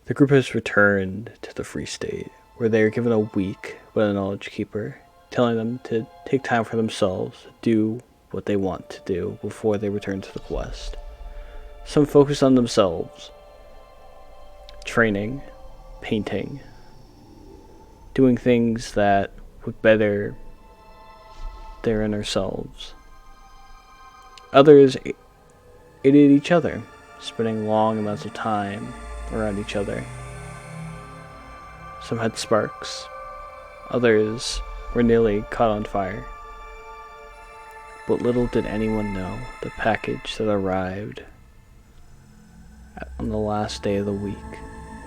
The group has returned to the Free State, where they are given a week by the Knowledge Keeper, telling them to take time for themselves, do what they want to do before they return to the quest. Some focus on themselves, training, painting, doing things that would better their inner selves. Others aided each other, spending long amounts of time around each other. Some had sparks, others were nearly caught on fire. But little did anyone know the package that arrived on the last day of the week,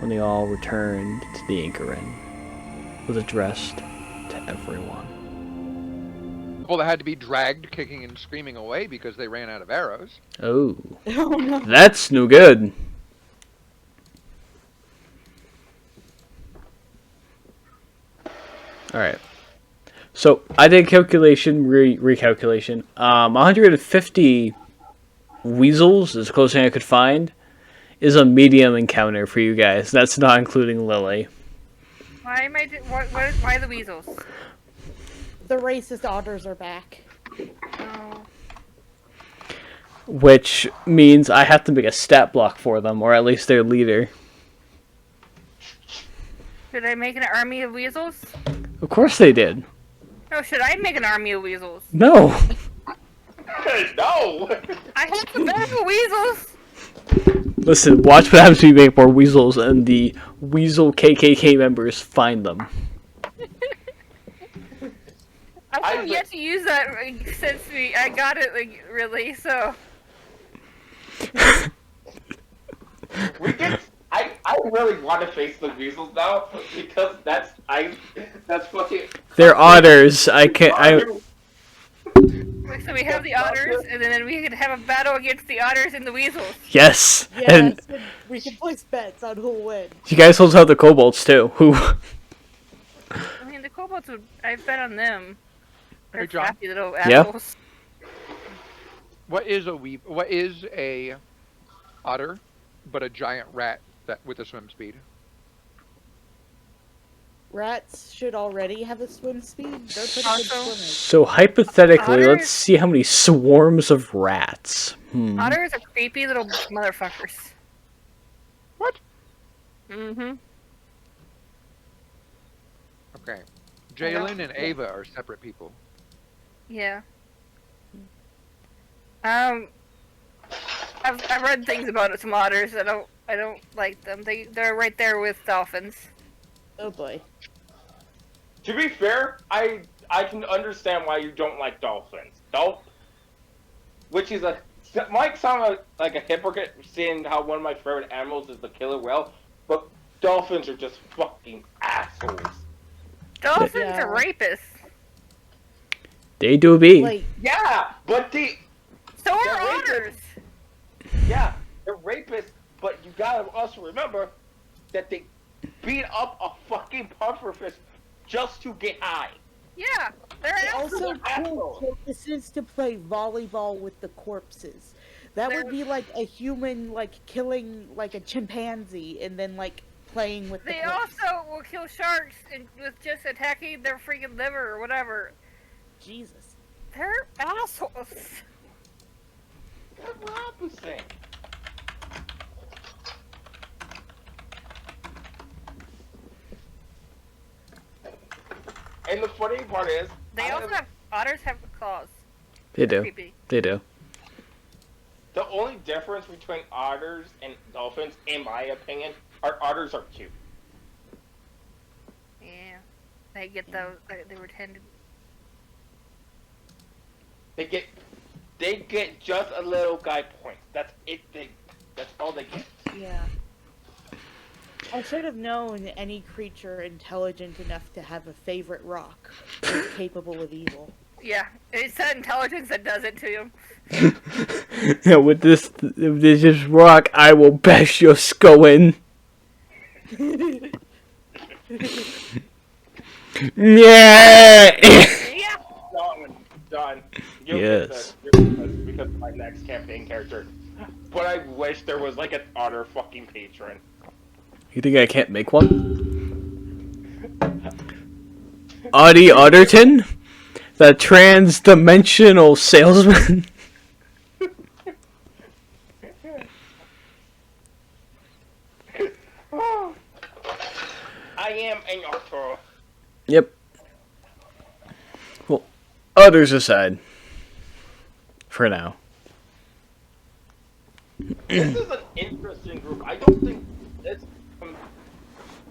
when they all returned to the Anchor Inn, was addressed to everyone. People that had to be dragged kicking and screaming away because they ran out of arrows. Oh, Oh no. that's no good. Alright. So, I did recalculation. 150 weasels, as close as I could find, is a medium encounter for you guys. That's not including Lily. Why am I? Why the weasels? The racist otters are back. Oh. Which means I have to make a stat block for them, or at least their leader. Should I make an army of weasels? Of course they did. No, should I make an army of weasels? No. No! I have the better weasels. Listen, watch what happens when you make more weasels and the weasel KKK members find them. I have yet to use that since I got it really. So We get. I really want to face the weasels now because that's fucking. They're otters. I can't. so we have the otters, and then we could have a battle against the otters and the weasels. Yes. Yes, And we can place bets on who'll win. you guys also have the kobolds too. Who? I mean, the kobolds would. I bet on them. They're Hey, John. crafty little Yeah? assholes. What is a otter, but a giant rat that with a swim speed? Rats should already have a swim speed. They're pretty good Also- swimmers. So hypothetically, let's Otters? see how many swarms of rats. Otters are creepy little motherfuckers. What? Mm-hmm. Okay. Jalen and Ava are separate people. Yeah. I've read things about some otters. I don't like them. They're right there with dolphins. Oh boy. To be fair, I can understand why you don't like dolphins. Which is might sound like a hypocrite, seeing how one of my favorite animals is the killer whale, but dolphins are just fucking assholes. Dolphins Yeah. are rapists. They do be. Like, Yeah, but So are They're otters. yeah, they're rapists, but you gotta also remember that they beat up a fucking pufferfish just to get high. Yeah, they're they assholes. also Assholes. kill corpses to play volleyball with the corpses. That would be like a human, like, killing, like, a chimpanzee and then, like, playing with the They corpse. also will kill sharks with just attacking their freaking liver or whatever. Jesus. They're assholes. That's what I'm saying. And the funny part is, They also have otters have claws. They do. Creepy. They do. the only difference between otters and dolphins, in my opinion, are otters are cute. Yeah, they get those. They were tended. They get just a little guy point. That's it. That's all they get. Yeah. I should have known any creature intelligent enough to have a favorite rock was capable of evil. Yeah, it's that intelligence that does it to you. Yeah, with this rock, I will bash your skull in. Yeah. Yeah. Done. Yes. Because of my next campaign character. But I wish there was like an otter fucking patron. You think I can't make one? Audie Otterton? The trans-dimensional salesman? I am an author. Yep. Well, others aside. For now. This is an interesting group. I don't think this,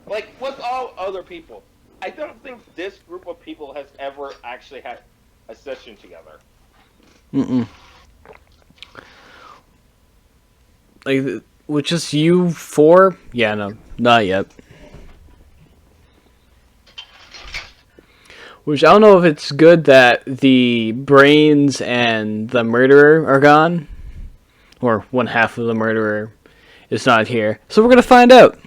like with all other people, I don't think this group of people has ever actually had a session together. Mm-mm. Like, with just you four? Yeah, no, not yet. Which I don't know if it's good that the brains and the murderer are gone. Or one half of the murderer is not here. So we're gonna find out.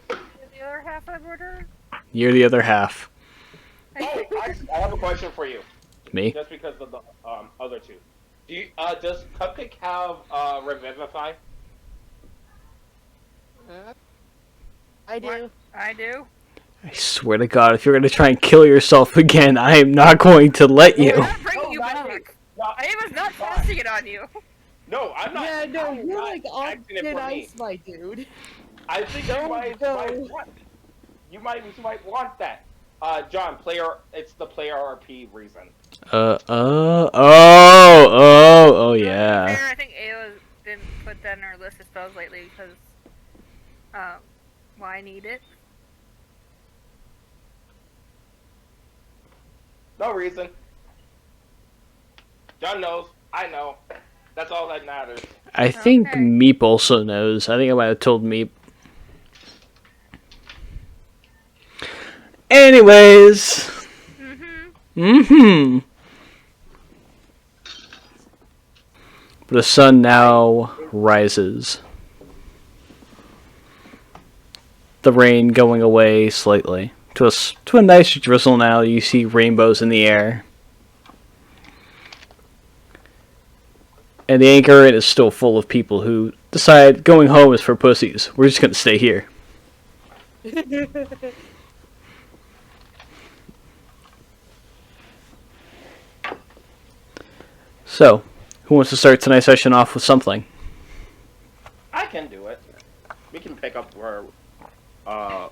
The other half of order? You're the other half. Oh, I have a question for you. Me? Just because of the other two. Does Cupcake have Revivify? I do. I do. I swear to God, if you're gonna try and kill yourself again, I am not going to let you. I'm not bringing you not back. No, I was not fine. casting it on you. No, I'm not. Yeah, no, I'm you're not like on acting it thin for me. ice, my dude. I think Don't you might want that. John, it's the player RP reason. Oh, yeah. Fair, I think Ayla didn't put that in her list of spells lately because, well, I need it. No reason. John knows. I know. That's all that matters. I think Okay. Meep also knows. I think I might have told Meep. Anyways. Mm-hmm. The sun now rises. The rain going away slightly. To a nice drizzle now. You see rainbows in the air. And the anchor is still full of people who decide going home is for pussies. We're just gonna stay here. So, who wants to start tonight's session off with something? I can do it. We can pick up where.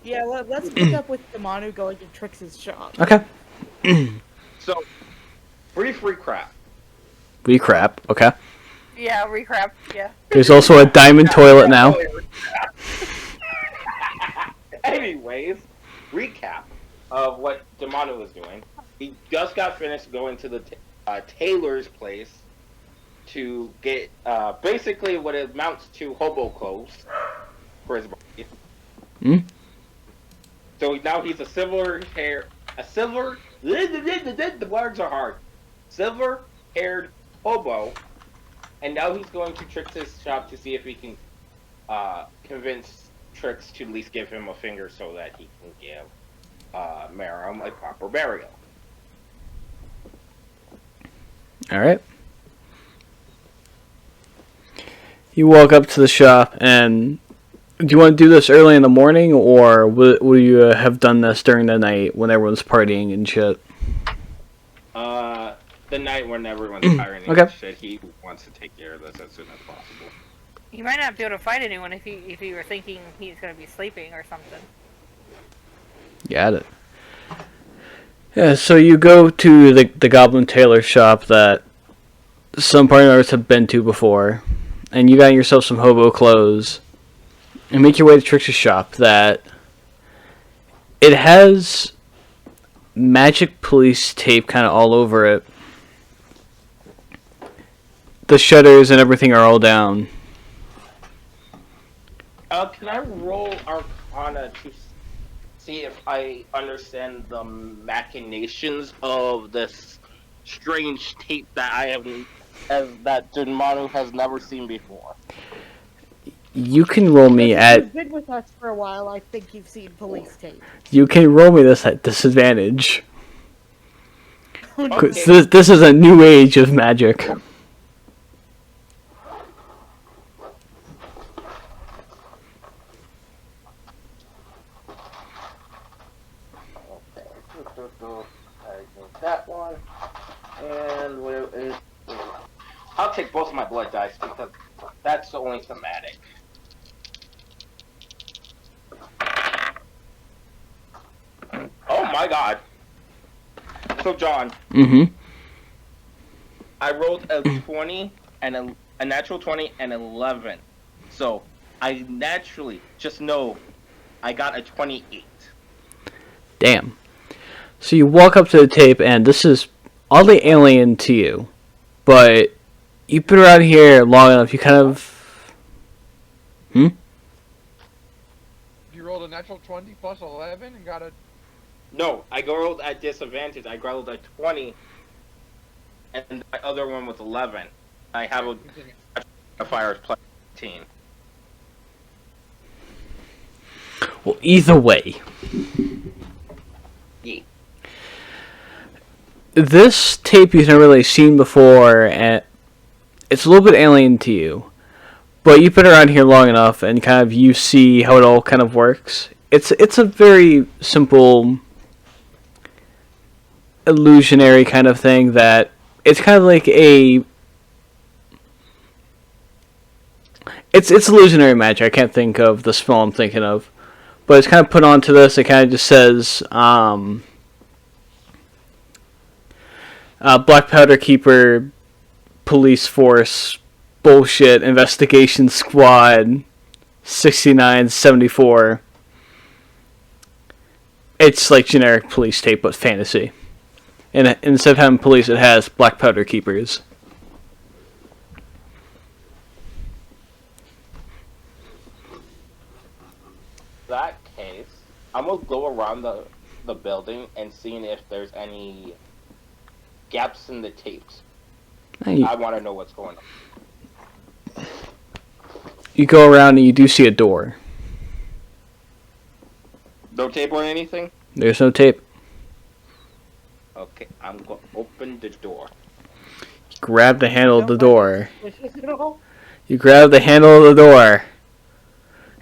Yeah, let's pick up with Damanu going to Trix's shop. Okay. So, brief recap. Recap. Okay. Yeah, recrap. Yeah. There's also a diamond toilet now. Anyways, recap of what Damano was doing. He just got finished going to the tailor's place to get basically what it amounts to hobo clothes for his body. Hmm? So now he's the words are hard. Silver-haired hobo, and now he's going to Trix's shop to see if he can convince Trix to at least give him a finger so that he can give Marum a proper burial. Alright. You walk up to the shop, and do you want to do this early in the morning, or will you have done this during the night when everyone's partying and shit? The night when everyone's tiring and Okay. shit, he wants to take care of this as soon as possible. You might not be able to fight anyone if you were thinking he's gonna be sleeping or something. Got it. Yeah, so you go to the Goblin Tailor shop that some party members have been to before, and you got yourself some hobo clothes, and make your way to Trix's shop that it has magic police tape kind of all over it. The shutters and everything are all down. Can I roll Arcana to see if I understand the machinations of this strange tape that that Junmanu has never seen before? You can roll me If at. you've been with us for a while, I think you've seen police tape. You can roll me this at disadvantage. Okay. 'Cause this is a new age of magic. take that one. And where is... I'll take both of my blood dice because that's only thematic. Oh my god. So, John, Mm-hmm. I rolled a 20 and a natural 20 and 11. So, I naturally just know I got a 28. Damn. So you walk up to the tape, and this is oddly alien to you, but you've been around here long enough. You kind of, You rolled a natural 20 plus 11 and got a. No, I rolled at disadvantage. I rolled a 20, and my other one was 11. I have a fire plus 18. well, either way, Yeah. this tape you've never really seen before, and it's a little bit alien to you. But you've been around here long enough, and kind of you see how it all kind of works. It's a very simple illusionary kind of thing that it's kind of like a it's illusionary magic. I can't think of the spell I'm thinking of, but it's kind of put onto this. It kind of just says Black Powder Keeper Police Force Bullshit Investigation Squad 6974. It's like generic police tape, but fantasy. And instead of having police, it has Black Powder Keepers. That case, I'm gonna go around the building and seeing if there's any gaps in the tapes. I want to know what's going on. You go around and you do see a door. No tape or anything? There's no tape. Okay, I'm gonna open the door. Grab the handle of the door. No. You grab the handle of the door.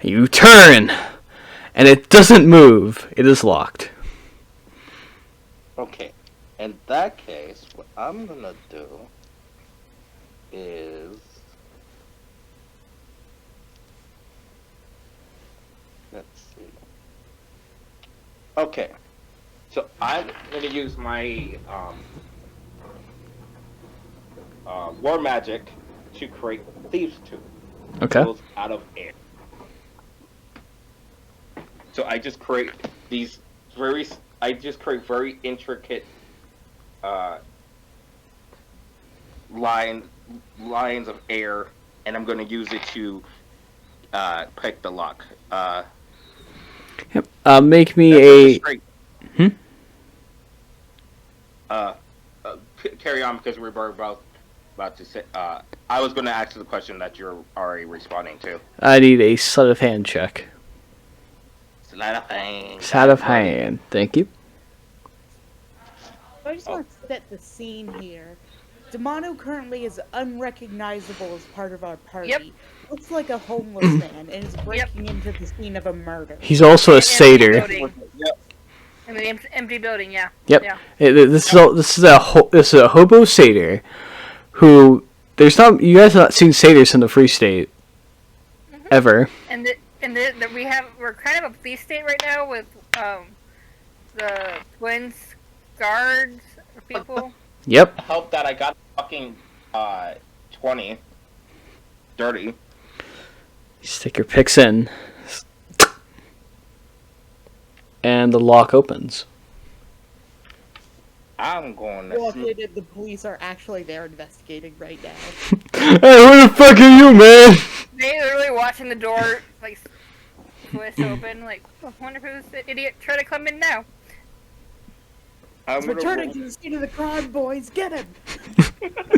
You turn, and it doesn't move. It is locked. Okay, in that case, what I'm gonna do is... Let's see. Okay, so I'm gonna use my war magic to create thieves' tools. Okay. Tools out of air. So I just create these very intricate lines of air, and I'm going to use it to pick the lock. Make me That's a. straight. Hmm? Carry on because we're about to say. I was going to ask the question that you're already responding to. I need a sleight of hand check. Sleight of hand. Sleight of hand. Thank you. I just want to set the scene here. D'Amato currently is unrecognizable as part of our party. Yep. Looks like a homeless man and is breaking into the scene of a murder. He's also a Empty satyr. building. Yep. In an empty building, yeah. Yep. Yeah. This is a hobo satyr, who there's not. You guys have not seen satyrs in the Free State, ever. And we're kind of a police state right now with the twins guards people. Yep. Help that I got fucking 20. Dirty. Stick your picks in, and the lock opens. I'm going Well, to see. the police are actually there investigating right now. Hey, who the fuck are you, man? They literally watching the door like twist open. Like, I wonder who's the idiot trying to come in now. I'm gonna Returning roll. to the scene of the crime, boys. Get him!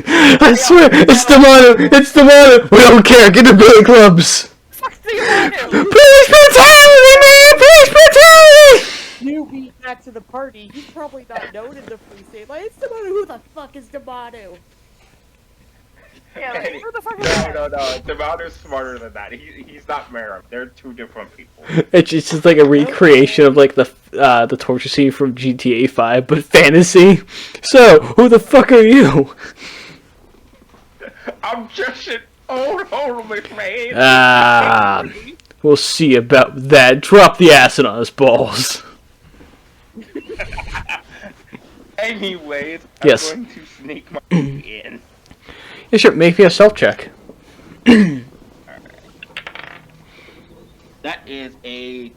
I swear, it's D'Amato! It's D'Amato! We don't care, get the billy clubs! Fuck do you want to do? Police brutality, man! Police brutality! You beat back to the party. He's probably not known in the Free State. Like, it's D'Amato. Who the fuck is D'Amato? Yeah, like, who the fuck is that? No. Devouter's smarter than that. He's not Merrim. They're two different people. It's just like a recreation of like the the torture scene from GTA 5, but fantasy. So, who the fuck are you? I'm just an old homeless man. Ah, we'll see about that. Drop the acid on his balls. Anyways, Yes. I'm going to sneak my way in. Yeah, sure. Make me a self check. That is a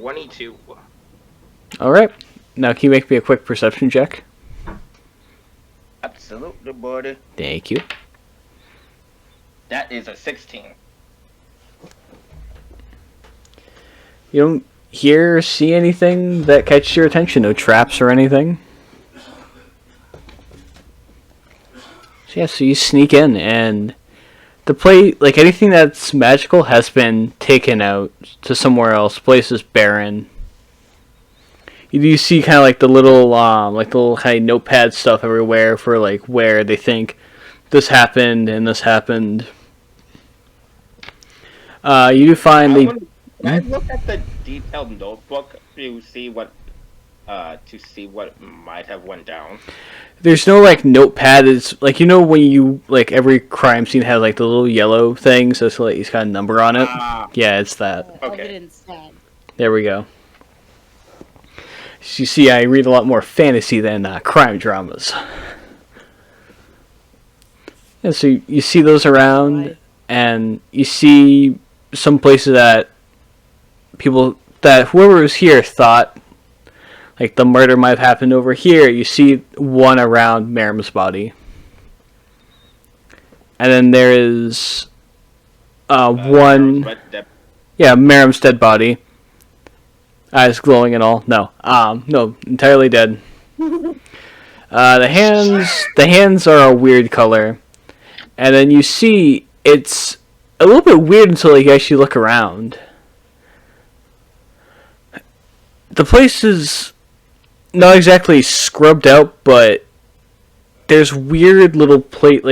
22. All right. Now, can you make me a quick perception check? Absolutely, buddy. Thank you. That is a 16. You don't hear or see anything that catches your attention? No traps or anything? So, yeah, so you sneak in, and the place, like anything that's magical, has been taken out to somewhere else. The place is barren. You do see kind of like the little kind of notepad stuff everywhere for like where they think this happened and this happened. You do find Can I look at the detailed notebook to see what might have went down? there's no like notepad. It's like, you know, when you like every crime scene has like the little yellow things that's like it's got a number on it. Yeah, it's that. Okay. Evidence tag. There we go. So you see, I read a lot more fantasy than crime dramas. Yeah, so you see those around, and you see some places that whoever was here thought like the murder might have happened over here. You see one around Miriam's body, and then there is one. Yeah, Miriam's dead body. Eyes glowing and all. No, no, entirely dead. The hands are a weird color, and then you see it's a little bit weird until you actually look around. The place is not exactly scrubbed out, but there's weird little weird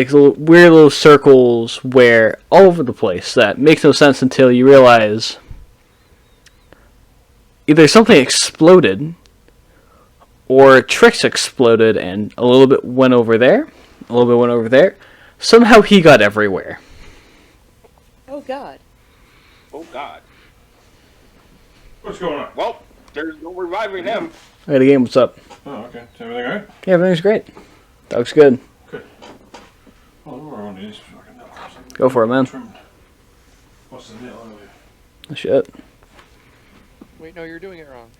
little circles where all over the place that makes no sense until you realize either something exploded or Trix exploded and a little bit went over there, a little bit went over there. Somehow he got everywhere. Oh God. Oh God. What's going on? Well, there's no reviving him. Hey, the game, what's up? Oh, okay. Is everything alright? Yeah, everything's great. Dog's good. Good. Well, we're on these fucking numbers. Go for it, man. What's the nail earlier? Oh, shit. Wait, no, you're doing it wrong.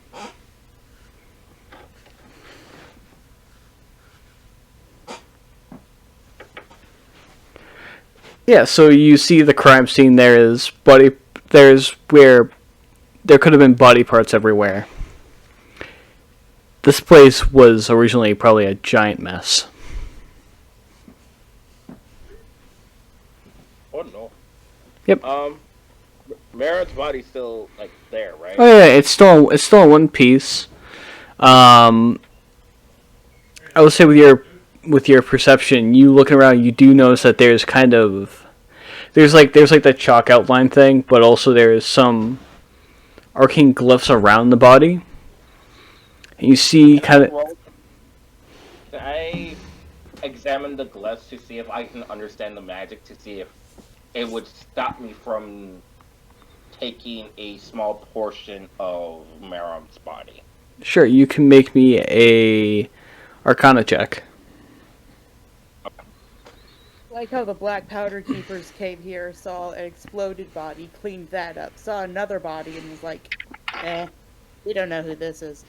Yeah, so you see the crime scene. There's where there could have been body parts everywhere. This place was originally probably a giant mess. Oh no. Yep. Merritt's body's still like there, right? Oh yeah, it's still in one piece. I would say with your perception, you looking around, you do notice that there's like the chalk outline thing, but also there is some arcane glyphs around the body. And you see kind of. I examine the glyphs to see if I can understand the magic, to see if it would stop me from taking a small portion of Merrim's body. Sure, you can make me a Arcana check. Like how the Black Powder Keepers came here, saw an exploded body, cleaned that up, saw another body, and was like, we don't know who this is.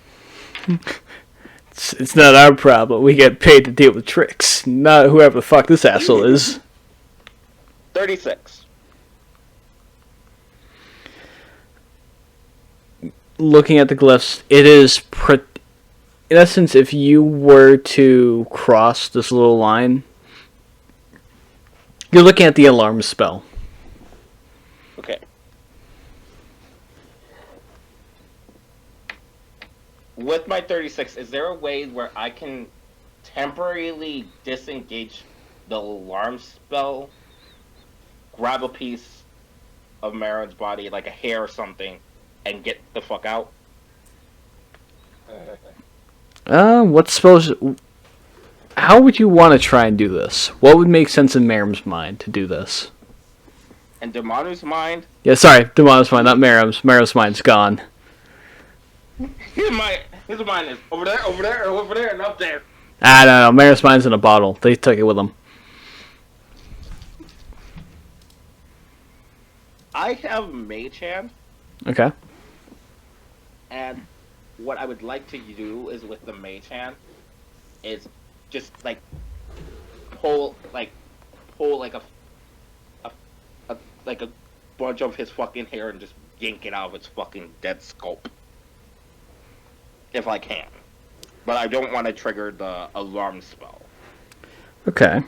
It's not our problem. We get paid to deal with Tricks, not whoever the fuck this asshole is. 36. Looking at the glyphs, it is in essence, if you were to cross this little line, you're looking at the alarm spell. Okay. With my 36, is there a way where I can temporarily disengage the alarm spell, grab a piece of Marin's body, like a hair or something, and get the fuck out? What spells? How would you want to try and do this? What would make sense in Merrim's mind to do this? And Demanu's mind. Yeah, sorry, Demono's mind, not Merrim's. Merrim's mind's gone. His mind is over there, and up there. Ah, no, Merrim's mind's in a bottle. They took it with them. I have Mage Hand, Okay. and what I would like to do is with the Mage Hand is just like pull like a bunch of his fucking hair and just yank it out of its fucking dead sculpt. If I can. But I don't want to trigger the alarm spell. Okay.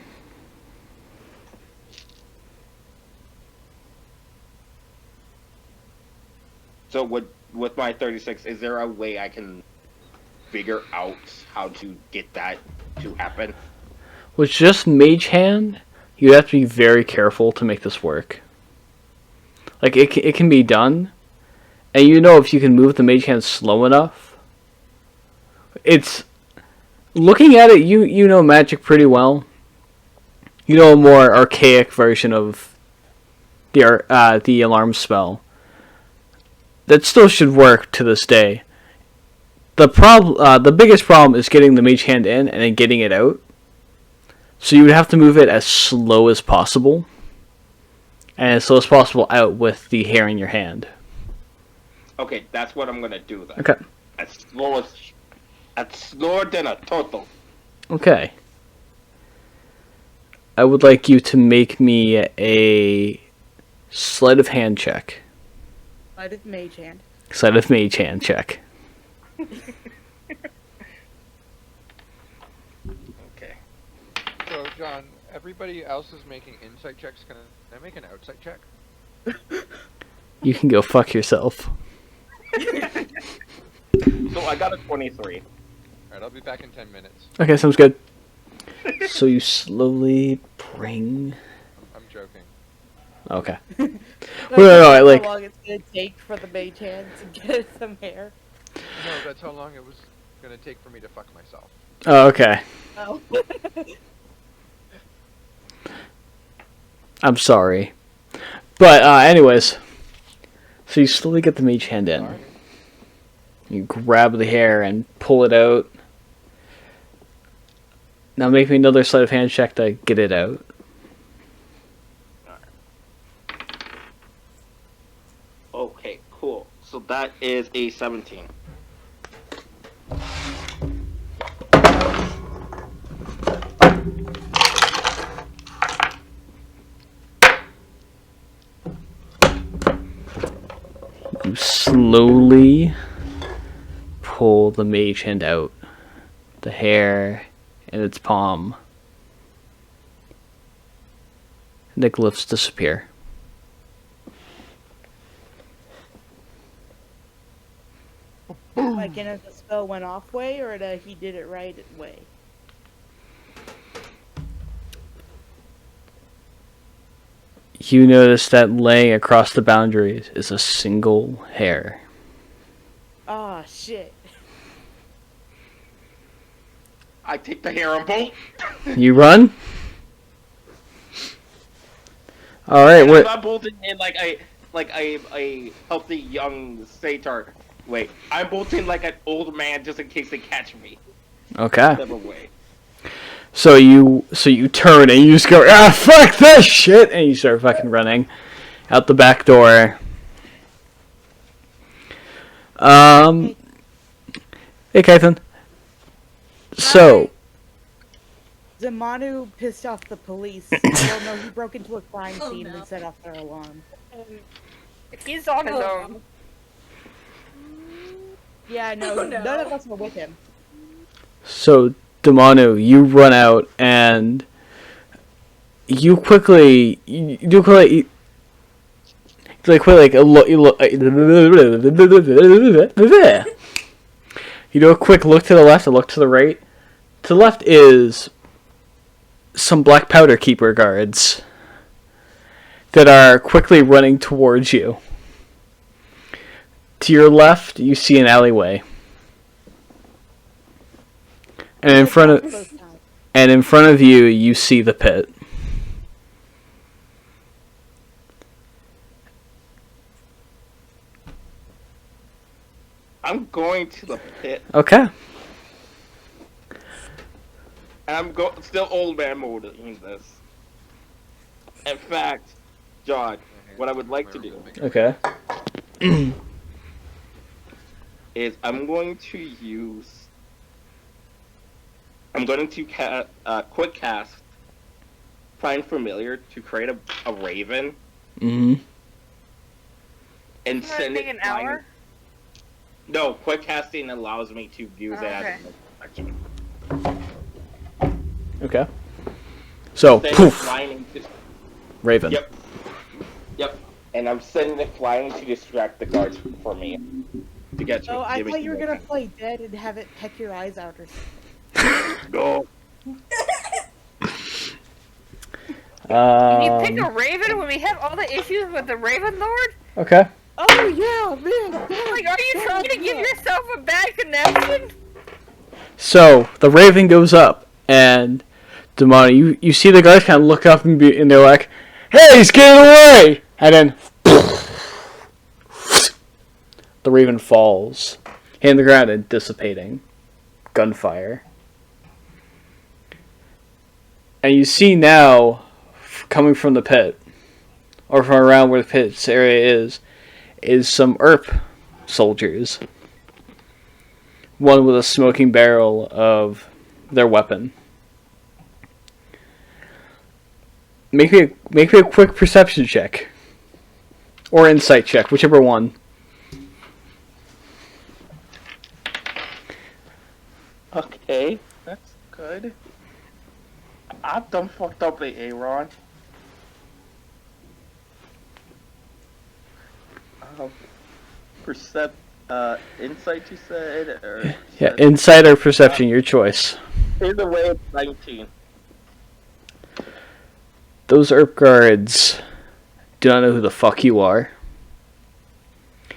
So with my 36, is there a way I can figure out how to get that to happen? With just Mage Hand, you have to be very careful to make this work. Like, it can be done, and you know if you can move the Mage Hand slow enough. It's... Looking at it, you know magic pretty well. You know a more archaic version of the alarm spell. That still should work to this day. The biggest problem is getting the Mage Hand in and then getting it out. So you would have to move it as slow as possible. And as slow as possible out with the hair in your hand. Okay, that's what I'm gonna do then. Okay. As slower than a turtle. Okay. I would like you to make me a sleight of hand check. Sleight of Mage Hand. Sleight of Mage Hand check. Okay. So, John, everybody else is making insight checks. Can I make an outside check? You can go fuck yourself. So I got a 23. Alright, I'll be back in 10 minutes. Okay, sounds good. So you slowly bring... I'm joking. Okay. That's no, how like- long it's gonna take for the Mage Hand to get some hair. No, that's how long it was gonna take for me to fuck myself. Oh, okay. Oh. I'm sorry. But, anyways. So you slowly get the Mage Hand in. Sorry. You grab the hair and pull it out. Now make me another sleight of hand check to get it out. Okay, cool. So that is a 17. You slowly pull the Mage Hand out. The hair in its palm. And the glyphs disappear. Like in a the spell went off way, or the he did it right way? You notice that laying across the boundaries is a single hair. Ah, shit. I take the hair and bolt. You run? Alright, I'm what? not bolting in like a healthy young satyr. Wait, I'm bolting like an old man just in case they catch me. Okay. Type of way. So you turn and you just go, ah, fuck this shit, and you start fucking running out the back door. Hey, Kaithan. So, Zamanu pissed off the police. Well, no, he broke into a crime scene and set off their alarm. He's on his own. Yeah, no, none of us were with him. Damanu, you run out and you quickly do a quick look to the left and look to the right. To the left is some black powder keeper guards that are quickly running towards you. To your left, you see an alleyway. And in front of Both times. you, you see the pit. I'm going to the pit, Okay. and I'm still old man mode in this. In fact, John, what I would like to do Okay. is I'm going to quick cast Find Familiar to create a raven Mm-hmm. and Doesn't that send take it an flying. hour? No, quick casting allows me to use it Okay. as an action. Okay. So, Send it poof, flying into, Raven. Yep. And I'm sending it flying to distract the guards for me. To get Oh, I give me thought you were gonna motion. play dead and have it peck your eyes out or something. Go. Can you pick Um, a raven when we have all the issues with the Raven Lord? okay. Oh yeah, man. Like, are you trying to give yourself a bad connection? So, the Raven goes up, and Damani, you see the guys kind of look up and they're like, "Hey, he's getting away!" And then the Raven falls, hitting the ground and dissipating. Gunfire. And you see now, coming from the pit, or from around where the pit's area is some ERP soldiers. One with a smoking barrel of their weapon. Make me a quick perception check. Or insight check, whichever one. Okay, that's good. I've done fucked up the Aaron. Insight you said, or Yeah, insight or perception, your choice. either way, it's 19. Those ERP guards do not know who the fuck you are.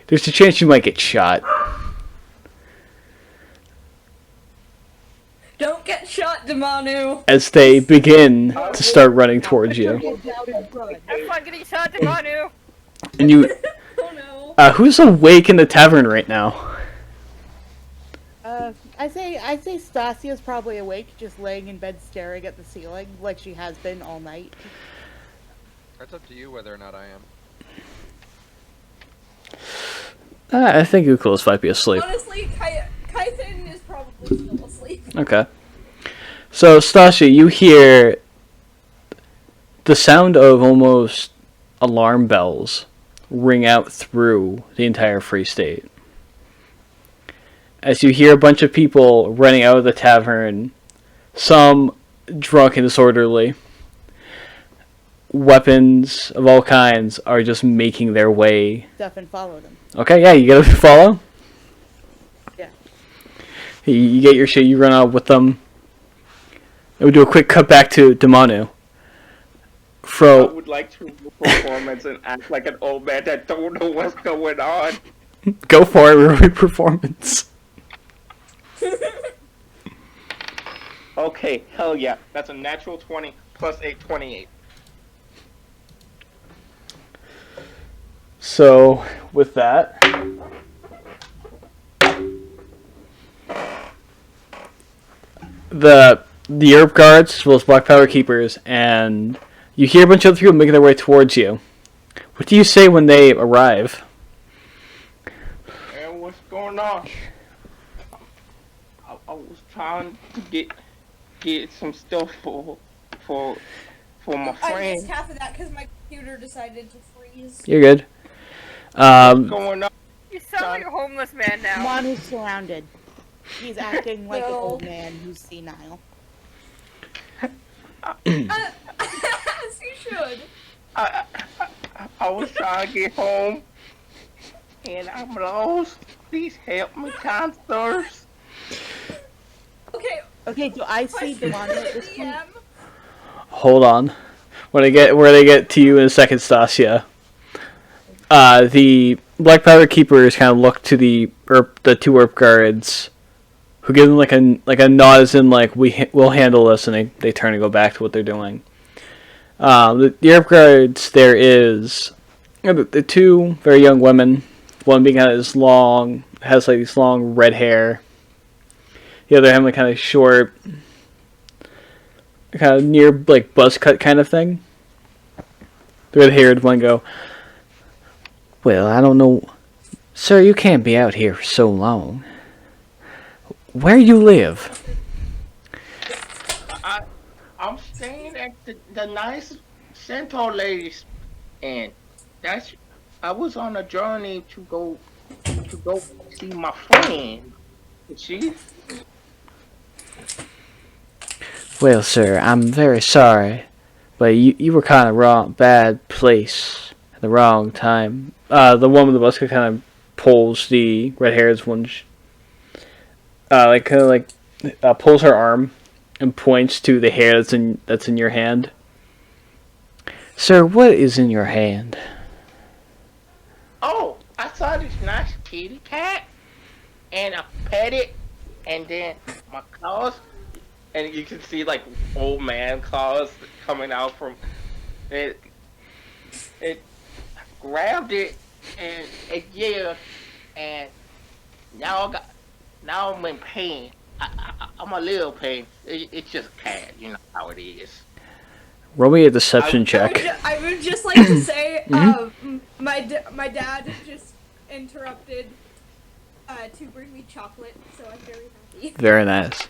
There's a chance you might get shot. Don't get shot, Damanu! As they begin to start running towards you. Get down and run. Have fun getting shot to Manu. And you, Oh no. who's awake in the tavern right now? I say Stasia's probably awake, just laying in bed staring at the ceiling like she has been all night. That's up to you whether or not I am. I think Uklos might be asleep. Honestly, Kaisen is probably still asleep. Okay. So, Stasia, you hear the sound of almost alarm bells ring out through the entire Free State. As you hear a bunch of people running out of the tavern, some drunk and disorderly. Weapons of all kinds are just making their way. Stuff and follow them. Okay, yeah, you gotta follow. Yeah. You get your shit, you run out with them. And we do a quick cut back to Damanu. I Fro, would like to do performance and act like an old man that don't know what's going on. go for it, roll performance. Okay, hell yeah. That's a natural 20 plus 8, 28. So, with that, the herb guards, as well as black powder keepers, and you hear a bunch of other people making their way towards you. What do you say when they arrive? And what's going on? I was trying to get some stuff for my I friend. missed half of that because my computer decided to freeze. You're good. What's going on? You sound like a homeless man now. Manu's surrounded. He's acting like an No. old man who's senile. As you should. I was trying to get home, and I'm lost. Please help me, kind sirs. Okay, Okay, do I see question Demano for at the this point? DM. Hold on. When I get where they get to you in a second, Stasia. The black powder keepers kind of look to the two herb guards who give them like a nod as in like we'll handle this, and they turn and go back to what they're doing. The Arab guards there is the two very young women. One being kind of this long, has like this long red hair. The other having like kind of short, kind of near like buzz cut kind of thing. The red haired one go, well, I don't know. Sir, you can't be out here for so long. Where you live? I'm staying at the nice Centaur ladies, and that's. I was on a journey to go see my friend. She. Well, sir, I'm very sorry, but you were kind of wrong, bad place, at the wrong time. The one with the busker kind of pulls the red-haired one, like kind of like pulls her arm and points to the hair that's in your hand. Sir, what is in your hand? Oh, I saw this nice kitty cat, and I pet it, and then my claws, and you can see like old man claws coming out from it. It grabbed it, and it yelled, and now I'm in pain. I'm a little pain. It's just a cat, you know how it is. Roll me a deception check. I would just like to say, my dad just interrupted to bring me chocolate, so I'm very happy. Very nice.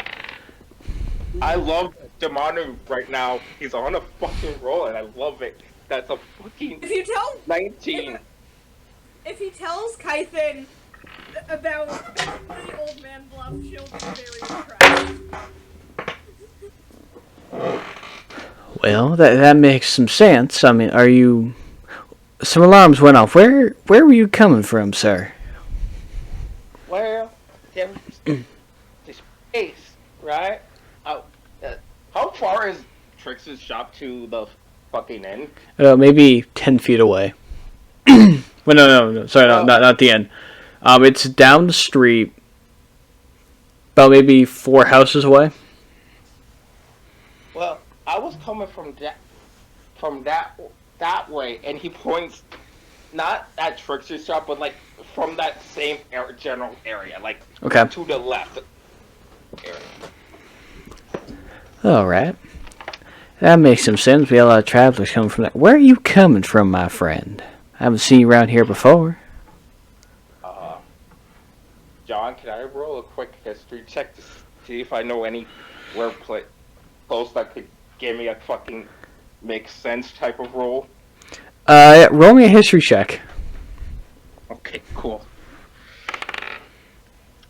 I love Demonu right now. He's on a fucking roll, and I love it. That's a fucking If you tell 19. if he tells Kythin about the old man bluff, she'll be very impressed. Well, that makes some sense. I mean, are you? Some alarms went off. Where were you coming from, sir? Well, there's this place, right? How far is Trix's shop to the fucking end? Maybe 10 feet away. Well, no. Sorry, no, not the end. It's down the street, about maybe 4 houses away. Well, I was coming from that way, and he points not at Trix's shop, but like from that same general area, like Okay. to the left area. All right. That makes some sense. We have a lot of travelers coming from that. Where are you coming from, my friend? I haven't seen you around here before. John, can I roll a quick history check to see if I know anywhere close that could give me a fucking make sense type of roll? Yeah, roll me a history check. Okay, cool.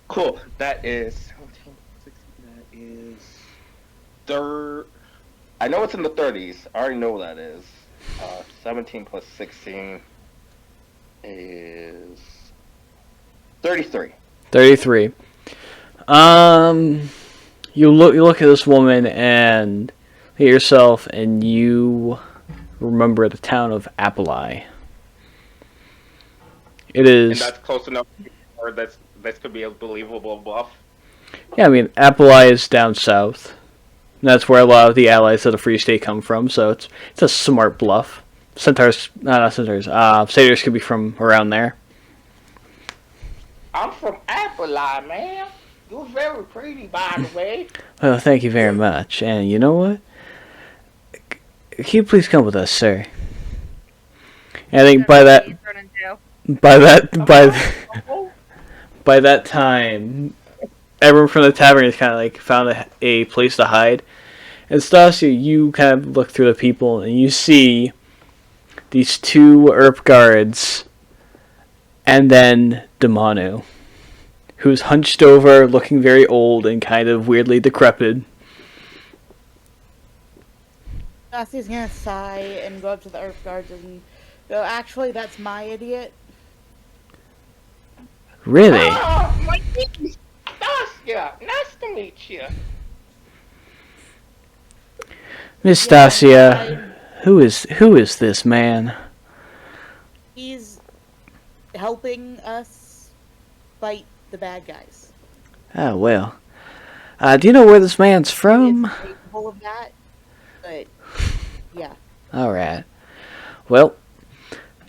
Cool. That is 17, 16, that is third. I know it's in the 30s. I already know what that is. 17 plus 16 is 33. 33. You look at this woman and look at yourself, and you remember the town of Appalai. It is. And that's close enough, or this could be a believable bluff. Yeah, I mean, Appalai is down south. And that's where a lot of the allies of the Free State come from, so it's a smart bluff. Centaurs, not centaurs, satyrs could be from around there. I'm from Appalai, man. You're very pretty, by the way. Well, thank you very much. And you know what? Can you please come with us, sir? And I think by that time, everyone from the tavern has kind of like found a place to hide. And Stasia, you kind of look through the people and you see these 2 Earp guards and then Damanu, who's hunched over, looking very old and kind of weirdly decrepit. Stassi's gonna sigh and go up to the Earth Guards and go, actually, that's my idiot. Really? Oh, my goodness. Stasia, nice to meet you. Miss Stasia, who is this man? He's helping us fight the bad guys. Oh, well. Do you know where this man's from? It's capable of that, but yeah. Alright. Well,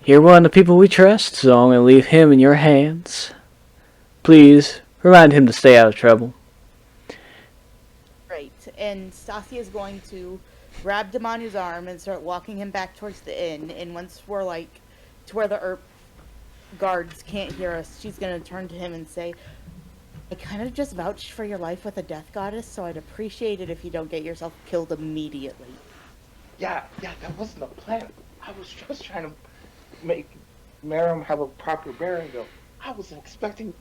you're one of the people we trust, so I'm going to leave him in your hands. Please, remind him to stay out of trouble. Right. And Stasia is going to grab Demanu's arm and start walking him back towards the inn. And once we're like to where the guards can't hear us, she's going to turn to him and say, I kind of just vouched for your life with a death goddess, so I'd appreciate it if you don't get yourself killed immediately. Yeah, that wasn't the plan. I was just trying to make Merrim have a proper burial. I wasn't expecting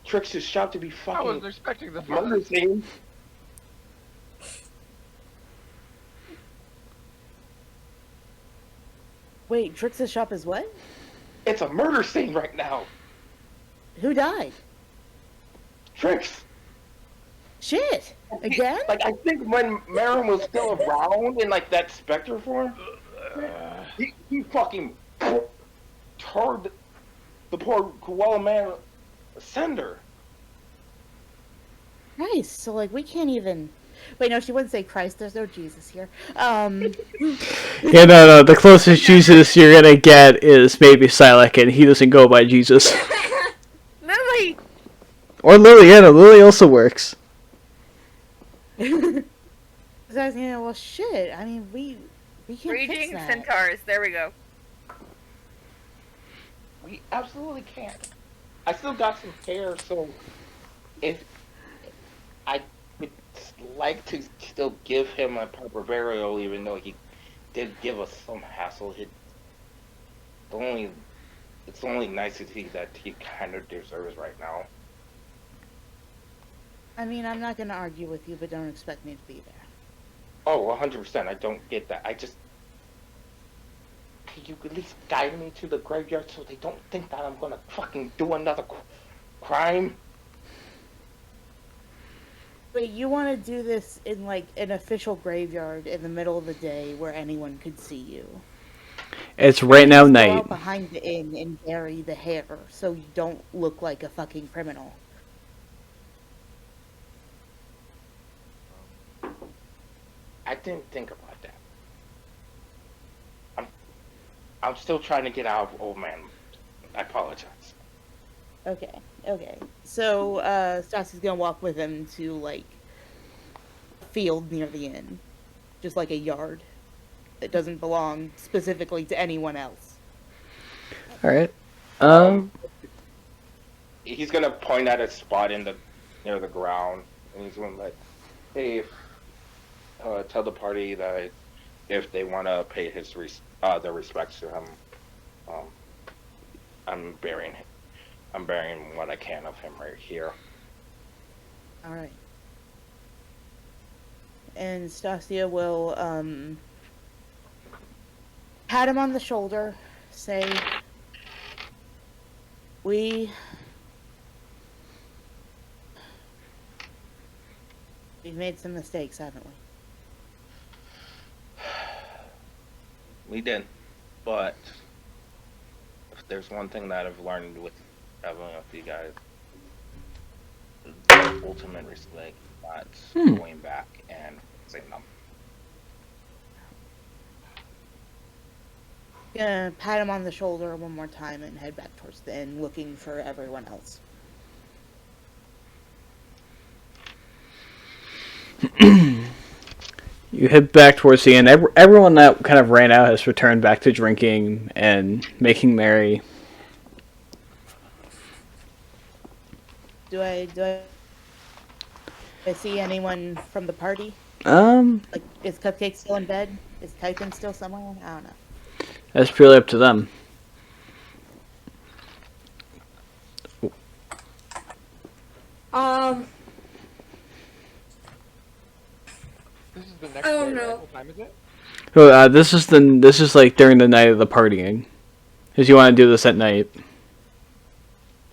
Trix's shop to be I fucking wasn't expecting this. murder scene. Wait, Trix's shop is what? It's a murder scene right now. Who died? Trix. Shit! Again? Like, I think when Merrim was still around in, like, that specter form, he fucking turned the poor Koala man cinder. Christ, so like we can't even... Wait, no, she wouldn't say Christ, there's no Jesus here. Yeah, no, the closest Jesus you're going to get is maybe Silac, and he doesn't go by Jesus. Lily! Or Lily, yeah, no, Lily also works. Well, shit, I mean, we can't fix Raging that. centaurs. There we go. We absolutely can't. I still got some hair, so if I would like to still give him a proper burial, even though he did give us some hassle. It's the only nicety that he kind of deserves right now. I mean, I'm not gonna argue with you, but don't expect me to be there. Oh, 100%. I don't get that. Can you at least guide me to the graveyard so they don't think that I'm gonna fucking do another crime? Wait, you want to do this in like an official graveyard in the middle of the day where anyone could see you? It's right now Just go night. out behind the inn and bury the hair so you don't look like a fucking criminal. I didn't think about that. I'm still trying to get out of old man. I apologize. Okay. So, Stassi's gonna walk with him to, like, a field near the inn. Just like a yard. That doesn't belong specifically to anyone else. Alright. He's gonna point at a spot near the ground, and he's gonna like, hey, tell the party that if they want to pay their respects to him, I'm burying what I can of him right here. Alright. And Stasia will, pat him on the shoulder, say, we've made some mistakes, haven't we? We did, but if there's one thing that I've learned with traveling with you guys, the ultimate respect, not going back and saying no. Gonna pat him on the shoulder one more time and head back towards the inn, looking for everyone else. You head back towards the inn. Everyone that kind of ran out has returned back to drinking and making merry. Do I see anyone from the party? That's Like, is Cupcake still in bed? Is Titan still somewhere? I don't know. purely up to them. This is the next I don't day, right? know. What time is it? So, this is like during the night of the partying, because you want to do this at night.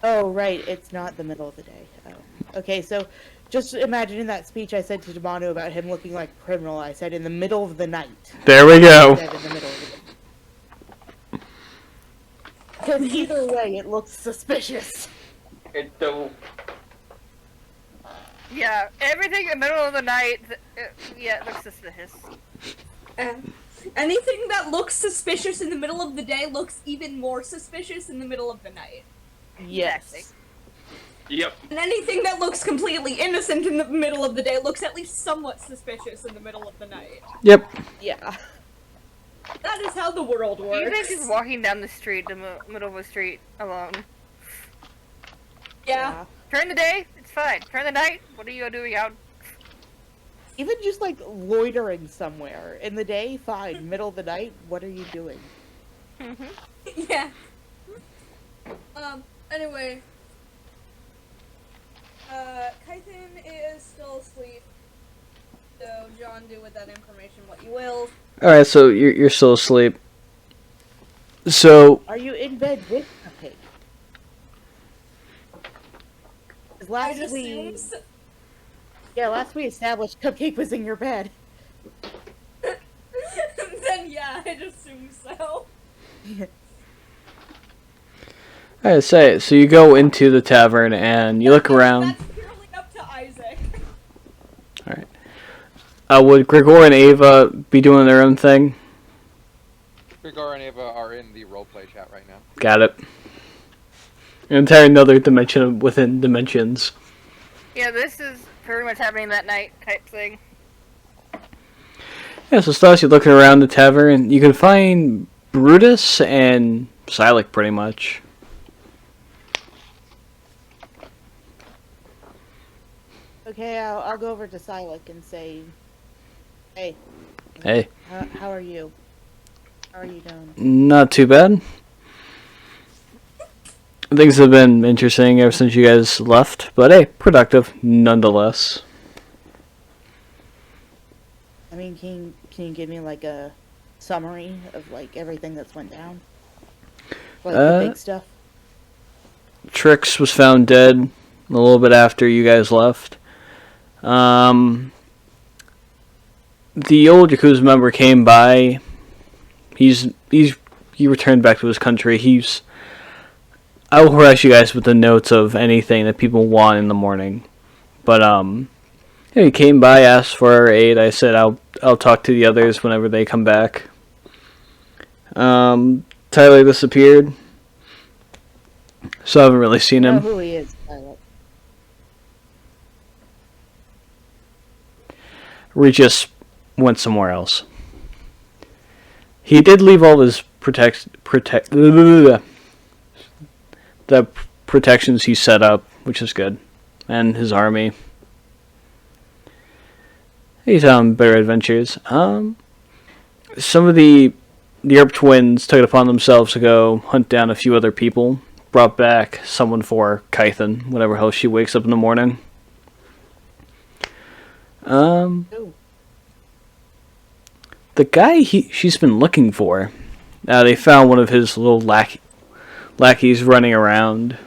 Oh, right. It's not the middle of the day. Oh. Okay, so just imagining that speech I said to Demano about him looking like a criminal. I said in the middle of the night. There we go. I said in the middle of the day. Because either way, it looks suspicious. It do. Yeah, everything in the middle of the night. Yeah, it looks suspicious. Anything that looks suspicious in the middle of the day looks even more suspicious in the middle of the night. Yes. Yep. And anything that looks completely innocent in the middle of the day looks at least somewhat suspicious in the middle of the night. Yep. Yeah. That is how the world works. Even just walking down the street, the middle of a street, alone. Yeah. During the day, it's fine. During the night, what are you doing out? Even just like loitering somewhere in the day, fine. Middle of the night, what are you doing? Yeah. Anyway. Kython is still asleep. So, John, do with that information what you will. Alright, so you're still asleep. So, Are you in bed with Cupcake? 'Cause I'd last assume we so. last we established Cupcake was in your bed. Then yeah, I'd assume so. I say, so you go into the tavern and you look around. That's purely up to Isaac. Alright. Would Gregor and Ava be doing their own thing? Grigor and Ava are in the roleplay chat right now. Got it. An entire another dimension within dimensions. Yeah, this is pretty much happening that night type thing. Yeah, so Stas, you're looking around the tavern, you can find Brutus and Silik pretty much. Okay, I'll go over to Silik and say, hey, Hey, how are you? How are you doing? not too bad. Things have been interesting ever since you guys left, but hey, productive nonetheless. I mean, can you give me like a summary of like everything that's went down? Like the big stuff? Trix was found dead a little bit after you guys left. The old Yakuza member came by. He returned back to his country. I will harass you guys with the notes of anything that people want in the morning. But yeah, he came by, asked for our aid. I said I'll talk to the others whenever they come back. Tyler disappeared, so I haven't really seen I know him. who he is, Silik. Regis went somewhere else. He did leave all his the protections he set up, which is good, and his army. He's on better adventures. Some of the Earp twins took it upon themselves to go hunt down a few other people. Brought back someone for Kython, whenever hell she wakes up in the morning. Ooh. The guy she's been looking for. They found one of his little lackeys running around.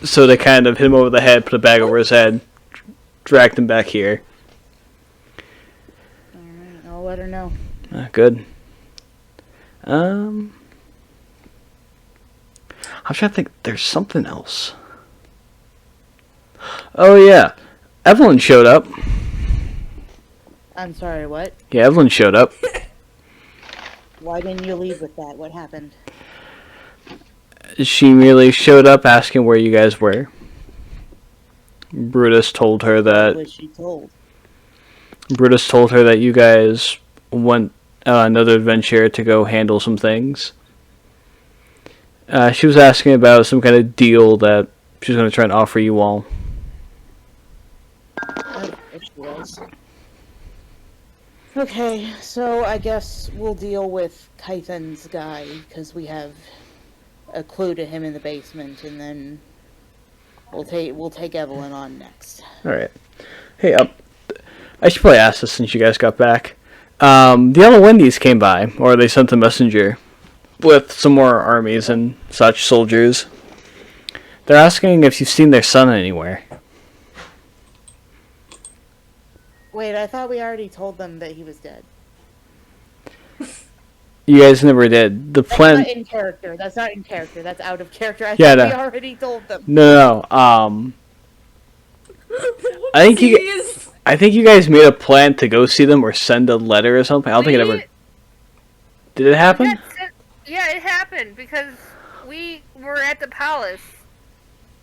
So they kind of hit him over the head, put a bag over his head, dragged him back here. Alright, I'll let her know. Good. I'm trying to think. There's something else. Oh yeah, Evelyn showed up. I'm sorry, what? Yeah, Evelyn showed up. Why didn't you leave with that? What happened? She merely showed up asking where you guys were. Brutus told her What that was she told? you guys went on another adventure to go handle some things. She was asking about some kind of deal that she was going to try and offer you all. If she was. Okay, so I guess we'll deal with Kython's guy, because we have a clue to him in the basement, and then we'll take Evelyn on next. Alright. Hey, I should probably ask this since you guys got back. The Yellow Wendy's came by, or they sent a messenger with some more armies and such soldiers. They're asking if you've seen their son anywhere. Wait, I thought we already told them that he was dead. You guys never did. The That's plan. not in character. That's not in character. That's out of character. I Yeah, thought we no. already told them. No. I think you. Whoopsies. I think you guys made a plan to go see them or send a letter or something. I don't think it ever. Did it happen? Yeah, it happened because we were at the palace.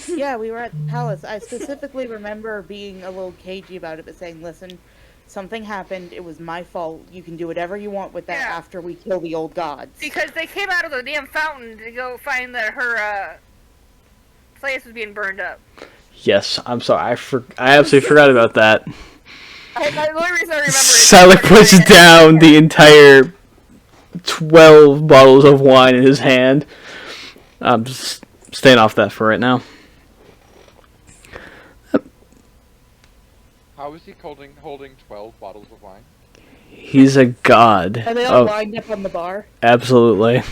Yeah, we were at the palace. I specifically remember being a little cagey about it, but saying, listen, something happened. It was my fault. You can do whatever you want with that Yeah. after we kill the old gods. Because they came out of the damn fountain to go find that her place was being burned up. Yes, I'm sorry. I absolutely forgot about that. The only reason I remember is Siler puts down the entire 12 bottles of wine in his hand. I'm just staying off that for right now. How is he holding 12 bottles of wine? He's a god. Are they all lined up on the bar? Absolutely.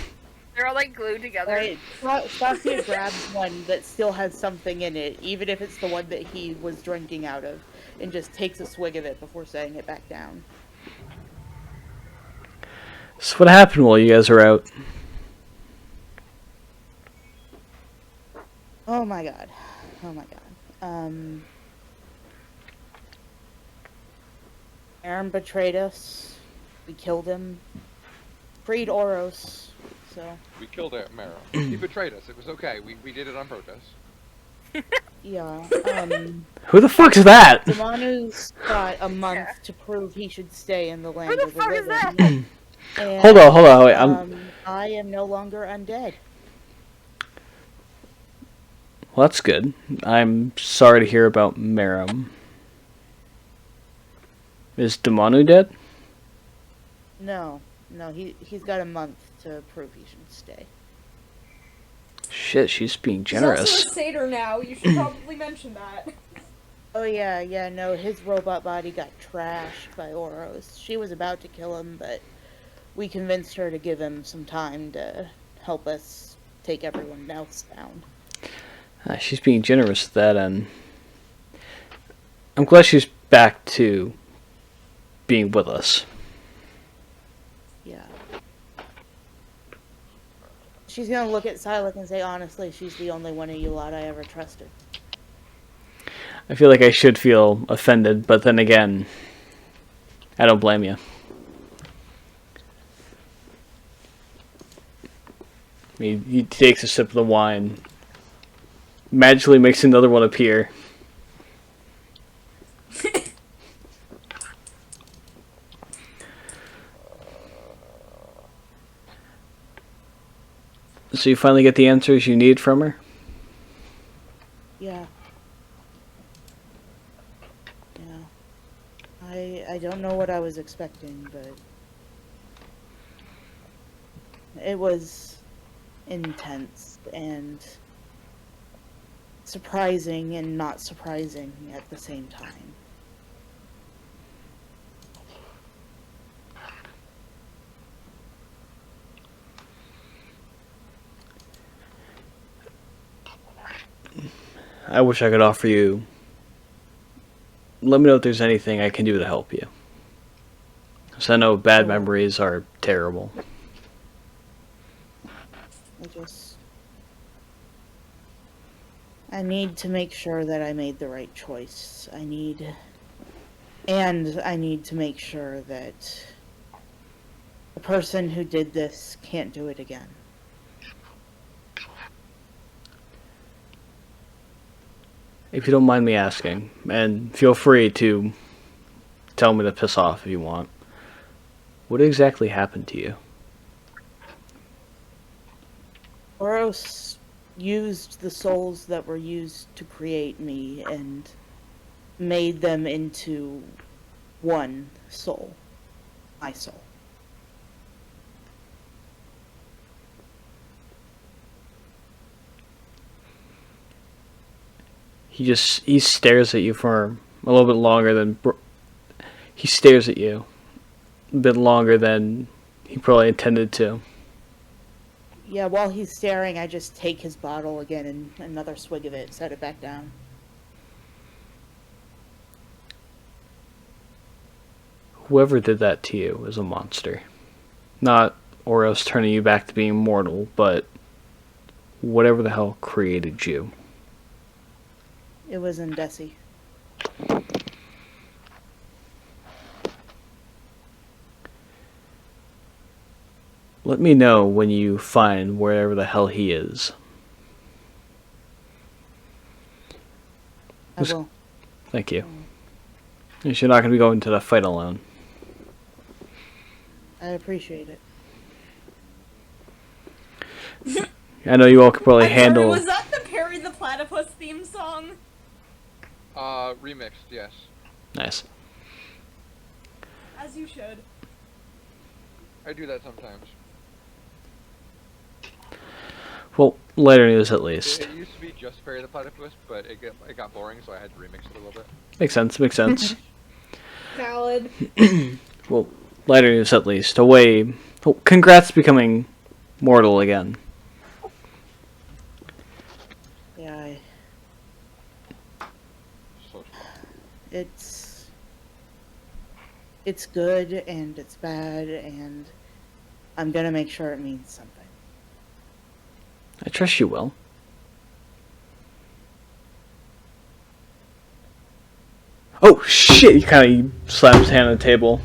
They're all like glued together. Right. Stasia grabs one that still has something in it, even if it's the one that he was drinking out of, and just takes a swig of it before setting it back down. So what happened while you guys were out? Oh my god. Oh my god. Aaron betrayed us. We killed him. Freed Oros. So, We killed Mero. He betrayed us. It was okay. We did it on protest. yeah. Who the fuck's that? Demanu's got a month to prove he should stay in the land Who the of the fuck is living. that? And, Hold on, wait. I am no longer undead. Well, that's good. I'm sorry to hear about Merum. Is Damanu dead? No, he's got a month to prove he should stay. Shit, she's being He's generous. also a satyr now. You should probably mention that. Oh yeah, no, his robot body got trashed by Oros. She was about to kill him, but we convinced her to give him some time to help us take everyone else down. She's being generous with that, and I'm glad she's back to being with us. Yeah. She's gonna look at Silik and say, honestly, she's the only one of you lot I ever trusted. I feel like I should feel offended, but then again, I don't blame you. He takes a sip of the wine, magically makes another one appear. So you finally get the answers you need from her? Yeah. I don't know what I was expecting, but it was intense and surprising and not surprising at the same time. I wish I could offer you. Let me know if there's anything I can do to help you. So I know bad memories are terrible. I need to make sure that I made the right choice. I need to make sure that the person who did this can't do it again. If you don't mind me asking, and feel free to tell me to piss off if you want, what exactly happened to you? Oros used the souls that were used to create me and made them into one soul. My soul. He stares at you for a little bit longer than he stares at you a bit longer than he probably intended to. Yeah, while he's staring, I just take his bottle again and another swig of it, set it back down. Whoever did that to you is a monster. Not Oros turning you back to being mortal, but whatever the hell created you. It was Ndesi. Let me know when you find wherever the hell he is. I will. Thank you. You're not going to be going to the fight alone. I appreciate it. I know you all could probably I'm sorry, handle. was that the Perry the Platypus theme song? Remixed, yes. Nice. As you should. I do that sometimes. Well, later news at least. It used to be just Perry the Platypus, but it got boring, so I had to remix it a little bit. Makes sense. Makes sense. Valid. Well, later news at least. Away. Oh, congrats becoming mortal again. Yeah, So it's good and it's bad, and I'm gonna make sure it means something. I trust you will. Oh shit! He kind of slapped his hand on the table.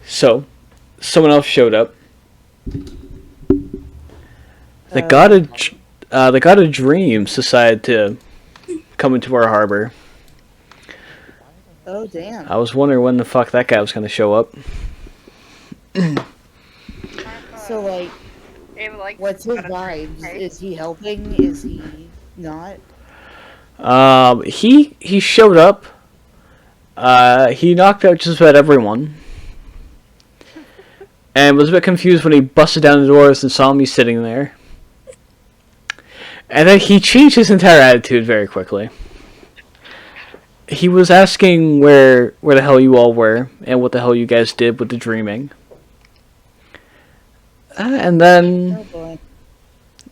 So, someone else showed up. The god of dreams decided to come into our harbor. Oh damn. I was wondering when the fuck that guy was going to show up. So like, Ava likes what's his vibes? Is he helping? Is he not? He showed up. He knocked out just about everyone. And was a bit confused when he busted down the doors and saw me sitting there. And then he changed his entire attitude very quickly. He was asking where the hell you all were and what the hell you guys did with the dreaming. And then Oh boy.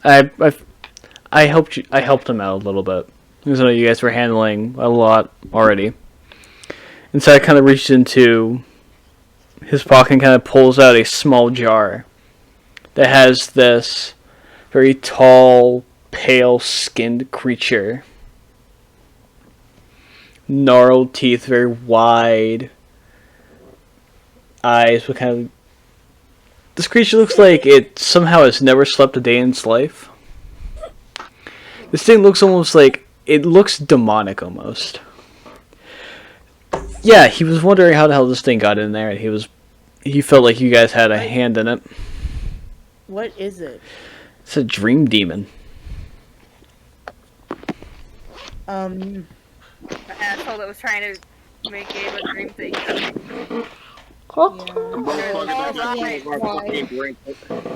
I helped him out a little bit because I know you guys were handling a lot already. And so I kind of reached into his pocket and kind of pulls out a small jar that has this very tall, pale-skinned creature. Gnarled teeth, very wide eyes with kind of... This creature looks like it somehow has never slept a day in its life. This thing looks almost like... It looks demonic almost. Yeah, he was wondering how the hell this thing got in there, and he felt like you guys had a hand in it. What is it? It's a dream demon. The asshole that was trying to make Ava dream things.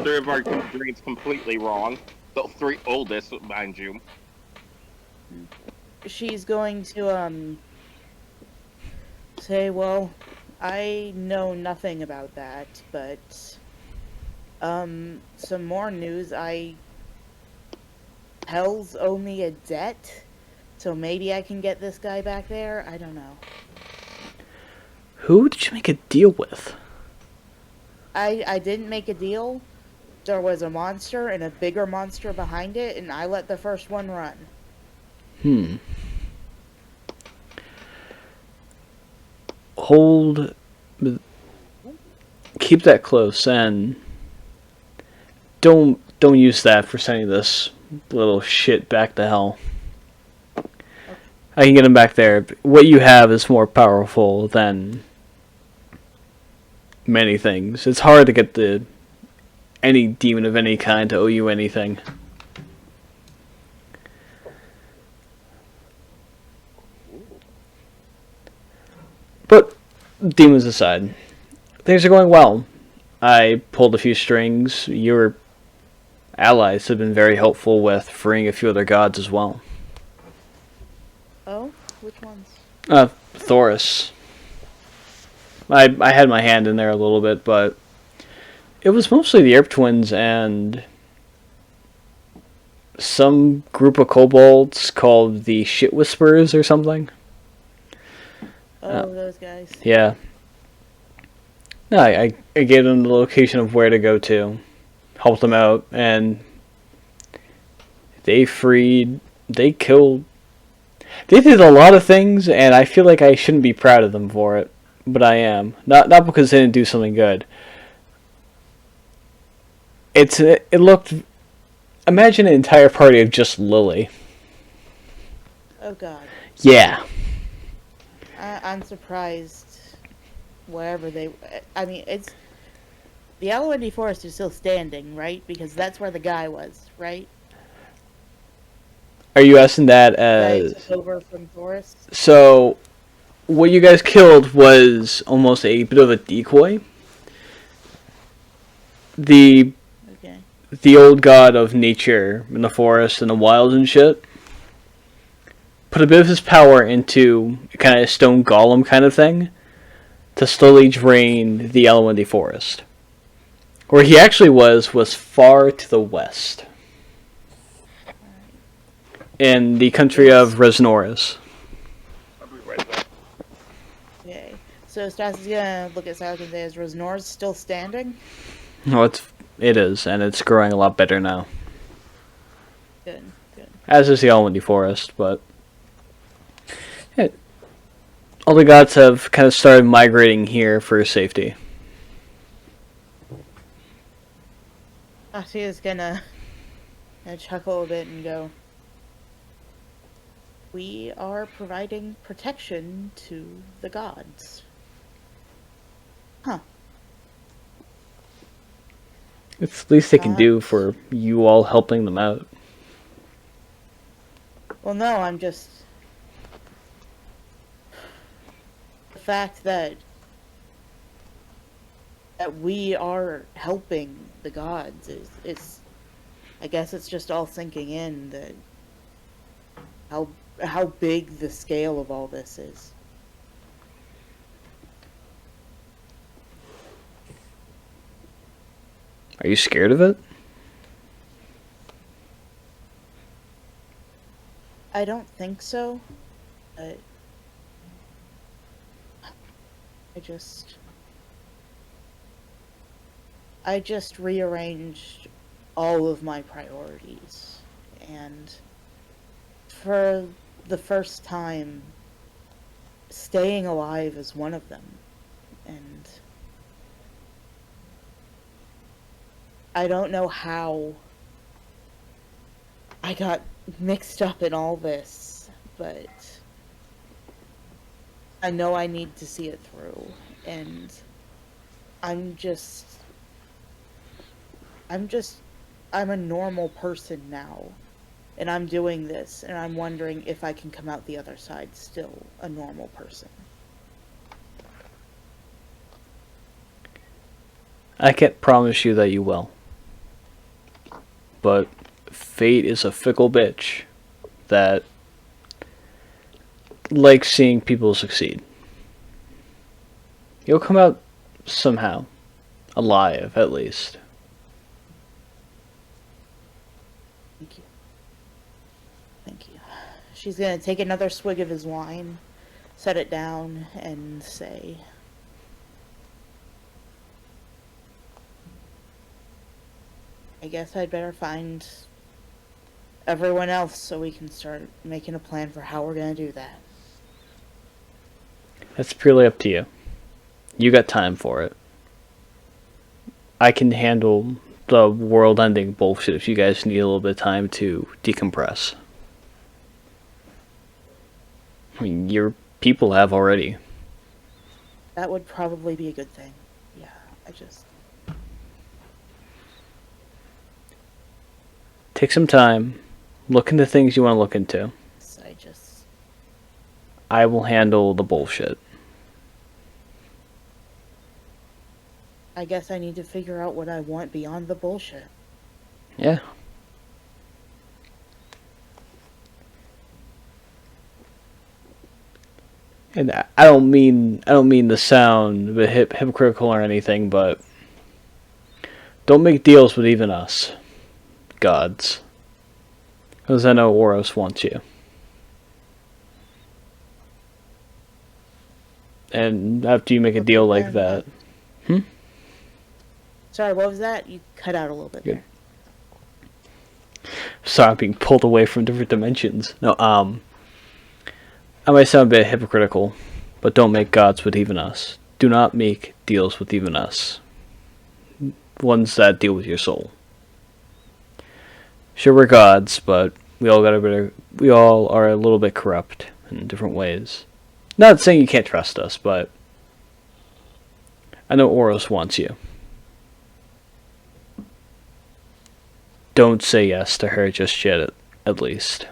Three of our dreams completely wrong. The three oldest, mind you. She's going to say, well, I know nothing about that, but some more news. Hells owe me a debt, so maybe I can get this guy back there. I don't know. Who did you make a deal with? I didn't make a deal. There was a monster and a bigger monster behind it, and I let the first one run. Keep that close and don't use that for sending this little shit back to hell. I can get him back there. What you have is more powerful than many things. It's hard to get any demon of any kind to owe you anything. But demons aside, things are going well. I pulled a few strings. Your allies have been very helpful with freeing a few other gods as well. Oh? Which ones? Thoris. I had my hand in there a little bit, but it was mostly the Erp twins and some group of kobolds called the Shit Whisperers or something. Oh, those guys. Yeah. No, I gave them the location of where to go to, helped them out, and they killed... They did a lot of things, and I feel like I shouldn't be proud of them for it, but I am. Not because they didn't do something good. It looked. Imagine an entire party of just Lily. Oh God. Yeah. I'm surprised. Wherever they, I mean, it's the Alawendi Forest is still standing, right? Because that's where the guy was, right? Are you asking that The guy who as took over from Forest. so? What you guys killed was almost a bit of a decoy. The Okay. the old god of nature in the forest and the wilds and shit put a bit of his power into kind of a stone golem kind of thing to slowly drain the Alawendi Forest. Where he actually was far to the west, in the country of Resnoris. I'll be right back. Okay. So Stas is gonna look at Silas and say, "Is Rosnor's still standing?" No, it is, and it's growing a lot better now. Good. Good. As is the Alawendi Forest, but yeah, all the gods have kind of started migrating here for safety. Stas is gonna chuckle a bit and go, "We are providing protection to the gods." Huh. It's the least they can do Gods. for you all helping them out. Well, no, I'm just the fact that we are helping the gods is I guess it's just all sinking in that how big the scale of all this is. Are you scared of it? I don't think so, but I just I just rearranged all of my priorities, and for the first time, staying alive is one of them. And I don't know how I got mixed up in all this, but I know I need to see it through. And I'm just I'm just I'm a normal person now. And I'm doing this, and I'm wondering if I can come out the other side still a normal person. I can't promise you that you will. But fate is a fickle bitch that likes seeing people succeed. You'll come out somehow. Alive, at least. Thank you. Thank you. She's gonna take another swig of his wine, set it down, and say, I guess I'd better find everyone else so we can start making a plan for how we're gonna do that. That's purely up to you. You got time for it. I can handle the world ending bullshit if you guys need a little bit of time to decompress. I mean, your people have already. That would probably be a good thing. Yeah, I just... Take some time. Look into things you want to look into. I will handle the bullshit. I guess I need to figure out what I want beyond the bullshit. Yeah. And I don't mean to sound a bit hypocritical or anything, but don't make deals with even us, gods, because I know Oros wants you. And after you make a deal like that, Sorry, what was that? You cut out a little bit Good. there. sorry, I'm being pulled away from different dimensions. No, I might sound a bit hypocritical, but don't make gods with even us. Do not make deals with even us. Ones that deal with your soul. Sure, we're gods, but we all are a little bit corrupt in different ways. Not saying you can't trust us, but I know Oros wants you. Don't say yes to her just yet, at least.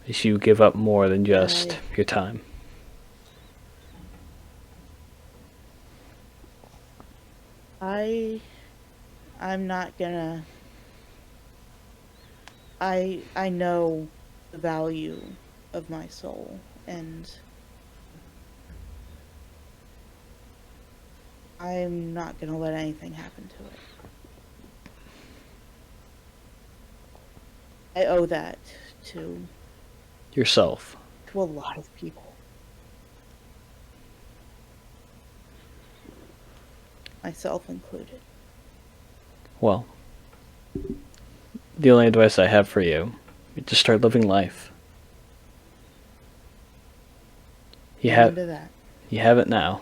If you give up more than just your time. I'm not gonna. I know the value of my soul, and I'm not gonna let anything happen to it. I owe that to Yourself. a lot of people. Myself included. Well, the only advice I have for you is to start living life. You have That. you have it now.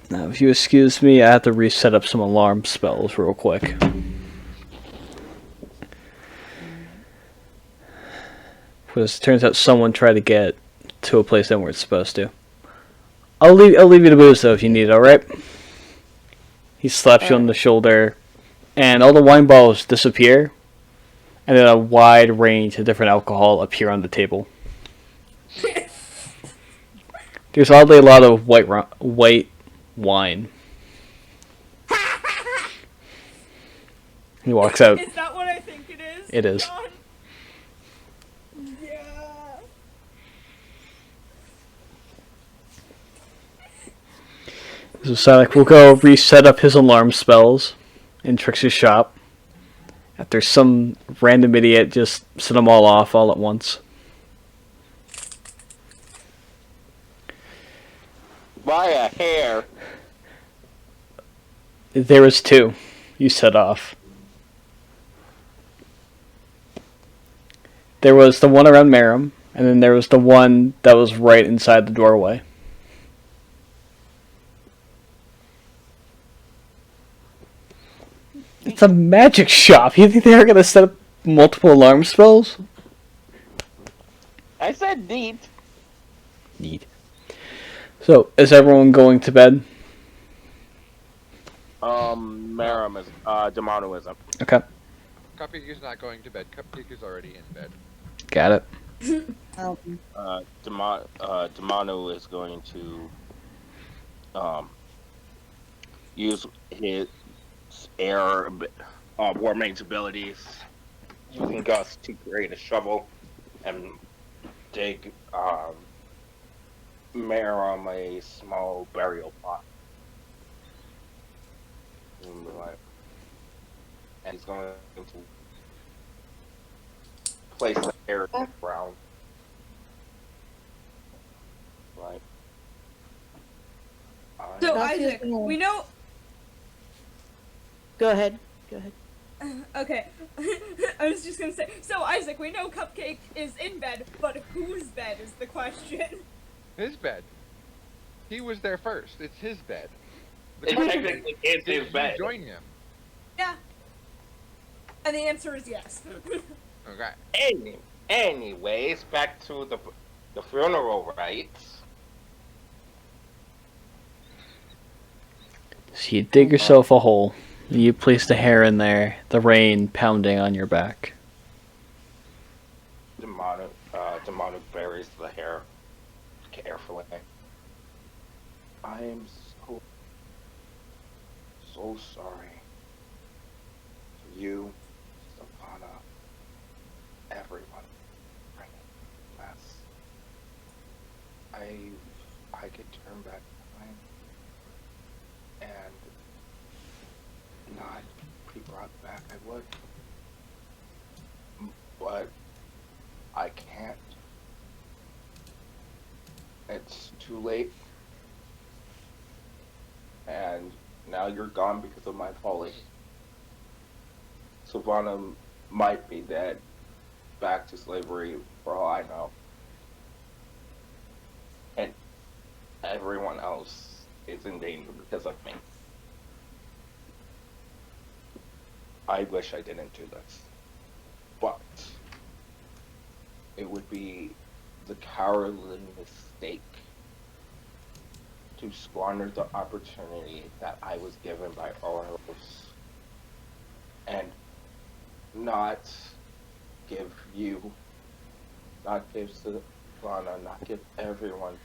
Now, if you excuse me, I have to reset up some alarm spells real quick. Because it turns out someone tried to get to a place they weren't supposed to. I'll leave you to booze though if you need it, alright? He slaps you on the shoulder, and all the wine bottles disappear, and then a wide range of different alcohol appear on the table. There's oddly a lot of white wine. He walks out. Is that what I think it is? It is. John? Yeah. So Sonic will go reset up his alarm spells in Trixie's shop. After some random idiot just set them all off all at once. By a hair. There was two you set off. There was the one around Merum, and then there was the one that was right inside the doorway. It's a magic shop. You think they're gonna set up multiple alarm spells? I said neat. Neat. So, is everyone going to bed? Marum is, Damano isn't. Okay, Cupcake is not going to bed. Cupcake is already in bed. got it. Damano is going to, use his air, Warmane's abilities, using Gus to create a shovel and dig, Marum a small burial plot. And he's going to place the hair in the ground. Right. So Not Isaac, just- we know. Go ahead. Go ahead. Okay, I was just gonna say. So Isaac, we know Cupcake is in bed, but whose bed is the question? His bed. He was there first. It's his bed. The It question technically is did his you bed. join him? Yeah. And the answer is yes. Okay. Anyways, back to the funeral rites. So you dig yourself a hole. You place the hair in there, the rain pounding on your back. Demonic buries the hair carefully. I am so sorry. You, Savannah, everyone. Mess. I could turn back time and not be brought back. I would, but I can't. It's too late, and now you're gone because of my folly. Savannah might be dead, back to slavery for all I know. And everyone else is in danger because of me. I wish I didn't do this. But it would be the cowardly mistake to squander the opportunity that I was given by Oros and not give you, not give Savannah, not give everyone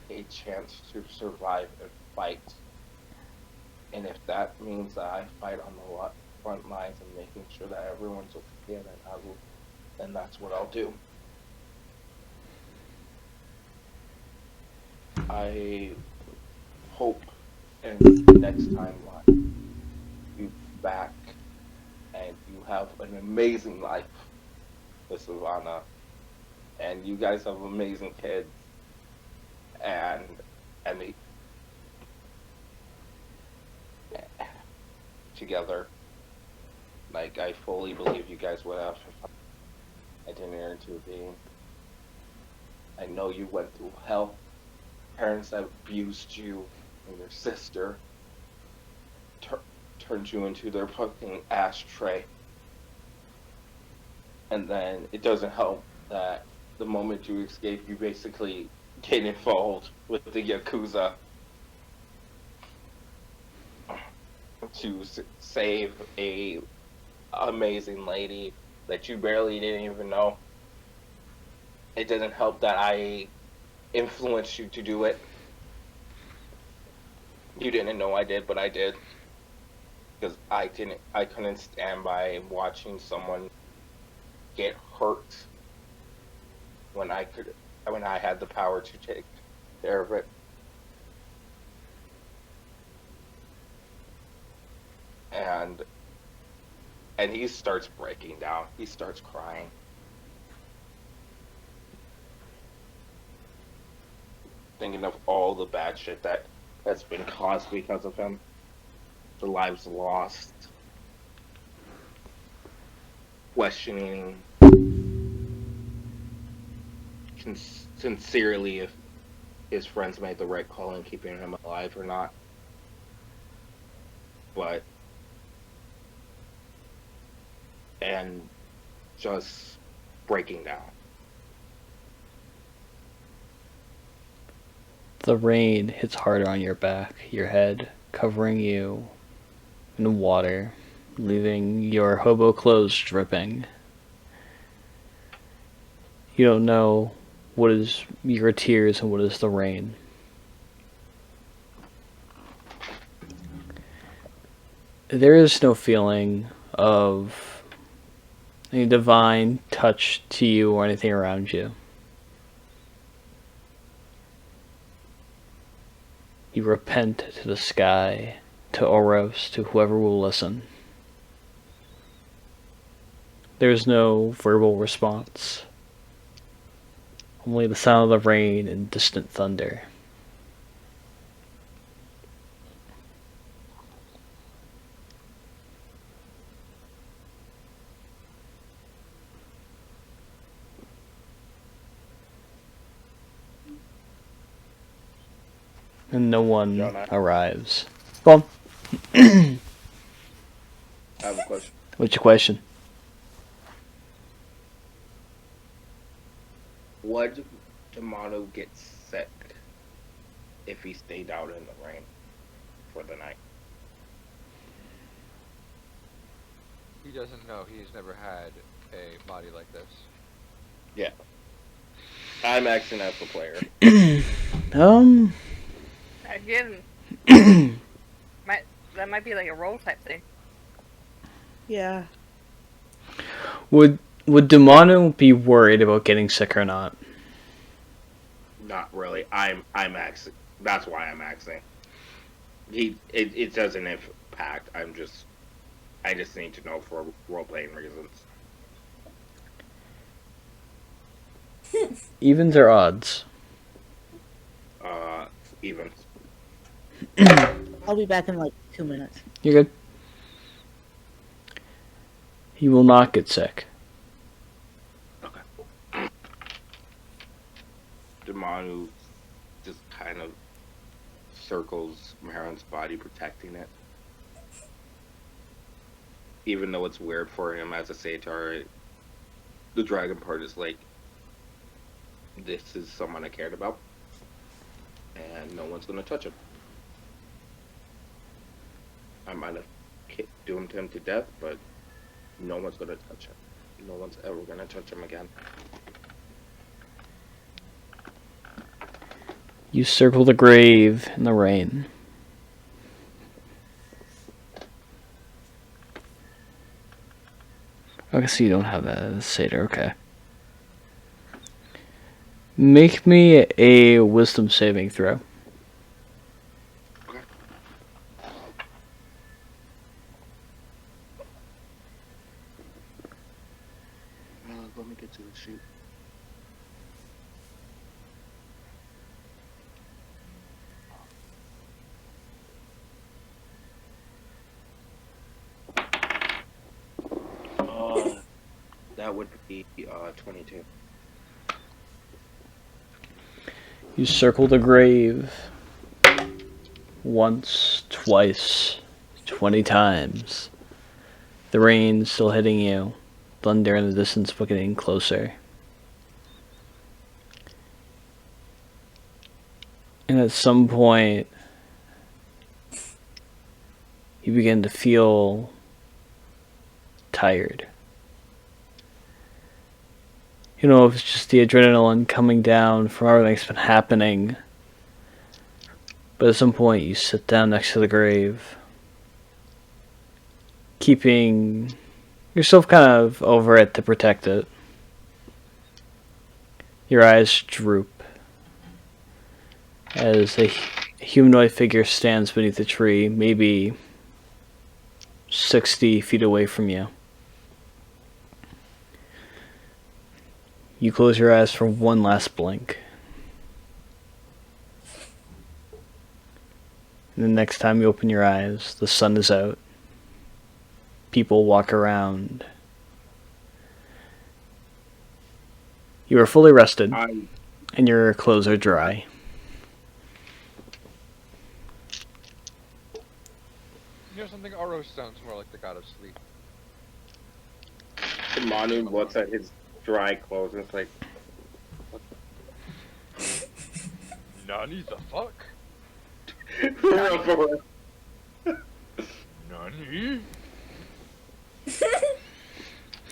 a chance to survive and fight. And if that means that I fight on the front lines and making sure that everyone's okay, then that's what I'll do. I hope in the next timeline you back and you have an amazing life with Savannah, and you guys have amazing kids, and they together. Like, I fully believe you guys would have if I didn't intervene. I know you went through hell. Parents that abused you and your sister turned you into their fucking ashtray. And then it doesn't help that the moment you escape, you basically get involved with the Yakuza to save a amazing lady that you barely didn't even know. It doesn't help that I influenced you to do it. You didn't know I did, but I did. Because I couldn't stand by watching someone get hurt when I had the power to take care of it. And he starts breaking down. He starts crying. Thinking of all the bad shit that's been caused because of him. The lives lost. Questioning sincerely if his friends made the right call in keeping him alive or not. And just breaking down. The rain hits harder on your back, your head, covering you in water, leaving your hobo clothes dripping. You don't know what is your tears and what is the rain. There is no feeling of any divine touch to you or anything around you. You repent to the sky, to Oros, to whoever will listen. There's no verbal response. Only the sound of the rain and distant thunder. And no one arrives. Well, I have a question. what's your question? Would D'Amato get sick if he stayed out in the rain for the night? He doesn't know. He's never had a body like this. Yeah. I'm acting as the player. Again, that might be like a role type thing. Yeah. Would D'Amato be worried about getting sick or not? Not really. I'm axing. That's why I'm axing. It doesn't impact. I just need to know for role playing reasons. Evens or odds? Evens. I'll be back in like 2 minutes. You're good. He will not get sick. Manu just kind of circles Marin's body, protecting it. Even though it's weird for him as a satyr, the dragon part is like, this is someone I cared about, and no one's gonna touch him. I might have doomed him to death, but no one's gonna touch him. No one's ever gonna touch him again. You circle the grave in the rain. Okay, so you don't have that as a satyr, okay. Make me a wisdom saving throw. Okay. Let me get to the sheet. That would be 22. You circle the grave once, twice, 20 times. The rain still hitting you. Thunder in the distance but getting closer. And at some point, you begin to feel tired. You know, if it's just the adrenaline coming down from everything that's been happening. But at some point, you sit down next to the grave, keeping yourself kind of over it to protect it. Your eyes droop as a humanoid figure stands beneath a tree, maybe 60 feet away from you. You close your eyes for one last blink. And the next time you open your eyes, the sun is out. People walk around. You are fully rested, and your clothes are dry. You know something? Oro sounds more like the god of sleep. Manu looks at his dry clothes and it's like, Nani the fuck? for real. Nani?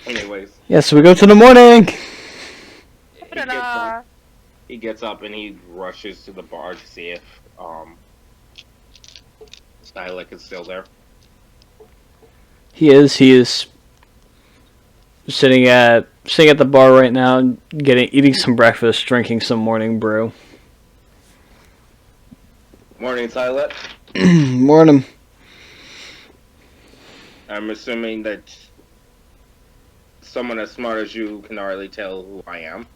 Anyways, Yeah, so we go to the morning! he gets up and he rushes to the bar to see if Stylick is still there. He is sitting at the bar right now, eating some breakfast, drinking some morning brew. Morning, Stylick. Morning. I'm assuming that someone as smart as you can already tell who I am.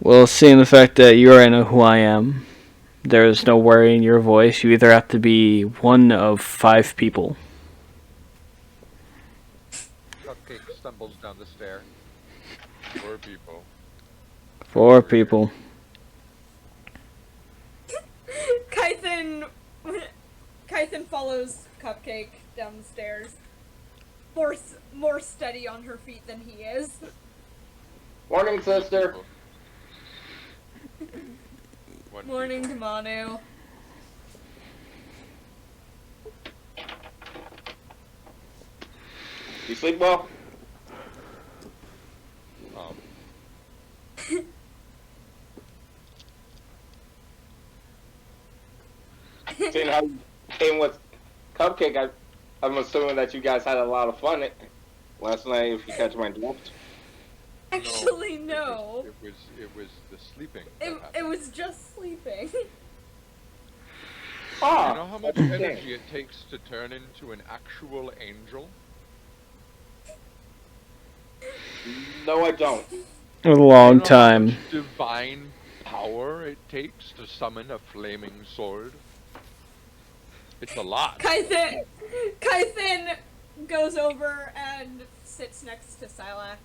Well, seeing the fact that you already know who I am, there is no worry in your voice. You either have to be one of 5 people. Cupcake stumbles down the stair. 4 people. 4 people. Kythin follows Cupcake down the stairs. More steady on her feet than he is. Morning, sister. Morning to Manu. You sleep well? Seeing how you came with Cupcake, I'm assuming that you guys had a lot of fun last night, if you catch my drift. Actually, no. It was the sleeping. It was just sleeping. Ah, You know how much energy it takes to turn into an actual angel? no, I don't. A long You know how time. much divine power it takes to summon a flaming sword? It's a lot. Kythin goes over and sits next to Silak.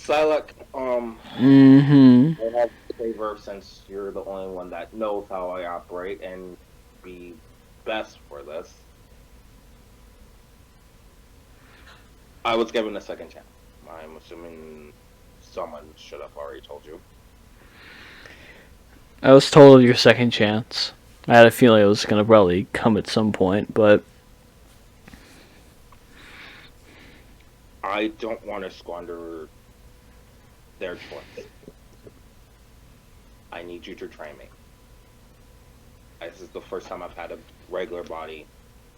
Silac, Mm-hmm. I have a favor since you're the only one that knows how I operate and be best for this. I was given a second chance. I'm assuming someone should have already told you. I was told your second chance. I had a feeling it was gonna probably come at some point, but I don't want to squander their choice. I need you to train me. This is the first time I've had a regular body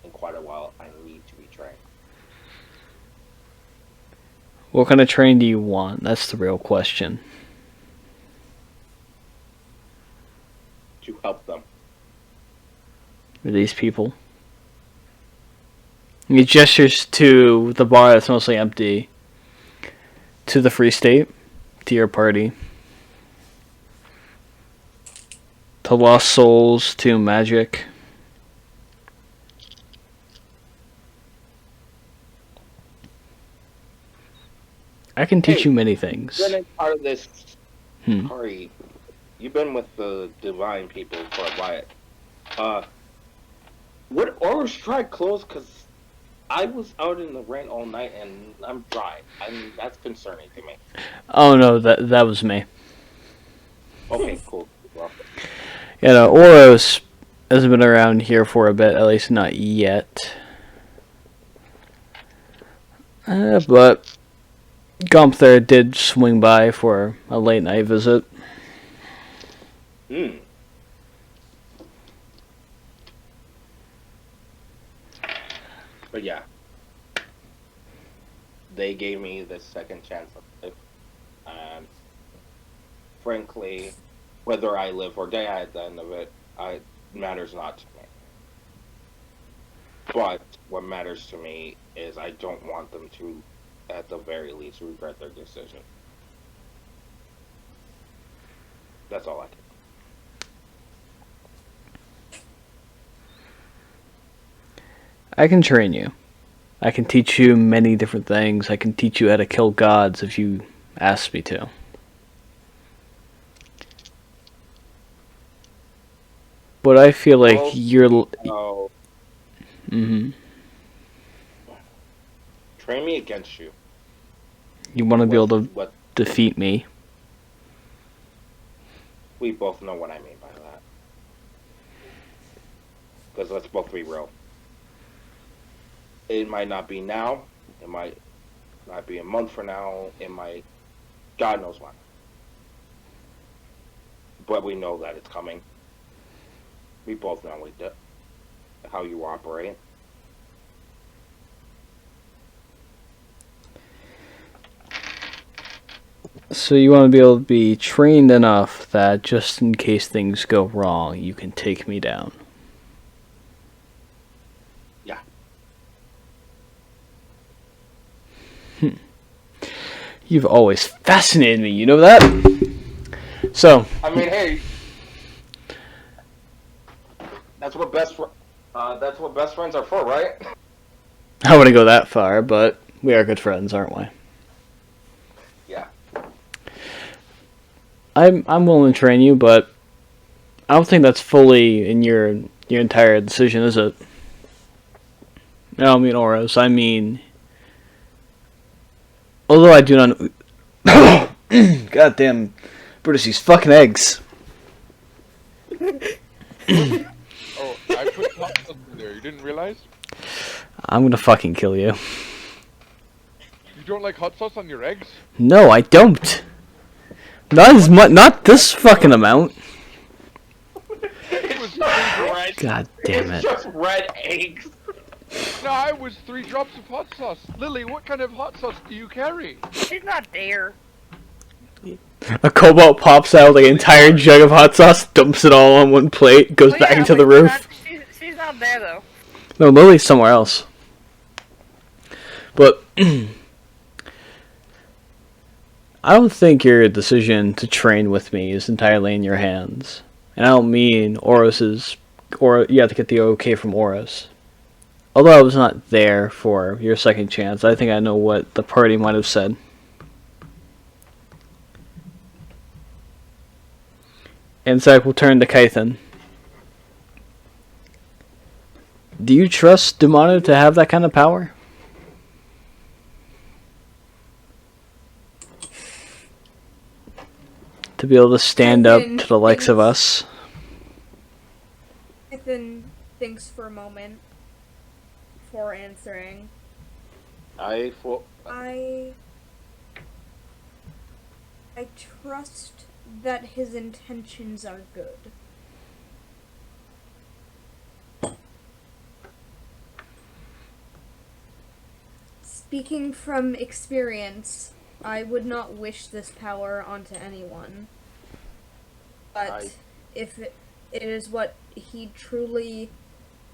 in quite a while. I need to be trained. what kind of train do you want? That's the real question. To help them. Are these people? He gestures to the bar that's mostly empty. To the Free State. To your party. To Lost Souls. To Magic. I can teach Hey, you many things. You've been a part of this Hmm. party. You've been with the divine people for a while. Would Orange Strike close? Because I was out in the rain all night and I'm dry. That's concerning to me. Oh no, that was me. Okay, cool. Well, You know, Oros hasn't been around here for a bit, at least not yet. But Gunther did swing by for a late night visit. hmm. But yeah, they gave me this second chance of life, and frankly, whether I live or die at the end of it, matters not to me. But what matters to me is I don't want them to, at the very least, regret their decision. That's all I can. I can train you. I can teach you many different things. I can teach you how to kill gods if you ask me to. But I feel like Well, you're. No, Mm-hmm. train me against you. You want to be able to What defeat me. we both know what I mean by that. Because let's both be real. It might not be now. It might not be a month from now. It might, God knows when. But we know that it's coming. We both know how you operate. So you want to be able to be trained enough that just in case things go wrong, you can take me down. Yeah. You've always fascinated me, you know that? So, I mean, hey, that's what best friends are for, right? I wouldn't go that far, but we are good friends, aren't we? Yeah. I'm willing to train you, but I don't think that's fully in your entire decision, is it? I don't mean Oros, I mean... Although I do not... Goddamn... Brutus, these fucking eggs. Oh, I put hot sauce in there. You didn't realize? I'm gonna fucking kill you. You don't like hot sauce on your eggs? No, I don't. Not as much. Not this fucking amount. It was red. God damn It's it. just red eggs. No, I was 3 drops of hot sauce. Lily, what kind of hot sauce do you carry? She's not there. A cobalt pops out like an entire jug of hot sauce, dumps it all on one plate, goes Oh, back yeah, into but the roof. she's not there though. No, Lily's somewhere else. But I don't think your decision to train with me is entirely in your hands. And I don't mean Oros's, or you have to get the okay from Oros. Although I was not there for your second chance, I think I know what the party might have said. And Zach will turn to Kaithan. Do you trust Demano to have that kind of power? To be able to stand up to the likes of us? Ethan thinks for a moment before answering. I trust that his intentions are good. Speaking from experience, I would not wish this power onto anyone. But if it is what he truly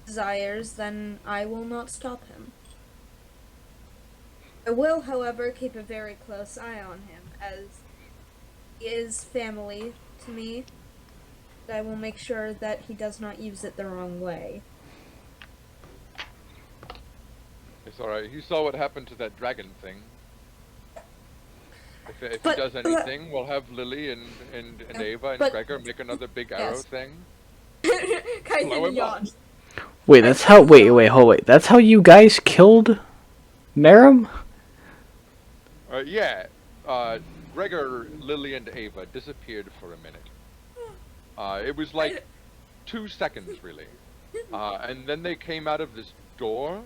desires, then I will not stop him. I will, however, keep a very close eye on him, as he is family to me. I will make sure that he does not use it the wrong way. It's alright. You saw what happened to that dragon thing. If But- he does anything, we'll have Lily and Ava and but- Gregor make another big arrow Yes. thing. Blow Kaisen him yawned. Wait, that's how. Wait. That's how you guys killed Merum? Yeah. Gregor, Lily, and Ava disappeared for a minute. It was like 2 seconds, really. And then they came out of this door,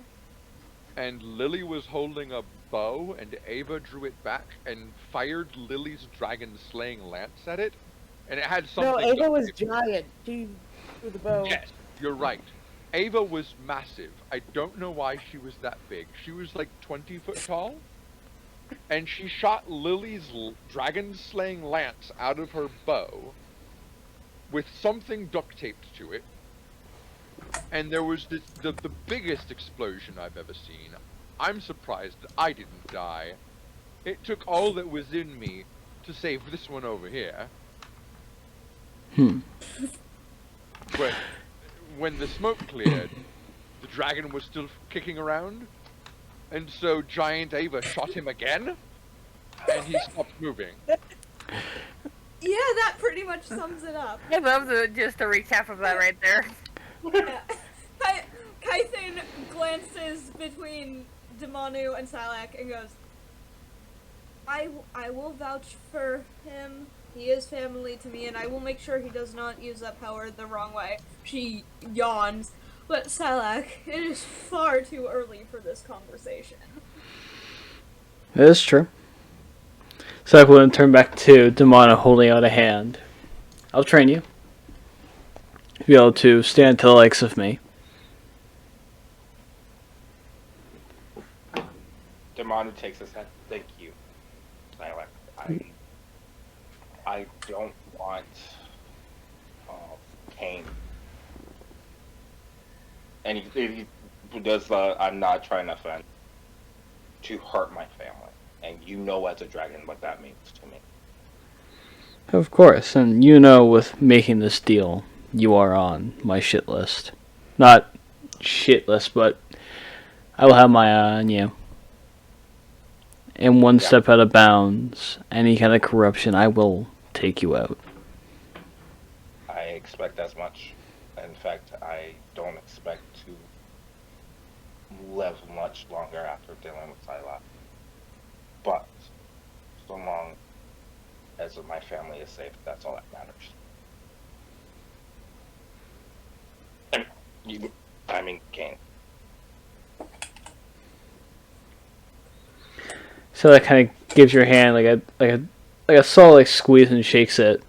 and Lily was holding a bow, and Ava drew it back and fired Lily's dragon-slaying lance at it, and it had something. No, Ava was that- giant. She threw the bow. Yes, you're right. Ava was massive. I don't know why she was that big. She was like 20 foot tall. And she shot Lily's dragon-slaying lance out of her bow with something duct taped to it. And there was the biggest explosion I've ever seen. I'm surprised that I didn't die. It took all that was in me to save this one over here. But when the smoke cleared, the dragon was still kicking around, and so giant Ava shot him again, and he stopped moving. Yeah, that pretty much sums it up. I love just the recap of that right there. Yeah. Kaisen glances between Demanu and Salak and goes, I will vouch for him. He is family to me, and I will make sure he does not use that power the wrong way. She yawns. But Salak, it is far too early for this conversation. That is true. Zach will then turn back to Demano holding out a hand. I'll train you. You'll be able to stand to the likes of me. Demonu takes his head. Thank you. I don't want pain. And he does. I'm not trying to offend. To hurt my family, and you know, as a dragon, what that means to me. Of course, and you know with making this deal, you are on my shit list. Not shit list, but I will have my eye on you. And one step out of bounds, any kind of corruption, I will take you out. I expect as much. In fact, I don't expect to live much longer after dealing with Syla. But so long as my family is safe, that's all that matters. And Kane. So that kind of gives your hand like a solid squeeze and shakes it.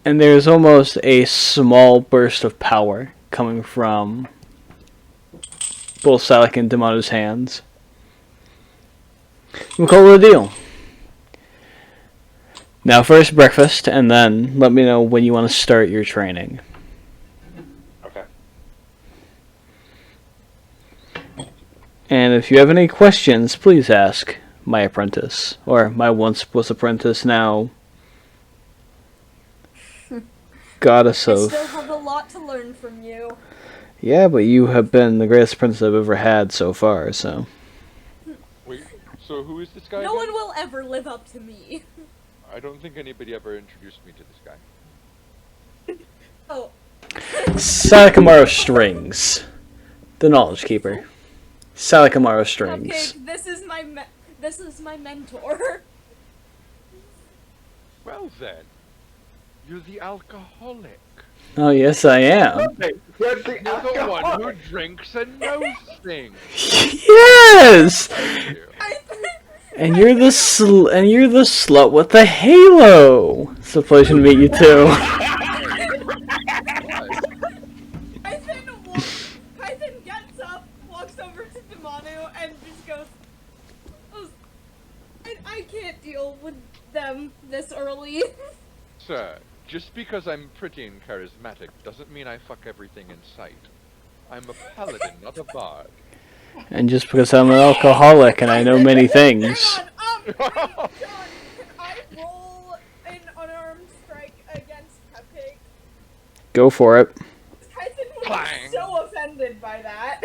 And there's almost a small burst of power coming from both Salak and Demano's hands. We'll call it a deal. Now first breakfast, and then let me know when you want to start your training. Okay. And if you have any questions, please ask my apprentice, or my once was apprentice, now goddess I of... still have a lot to learn from you. Yeah, but you have been the greatest apprentice I've ever had so far, so... Wait, so who is this guy No again? one will ever live up to me. I don't think anybody ever introduced me to this guy. Oh. Salakamaru Strings. The Knowledge Keeper. Salakamaru Strings. Cupcake, this is my mentor. Well then, you're the alcoholic. Oh, yes, I am. You're the You're the one who alcoholic. drinks and knows things. Yes! Thank you. And you're the slut with the halo. It's a pleasure to meet you too. Kaisen gets up, walks over to Damanu, and just goes, "Oh, I can't deal with them this early." Sir, just because I'm pretty and charismatic doesn't mean I fuck everything in sight. I'm a paladin, not a bard. And just because I'm an alcoholic and I know many things. Hang on, John, can I roll an unarmed strike against Cupcake? Go for it. Kaisen was Clang. so offended by that.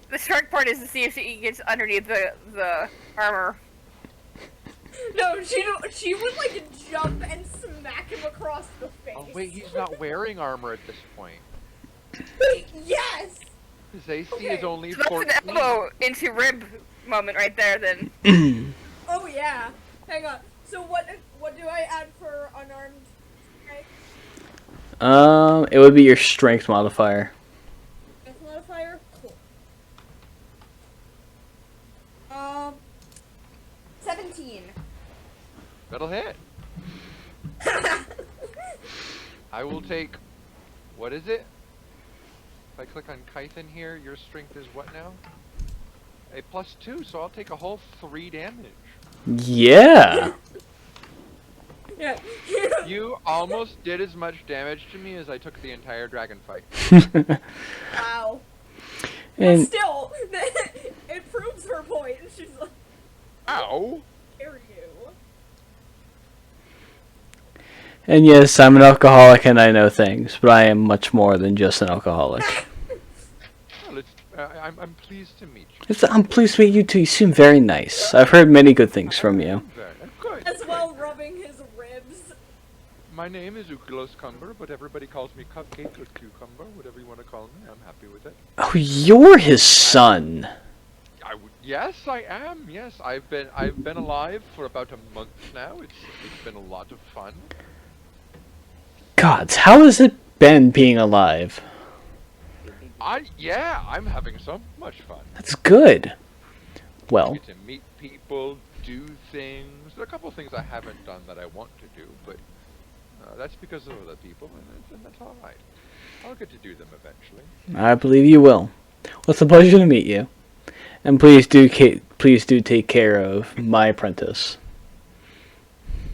The shark part is to see if she gets underneath the armor. No, she would like jump and smack him across the face. Oh wait, he's not wearing armor at this point. Wait, yes! His AC Okay. is only So that's 14. an elbow into rib moment right there. Then Oh yeah. Hang on. So what do I add for unarmed strike? It would be your strength modifier. Strength modifier? Cool. 17. That'll hit. I will take. What is it? If I click on Kython here, your strength is what now? A +2, so I'll take a whole 3 damage. Yeah. Yeah. You almost did as much damage to me as I took the entire dragon fight. Wow. But And still, it proves her point. She's like, Ow! "Dare you?" and yes, I'm an alcoholic and I know things, but I am much more than just an alcoholic. Well, I'm pleased to meet you. I'm pleased to meet you too. You seem very nice. I've heard many good things from you. Good. As well, rubbing his ribs. My name is Ukilos Cumber, but everybody calls me Cupcake or Cucumber, whatever you want to call me. I'm happy with it. Oh, you're his son. Yes, I am. Yes, I've been alive for about a month now. It's been a lot of fun. Gods, how has it been being alive? I'm having so much fun. That's good. I Well, get to meet people, do things. There are a couple things I haven't done that I want to do, but that's because of other people, and that's all right. I'll get to do them eventually. I believe you will. Well, it's a pleasure to meet you. And please do take care of my apprentice.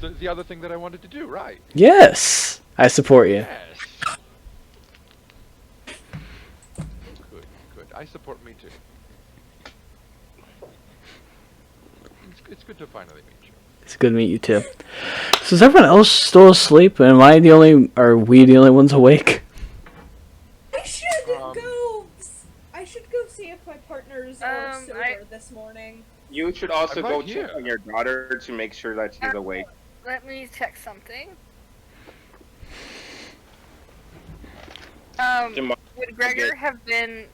The other thing that I wanted to do, right? Yes, I support you. Yes. Good. I support me too. It's good to finally meet you. It's good to meet you too. So is everyone else still asleep? Are we the only ones awake? I should go. I should go see if my partners are sober this morning. You should also I'm go right check here. on your daughter to make sure that she's awake. let me check something. Jamal- Would Gregor have been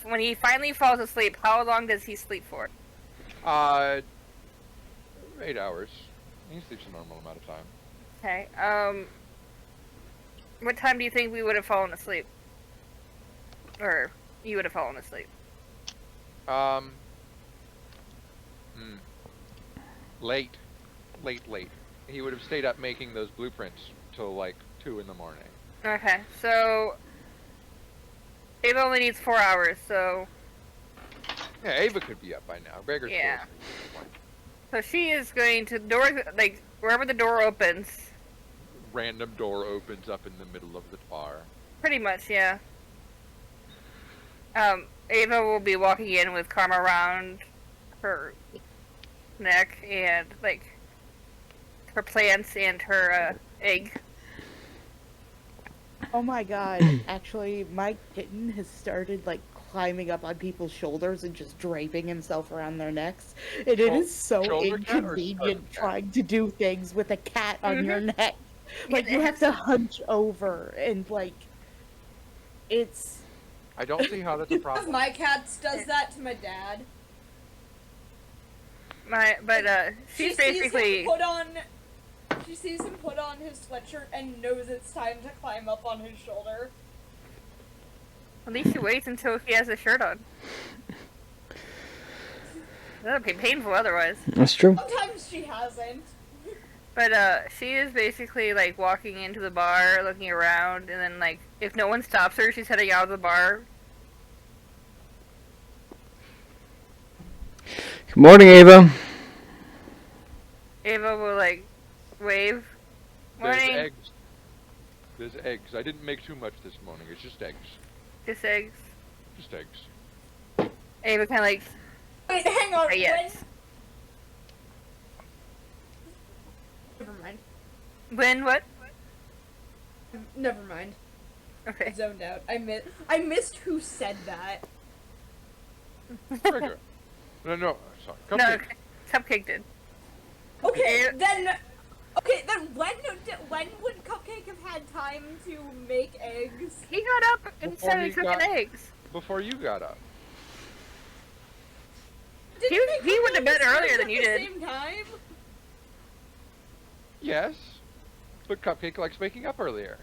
when he finally falls asleep? How long does he sleep for? 8 hours. He sleeps a normal amount of time. Okay. What time do you think we would have fallen asleep? Or you would have fallen asleep? Late. He would have stayed up making those blueprints till like 2 in the morning. Okay, so Ava only needs 4 hours, so Yeah, Ava could be up by now. Gregor's still Yeah. asleep at this point. so she is going to wherever the door opens. Random door opens up in the middle of the bar. Pretty much, yeah. Ava will be walking in with Karma around her neck and her plants and her egg. Oh my god, actually, my kitten has started, climbing up on people's shoulders and just draping himself around their necks. And it is so Shoulder cat or inconvenient skirted cat? trying to do things with a cat on your neck. Like, It you have is. to hunch over and, like, it's... I don't see how that's a One of problem. my cats does that to my dad. She's She basically. sees him put on his sweatshirt and knows it's time to climb up on his shoulder. At least she waits until he has a shirt on. That would be painful otherwise. That's true. Sometimes she hasn't. But she is basically like walking into the bar, looking around, and then like if no one stops her, she's heading out of the bar. Good morning, Ava. Ava will like wave. There's Morning. eggs. There's eggs. I didn't make too much this morning. It's just eggs. Just eggs. Just eggs. Ava kind of like. Wait, hang on. Yes. Never mind. When what? Never mind. I Okay. zoned out. I missed who said that. Trigger. No. Sorry. No, Cupcake. Cupcake did. Okay, Eh. then when would Cupcake have had time to make eggs? He got up and Before started he cooking got- eggs. Before you got up. Didn't He- they he cook went to eggs bed earlier at than you the did. Same time? Yes. But Cupcake likes waking up earlier.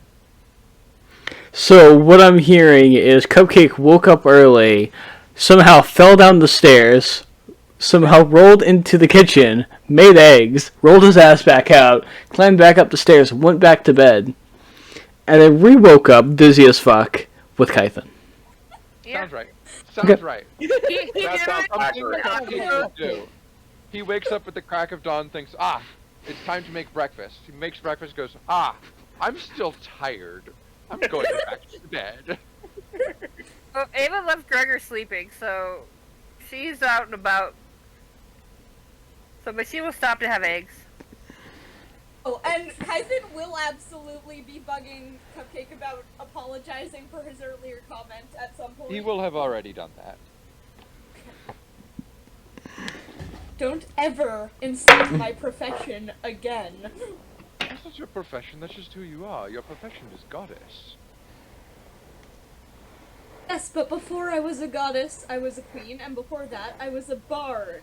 So what I'm hearing is Cupcake woke up early, somehow fell down the stairs, somehow rolled into the kitchen, made eggs, rolled his ass back out, climbed back up the stairs, went back to bed, and then re-woke up dizzy as fuck with Kython. Yeah. Sounds right. Sounds Okay. right. He That did sounds it. accurate. Cupcake would do. He wakes up at the crack of dawn, thinks, it's time to make breakfast. He makes breakfast, goes, I'm still tired. I'm going back to bed. Well, Ava left Gregor sleeping, so she's out and about. So, but she will stop to have eggs. Oh, and Kyson will absolutely be bugging Cupcake about apologizing for his earlier comment at some point. He will have already done that. Don't ever insult my profession again. That's not your profession, that's just who you are. Your profession is goddess. Yes, but before I was a goddess, I was a queen, and before that, I was a bard.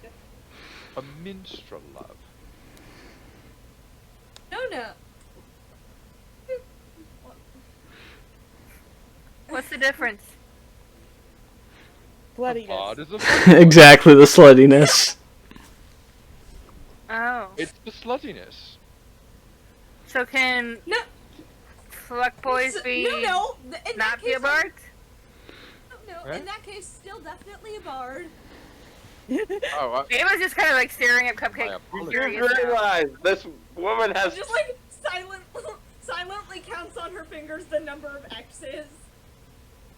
A minstrel, love. No. What's the difference? Bloodiness. Odd is a Exactly, the sluttiness. Oh. It's the sluttiness. So can No. fuck boys be No. In not that be a case, bard? No, Right? in that case, still definitely a bard. Oh, Ava's just kind of like staring at I Cupcake. apologize. Curious You now. realize this woman has Just like silently counts on her fingers the number of X's.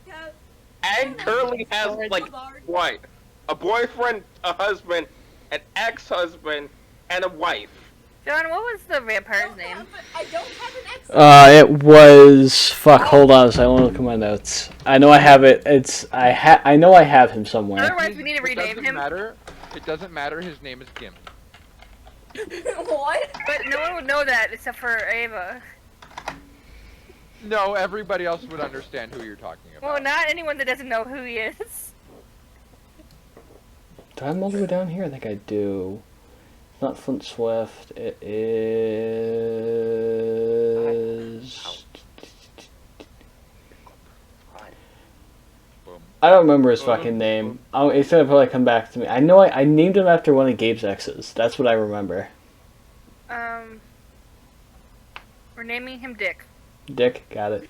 Yeah. and currently has like A bard. what? A boyfriend, a husband, an ex-husband, and a wife. John, what was the vampire's name? I don't have an X. It was fuck. Hold on, so I want to look at my notes. I know I have it. I know I have him somewhere. Otherwise, we need to It rename doesn't him. matter. It doesn't matter. His name is Gimp. What? But no one would know that except for Ava. No, everybody else would understand who you're talking about. Well, not anyone that doesn't know who he is. Do I have him all the way down here? I think I do. It's not Flint Swift. It is. Boom. I don't remember his fucking name. Oh, it's gonna probably come back to me. I know I named him after one of Gabe's exes. That's what I remember. We're naming him Dick. Dick, got it.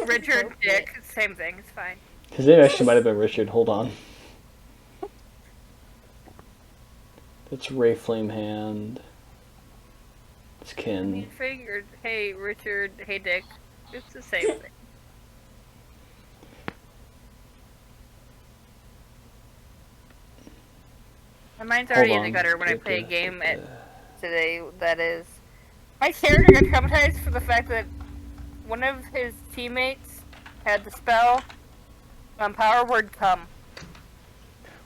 Richard, Dick, same thing. It's fine. His name actually might have been Richard. Hold on. That's Ray Flamehand. It's I Kin. figured, hey Richard, hey Dick, it's the same thing. And mine's already in the gutter when I play a game at today. That is, my character got traumatized for the fact that one of his teammates had the spell Power word come.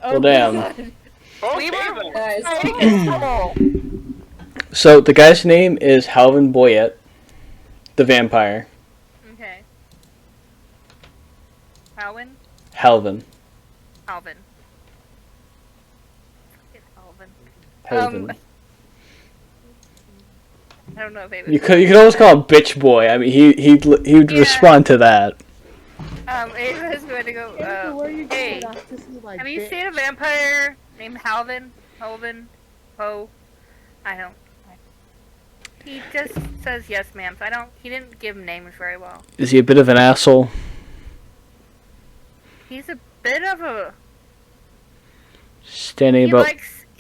Oh, damn. God. We Okay, were then. Guys. fighting his soul. So the guy's name is Halvin Boyette, the vampire. Okay. Alvin? Halvin. Alvin. Fucking Alvin. Halvin. I don't know if it You could always call him Bitch Boy. I mean, he would Yeah. respond to that. Ava is going to go, Where are you hey, going off to see my have you bitch? seen a vampire named Halvin? Halvin? Ho? I don't. He just says yes, ma'am. So he didn't give names very well. Is he a bit of an asshole? He's a bit of a. Standing about.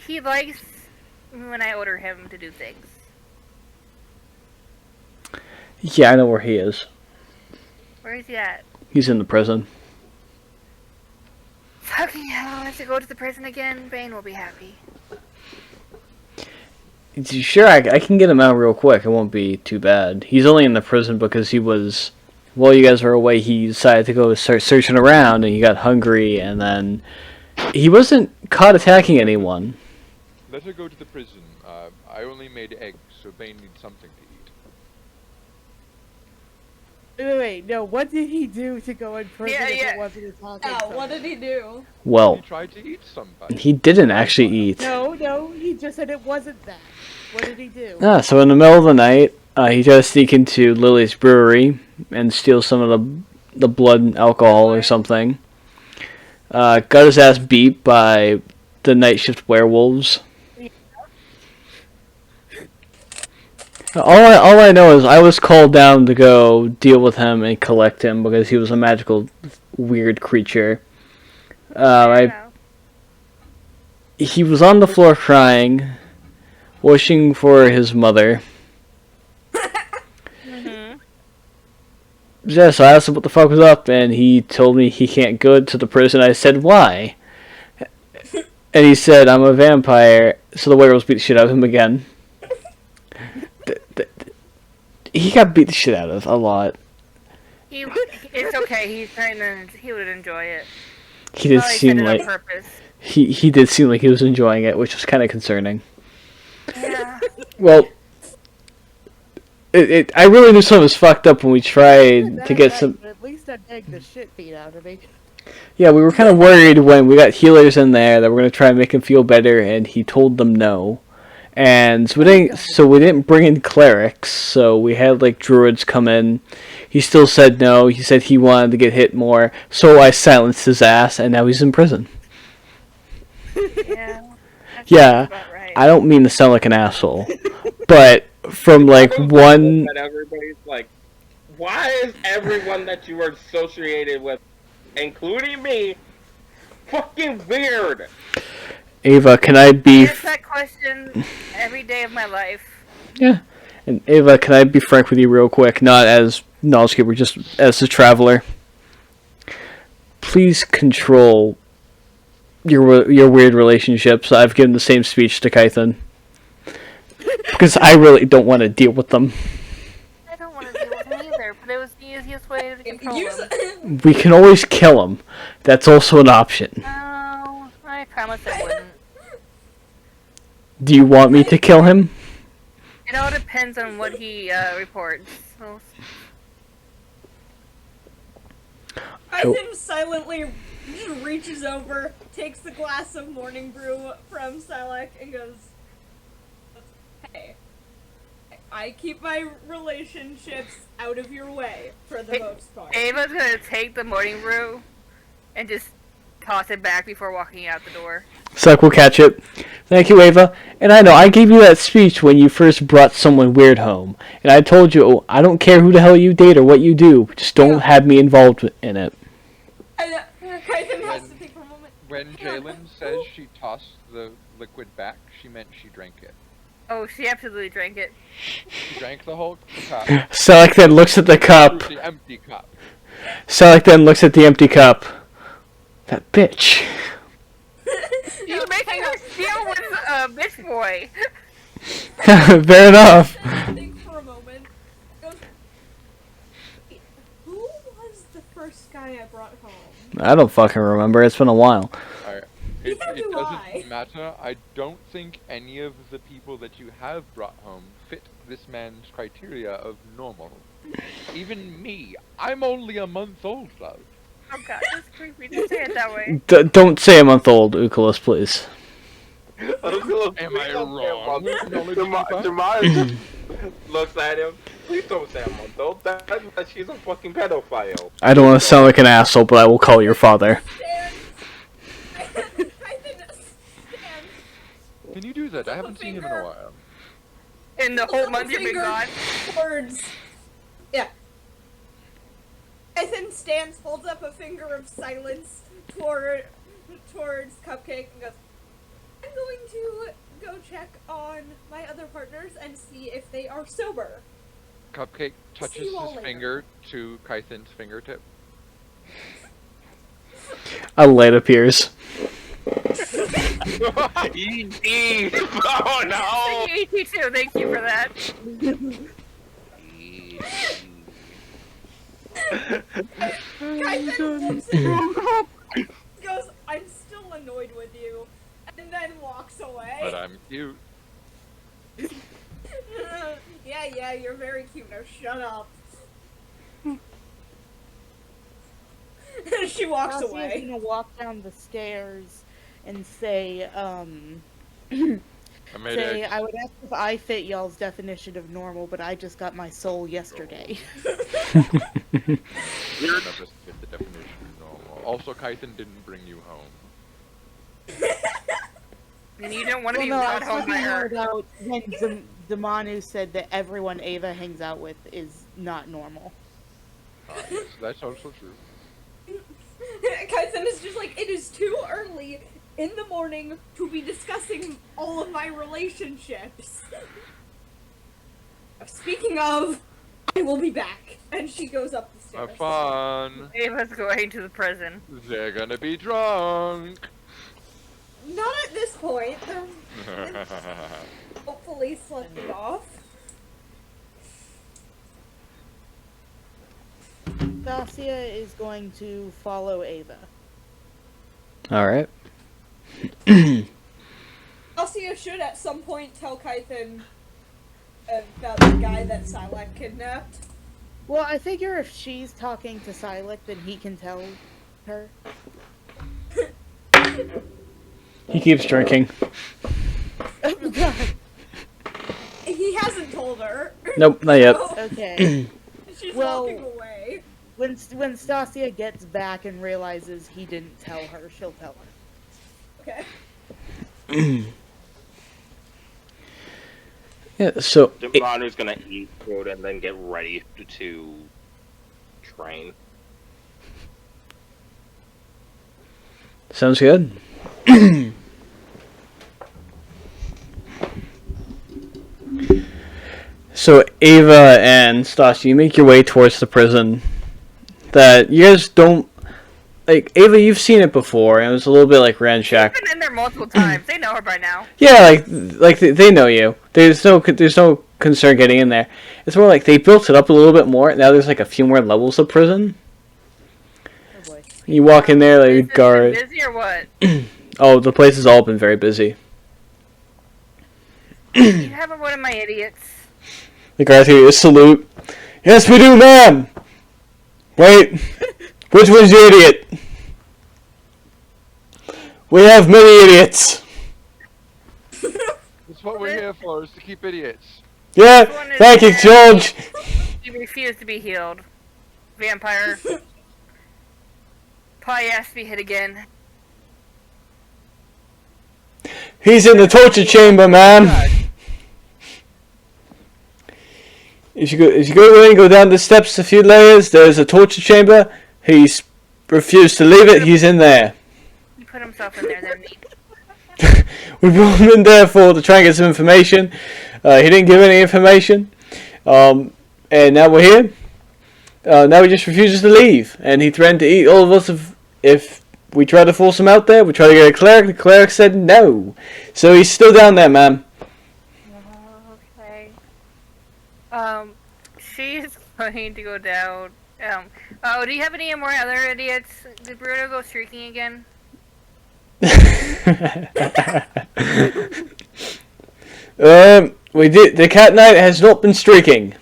He likes when I order him to do things. Yeah, I know where he is. Where is he at? He's in the prison. Fucking hell, I have to go to the prison again. Bane will be happy. Sure, I can get him out real quick. It won't be too bad. He's only in the prison because he was. While you guys were away, he decided to go start searching around, and he got hungry, and then he wasn't caught attacking anyone. Let her go to the prison. I only made eggs, so Bane needs something to eat. Wait, no, what did he do to go in prison Yeah, if yeah. it wasn't attacking Yeah, someone? what did he do? Well, He tried to eat somebody. he didn't actually eat. No, he just said it wasn't that. What did he do? So in the middle of the night, he tried to sneak into Lily's brewery and steal some of the blood and alcohol or something. Got his ass beat by the night shift werewolves. All I know is I was called down to go deal with him and collect him because he was a magical, weird creature. He was on the floor crying, wishing for his mother. Yeah, so I asked him what the fuck was up, and he told me he can't go to the prison. I said, why? And he said, I'm a vampire, so the werewolves beat the shit out of him again. He got beat the shit out of a lot. It's okay. He would enjoy it. He did Probably seem said it on like purpose. he did seem like he was enjoying it, which was kind of concerning. Yeah. Well, I really knew something was fucked up when we tried to get some. But at least I begged the shit beat out of me. Yeah, we were kind of worried when we got healers in there that we're gonna try and make him feel better, and he told them no. And so we didn't bring in clerics, so we had like druids come in. He still said no. He said he wanted to get hit more, so I silenced his ass, and now he's in prison. Yeah. Yeah, About right. I don't mean to sound like an asshole, but from like one. That everybody's like, why is everyone that you were associated with, including me, fucking weird? Ava, can I be? Ask that question every day of my life. Yeah. And Ava, can I be frank with you real quick? Not as knowledge keeper, just as a traveler. Please control your weird relationships. I've given the same speech to Kython. Because I really don't want to deal with them. I don't want to deal with him either, but it was the easiest way to control him. We can always kill him. That's also an option. No, I promise I wouldn't. Do you want me to kill him? It all depends on what he reports. So, Tyson silently just reaches over, takes the glass of morning brew from Silek, and goes, hey, I keep my relationships out of your way for the most part. Ava's gonna take the morning brew and just toss it back before walking out the door. Suck will catch it. Thank you, Ava. And I know, I gave you that speech when you first brought someone weird home. And I told you, oh, I don't care who the hell you date or what you do. Just don't have me involved in it. Tyson has to think for a moment. When Jalen says she tossed the liquid back, she meant she drank it. Oh, she absolutely drank it. She drank the whole cup. Selec then looks at the cup. The empty cup. Selec then looks at the empty cup. That bitch. You're making her feel with bitch boy. Fair enough. Think for a moment. Goes, who was the first guy I brought home? I don't fucking remember. It's been a while. It Neither do doesn't I. matter. I don't think any of the people that you have brought home fit this man's criteria of normal. Even me, I'm only a month old, love. Oh god, that's creepy to say it that way. Don't say a month old, Ukulus, please. Am I wrong? Knowledge keeper? Demar looks at him. Please don't say I'm adult. That she's a fucking pedophile. I don't want to sound like an asshole, but I will call your father. Can you do that? I haven't seen him in a while. In the whole month you've been Finger gone. Towards. Yeah. Ethan stands, holds up a finger of silence towards Cupcake and goes, I'm going to go check on my other partners and see if they are sober. Cupcake See touches you all his later. finger to Kythin's fingertip. A light appears. E.T. Oh no! Thank you, too. Thank you for that. Kyson looks at him, goes, I'm still annoyed with you, and then walks away. But I'm cute. Yeah, you're very cute. Now shut up. She walks Cassia's away. gonna walk down the stairs and say, I made say, eggs. I would ask if I fit y'all's definition of normal, but I just got my soul yesterday. None of us fit the definition of normal. Also, Kythin didn't bring you home. And you don't want to Well, be no, I brought was home by talking more her. about when Damanu said that everyone Ava hangs out with is not normal. Yes, that's also true. Kyson is just like, it is too early in the morning to be discussing all of my relationships. Speaking of, I will be back. And she goes up the stairs. Have fun. Ava's going to the prison. They're gonna be drunk. Not at this point. They're hopefully slept off. Dacia is going to follow Ava. Alright. Alcia should at some point tell Kython about the guy that Silak kidnapped. Well, I figure if she's talking to Silik, then he can tell her. He keeps drinking. Oh god. He hasn't told her. Nope, not yet. So Okay. she's Well- walking away. when Stasia gets back and realizes he didn't tell her, she'll tell her. Okay. Yeah, so Demanu's gonna eat food and then get ready to train. sounds good. So Ava and Stasha, you make your way towards the prison. That you guys don't like. Ava, you've seen it before, and it was a little bit like Ranshak. She's been in there multiple times. They know her by now. Yeah, like they know you. There's no concern getting in there. It's more like they built it up a little bit more. Now there's like a few more levels of prison. Oh boy. You walk in there, Is like this guard. been busy or what? Oh, the place has all been very busy. You haven't one of my idiots. The guards here salute. Yes, we do, ma'am. Wait, which one's the idiot? We have many idiots. That's what we're here for, is to keep idiots. Yeah, thank you, George. You refuse to be healed. Vampire. Probably has to be hit again. He's in the torture chamber, ma'am. If you go in and go down the steps a few layers, there's a torture chamber. He's refused to leave it. He's in there. He put himself in there, then me. We brought him in there to try and get some information. He didn't give any information. And now we're here. Now he just refuses to leave. And he threatened to eat all of us if we try to force him out there. We tried to get a cleric. The cleric said no. So he's still down there, ma'am. Okay. She's going to go down. Oh, do you have any more other idiots? Did Bruno go streaking again? We did. The cat knight has not been streaking.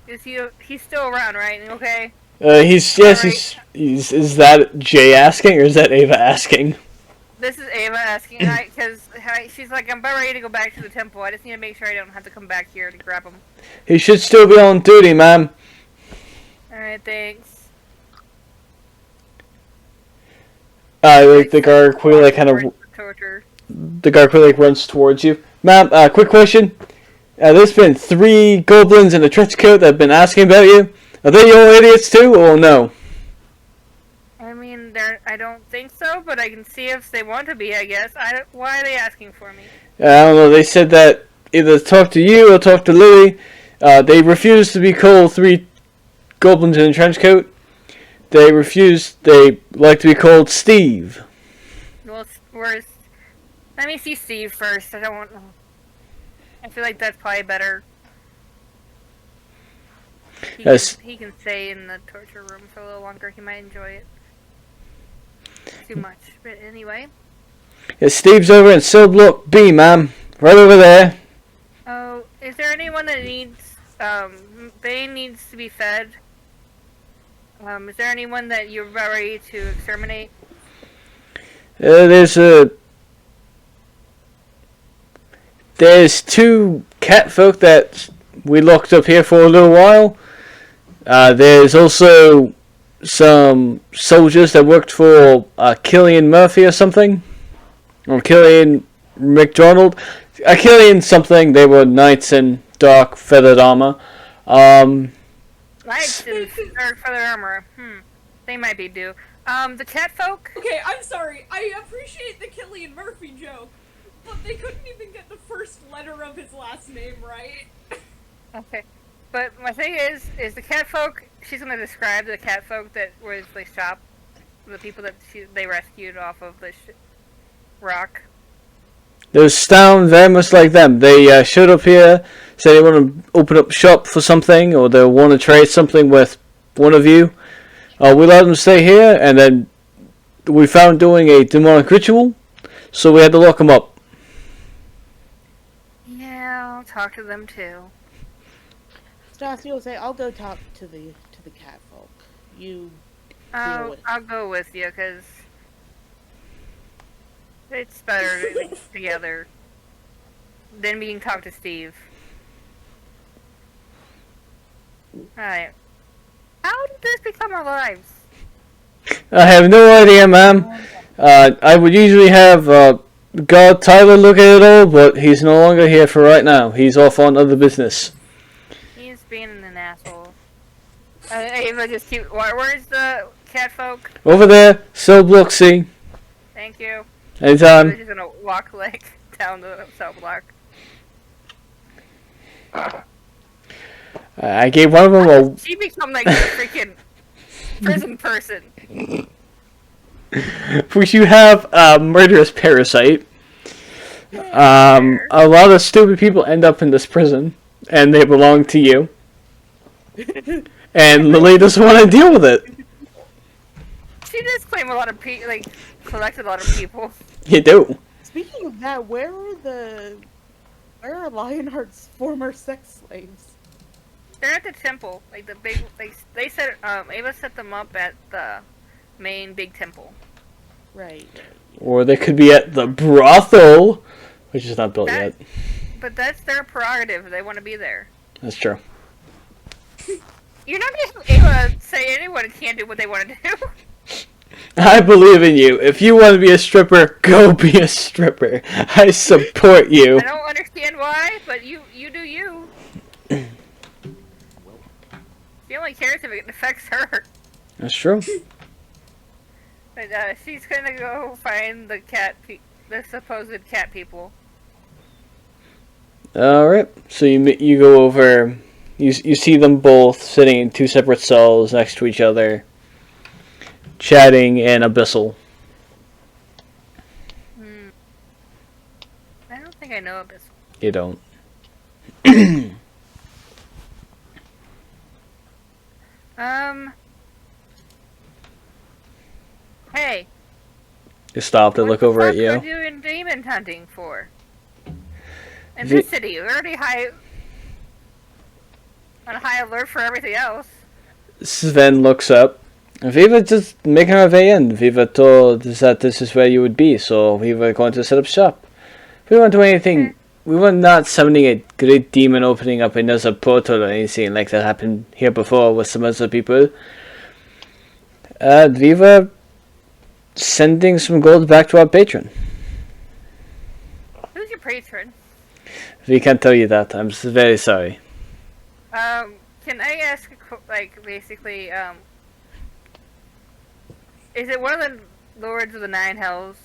He's still around, right? Okay. He's Alright. he's. Is that Jay asking or is that Ava asking? This is Ava asking, because she's like, I'm about ready to go back to the temple. I just need to make sure I don't have to come back here to grab him. He should still be on duty, ma'am. Alright, thanks. Like the guard quickly kind of. Torture. The guard quickly runs towards you, ma'am. Quick question. There's been 3 goblins in a trench coat that have been asking about you. Are they all idiots too, or no? I mean, I don't think so, but I can see if they want to be, I guess. Why are they asking for me? I don't know. They said that either talk to you or talk to Lily. They refuse to be called 3 goblins in a trench coat. They like to be called Steve. Well, let me see Steve first. I feel like that's probably better. Yes. He can stay in the torture room for a little longer. He might enjoy it. Too much. But anyway. Yeah, Steve's over in cell block B, ma'am. Right over there. Oh, is there anyone that needs, Bane needs to be fed? Is there anyone that you're about ready to exterminate? There's 2 cat folk that we locked up here for a little while. There's also some soldiers that worked for Killian Murphy or something. Or Killian McDonald. Killian something. They were knights in dark feathered armor. Knights in dark feather armor. They might be due. The cat folk? Okay, I'm sorry. I appreciate the Killian Murphy joke, but they couldn't even get the first letter of his last name right. Okay. But my thing is the cat folk, she's gonna describe the cat folk that was the shop, the people that they rescued off of the rock. They sound very much like them. They showed up here, said they want to open up shop for something, or they want to trade something with one of you. We let them stay here, and then we found doing a demonic ritual, so we had to lock them up. Yeah, I'll talk to them too. Stassi will say, "I'll go talk to the cat folk. You deal with." I'll go with you because it's better to be together. Then we can talk to Steve. Alright. How did this become our lives? I have no idea, ma'am. I would usually have God Tyler look at it all, but he's no longer here for right now. He's off on other business. He's being an asshole. Ava just keep. Where's the cat folk? Over there, cell block C. Thank you. Anytime. She's gonna walk like down the cell block. I gave one of them a... She become like a freaking prison person. Which you have a murderous parasite. A lot of stupid people end up in this prison, and they belong to you. And Lily doesn't want to deal with it. She does claim a lot of collect a lot of people. You do. Speaking of that, where are Lionheart's former sex slaves? They're at the temple, like the big. They set. Ava set them up at the main big temple. Right. Or they could be at the brothel, which is not built yet. But that's their prerogative. They want to be there. That's true. You're not just able to say anyone can't do what they want to do. I believe in you. If you want to be a stripper, go be a stripper. I support you. I don't understand why, but you do you. She only cares if it affects her. That's true. But she's gonna go find the the supposed cat people. All right. So you go over. You see them both sitting in 2 separate cells next to each other, chatting in Abyssal. I don't think I know Abyssal. You don't. Hey, You stop to what look the over fuck at you. are you in demon hunting for? In The- this city, you're already on high alert for everything else. Sven looks up. Viva just making our way in. Viva told us that this is where you would be, so we were going to set up shop. We won't do anything. We were not summoning a great demon opening up another portal or anything like that happened here before with some other people. We were sending some gold back to our patron. Who's your patron? We can't tell you that. I'm very sorry. Can I ask, basically, is it one of the Lords of the Nine Hells?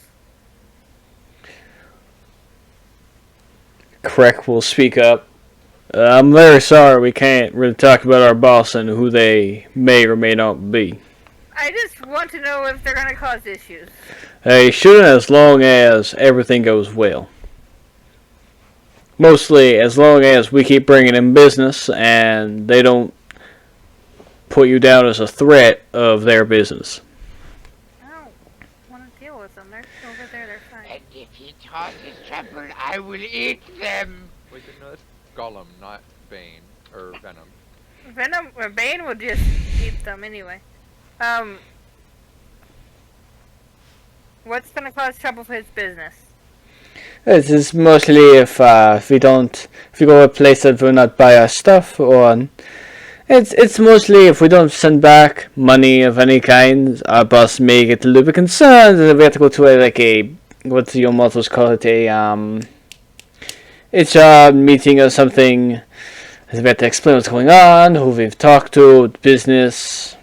Krek will speak up. I'm very sorry we can't really talk about our boss and who they may or may not be. I just want to know if they're gonna cause issues. They shouldn't as long as everything goes well. Mostly as long as we keep bringing in business and they don't put you down as a threat of their business. I don't want to deal with them. They're over there. They're fine. And if he tosses trouble, I will eat them. Wait, no, that's Gollum, not Bane or Venom. Venom or Bane will just eat them anyway. What's gonna cause trouble for his business? This is mostly if we go to a place that will not buy our stuff, or it's mostly if we don't send back money of any kind. Our boss may get a little bit concerned, and we have to go to a what do your models call it, it's a meeting or something. We have to explain what's going on, who we've talked to, business.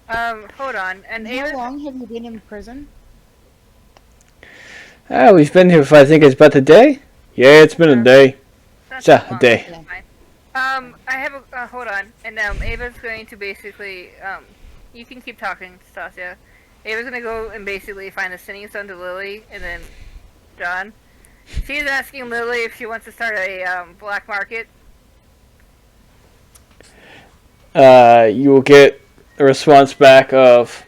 Hold on. And How long have you been in prison? We've been here for I think it's about a day. Yeah, it's been a day. That's Yeah, long. a day. That's fine. I have a hold on, and Ava's going to basically you can keep talking, Stasia. Ava's gonna go and basically find the sending stone to Lily, and then John. She's asking Lily if she wants to start a black market. You will get a response back of,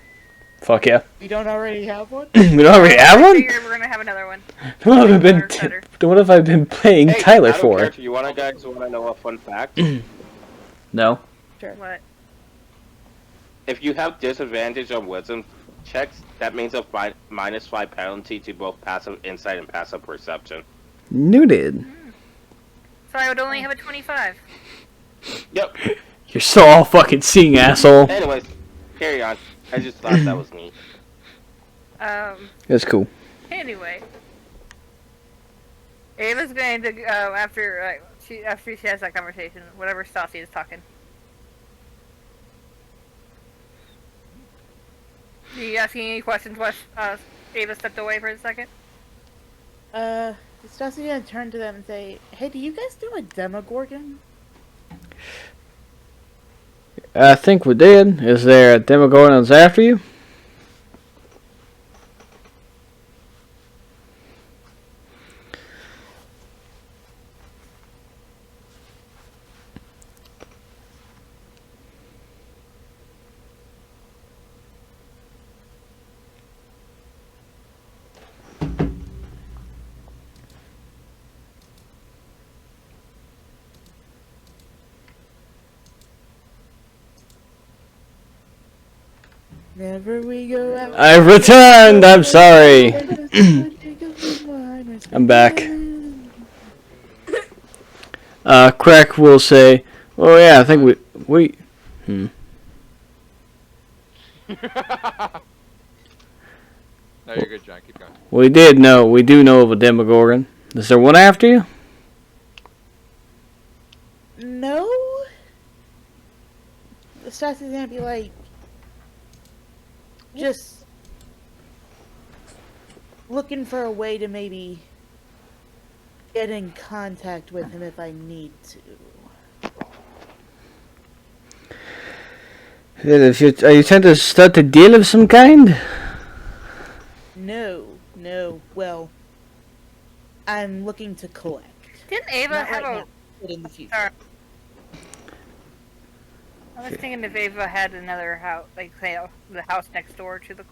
"Fuck yeah." You don't already have one? We don't already have I one. figure we're gonna have another one. What have I been? Better. What have I been playing Hey, Tyler out of for? character, you want to guys want to know a fun fact? No. What? If you have disadvantage on wisdom checks, that means a -5 penalty to both passive insight and passive perception. Noted. So I would only have a 25. Yep. You're so all fucking seeing, asshole. Anyways, carry on. I just thought that was neat. That's cool. Anyway, Ava's going to after she has that conversation, whatever Stassi is talking. Are you asking any questions while Ava stepped away for a second? Stassi's gonna turn to them and say, "Hey, do you guys do a Demogorgon?" I think we did. Is there a Demogorgon that's after you? Never we go out. I've returned. I'm sorry. I'm back. Crack will say, "Oh yeah, I think we." No, you're good, John. Keep going. We do know of a Demogorgon. Is there one after you? No. Stassi's gonna be like, just looking for a way to maybe get in contact with him if I need to. Are you trying to start a deal of some kind? No. Well, I'm looking to collect. Didn't Ava Not have right a? now, but in the future. Sorry. I was thinking if Ava had another house, like say the house next door to the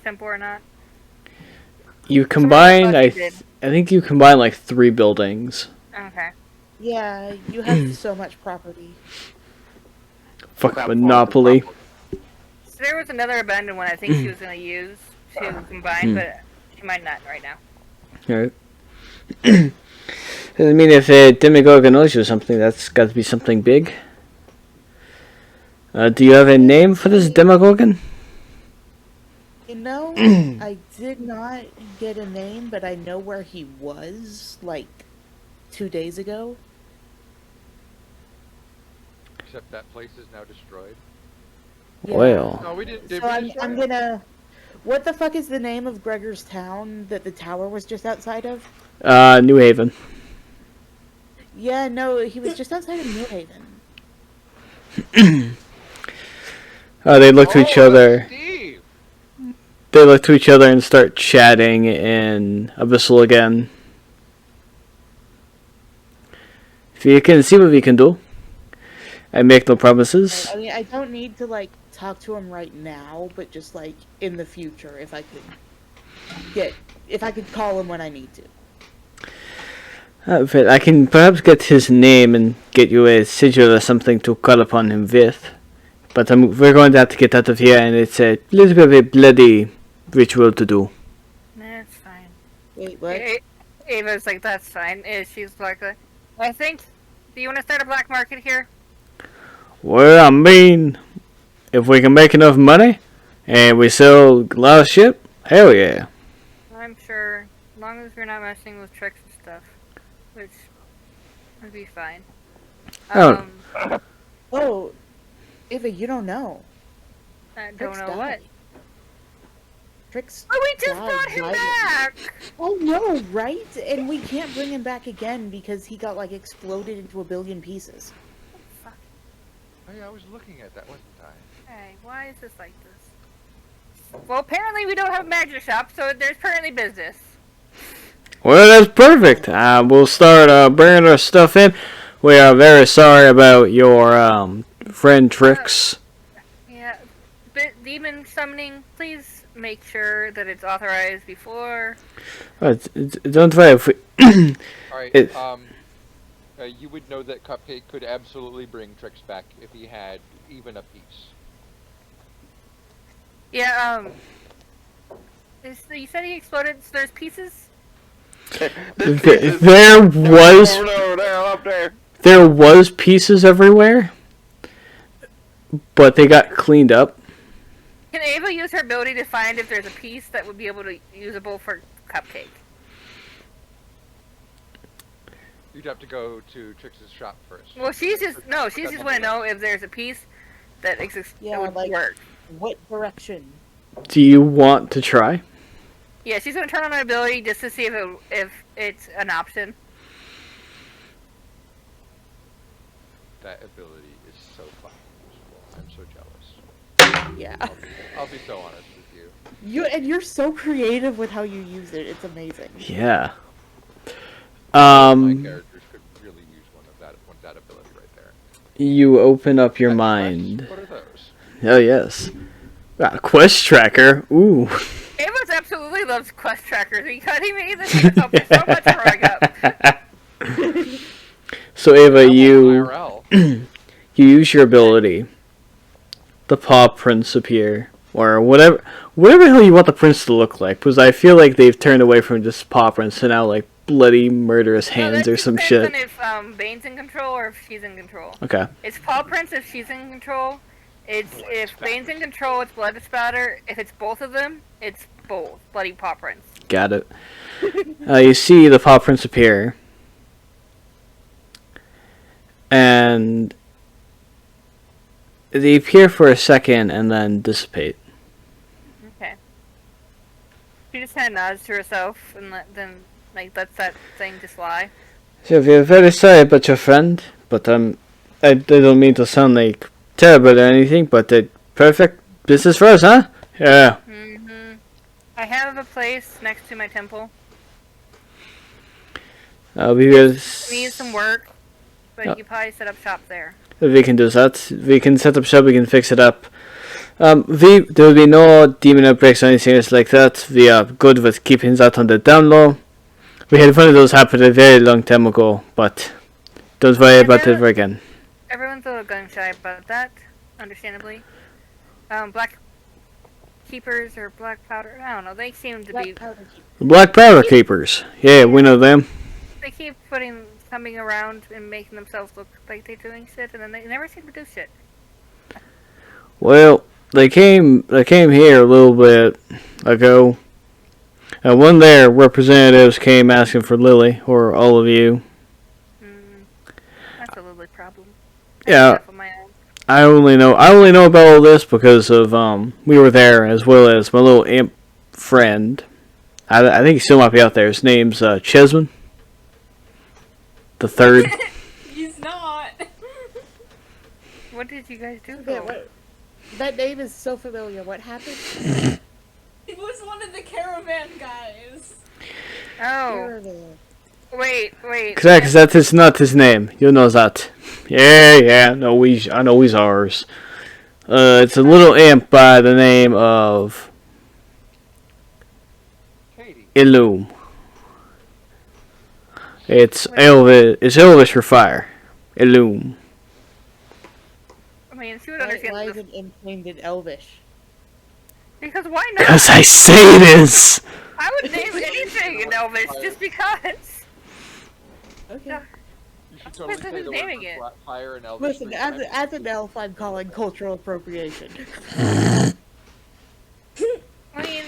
temple or not. You I combine, thought you did. I think you combine like 3 buildings. Okay. Yeah, you have so much property. Fuck Without Monopoly. property. So there was another abandoned one I think she was gonna use to combine, but she might not right now. Alright. I mean, if a Demogorgon owes you something, that's got to be something big. Do you have a name for this Demogorgon? You know, I did not get a name, but I know where he was, like, 2 days ago. Except that place is now destroyed. Yeah. Well, No, we didn't. Did So we I'm destroy it? gonna... What the fuck is the name of Gregor's town that the tower was just outside of? New Haven. Yeah, no, he was just outside of New Haven. They look to each Oh, other. Steve. They look to each other and start chatting in Abyssal again. If you can see what we can do, I make no promises. I mean, I don't need to, like, talk to him right now, but just, like, in the future, if I could call him when I need to. But I can perhaps get his name and get you a sigil or something to call upon him with. But we're going to have to get out of here, and it's a little bit of a bloody ritual to do. That's fine. Wait, what? Ava's like, that's fine. She's like, I think. Do you want to start a black market here? Well, I mean, if we can make enough money and we sell a lot of shit, hell yeah. I'm sure, as long as we're not messing with tricks and stuff, which would be fine. Oh. Oh, Ava, you don't know. I don't Tricks know died. what. Tricks. Oh, we just died brought him right- back! Oh no, right? And we can't bring him back again because he got, like, exploded into a billion pieces. Oh, yeah, I was looking at that, wasn't I? Hey, why is this like this? Well, apparently we don't have a magic shop, so there's currently business. Well, that's perfect. We'll start bringing our stuff in. We are very sorry about your friend Trix. Yeah, demon summoning, please make sure that it's authorized before. Don't worry. If we All right. It- You would know that Cupcake could absolutely bring Trix back if he had even a piece. Yeah, you said he exploded, so there's pieces? there was Over there, up there. there was pieces everywhere, but they got cleaned up. Can Ava use her ability to find if there's a piece that would be able to usable for Cupcake? You'd have to go to Trix's shop first. Well, she's just want to know if there's a piece that exists Yeah, that would like- work. What direction? Do you want to try? Yeah, she's gonna turn on her ability just to see if it's an option. That ability is so fucking useful. I'm so jealous. Yeah. I'll be so honest with you. You're so creative with how you use it. It's amazing. Yeah. My characters could really use one that ability right there. You open up your That's mind. What are those? Oh yes. Quest tracker. Ooh. Ava's absolutely loves quest trackers. Are you kidding me? This is so much growing up. So Ava, I want you IRL. you use your ability. The paw prints appear, or whatever the hell you want the prints to look like. Because I feel like they've turned away from just paw prints to now like bloody murderous hands or some shit. It depends on if Bane's in control or if she's in control. Okay. It's paw prints if she's in control. It's if Bane's in control, it's blood spatter. If it's both of them, it's both bloody paw prints. Got it. You see the paw prints appear, and they appear for a second and then dissipate. Okay. She just kind of nods to herself and then lets that thing just lie. So we're very sorry about your friend, but I don't mean to sound like terrible or anything, but perfect business for us, huh? Yeah. I have a place next to my temple. We Need some work, but Yeah. you probably set up shop there. we can do that. We can set up shop. We can fix it up. There will be no demon outbreaks or anything else like that. We are good with keeping that on the down low. We had one of those happen a very long time ago, but don't worry about it ever again. Everyone's a little gun shy about that, understandably. Black keepers or black powder, I don't know. They seem to be. Black powder keepers. Yeah, we know them. They keep coming around and making themselves look like they're doing shit, and then they never seem to do shit. Well, they came here a little bit ago. And one of their representatives came asking for Lily, or all of you. That's a Lily problem. Yeah. I only know about all this because of we were there, as well as my little imp friend. I think he still might be out there. His name's Chesman the Third. He's not. What did you guys do? Okay, that name is so familiar. What happened? He was one of the caravan guys. Oh. Caravan. Wait. Because that is not his name. You know that. Yeah. I know he's ours. It's a little imp by the name of Katie. Illume. It's Elvish. It's Elvish for fire. Illume. I mean, she would Why understand is this. an imp named in Elvish? Because why not? Because I say it is. I would name anything in Elvis just because. Okay. You should totally What's say his the name word again? for fire and Elvis. Listen, 3 as times. an elf, I'm calling cultural appropriation. I mean,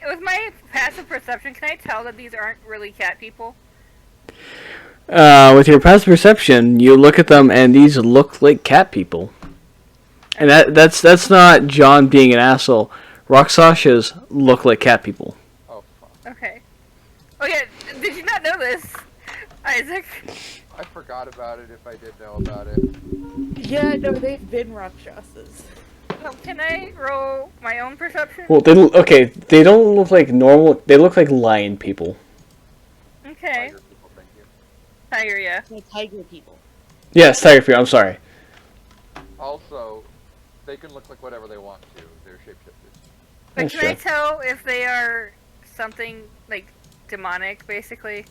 with my passive perception, can I tell that these aren't really cat people? With your passive perception, you look at them and these look like cat people. And that's not John being an asshole. Roxasha's look like cat people. Oh, fuck. Okay. Oh yeah, did you not know this, Isaac? I forgot about it if I did know about it. Yeah, no, they've been Rakshasas. Can I roll my own perception? Well, they don't look like normal. They look like lion people. Okay. Tiger people, thank you. Tiger, yeah. They're tiger people. Yes, tiger people. I'm sorry. Also, they can look like whatever they want to. They're shapeshifters. But That's can I true. tell if they are something like demonic, basically?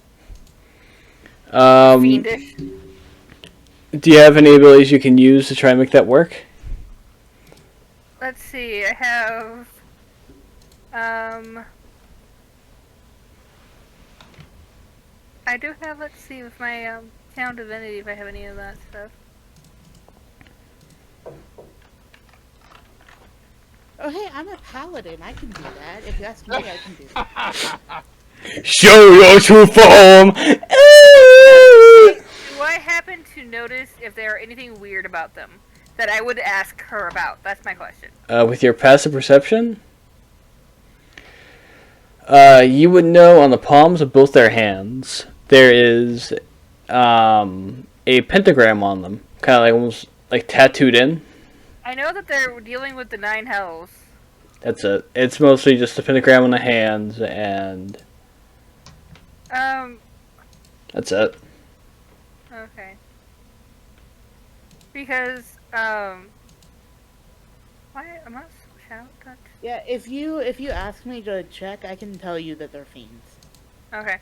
Fiendish? Do you have any abilities you can use to try and make that work? Let's see, I have I do have, let's see, with my town divinity, if I have any of that stuff. Oh, hey, I'm a paladin. I can do that. If you ask me, I can do that. Show your true form. Do I happen to notice if there are anything weird about them that I would ask her about? That's my question. With your passive perception, you would know on the palms of both their hands there is a pentagram on them, kind of like almost like tattooed in. I know that they're dealing with the 9 hells. That's it. It's mostly just a pentagram on the hands, and that's it. Okay. Because, why am I shout that? Yeah, if you ask me to check, I can tell you that they're fiends. Okay.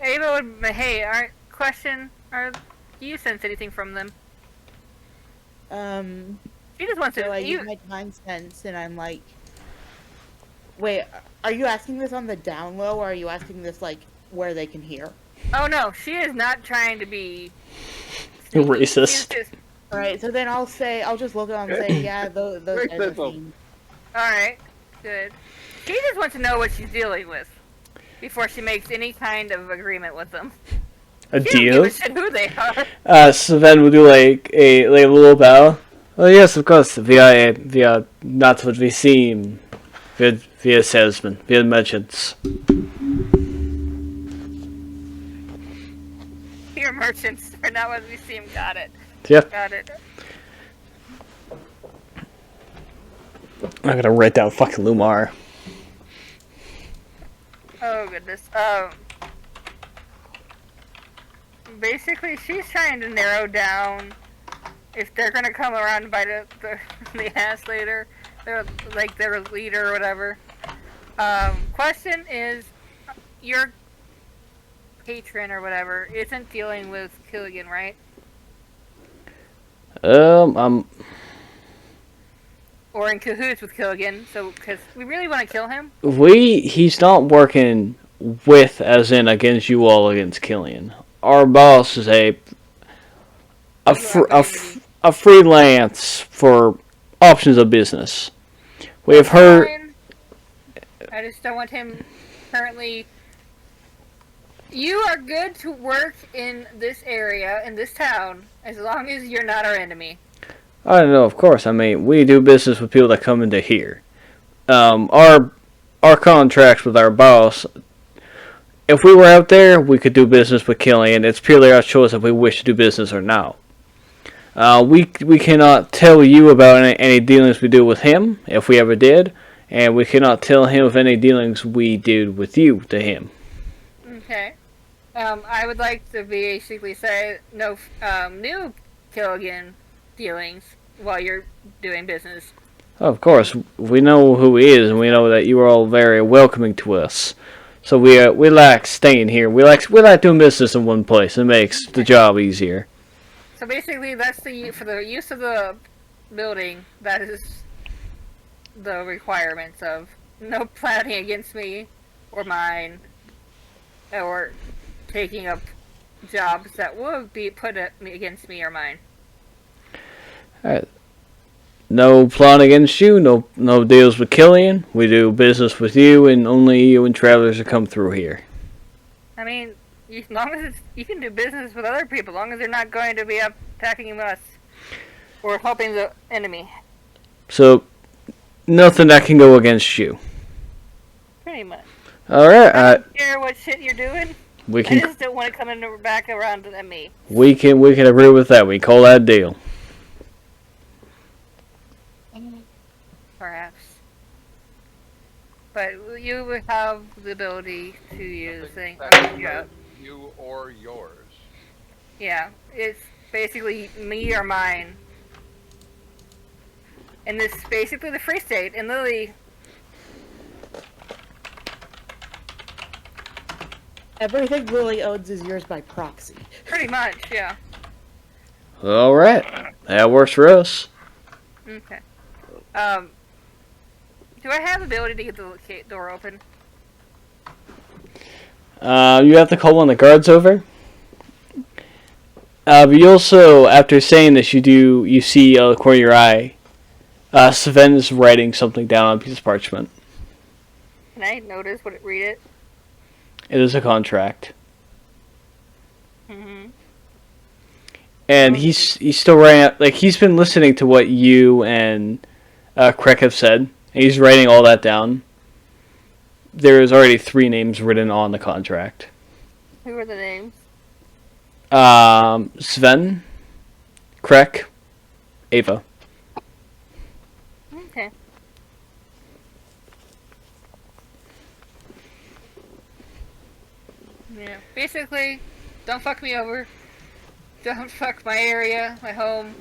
Ava would, hey, question, do you sense anything from them? She just wants So to, I use my time sense, and I'm like, wait, are you asking this on the down low, or are you asking this like where they can hear? oh no, she is not trying to be sneaky. Racist. She's just, All right, so then I'll just look at them and say, yeah, those guys are Racism. fiends. alright, good. She just wants to know what she's dealing with before she makes any kind of agreement with them. A She don't deal? give a shit who they are. Sven will do like a little bow. Oh yes, of course. We are not what we seem. We are salesmen. We are merchants. Your merchants are not what we seem. Got it. Yep. Got it. I'm gonna write down fucking Lumar. Oh goodness. Basically, she's trying to narrow down if they're gonna come around and bite the ass later, They're like their leader or whatever. Question is, your patron or whatever isn't dealing with Killigan, right? I'm Or in cahoots with Killigan, so because we really want to kill him. he's not working with, as in against you all, against Killian. Our boss is a freelance for options of business. We have heard. Fine. I just don't want him currently. You are good to work in this area, in this town, as long as you're not our enemy. I don't know, of course. I mean, we do business with people that come into here. Our contracts with our boss. If we were out there, we could do business with Killian. It's purely our choice if we wish to do business or not. We cannot tell you about any dealings we do with him, if we ever did, and we cannot tell him of any dealings we did with you to him. Okay. I would like to basically say no new Killigan dealings while you're doing business. Of course, we know who he is, and we know that you are all very welcoming to us. So we like staying here. We like doing business in one place. It makes the job easier. So basically, that's for the use of the building. That is the requirements of no plotting against me or mine, or taking up jobs that would be put against me or mine. Alright. No plot against you. No deals with Killian. We do business with you, and only you and travelers that come through here. I mean, as long as you can do business with other people, as long as they're not going to be attacking us or helping the enemy. So, nothing that can go against you. Pretty much. Alright, I don't care what shit you're doing. we I can just don't want to come in back around at me. we can agree with that. We call that a deal. Perhaps. But you would have the ability to use things. You or yours. Yeah, it's basically me or mine. And this is basically the free state. And Lily, Everything Lily owns is yours by proxy. pretty much, yeah. Alright, that works for us. Okay. Do I have the ability to get the door open? You have to call one of the guards over. But you also, after saying this, you see out of the corner of your eye, Sven is writing something down on a piece of parchment. Can I notice read it? It is a contract. Mm-hmm. And he's still writing, like, he's been listening to what you and Krek have said. And he's writing all that down. There is already 3 names written on the contract. Who are the names? Sven, Krek, Ava. Okay. Yeah. Basically, don't fuck me over. Don't fuck my area, my home.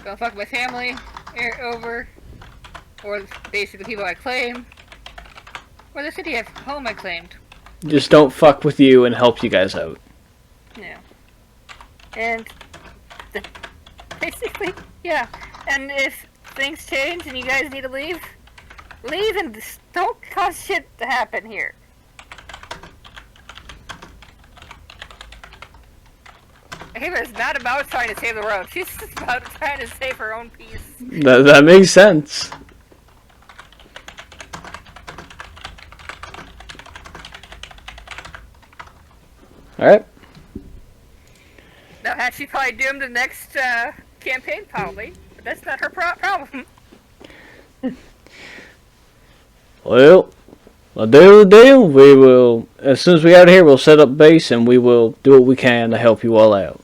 Don't fuck my family over. Or basically the people I claim. Or the city of home I claimed. Just don't fuck with you and help you guys out. Yeah. And basically, yeah. And if things change and you guys need to leave, leave and don't cause shit to happen here. Ava's not about trying to save the world. She's just about trying to save her own peace. That makes sense. Alright. Now, she's probably doomed the next campaign, probably. But that's not her problem. Well, a deal is a deal. We will, as soon as we get out of here, we'll set up base and we will do what we can to help you all out.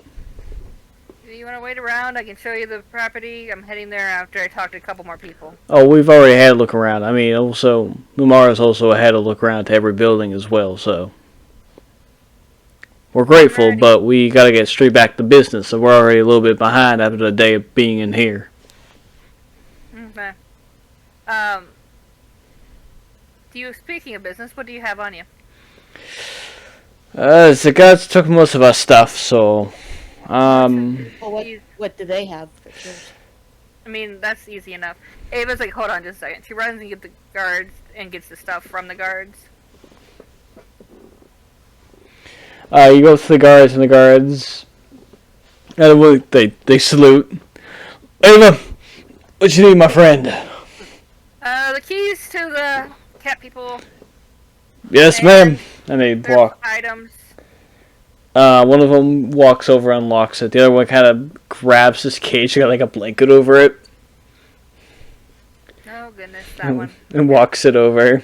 Do you want to wait around? I can show you the property. I'm heading there after I talk to a couple more people. Oh, we've already had a look around. I mean, also, Lumara's also had a look around to every building as well, so. We're grateful, Alrighty. but we gotta get straight back to business, so we're already a little bit behind after the day of being in here. Okay. Speaking of business, what do you have on you? The guards took most of our stuff, so Well, Easy. what do they have? For sure? I mean, that's easy enough. Ava's like, hold on just a second. She runs and gets the guards and gets the stuff from the guards. you go to the guards, and the guards, they salute. Ava, what you need, my friend? The keys to the cat people. Yes, ma'am. And they Their walk. items. One of them walks over and unlocks it. The other one kind of grabs this cage, got like a blanket over it, Oh goodness, that one. and walks it over.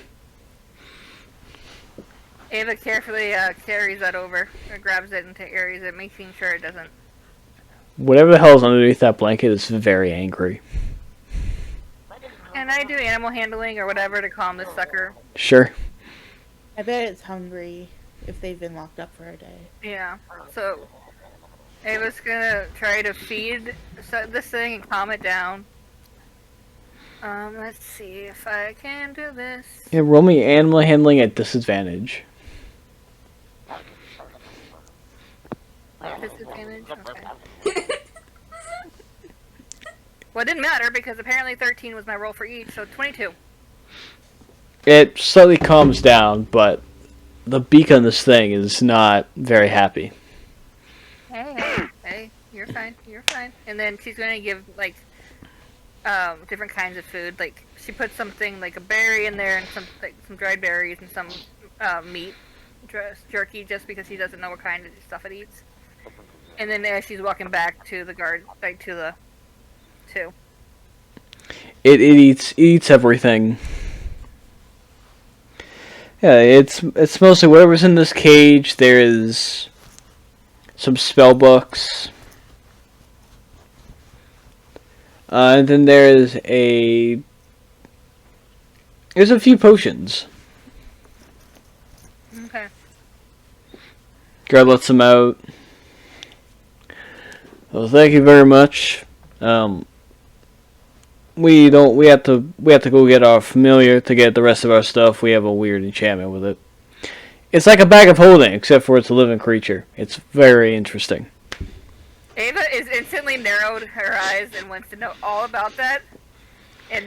Ava carefully carries that over, or grabs it and carries it, making sure it doesn't. Whatever the hell's underneath that blanket is very angry. And I do animal handling or whatever to calm this sucker. Sure. I bet it's hungry if they've been locked up for a day. Yeah. So Ava's gonna try to feed this thing and calm it down. Let's see if I can do this. Yeah, roll me animal handling at disadvantage. Disadvantage. Okay. Well, it didn't matter because apparently 13 was my roll for each, so 22. It slightly calms down, but the beak on this thing is not very happy. Hey, you're fine, you're fine. And then she's going to give, like, different kinds of food. Like, she puts something, like a berry in there and some dried berries and some meat, jerky, just because she doesn't know what kind of stuff it eats. And then as she's walking back to the guard, like, to the two. It eats everything. Yeah, it's mostly whatever's in this cage. There is some spell books, and then there's a few potions. Okay. Guard lets them out. Well, thank you very much. We have to go get our familiar to get the rest of our stuff. We have a weird enchantment with it. It's like a bag of holding, except for it's a living creature. It's very interesting. Ava is instantly narrowed her eyes and wants to know all about that. And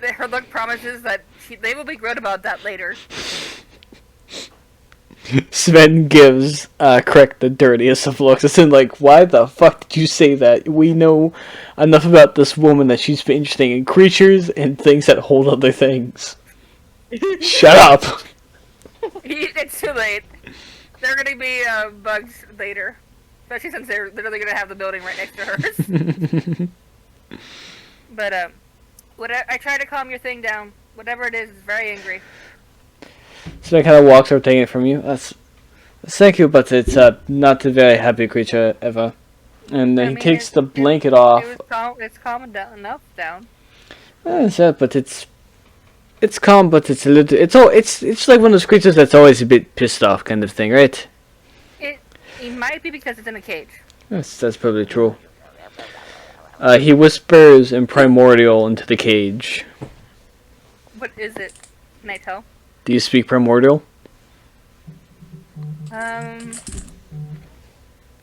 her look promises that they will be good about that later. Sven gives Crick the dirtiest of looks. It's in like, why the fuck did you say that? We know enough about this woman that she's been interested in creatures and things that hold other things. Shut up! It's too late. There are going to be bugs later. Especially since they're literally going to have the building right next to hers. But, I try to calm your thing down. Whatever it is very angry. So I kind of walks over, taking it from you. Thank you, but it's not a very happy creature ever. And he takes the blanket off. It's calming down enough down. But it's calm, but it's a little. It's like one of those creatures that's always a bit pissed off, kind of thing, right? It might be because it's in a cage. That's probably true. He whispers in primordial into the cage. What is it? Can I tell? Do you speak primordial? Actually,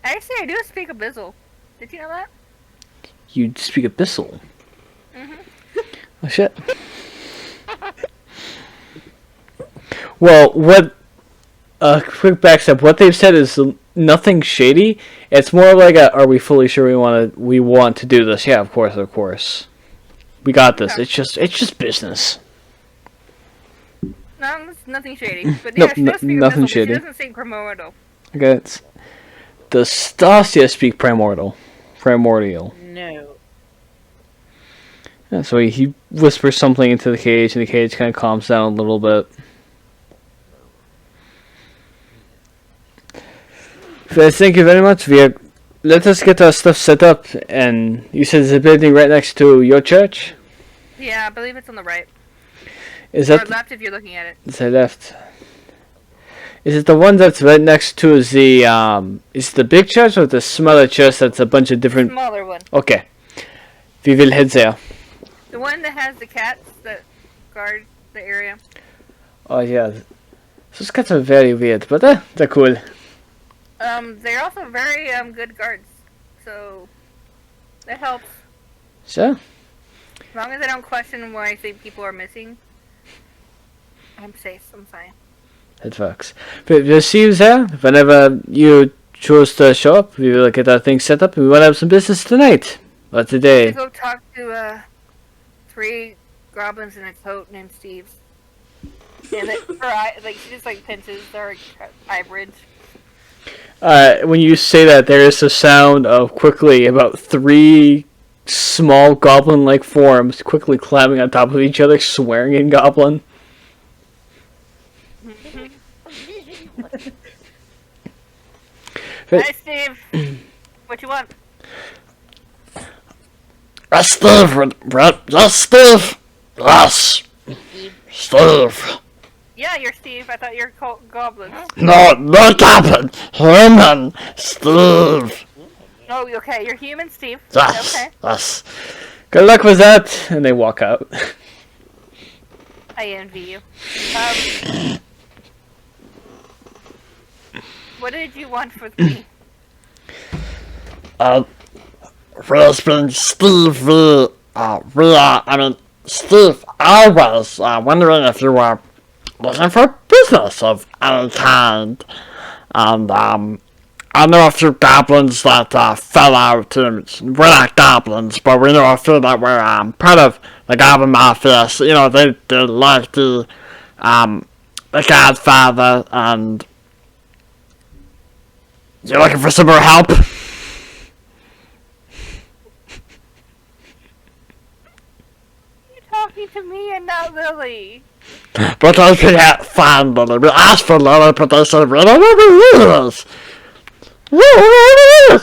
I do speak Abyssal. Did you know that? You speak abyssal. Mhm. Oh shit. Well, what? Quick backstep. What they've said is nothing shady. It's more like are we fully sure we want to do this? Yeah, of course. We got this. Okay. It's just business. No, it's nothing shady. But Nope, yeah, she does speak nothing Abyssal, shady. But she doesn't speak Primordial. Okay, does Stasia speak primordial? Primordial. No. Yeah, so he whispers something into the cage, and the cage kind of calms down a little bit. Thank you very much. Let us get our stuff set up. And you said there's a building right next to your church? Yeah, I believe it's on the right. Is Or that left if you're looking at it. the left? Is it the one that's right next to the is it the big church or the smaller church that's a bunch of different? Smaller one. Okay. We will head there. The one that has the cats that guard the area. Oh yeah, those cats are very weird, but they're cool. They're also very good guards, so that helps. Sure. As long as I don't question why I think people are missing, I'm safe. I'm fine. It works. But just see you there. Whenever you choose to show up, we will get our things set up. We want to have some business tonight. Or I today. go talk to 3 goblins in a coat named Steve. And her eye, like she just like pinches their eye bridge. When you say that, there is a sound of quickly about 3 small goblin-like forms quickly climbing on top of each other, swearing in goblin. Hi, Steve. What you want? Steve, yes, Steve. Yes, Steve. Yeah, you're Steve. I thought you were goblins. No, no goblin. Human, Steve. Oh, okay. You're human, Steve. Yes, Okay. yes. Good luck with that, and they walk out. I envy you. What did you want with me? Where's been Steve? Steve, I was wondering if you were looking for business of any kind. And, I know a few goblins that fell out. And we're not goblins, but we know a few that were part of the Goblin Mafia. So, you know, they like the Godfather, and you're looking for some more help? You're talking to me and not Lily. But I can't find Lily. We asked for Lily, but they said, we don't know where Lily is.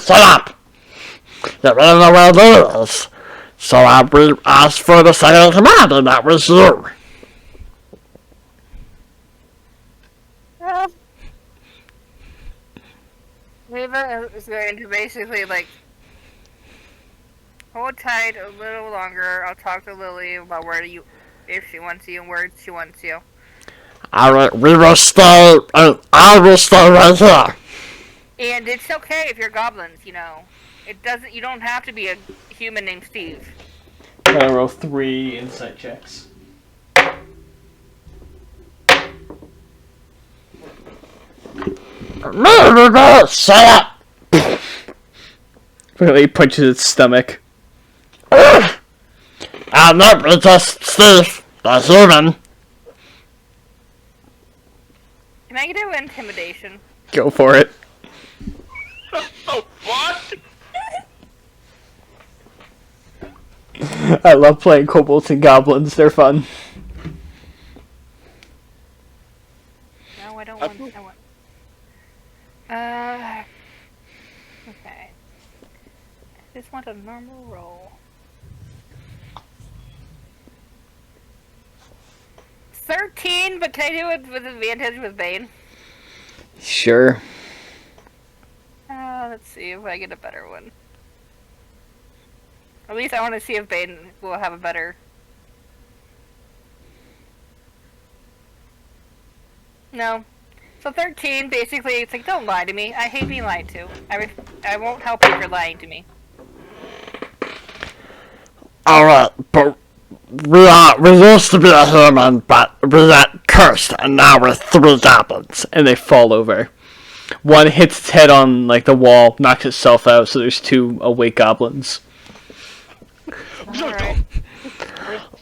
Shut up! Yeah, we don't know where Lily is. So we asked for the second in command, and that was you. Ava is going to basically, like, hold tight a little longer. I'll talk to Lily about if she wants you and where she wants you. Alright, we will stay, I will stay right here. And it's okay if you're goblins, you know. You don't have to be a human named Steve. I roll 3 insight checks. Shut up! He punches its stomach. No, it's just Steve, the human. Can I do intimidation? Go for it. Oh, what? I love playing kobolds and goblins. They're fun. No, I don't want. Okay. I just want a normal roll. 13, but can I do it with advantage with Bane? Sure. Let's see if I get a better one. At least I want to see if Bane will have a better... No. So 13, basically, it's like, don't lie to me. I hate being lied to. I won't help you if you're lying to me. Alright, but we used to be a human, but we got cursed, and now we're 3 goblins. And they fall over. One hits its head on like the wall, knocks itself out, so there's 2 awake goblins. Alright.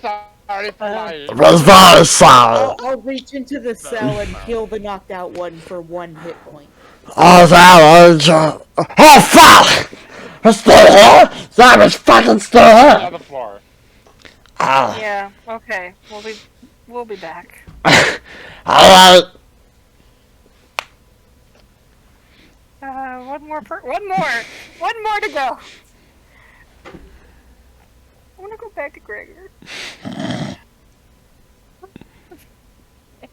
Sorry for lying. We're very sorry. I'll reach into the cell and heal the knocked out one for 1 hit point. Oh, that was... oh, fuck! It's still here? That was fucking still On here! the floor. Yeah, okay. We'll be back. Alright. One more to go. I want to go back to Gregor.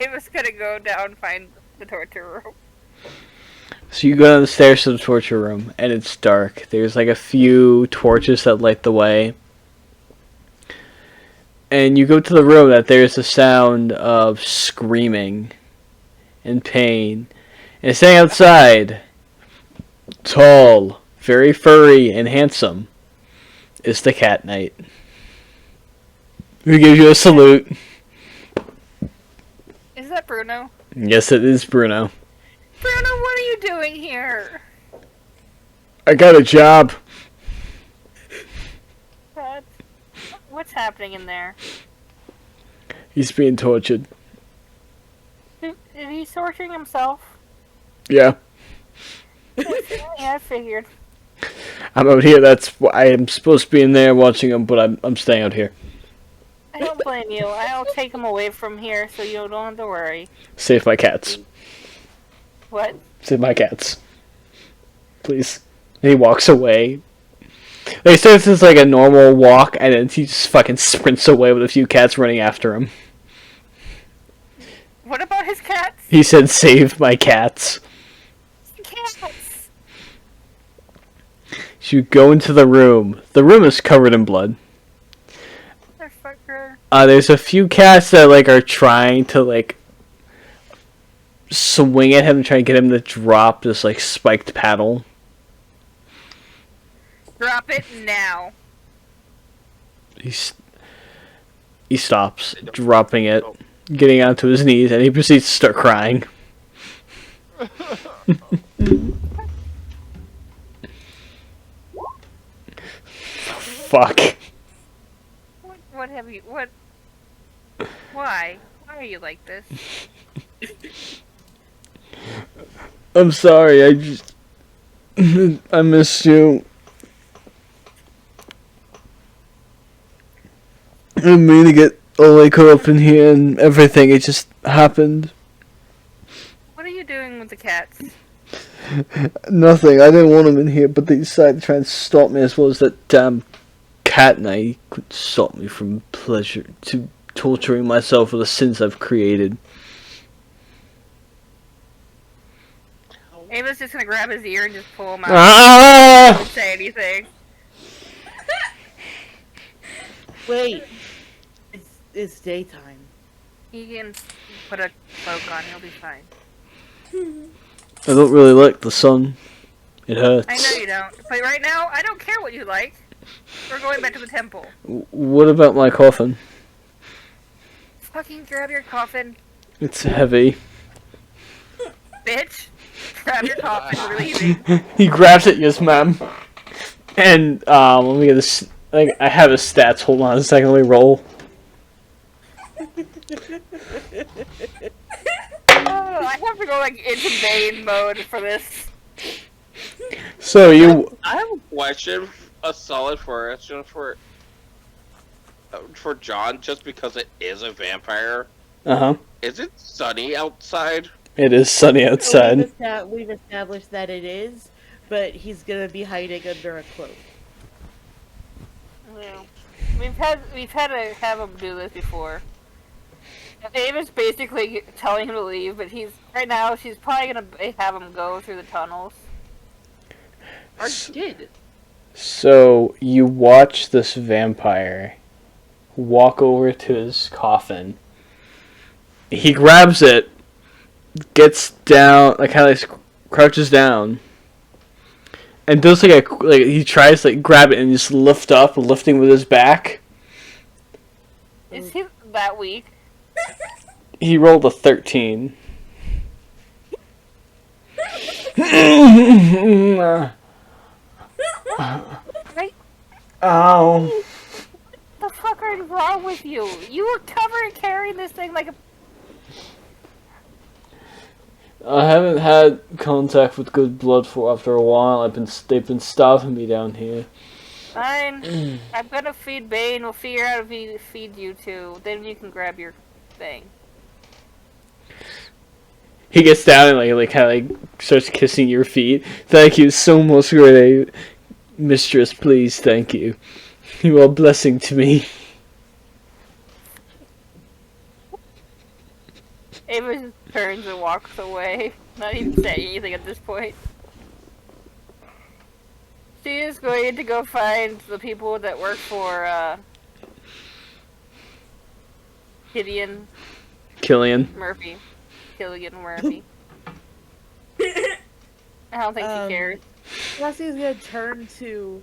Ava's gonna go down, find the torture room. So you go down the stairs to the torture room, and it's dark. There's like a few torches that light the way. and you go to the room that there's a sound of screaming and pain. And standing outside, tall, very furry, and handsome, is the Cat Knight. Who gives you a salute. Is that Bruno? Yes, it is Bruno. Bruno, what are you doing here? I got a job. What? What's happening in there? He's being tortured. Is he torturing himself? Yeah. Yeah, I figured. I'm out here. I am supposed to be in there watching him, but I'm staying out here. I don't blame you. I'll take him away from here so you don't have to worry. Save my cats. What? Save my cats. Please. And he walks away. They say this is like a normal walk, and then he just fucking sprints away with a few cats running after him. What about his cats? He said, save my cats. Cats! You go into the room. The room is covered in blood. Motherfucker. There's a few cats that like are trying to like swing at him, trying to get him to drop this like spiked paddle. Drop it now. He stops, dropping it, getting onto his knees, and he proceeds to start crying. Fuck. What have you... What... Why? Why are you like this? I'm sorry, I missed you. I didn't mean to get all like caught up in here and everything, it just happened. What are you doing with the cats? Nothing, I didn't want them in here, but they decided to try and stop me, as well as that damn Cat Knight could stop me from torturing myself for the sins I've created. Ava's just gonna grab his ear and just pull him out. Ah! Don't say anything. Wait. It's daytime. He can put a cloak on, he'll be fine. I don't really like the sun. It hurts. I know you don't. But right now, I don't care what you like. We're going back to the temple. What about my coffin? Fucking grab your coffin, It's heavy. bitch. Grab your coffin, we're leaving. He grabs it, yes ma'am. And, let me get this. I have his stats. Hold on a second, let me roll. Oh, I have to go like into Bane mode for this. So you. I have a question, a solid question for John, just because it is a vampire. Uh-huh. Is it sunny outside? It is sunny outside. We've established that it is, but he's gonna be hiding under a cloak. Yeah. We've had to have him do this before. Ava's basically telling him to leave, but right now she's probably gonna have him go through the tunnels. I did. So you watch this vampire walk over to his coffin. He grabs it, gets down, like kind of crouches down, and does like he tries to grab it and just lifting with his back. Is he that weak? He rolled a 13. Right? Ow. What the fuck is wrong with you? You were carrying this thing like a... I haven't had contact with good blood for after a while. They've been starving me down here. Fine. I'm gonna feed Bane. We'll figure out if he feed you too. Then you can grab your thing. He gets down and like kind of starts kissing your feet. Thank you so much, great mistress. Please, thank you. You are a blessing to me. Ava just turns and walks away, not even saying anything at this point. She is going to go find the people that work for Gideon Killian. Murphy. Killian Murphy. I don't think he cares. Cassie's gonna turn to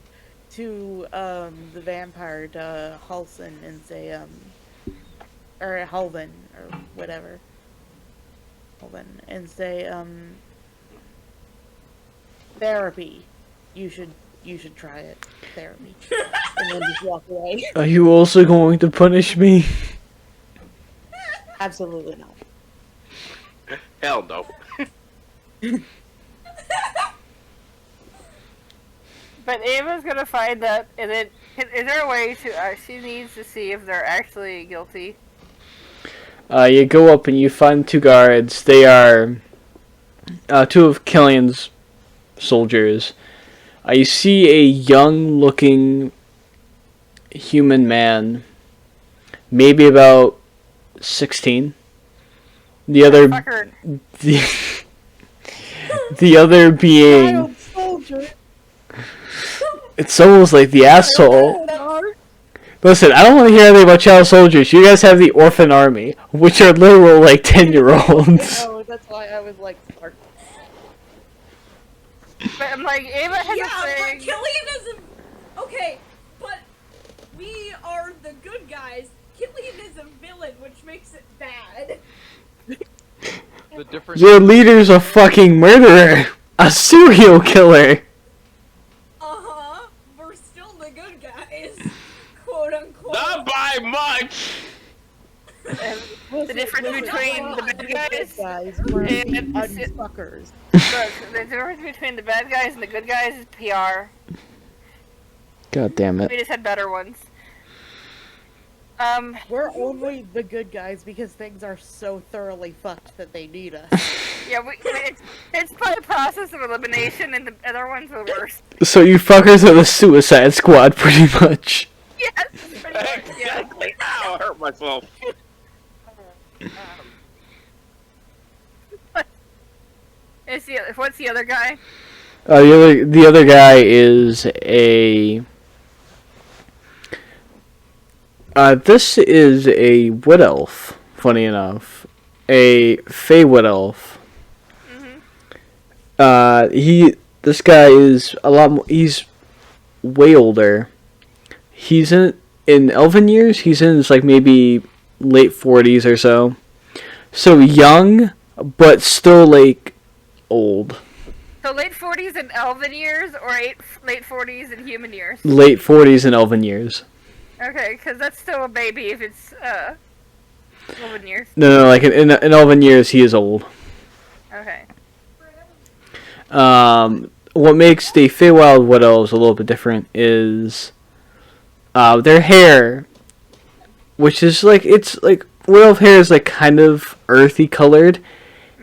the vampire, to Halson, and say, or Halvin, or whatever. Halvin, and say, therapy. You should try it. Therapy. And then just walk away. Are you also going to punish me? Absolutely not. Hell no. But Ava's gonna find that, and then is there a way to? She needs to see if they're actually guilty. You go up and you find two guards. They are two of Killian's soldiers. You see a young-looking human man, maybe about 16. The other, Fucker. the other being, Child soldier. it's almost like the asshole. Listen, I don't want to hear anything about child soldiers. You guys have the orphan army, which are literal like 10-year-olds. Oh, that's why I was like, smart. But I'm like, Ava has Yeah, a but thing. Killian isn't. Okay, but we are the good guys. Killian is a villain, which makes it bad. The difference. Your leader's a fucking murderer, a serial killer. Uh-huh. We're still the good guys. Quote unquote. Not by much. The difference between the bad guys. We're and the the- unfuckers. Look, the difference between the bad guys and the good guys is PR. God damn We it. just had better ones. We're only the good guys because things are so thoroughly fucked that they need us. Yeah, it's by the process of elimination, and the other ones are worse. So you fuckers are the Suicide Squad, pretty much. Yes, pretty much, yeah. Exactly. Ow, I hurt myself. What's the other guy? The other guy is a. This is a wood elf. Funny enough, a fey wood elf. This guy is a lot more. He's way older. He's in elven years. He's in his like maybe late 40s or so. So young, but still like old. So late 40s in elven years, or late 40s in human years? Late 40s and elven years. Okay, because that's still a baby if it's elven years. No, like in elven years, he is old. Okay. What makes the Feywild Wood Elves a little bit different is their hair, which is like, it's like, Wood Elf hair is like kind of earthy colored.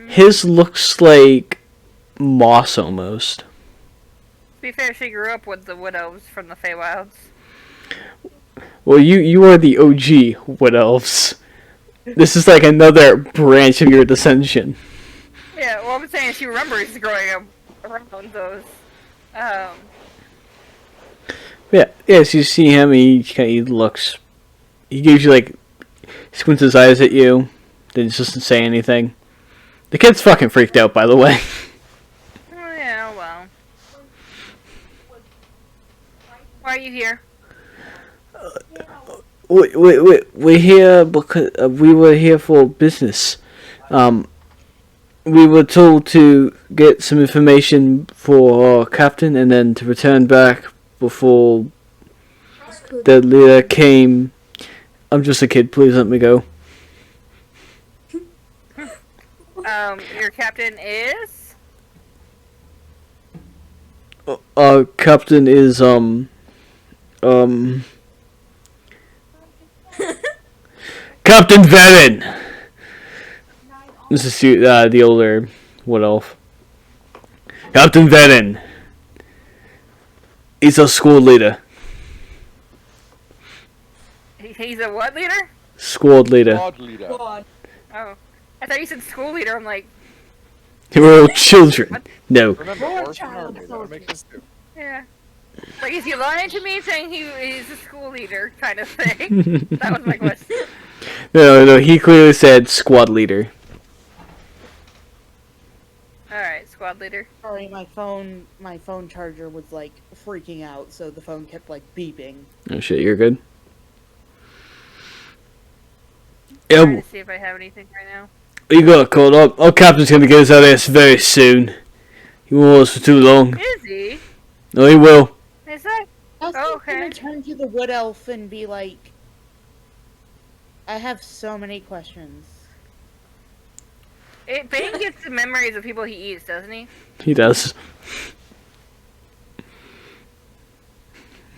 His looks like moss almost. To be fair, she grew up with the Wood Elves from the Feywilds. Well, you are the OG Wood Elves. This is like another branch of your descension. Yeah, well, I'm saying she remembers growing up around those. Yeah, so you see him, he looks, he gives you like, squints his eyes at you, then he just doesn't say anything. The kid's fucking freaked out, by the way. Oh, yeah, well. Why are you here? We're here because we were here for business. We were told to get some information for our captain and then to return back before the leader came. I'm just a kid, please let me go. Your captain is? Our captain is, Captain Venom! This is the older Wood Elf. Captain Venom! He's a school leader. He's a what leader? Squad leader. Squad leader. God. Oh. I thought you said school leader. I'm like, We're all children. No. Remember, orphan army. That makes sense too. yeah. Like, is he lying to me saying he's a school leader kind of thing? That was my question. No, he clearly said squad leader. Alright, squad leader. Sorry, my phone charger was like freaking out, so the phone kept like beeping. Oh shit, you're good. Trying Yeah, to see if I have anything right now. you got caught up. Our captain's gonna get us out of this very soon. He won't hold us for too long. Is he? No, he will. Is that? I was Okay. gonna turn to the wood elf and be like, I have so many questions. Bane gets the memories of people he eats, doesn't he? He does.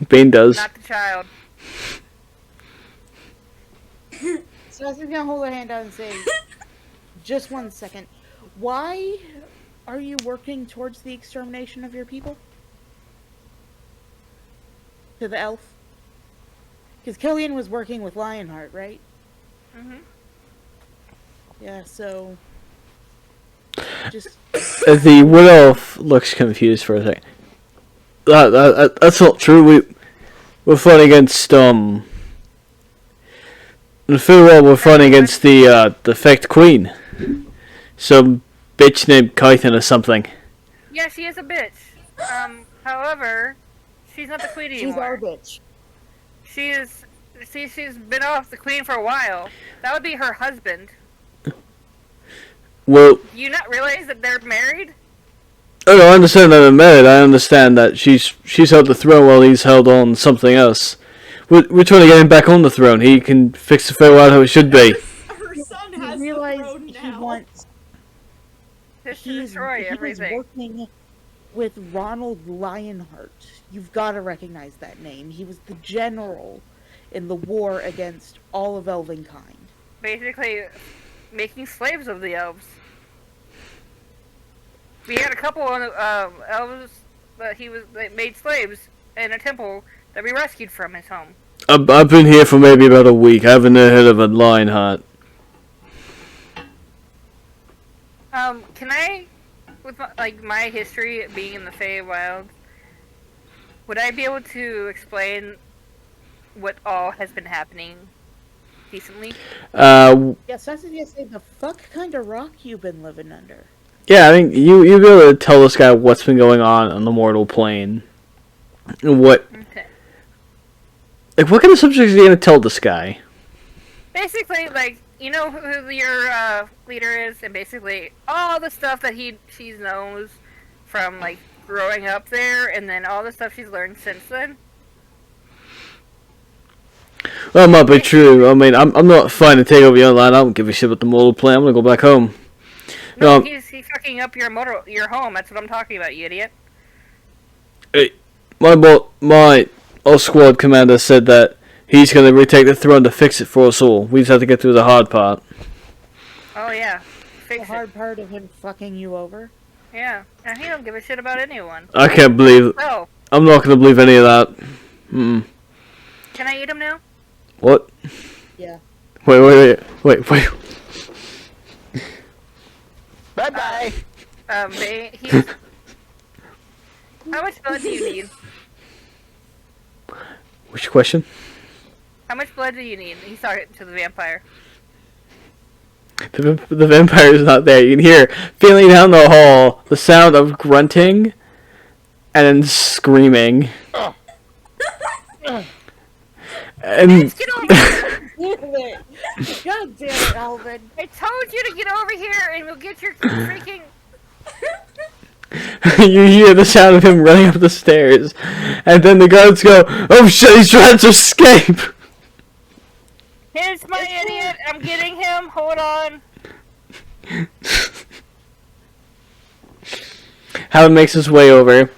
Bane does. Not the child. So I was gonna hold her hand out and say, just 1 second. Why are you working towards the extermination of your people? To the elf? Because Killian was working with Lionheart, right? Mm-hmm. Yeah, so... Just... The wood elf looks confused for a second. That's not true. We're fighting against In the full world, we're fighting against the fake queen. Some bitch named Kython or something. Yeah, she is a bitch. However, she's not the queen anymore. She's our bitch. She's been off the queen for a while. That would be her husband. Well, Do you not realize that they're married? I don't understand that they're married. I understand that she's held the throne while he's held on something else. We're trying to get him back on the throne. He can fix the farewell how it should be. Her son has He the realized throne he now. wants... Just to He destroy was everything. working with Ronald Lionheart. You've got to recognize that name. He was the general in the war against all of Elvenkind. Basically, making slaves of the elves. We had a couple of elves that they made slaves in a temple that we rescued from his home. I've been here for maybe about a week. I haven't heard of a Lionheart. Can I, with my history being in the Feywild, would I be able to explain what all has been happening decently? Yes, I was gonna say, the fuck kind of rock you been living under? Yeah, I think you'll be able to tell this guy what's been going on the mortal plane. What Okay. what kind of subjects are you gonna tell this guy? Basically, you know who your leader is, and basically all the stuff that she knows from growing up there, and then all the stuff she's learned since then. Well, it might be true. I mean, I'm not fine to take over your land. I don't give a shit about the mortal plane. I'm gonna go back home. No, he's fucking up your home. That's what I'm talking about, you idiot. Hey, my squad commander said that he's gonna retake the throne to fix it for us all. We just have to get through the hard part. Oh yeah, The fix it. hard part of him fucking you over? Yeah, and he don't give a shit about anyone. I can't believe. So, I'm not gonna believe any of that. Mm. can I eat him now? What? Yeah. Wait. Bye-bye. He's... How much blood do you need? Which question? How much blood do you need? He's talking to the vampire. The vampire is not there. You can hear, feeling down the hall, the sound of grunting and then screaming. And Get over here! Damn it! God damn it, Alvin! I told you to get over here, and we'll get your freaking... you hear the sound of him running up the stairs, and then the guards go, "Oh shit, he's trying to escape!" Here's my idiot! I'm getting him! Hold on! Howard makes his way over,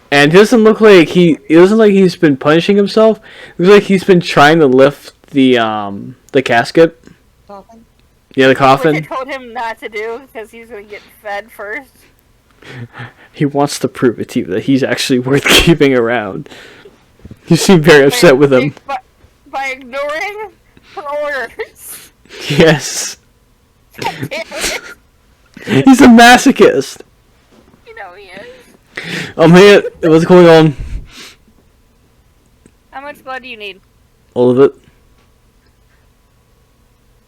and he doesn't look like he's been punishing himself. It looks like he's been trying to lift the casket. Coffin? Yeah, the Which coffin. I told him not to do, because he's gonna get fed first. He wants to prove it to you that he's actually worth keeping around. You seem very upset with him. By ignoring her orders. Yes. God damn it. He's a masochist. You know he is. I'm here. What's going on? How much blood do you need? All of it.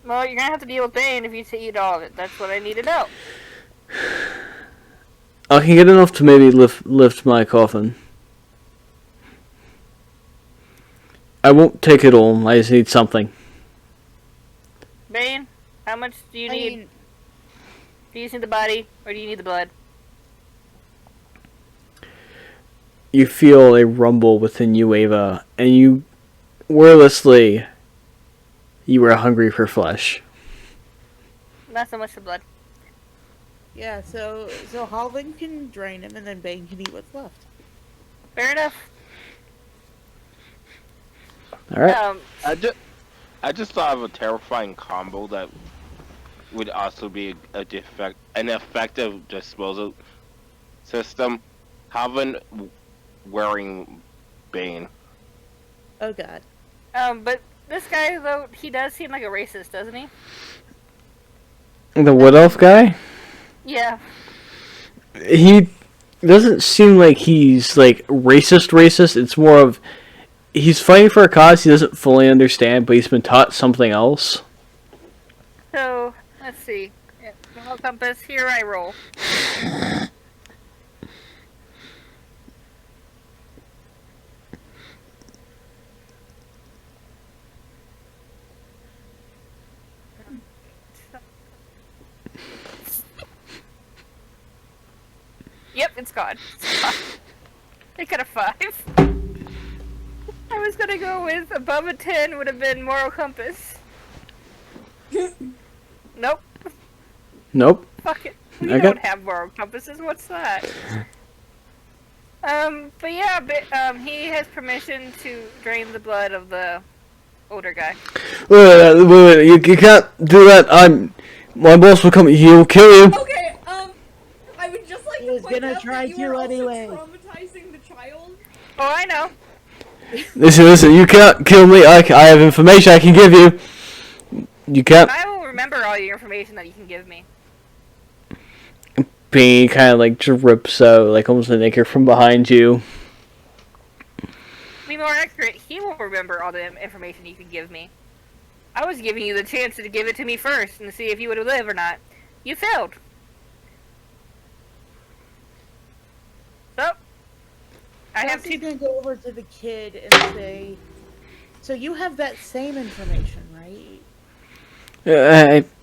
Well, you're gonna have to deal with Bane if you eat all of it. That's what I need to know. I can get enough to maybe lift my coffin. I won't take it all. I just need something. Bane, how much do you need? mean, Do you just need the body, or do you need the blood? You feel a rumble within you, Ava, and you, wordlessly, you are hungry for flesh. Not so much the blood. yeah, so Halvin can drain him, and then Bane can eat what's left. Fair enough. All right. I just thought of a terrifying combo that would also be an effective disposal system. Having wearing Bane. Oh god. But this guy though, he does seem like a racist, doesn't he? The Wood Elf guy? Yeah. He doesn't seem like he's like racist. It's more of he's fighting for a cause he doesn't fully understand, but he's been taught something else. So let's see. Moral compass. Here I roll. Yep, it's gone. I got a 5. I was gonna go with above a 10 would have been moral compass. Nope. Nope. Fuck it. We Okay. don't have moral compasses. What's that? But yeah, he has permission to drain the blood of the older guy. Wait, you can't do that. My boss will come. He'll kill you. Okay, I would just like He to was point gonna out try that you to are also anyway. traumatizing the child. Oh, I know. Listen. You can't kill me. I have information I can give you. You can't. I will remember all your information that you can give me. Bane kind of like drips out, like almost a naked from behind you. To be more accurate, he will remember all the information you can give me. I was giving you the chance to give it to me first and see if you would live or not. You failed. So, I have Chelsea's to. gonna go over to the kid and say, "So you have that same information, right?"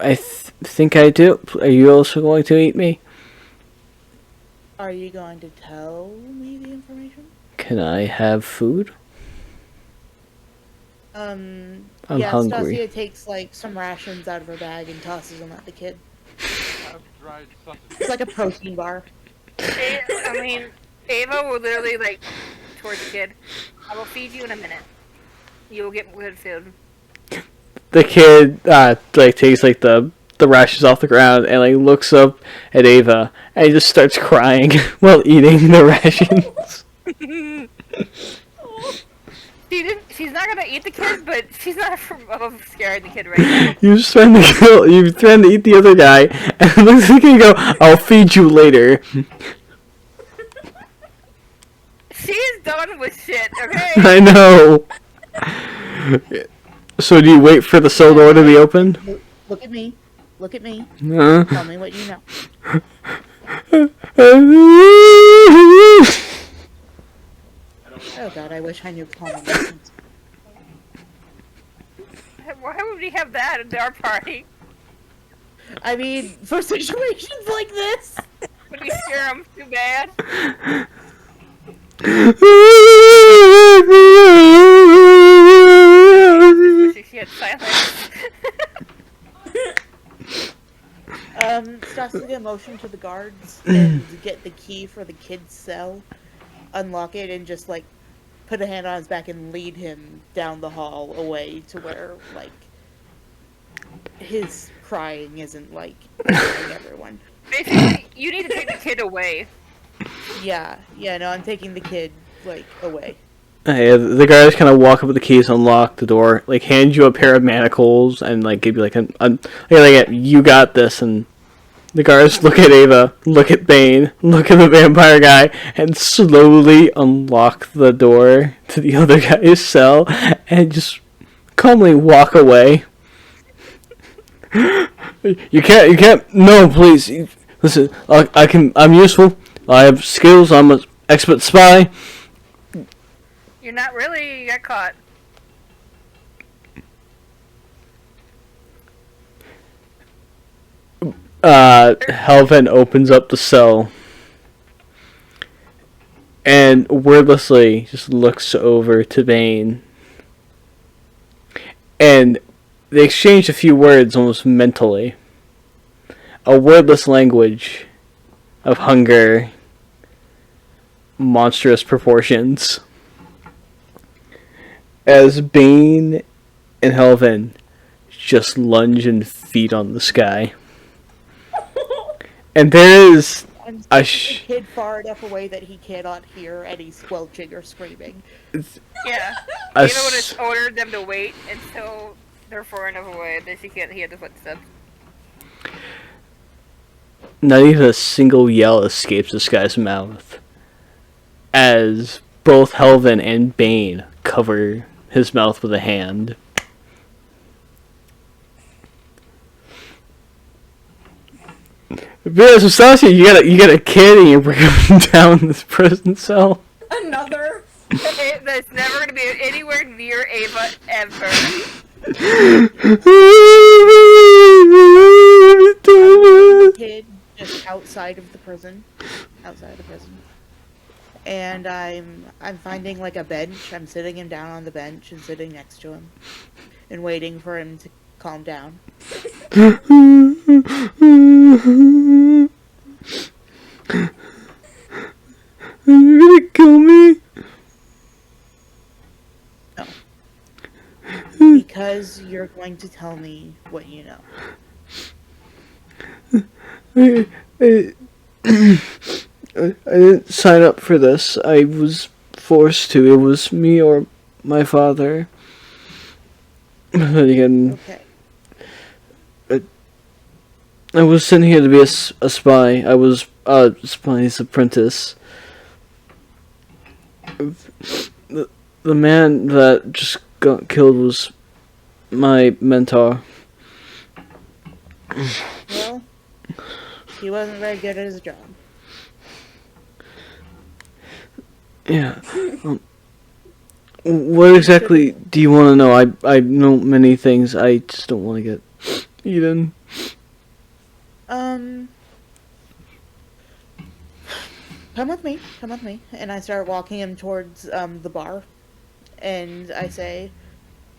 I think I do. Are you also going to eat me? Are you going to tell me the information? Can I have food? I'm hungry. Stasia takes like some rations out of her bag and tosses them at the kid. Have dried sausage. It's like a protein bar. I mean, Ava will literally, like, towards the kid. I will feed you in a minute. You will get good food. The kid like takes like the rations off the ground and like looks up at Ava and he just starts crying while eating the rations. She's not gonna eat the kid, but she's not scaring the kid right now. You're trying to eat the other guy and looks like you go, I'll feed you later. She's done with shit, okay? I know. So do you wait for the cell door to be opened? Look at me. Look at me. Uh. Tell me what you know. Oh god, I wish I knew calming lessons. Why would we have that at our party? I mean, for situations like this. Would we scare them too bad? She had silence. Stasia gonna motion to the guards and get the key for the kid's cell, unlock it, and just like put a hand on his back and lead him down the hall away to where like his crying isn't like scaring everyone. Basically, you need to take the kid away. Yeah, no, I'm taking the kid like away. Yeah, the guys kind of walk up with the keys, unlock the door, like hand you a pair of manacles, and like give you like you got this. And the guards look at Ava, look at Bane, look at the vampire guy, and slowly unlock the door to the other guy's cell, and just calmly walk away. You can't. No, please. Listen, I'm useful. I have skills. I'm an expert spy. You're not really. You got caught. Helvin opens up the cell and wordlessly just looks over to Bane. And they exchange a few words almost mentally. A wordless language of hunger, monstrous proportions. As Bane and Helvin just lunge and feed on the sky. And there is I'm a the kid far enough away that he cannot hear any squelching or screaming. Yeah. A Ava would s- have ordered them to wait until they're far enough away that she can't hear the footsteps. Not even a single yell escapes this guy's mouth as both Helvin and Bane cover his mouth with a hand. Because Sasha, you got a kid and you're bringing him down this prison cell. Another. That's never going to be anywhere near Ava ever. Kid just outside of the prison. Outside of the prison. And I'm finding like a bench. I'm sitting him down on the bench and sitting next to him. And waiting for him to calm down. Are you gonna kill me? No. Because you're going to tell me what you know. I didn't sign up for this. I was forced to. It was me or my father. But again, Okay. I was sent here to be a spy. I was a spy's apprentice. The man that just got killed was my mentor. Well, he wasn't very good at his job. Yeah. What exactly do you want to know? I know many things. I just don't want to get eaten. Come with me. Come with me. And I start walking him towards the bar. And I say,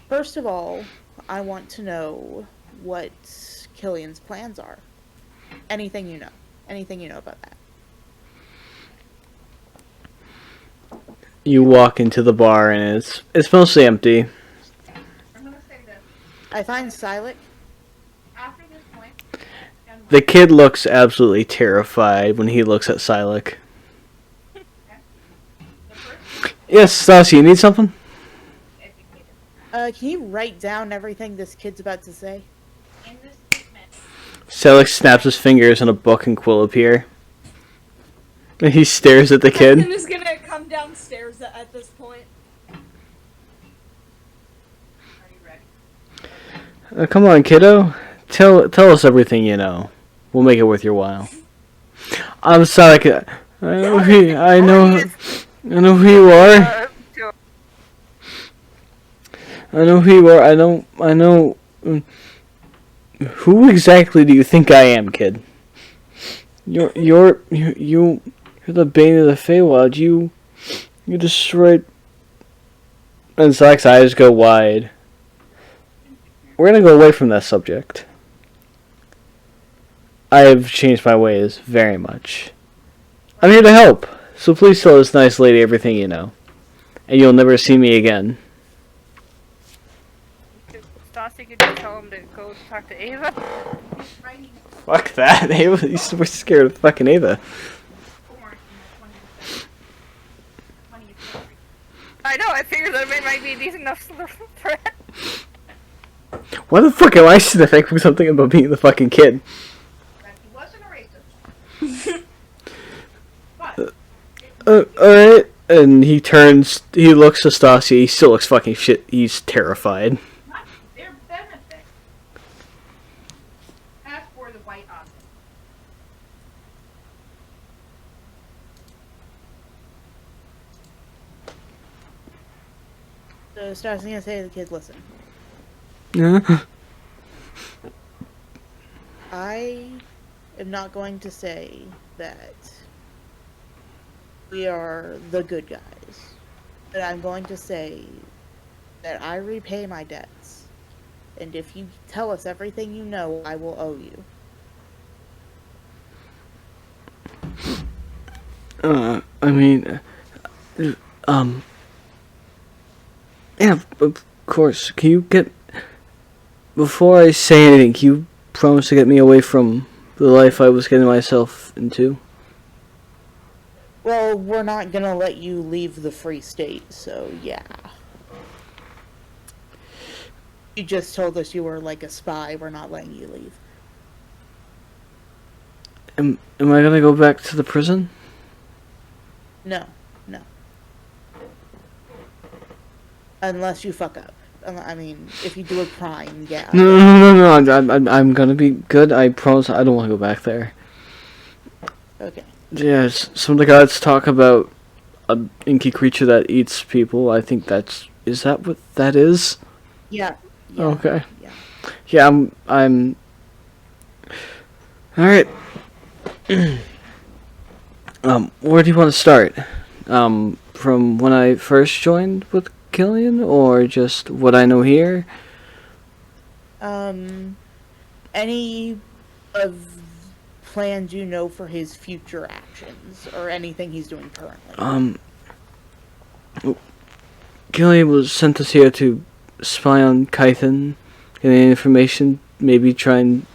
first of all, I want to know what Killian's plans are. Anything you know. Anything you know about that. You walk into the bar and it's mostly empty. I'm going to say this. I find Silik. After this point, The kid looks absolutely terrified when he looks at Silik. Yes, Stassi, you need something? Can you write down everything this kid's about to say? in this statement, Silik snaps his fingers and a book and quill appear. And he stares at the I'm kid. just gonna come downstairs at this point. are you ready? Come on, kiddo. Tell us everything you know. We'll make it worth your while. I'm Silik. I know who you are. I know who you are. I know. Who exactly do you think I am, kid? You're the bane of the Feywild. You destroyed. And Zach's eyes go wide. We're gonna go away from that subject. I have changed my ways very much. I'm here to help, so please tell this nice lady everything you know, and you'll never see me again. Stassi could just tell him to go talk to Ava. Fuck that, Ava. We're scared of fucking Ava. I know, I figured that it might be a decent enough threat. Why the fuck am I sniffing for something about being the fucking kid? He wasn't a racist. Alright. And he looks to Stassi, he still looks fucking shit, he's terrified. Their benefit. white object. So Star's gonna say to the kid, listen, Yeah. I am not going to say that we are the good guys, but I'm going to say that I repay my debts. And if you tell us everything you know, I will owe you. I mean, yeah, of course. Can you get, before I say anything, can you promise to get me away from the life I was getting myself into? Well, we're not gonna let you leave the Free State, so yeah. You just told us you were like a spy. We're not letting you leave. Am I gonna go back to the prison? No, no. Unless you fuck up. I mean, if you do a crime, yeah. No. I'm gonna be good. I promise. I don't want to go back there. Okay. Yes, some of the gods talk about an inky creature that eats people. I think is that what that is? Yeah. Okay. Yeah. Yeah, I'm. All right. Where do you want to start? From when I first joined with Killian, or just what I know here? Any of plans you know for his future actions, or anything he's doing currently? Killian was sent us here to spy on Kythan, get any information, maybe try and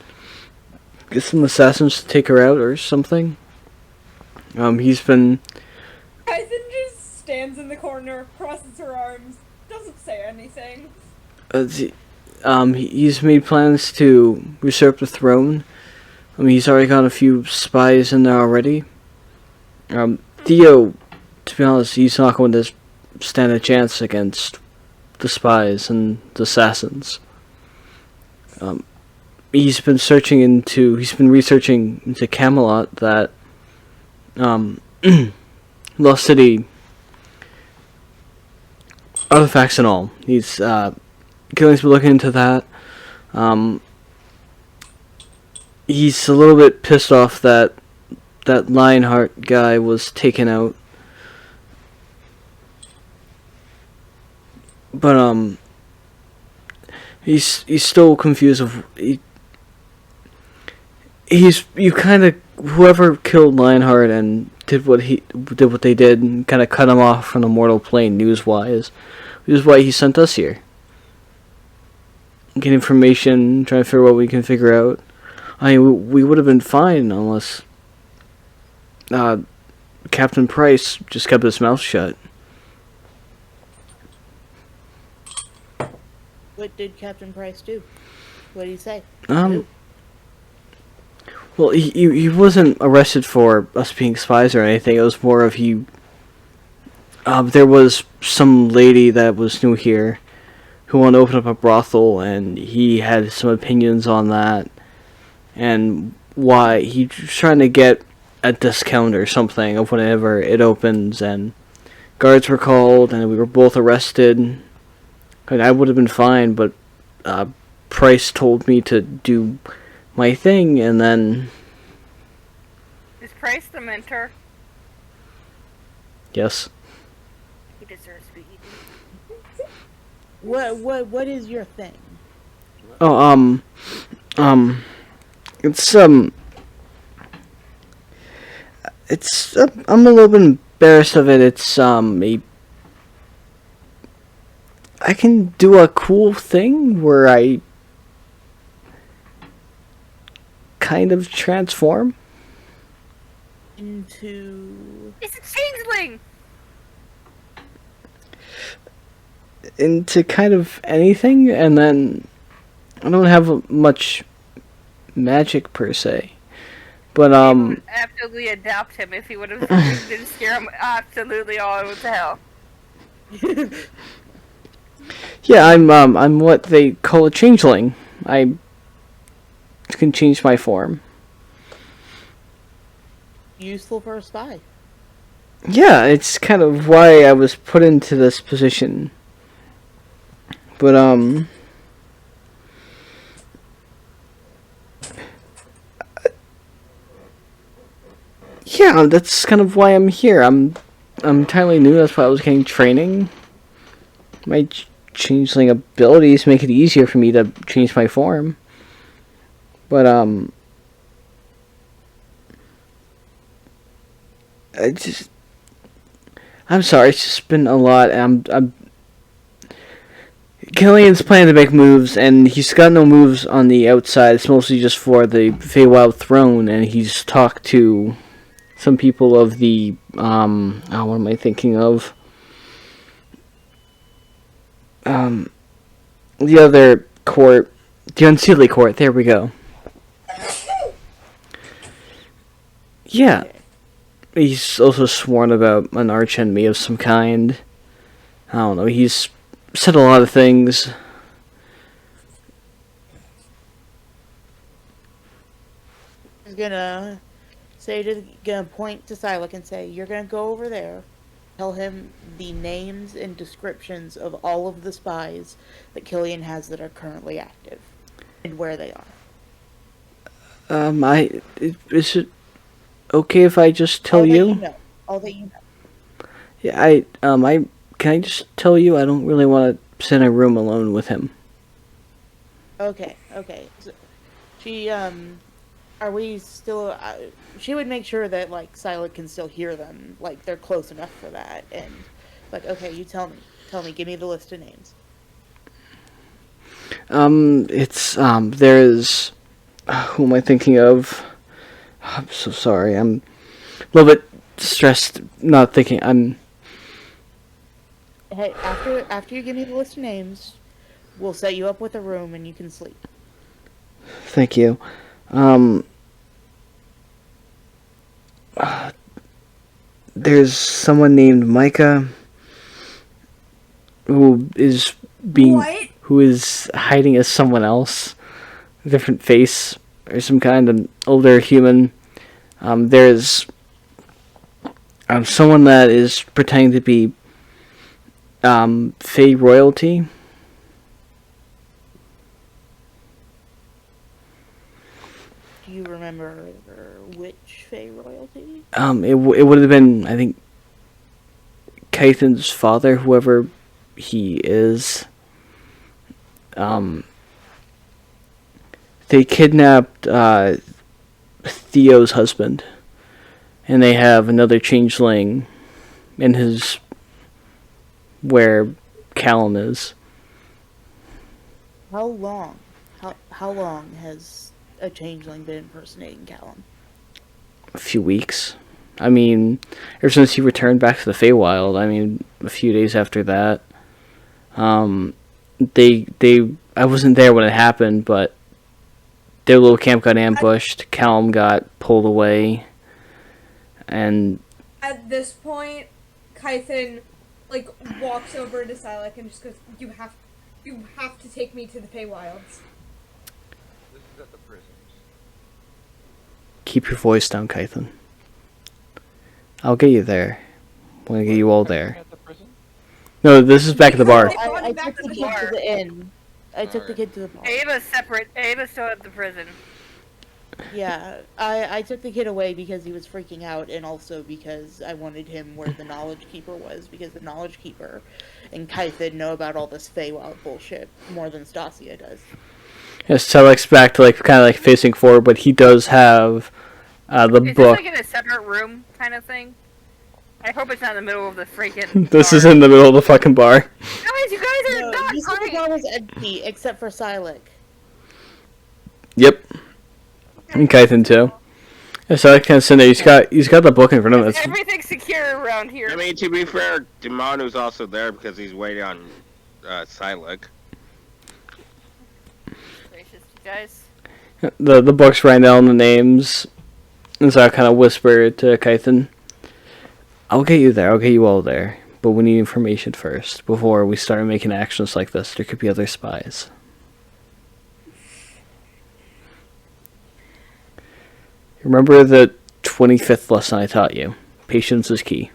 get some assassins to take her out or something. He's been. Kyson just stands in the corner, crosses her arms, doesn't say anything. He's made plans to usurp the throne. I mean, he's already got a few spies in there already. Theo, to be honest, he's not going to stand a chance against the spies and the assassins. He's been researching into Camelot, that Lost City artifacts and all. Killing's been looking into that. He's a little bit pissed off that Lionheart guy was taken out. But he's still confused of you kind of, whoever killed Lionheart and did what they did and kind of cut him off from the mortal plane news wise. Which is why he sent us here. Get information, try to figure out what we can figure out. I mean, we would have been fine unless Captain Price just kept his mouth shut. What did Captain Price do? What did he say? Well, he wasn't arrested for us being spies or anything. It was more of there was some lady that was new here who wanted to open up a brothel, and he had some opinions on that, and why he was trying to get a discount or something of whenever it opens, and guards were called, and we were both arrested. And I would have been fine, but Price told me to do my thing, and then... Is Price the mentor? Yes. He deserves to be eaten. What is your thing? Oh, it's I'm a little bit embarrassed of it. It's I can do a cool thing where I kind of transform Into... It's a changeling! into kind of anything, and then I don't have much magic per se, but would absolutely adopt him if he would have didn't scare him absolutely all over to hell. Yeah, I'm what they call a changeling. can change my form. Useful for a spy. Yeah, it's kind of why I was put into this position. But yeah, that's kind of why I'm here. I'm entirely new. That's why I was getting training. My changeling abilities make it easier for me to change my form. But I'm sorry. It's just been a lot. Killian's planning to make moves, and he's got no moves on the outside. It's mostly just for the Feywild throne, and he's talked to some people of the what am I thinking of? The other court, the Unseelie court. There we go. Yeah, he's also sworn about an archenemy of some kind. I don't know. He's said a lot of things. He's gonna point to Silik and say, "You're gonna go over there. Tell him the names and descriptions of all of the spies that Killian has that are currently active and where they are." Is it okay if I just tell you? All that you know. Yeah, I can I just tell you I don't really want to sit in a room alone with him. Okay. So she are we still? She would make sure that like Silik can still hear them, like they're close enough for that. And like, okay, you tell me, give me the list of names. It's there's who am I thinking of? I'm so sorry. I'm a little bit stressed. Not thinking. Hey, after you give me the list of names, we'll set you up with a room and you can sleep. Thank you. There's someone named Micah who is hiding as someone else, a different face or some kind, an older human. There's someone that is pretending to be Fey royalty. Do you remember which Fey royalty? It would have been, I think, Kaithan's father, whoever he is. They kidnapped Theo's husband, and they have another changeling in his where Callum is. How long? How long has a changeling been impersonating Callum? A few weeks. I mean, ever since he returned back to the Feywild. I mean, a few days after that. I wasn't there when it happened, but their little camp got ambushed. Callum got pulled away, and at this point, Kython walks over to Silik and just goes, "You have to take me to the Feywilds." This is at the prisons. Keep your voice down, Kython. I'll get you there. I'm gonna get you all there. At the prison? No, this is back at the bar. I took the kid to the inn. I took the kid to the bar. Ava's separate. Ava's still at the prison. Yeah, I took the kid away because he was freaking out, and also because I wanted him where the Knowledge Keeper was, because the Knowledge Keeper and Kython know about all this Feywild bullshit more than Stasia does. Yes, Telek's back to kind of facing forward, but he does have the Is book. this in a separate room kind of thing? I hope it's not in the middle of the freaking This bar. is in the middle of the fucking bar. Guys, you guys are not you said the great. bar was empty, except for Silik. Yep. And Kython too. Yeah, Telek kind of sitting there. He's got the book in front of him. Everything's secure around here. I mean, to be fair, Damonu's also there because he's waiting on Silik. Gracious, you guys. The book's writing down the names, and so I kind of whisper to Kython, "I'll get you there. I'll get you all there. But we need information first before we start making actions like this. There could be other spies." Remember the 25th lesson I taught you. Patience is key.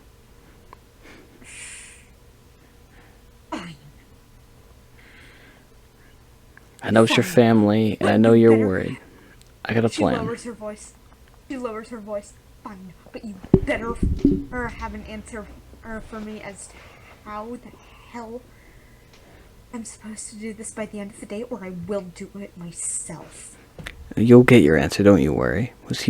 Fine. I know it's your family, and I know you're worried. I got a She plan. lowers her voice. She lowers her voice. Fine, but you better have an answer for me as to how the hell I'm supposed to do this by the end of the day, or I will do it myself. You'll get your answer, don't you worry. 'Cause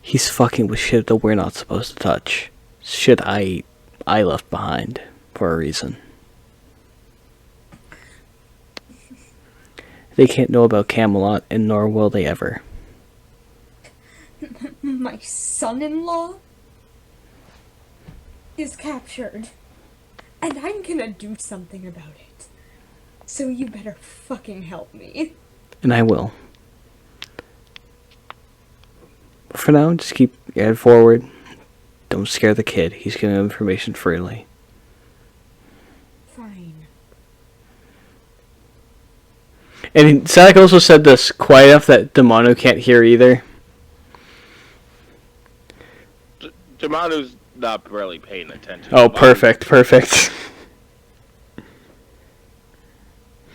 he's fucking with shit that we're not supposed to touch. Shit I left behind for a reason. They can't know about Camelot, and nor will they ever. My son-in-law is captured, and I'm gonna do something about it. So you better fucking help me. And I will. For now, just keep your head forward. Don't scare the kid. He's giving information freely. Fine. And Sadak also said this quiet enough that Demano can't hear either. Jamanu's not really paying attention. Oh, perfect.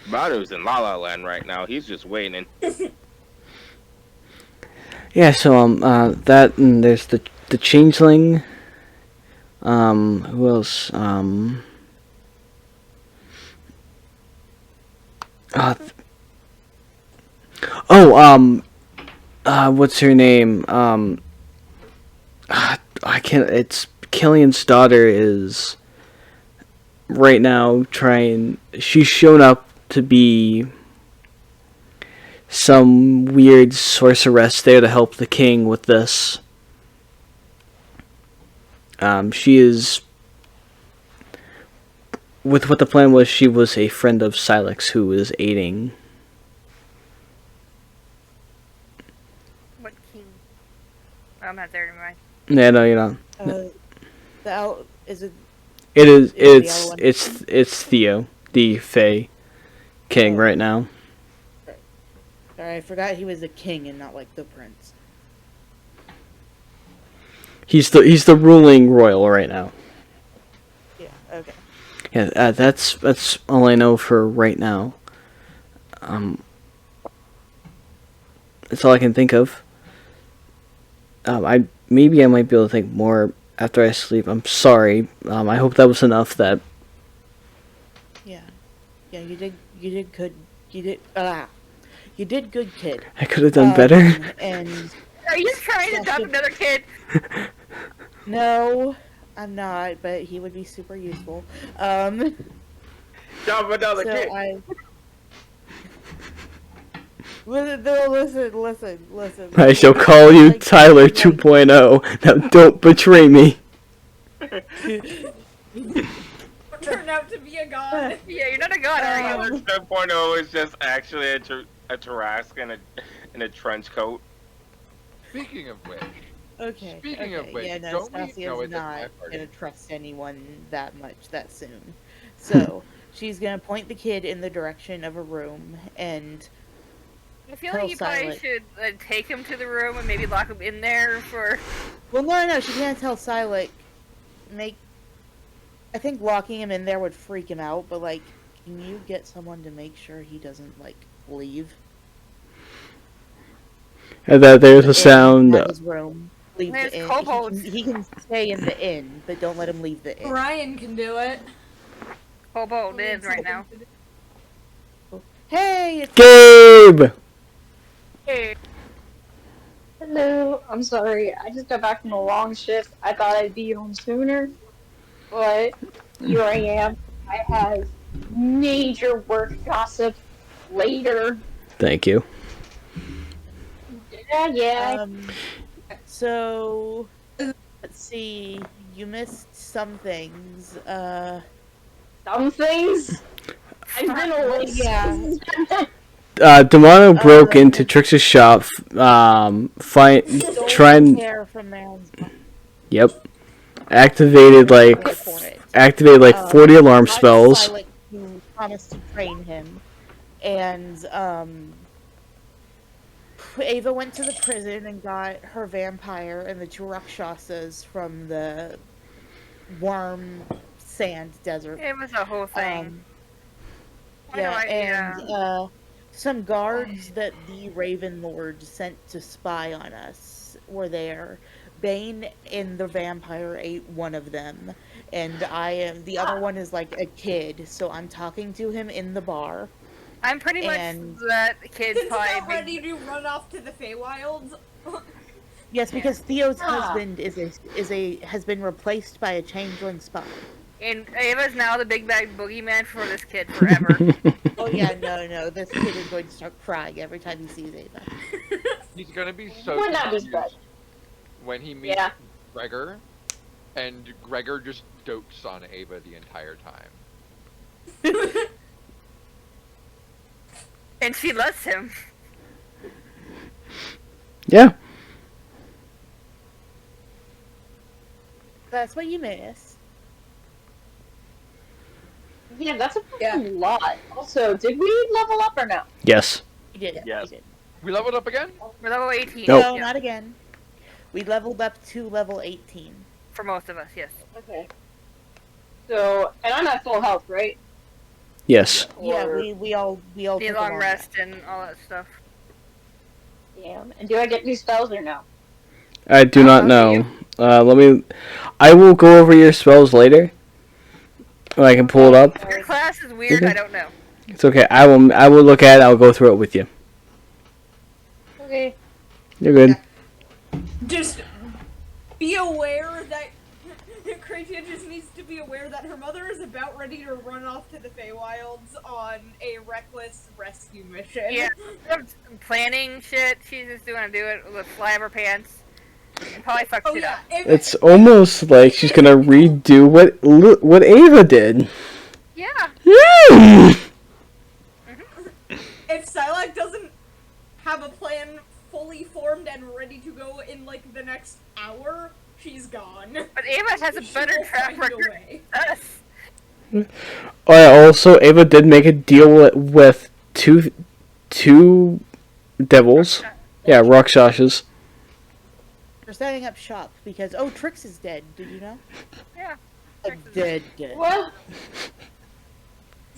Jamanu's in La La Land right now. He's just waiting. Yeah, so that and there's the changeling. Who else? What's her name? I can't. It's Killian's daughter is right now trying. She's shown up to be some weird sorceress there to help the king with this. She is. With what the plan was, she was a friend of Silex who was aiding. What king? Oh, I'm not there anymore. Yeah, no, you're not. Is it? It is. Is the It's Theo, the Fae king, right now. Sorry, I forgot he was a king and not like the prince. He's the ruling royal right now. Yeah. Okay. Yeah, that's all I know for right now. That's all I can think of. I might be able to think more after I sleep. I'm sorry. I hope that was enough. That. Yeah. Yeah, you did good. You did good, kid. I could have done better. And Are you trying to adopt another kid? no, I'm not, but he would be super useful. Adopt another kid. Listen. I shall call you Tyler 2.0. Now don't betray me. Turn out to be a god. Yeah, you're not a god, are you? Tyler 2.0 is just actually a Tarrasque in a trench coat. Speaking of which, Okay. Speaking of which, yeah, no, don't we Stasia know is it at my not party? gonna trust anyone that much that soon. So she's gonna point the kid in the direction of a room and. I feel like you probably should take him to the room and maybe lock him in there for. Well, no, she's gonna tell Silik. I think locking him in there would freak him out, but like, can you get someone to make sure he doesn't like leave? And that there's a sound. His room. Leave There's the inn. kobolds. He can stay in the inn, but don't let him leave the inn. Ryan can do it. Kobold is right now. Hey, it's Gabe. Hey. Hello, I'm sorry. I just got back from a long shift. I thought I'd be home sooner, but here I am. I have major work gossip later. Thank you. Yeah. So let's see. You missed some things. Some things. I've been away. Yeah. Demano broke into Trix's shop. Trying. Yep. Activated like 40 alarm spells. Who promised to train him, and Ava went to the prison and got her vampire and the two Rakshasas from the warm sand desert. It was a whole thing. Why do Yeah, I- and yeah. some guards that the Raven Lord sent to spy on us were there. Bane and the vampire ate one of them, and the other one is like a kid, so I'm talking to him in the bar. I'm pretty And- much that kid's Since probably not ready to run off to the Feywilds. Yes, because Theo's Ah. husband has been replaced by a changeling spy. And Ava's now the big bad boogeyman for this kid forever. Oh yeah, no, this kid is going to start crying every time he sees Ava. He's gonna be so Would not be confused good. when he meets Yeah. Gregor, and Gregor just dotes on Ava the entire time. And she loves him. Yeah. That's what you miss. Yeah, that's a fucking lot. Also, did we level up or no? Yes. We did. Yes. We did. We leveled up again? We're level 18. Nope. No, Yeah. not again. We leveled up to level 18. For most of us, yes. Okay. So, and I'm at full health, right? Yes. Yeah, Or- we all The took a long rest and all that stuff. Damn. And do I get new spells or no? I do not know. I will go over your spells later. When I can pull it up. Your class is weird, Okay. I don't know. It's okay. I will look at it. I'll go through it with you. Okay. You're good. Just be aware that Kratia just needs to be aware that her mother is about ready to run off to the Feywilds on a reckless rescue mission. Yeah, planning shit, she's just doing do it with fly of her pants. And probably fuck Oh shit yeah. up. It's almost like she's gonna redo what Ava did. Yeah. If Silac doesn't have a plan fully formed and ready to go in like the next hour, she's gone. But Ava has a She better will track find a record way. than us. Oh, yeah, also, Ava did make a deal with two devils. Yeah, Rakshasas. We're setting up shop because Trix is dead. Did you know? Yeah. Dead. Well,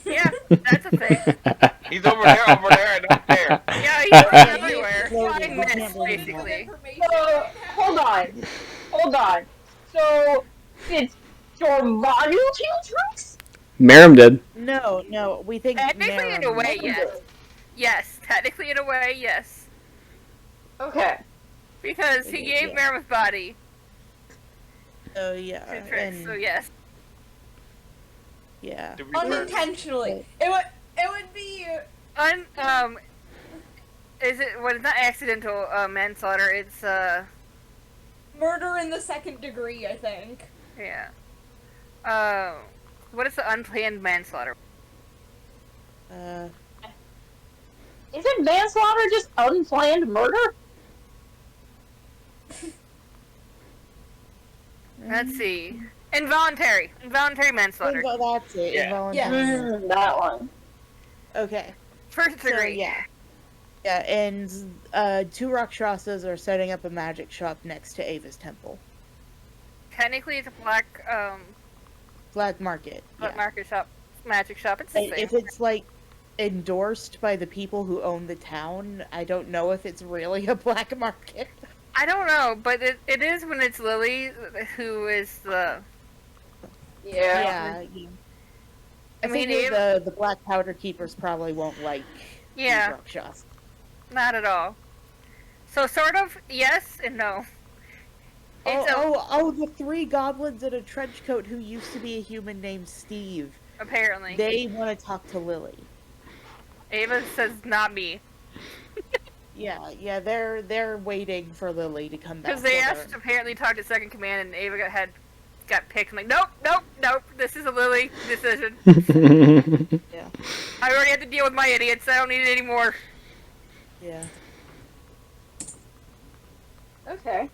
Yeah, that's a thing. He's over there, and up there. Yeah, he's everywhere. Well, Flying we mist, can't believe basically. so, hold on. So, it's Dormanu kill tricks? Marim did. No. We think Technically, in a Marin- way, yes. Yes, technically, in a way, yes. Okay. Because he gave Yeah. Merrim's body Oh yeah, to Trix, and so yes. yeah. To be fair, Unintentionally. It would be Is it, well, it's not accidental manslaughter, it's, murder in the second degree, I think. yeah. What is the unplanned manslaughter? Isn't manslaughter just unplanned murder? Let's see. Involuntary manslaughter. That's it. Yeah. Involuntary. That one. Okay. First So degree. yeah, and two Rakshasas are setting up a magic shop next to Ava's temple. Technically, it's a black Black market. Yeah. market shop, magic shop. It's the And same. if it's like endorsed by the people who own the town, I don't know if it's really a black market. I don't know, but it is when it's Lily who is the. Yeah. Yeah. I mean, think the black powder keepers probably won't like Yeah. these Rakshas. Not at all. So sort of yes and no. It's The three goblins in a trench coat who used to be a human named Steve. apparently. They want to talk to Lily. Ava says not me. Yeah, they're waiting for Lily to come back. Because they with her. asked to apparently talk to second command and Ava got picked. I'm like, nope, this is a Lily decision. Yeah. I already had to deal with my idiots, I don't need it anymore. Yeah. Okay.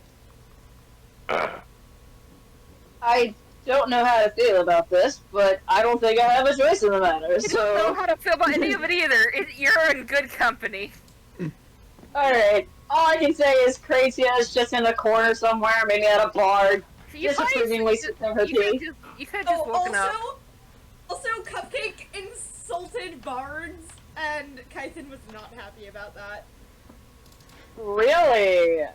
I don't know how to feel about this, but I don't think I have a choice in the matter, I don't know so... how to feel about any of it either. You're in good company. Alright. All I can say is Kratia is just in a corner somewhere, maybe at a bar, So you probably disapprovingly sipping her tea. you could have just woken up. Also, Cupcake insulted bards, and Kython was not happy about that. Really?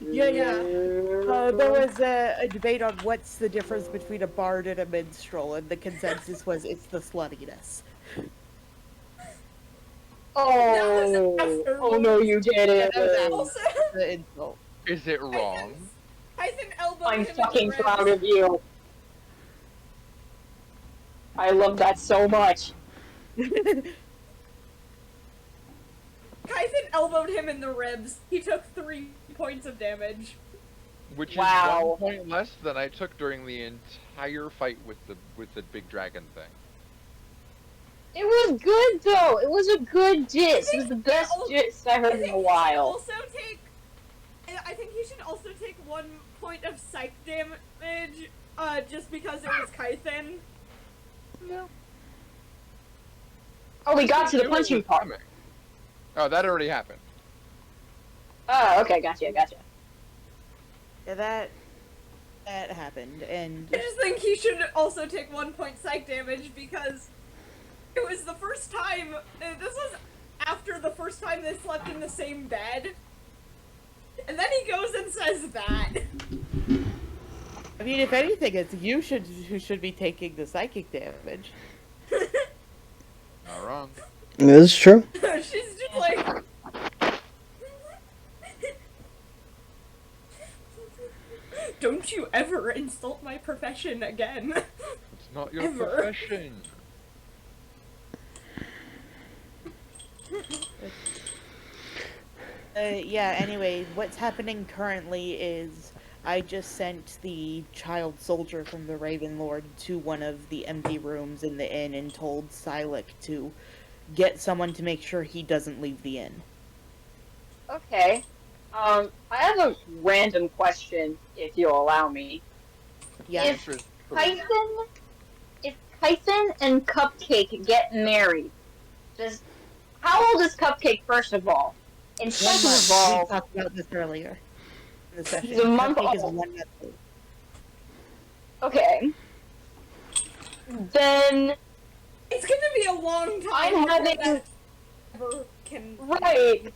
Yeah. There was a debate on what's the difference between a bard and a minstrel, and the consensus was it's the sluttiness. Oh no, you did it. Also, The insult. Is it wrong? Kython elbowed I'm him in fucking the ribs. proud of you. I love that so much. Kython elbowed him in the ribs. He took 3 points of damage. Which Wow. is 1 point less than I took during the entire fight with the big dragon thing. It was good though. It was a good diss. It was the best diss I heard in a while. I think he should also take 1 point of psych damage, just because it was Kython. No. Oh, we got to the punching part. Oh, that already happened. Oh, okay, gotcha. Yeah, that happened, and I just think he should also take 1 point psych damage because it was the first time. This was after the first time they slept in the same bed, and then he goes and says that. I mean, if anything, it's you who should be taking the psychic damage. Not wrong. This is true. She's just like. Don't you ever insult my profession again. It's not your Ever. profession. Yeah, anyway, what's happening currently is I just sent the child soldier from the Raven Lord to one of the empty rooms in the inn and told Silik to get someone to make sure he doesn't leave the inn. Okay. I have a random question, if you'll allow me. Yeah. If Kython and Cupcake get married, how old is Cupcake, first of all? And second of We all, talked about this earlier in the session. He's a month Cupcake is old. 1 month old. okay. Then It's gonna be a long time. I'm before having that ever can. right,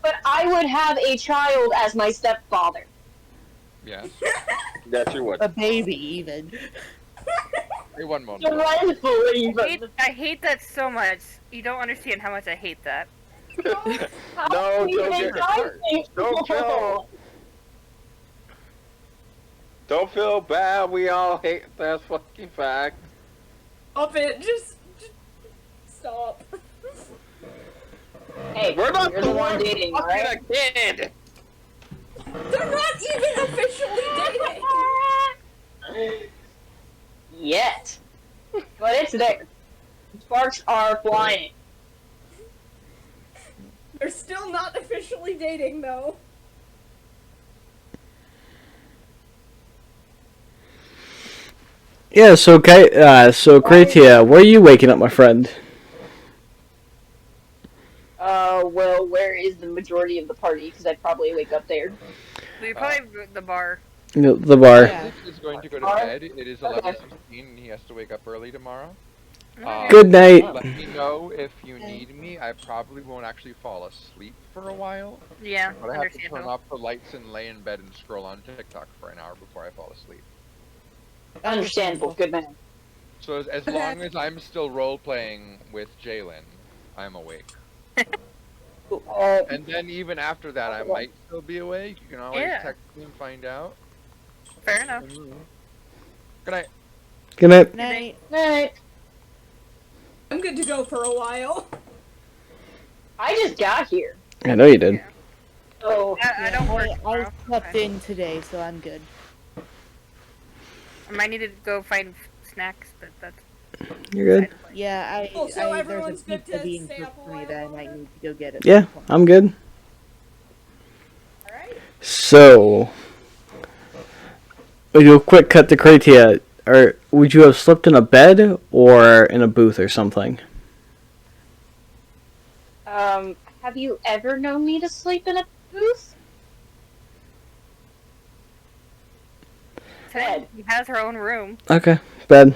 but I would have a child as my stepfather. Yes. Yes, you would. A baby, even. Hey, 1 moment. I hate that so much. You don't understand how much I hate that. No, don't feel bad. We all hate that fucking fact. Up it. Just stop. Hey, We're not you're the one dating, fucking right? a kid. They're not even officially dating. Yet. But it's there. Sparks are flying. They're still not officially dating, though. Yeah, so Kratia, where are you waking up, my friend? Well, where is the majority of the party? Because I'd probably wake up there. We probably the bar. The bar. Yeah. Alex is going to go to bed. It is 11:16 and he has to wake up early tomorrow. Good night. Let me know if you need me. I probably won't actually fall asleep for a while. Yeah, But I have to turn understandable. off the lights and lay in bed and scroll on TikTok for an hour before I fall asleep. Understandable. Good man. So as long as I'm still role-playing with Jalen, I'm awake. And then even after that, I might still be awake. You can always Yeah. text me and find out. Fair enough. Good night. Good night. Night. Night. I'm good to go for a while. I just got here. I know you did. Oh, I don't work I tomorrow. slept in today, so I'm good. I might need to go find snacks, but that's. You're good. Yeah, Oh, so there's everyone's a good pizza to being stay cooked up a for me while that I might longer? need to go get it. Yeah, I'm good. Alright. So, we do a quick cut to Kratia. Or would you have slept in a bed or in a booth or something? I have you ever known me to sleep in a booth? She has her own room. Okay, bed.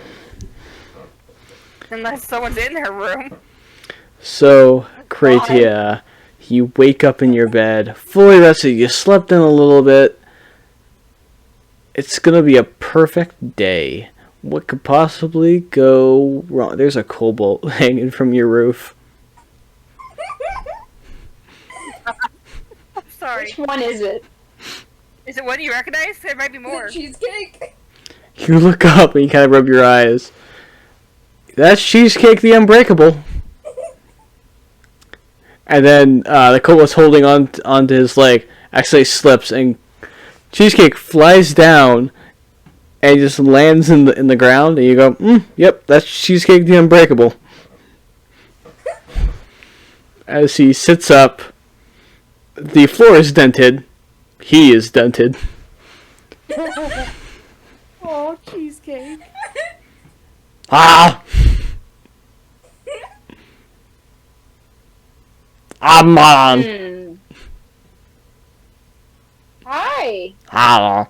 Unless someone's in her room. So, Kratia, you wake up in your bed, fully rested. You slept in a little bit. It's gonna be a perfect day. What could possibly go wrong? There's a cobalt hanging from your roof. Sorry. Which one is it? Is it one you recognize? There might be more. Cheesecake. You look up and you kind of rub your eyes. That's Cheesecake the Unbreakable. And then the kobold's holding onto his leg. Actually slips and Cheesecake flies down and just lands in the ground. And you go, yep, that's Cheesecake the Unbreakable. As he sits up, the floor is dented. He is dented. Oh, Cheesecake. Ah! I'm on. Hi. Hello.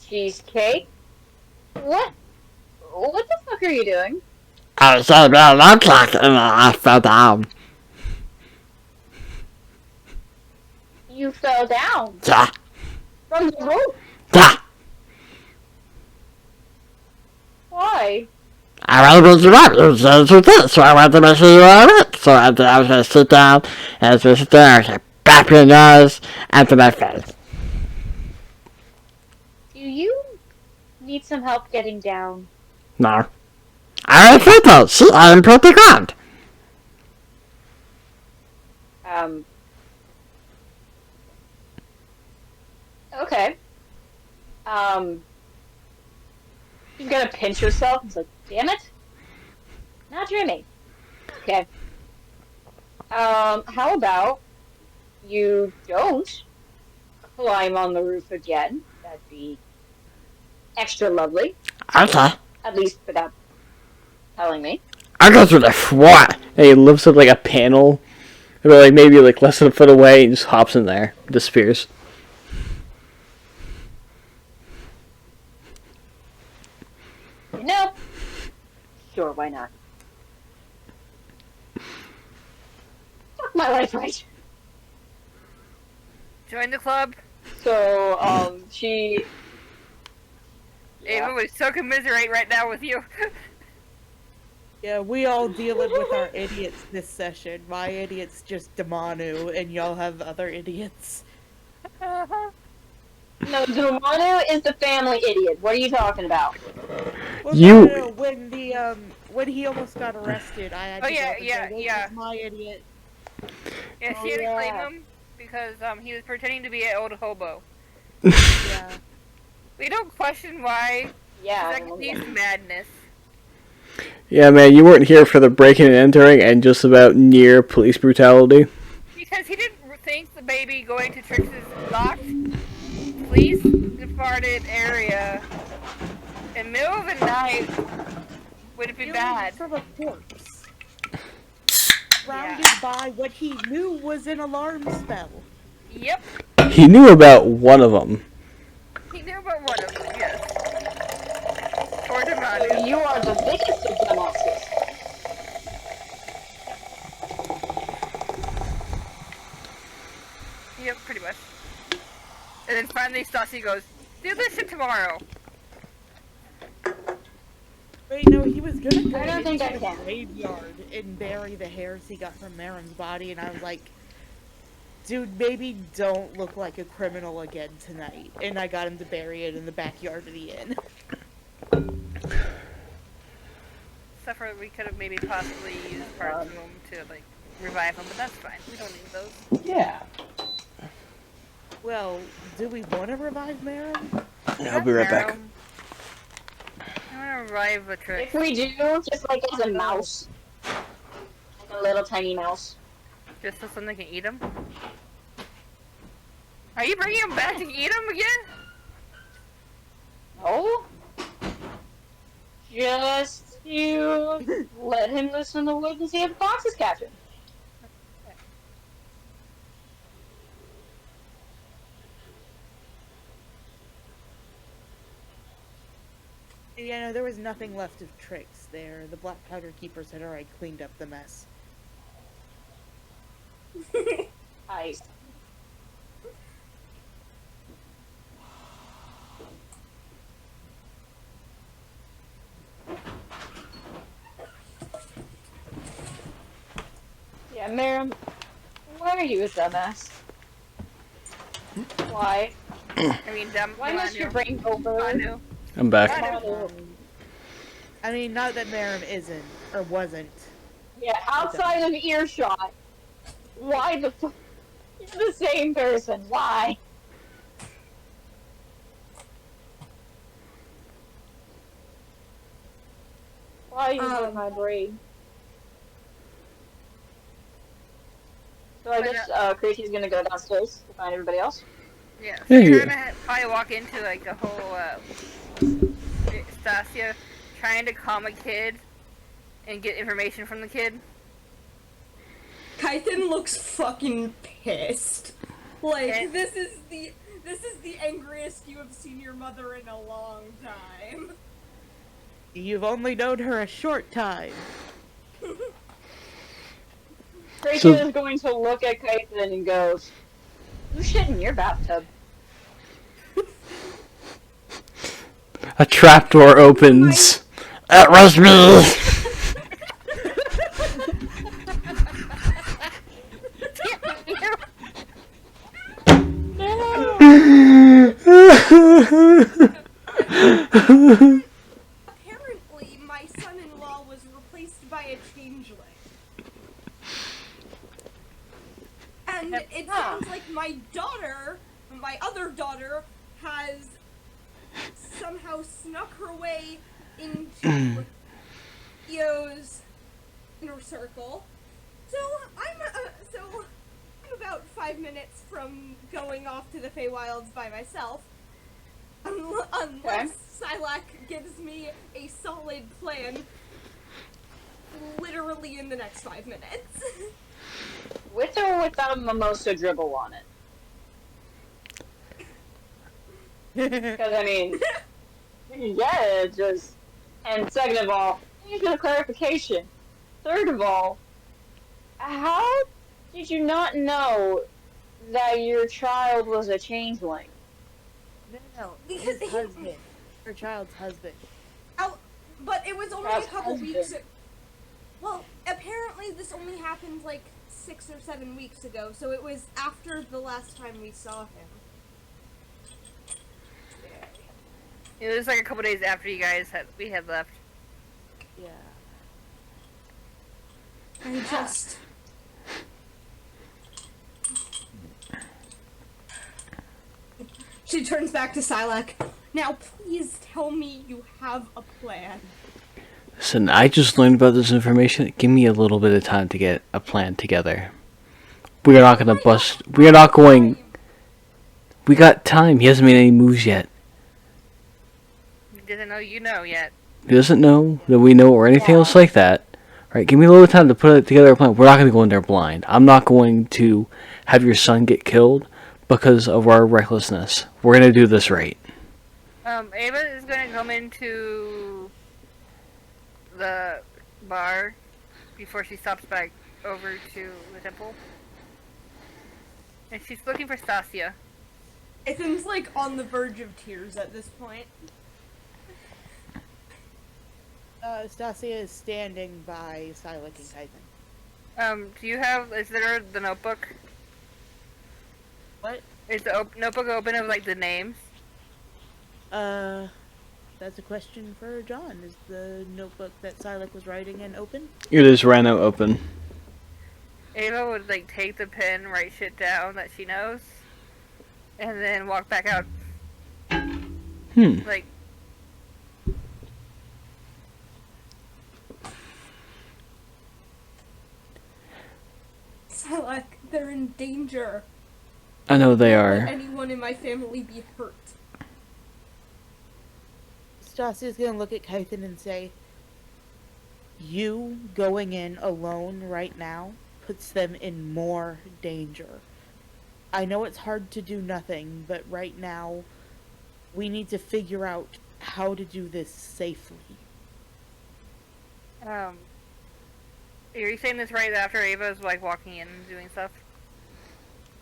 Cheesecake? What the fuck are you doing? I was at the alarm clock and I fell down. You fell down Yeah. from the roof. Yeah. Why? I wanted to run. It was this, so I wanted to make sure you were alright. So I was going to sit down, and as I sit there, I was going to bap your nose into my face. Do you need some help getting down? No. I already felt that. See, I am pretty ground. Okay. You're gonna pinch yourself. It's like, damn it. Not dreaming. Okay. How about you don't climb on the roof again? That'd be extra lovely. Okay. At least without telling me. I go through the what? And he lifts up like a panel, about maybe less than a foot away, and just hops in there, disappears. No. Sure, why not? Fuck my life right. Join the club. So, she... Ava would so commiserate right now with you. Yeah, we all dealing with our idiots this session. My idiot's just Damanu, and y'all have other idiots. No, Dumanu is the family idiot. What are you talking about? Well, You- no, when he almost got arrested, I had to go and say, "This is my idiot." Yeah, she had to claim him because he was pretending to be an old hobo. Yeah. We don't question why. Yeah. That leads to madness. Yeah, man, you weren't here for the breaking and entering and just about near police brutality. Because he didn't think the baby going to Trix's locked, police departed area in the middle of the night would be bad. From a corpse. Surrounded by what he knew was an alarm spell. Yep. He knew about one of them. He knew about one of them, yes. Poor Damanu. You are the biggest of them all. Yep, pretty much. And then finally Stassi goes, do this shit tomorrow. Wait, no, he was gonna go I don't think into I the can. graveyard and bury the hairs he got from Marin's body, and I was like, dude, maybe don't look like a criminal again tonight. And I got him to bury it in the backyard of the inn. Except for we could have maybe possibly used parts of them to, revive them, but that's fine. We don't need those. Yeah. Well, do we want to revive Marin? I'll be right back. I want to revive a trick. If we do, just like as a mouse. Like a little tiny mouse. Just so someone can eat them? Are you bringing him back to eat them again? No. Just you let him loose in the woods and see if foxes catch him. Yeah, no, there was nothing left of tricks there. The Black Powder Keepers had already cleaned up the mess. Ice. Yeah, Miriam, why are you a dumbass? Why? I mean, Why must your brain go bird? Manu. I'm back. I mean, not that Merrim isn't, or wasn't. Yeah, outside of earshot. Why the fuck? You're the same person. Why? Why using my brain? So I guess Crazy's gonna go downstairs to find everybody else. Yeah, so Yeah, you're yeah. gonna probably walk into like a whole Stasia trying to calm a kid and get information from the kid. Kython looks fucking pissed. Like, And- this is the angriest you have seen your mother in a long time. You've only known her a short time. Crazy So- is going to look at Kython and goes, "You shit in your bathtub." A trapdoor opens. It was me! Apparently, my son-in-law was replaced by a changeling. And it sounds like my other daughter, has somehow snuck her way into Io's inner circle. So I'm about 5 minutes from going off to the Feywilds by myself. Unless Silac gives me a solid plan literally in the next 5 minutes. With or without a mimosa dribble on it? Because, I mean, yeah, it just... And second of all, thank you for the clarification. Third of all, how did you not know that your child was a changeling? No, Because his husband. Her child's husband. But it was only That's a couple husband. weeks. Well, apparently this only happened like 6 or 7 weeks ago, so it was after the last time we saw him. It was like a couple days after we had left. Yeah. I just. She turns back to Silac. Now, please tell me you have a plan. Listen, I just learned about this information. Give me a little bit of time to get a plan together. We are not gonna bust. We are not going. We got time. He hasn't made any moves yet. He doesn't know you know yet. He doesn't know that we know or anything else like that. Alright, give me a little time to put together a plan. We're not gonna go in there blind. I'm not going to have your son get killed because of our recklessness. We're gonna do this right. Ava is gonna come into the bar before she stops back over to the temple. And she's looking for Stasia. Ethan's like on the verge of tears at this point. Stasia is standing by Silac and Kython. Is there the notebook? What? Is the notebook open of like the names? That's a question for John. Is the notebook that Silac was writing in open? It is right now open. Ava would like take the pen, write shit down that she knows, and then walk back out. Like, Silac, they're in danger. I know they Don't are. let anyone in my family be hurt. Stasia's gonna look at Kython and say, "You going in alone right now puts them in more danger. I know it's hard to do nothing, but right now we need to figure out how to do this safely. Are you saying this right after Ava's like walking in and doing stuff?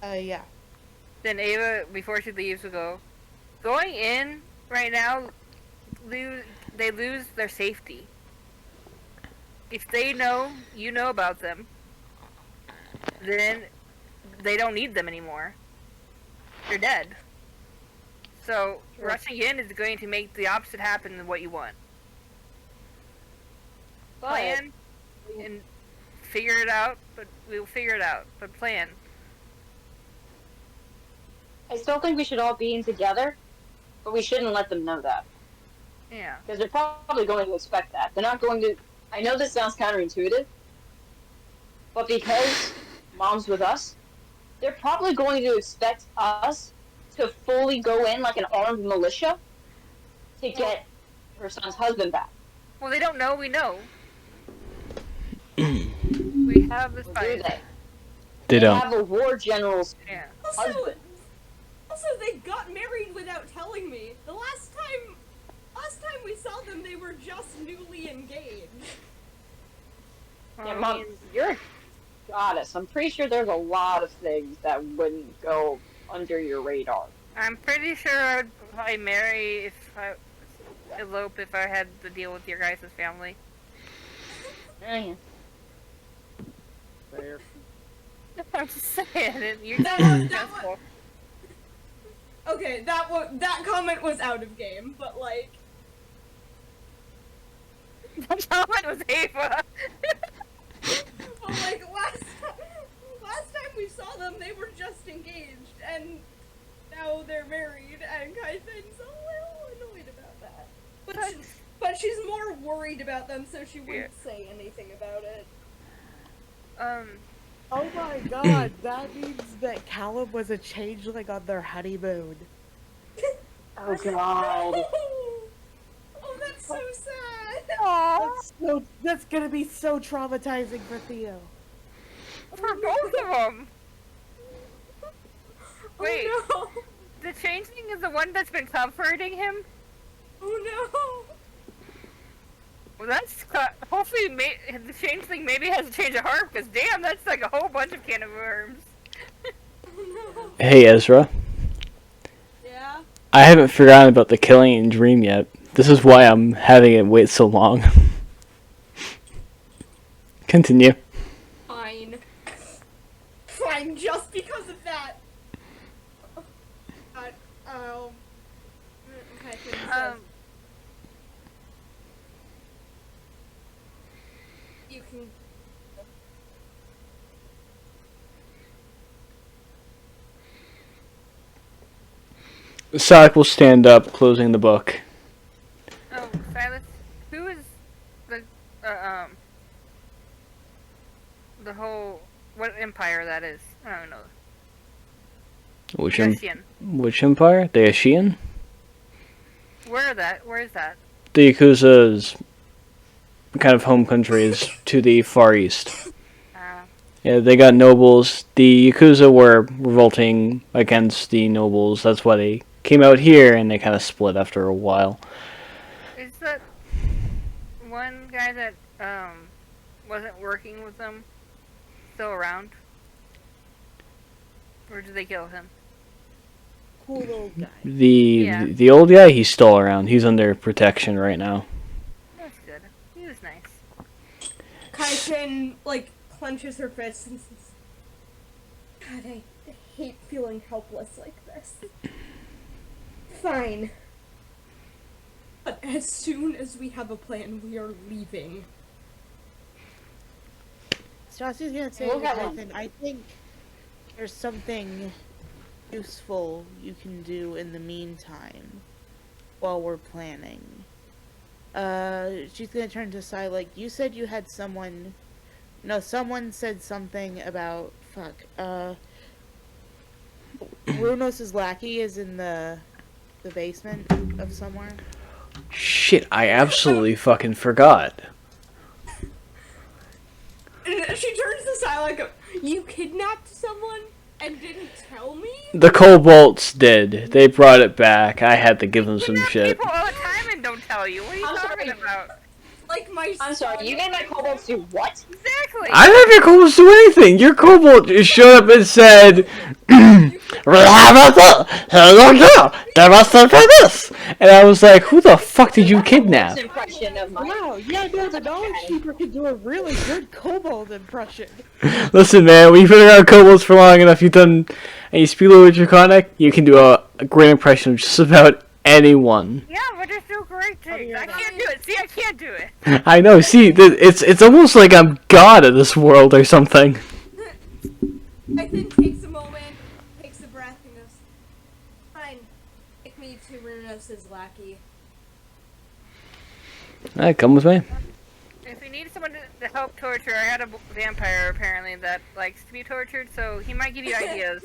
Yeah. Then Ava, before she leaves, will go. Going in right now, they lose their safety. If they know you know about them, then they don't need them anymore. They're dead. So rushing in is going to make the opposite happen than what you want. Plan and figure it out, but we'll figure it out. But plan. I still think we should all be in together, but we shouldn't let them know that. Yeah. Because they're probably going to expect that. They're not going to... I know this sounds counterintuitive, but because Mom's with us, they're probably going to expect us to fully go in like an armed militia to get her son's husband back. Well, they don't know. We know. We have this fight. They don't. have a war general's husband. Also, they got married without telling me. The last time we saw them, they were just newly engaged. Yeah, Mom, you're a goddess. I'm pretty sure there's a lot of things that wouldn't go under your radar. I'm pretty sure I'd probably marry if I elope if I had to deal with your guys' family. Yeah. Fair. I'm just saying, you're Okay, that comment was out of game, but like... That comment was Ava! But like, last time we saw them, they were just engaged, and now they're married, and Kaisen's a little annoyed about that. But she's more worried about them, so she wouldn't say anything about it. Oh my god, that means that Caleb was a changeling on their honeymoon. Oh god. Oh, that's so sad. That's gonna be so traumatizing for Theo. For both of them! Wait, oh, no. The changeling is the one that's been comforting him? Oh no! Well, that's hopefully the changeling maybe has a change of heart, because damn, that's like a whole bunch of can of worms. Oh no! Hey, Ezra. Yeah? I haven't forgotten about the killing in Dream yet. This is why I'm having it wait so long. Continue. Fine. Fine, just because of that. You can... Sonic will stand up, closing the book. Oh, Silas, who is the whole, what empire that is? I don't know. Which empire? The Ashian? Where is that? The Yakuza's kind of home country is to the far east. Yeah, they got nobles. The Yakuza were revolting against the nobles. That's why they came out here, and they kind of split after a while. Is that one guy that wasn't working with them still around? Or did they kill him? Cool old guy. The old guy, he's still around. He's under protection right now. That's good. He was nice. Kaisen, like, clenches her fists and says, God, I hate feeling helpless like this. Fine. But as soon as we have a plan, we are leaving. Stassi's gonna say to Kaisen, I think there's something useful you can do in the meantime while we're planning. She's gonna turn to Sai, like, you said you had someone... No, someone said something about... Runos' lackey is in the basement of somewhere. Shit, I absolutely fucking forgot. And she turns to Sai like, you kidnapped someone and didn't tell me? The Kobolds did. They brought it back. I had to give them some shit. People all the time like my I'm sorry, you made my kobolds do what? Exactly. I didn't have your kobolds do anything. Your kobold just showed up and said, "We have a hello girl. There must have been this." And I was like, "Who the fuck did you kidnap?" Impression of my Wow, yeah, no, the knowledge keeper can do a really good kobold impression. Listen, man, when you've been around kobolds for long enough, you've done, and you speak a little draconic, you can do a great impression of just about anyone. Yeah, but they're still great things. I can't do it. See, I can't do it. I know. See, it's almost like I'm god of this world or something. Ethan takes a moment, takes a breath, and goes, "Fine, take me to Runos' lackey." Alright, come with me. If you need someone to help torture, I had a vampire apparently that likes to be tortured, so he might give you ideas.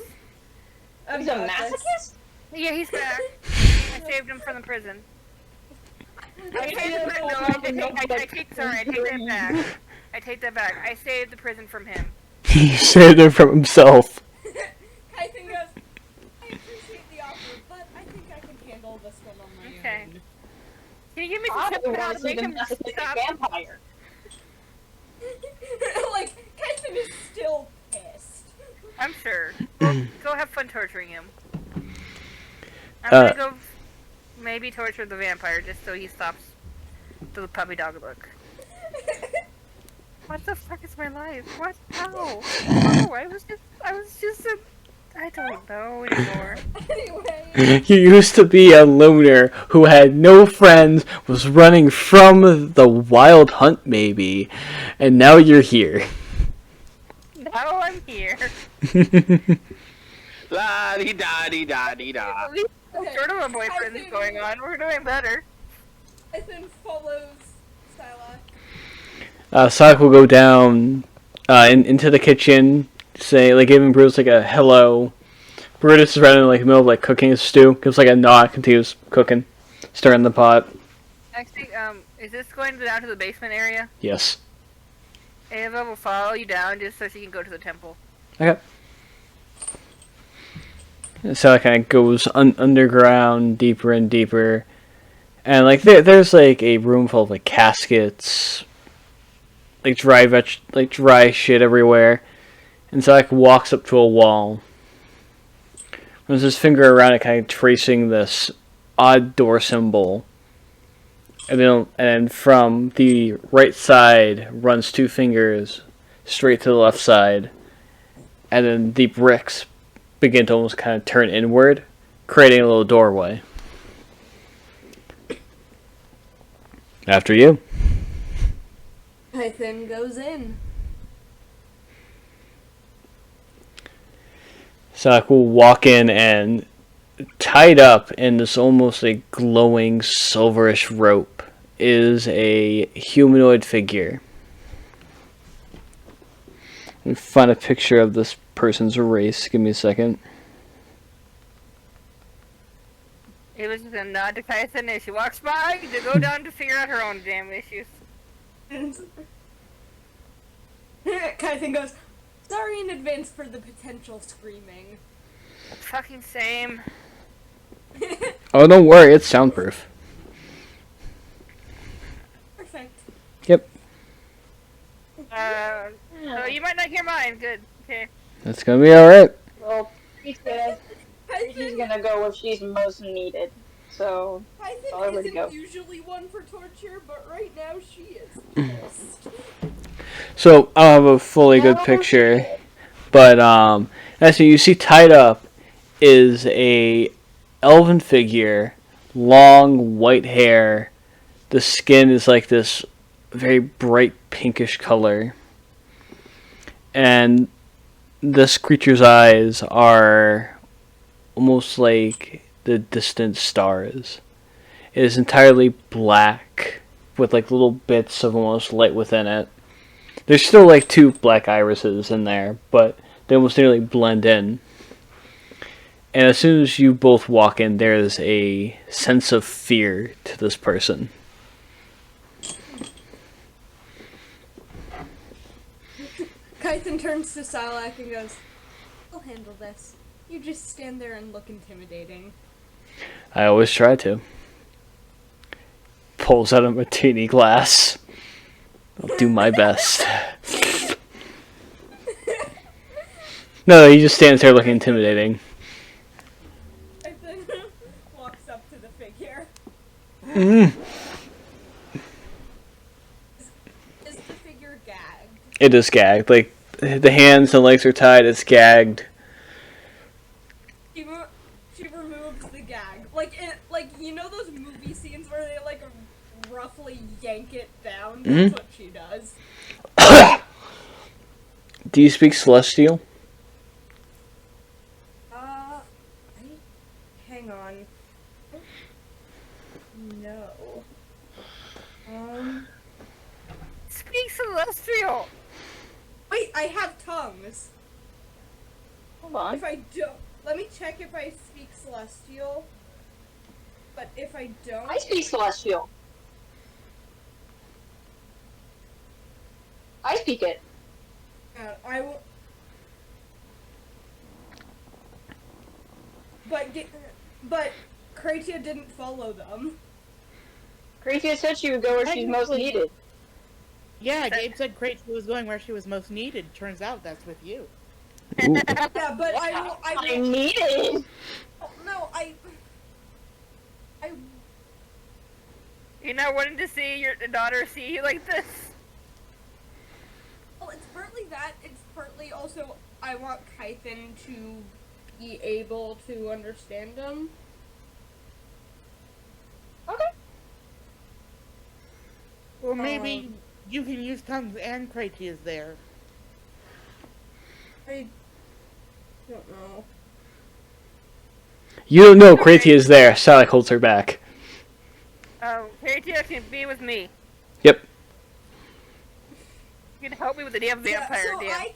He's a masochist? Yeah, he's back. I saved him from the prison. I take that back. I take that back. I saved the prison from him. He saved her from himself. Kython goes, "I appreciate the offer, but I think I can handle this one on my Okay. own." Can you give me I some tips don't on how want to to see make the him masochistic stop? vampire. Like, Kython is still pissed. I'm sure. Go have fun torturing him. I'm gonna go maybe torture the vampire just so he stops the puppy dog look. What the fuck is my life? What? How? No, I was just a... I don't know anymore. Anyway, You used to be a loner who had no friends, was running from the wild hunt maybe, and now you're here. Now I'm here. La di da di da di da. At least sort of a boyfriend is going on. We're doing better. Kython follows Stylock. Sonic will go down into the kitchen, say, like, giving Brutus like a hello. Brutus is right in like the middle of like cooking his stew. Gives like a nod, continues cooking, stirring the pot. Actually, is this going down to the basement area? Yes. Ava will follow you down just so she can go to the temple. Okay. So it kind of goes underground, deeper and deeper, and like there's like a room full of like caskets, like dry shit everywhere, and so like walks up to a wall. Runs his finger around it, kind of tracing this odd door symbol, and then from the right side runs two fingers straight to the left side, and then the bricks begin to almost kind of turn inward, creating a little doorway. After you. Kython goes in. So I will walk in, and tied up in this almost like glowing silverish rope is a humanoid figure. Let me find a picture of this person's race. Give me a second. Ava's just gonna nod to Kython as she walks by to go down to figure out her own damn issues. Kython goes, "Sorry in advance for the potential screaming." Fucking same. Oh, don't worry, it's soundproof. Perfect. Yep, So you might not hear mine. Good. Okay. that's gonna be alright. Well, she's gonna go where she's most needed. So, Kython ready to go. isn't usually one for torture, but right now she is pissed. So I don't have a fully good picture, but actually you see tied up is a elven figure, long white hair. The skin is like this very bright pinkish color, and this creature's eyes are almost like the distant stars. It is entirely black with like little bits of almost light within it. There's still like two black irises in there, but they almost nearly blend in. And as soon as you both walk in, there's a sense of fear to this person. Kython turns to Salak and goes, "I'll handle this. You just stand there and look intimidating." I always try to. pulls out a martini glass. I'll do my best. No, he just stands there looking intimidating. Ethan walks up to the figure. Mm. Is the figure gagged? It is gagged. Like, the hands and legs are tied, it's gagged. She removes the gag. Like you know those movie scenes where they like roughly yank it down? That's what she does. Do you speak Celestial? Hang on. No. Speak Celestial! Wait, I have tongues. Hold on. If I don't, let me check if I speak Celestial. But if I don't, I speak Celestial. I speak it. I will. But Kratia didn't follow them. Kratia said she would go where she's most Technically- needed. Yeah, Gabe said Kratia was going where she was most needed. Turns out that's with you. Ooh. Yeah, but I I'm needed. will. No, I. You're not wanting to see your daughter see you like this? Well, it's partly that. It's partly also I want Kython to be able to understand them. Okay. Or maybe you can use tongues and Kratia's there. I don't know. You don't know Kratia is there. Sally holds her back. Kratia can be with me. Yep. You can help me with the damn vampire so dance.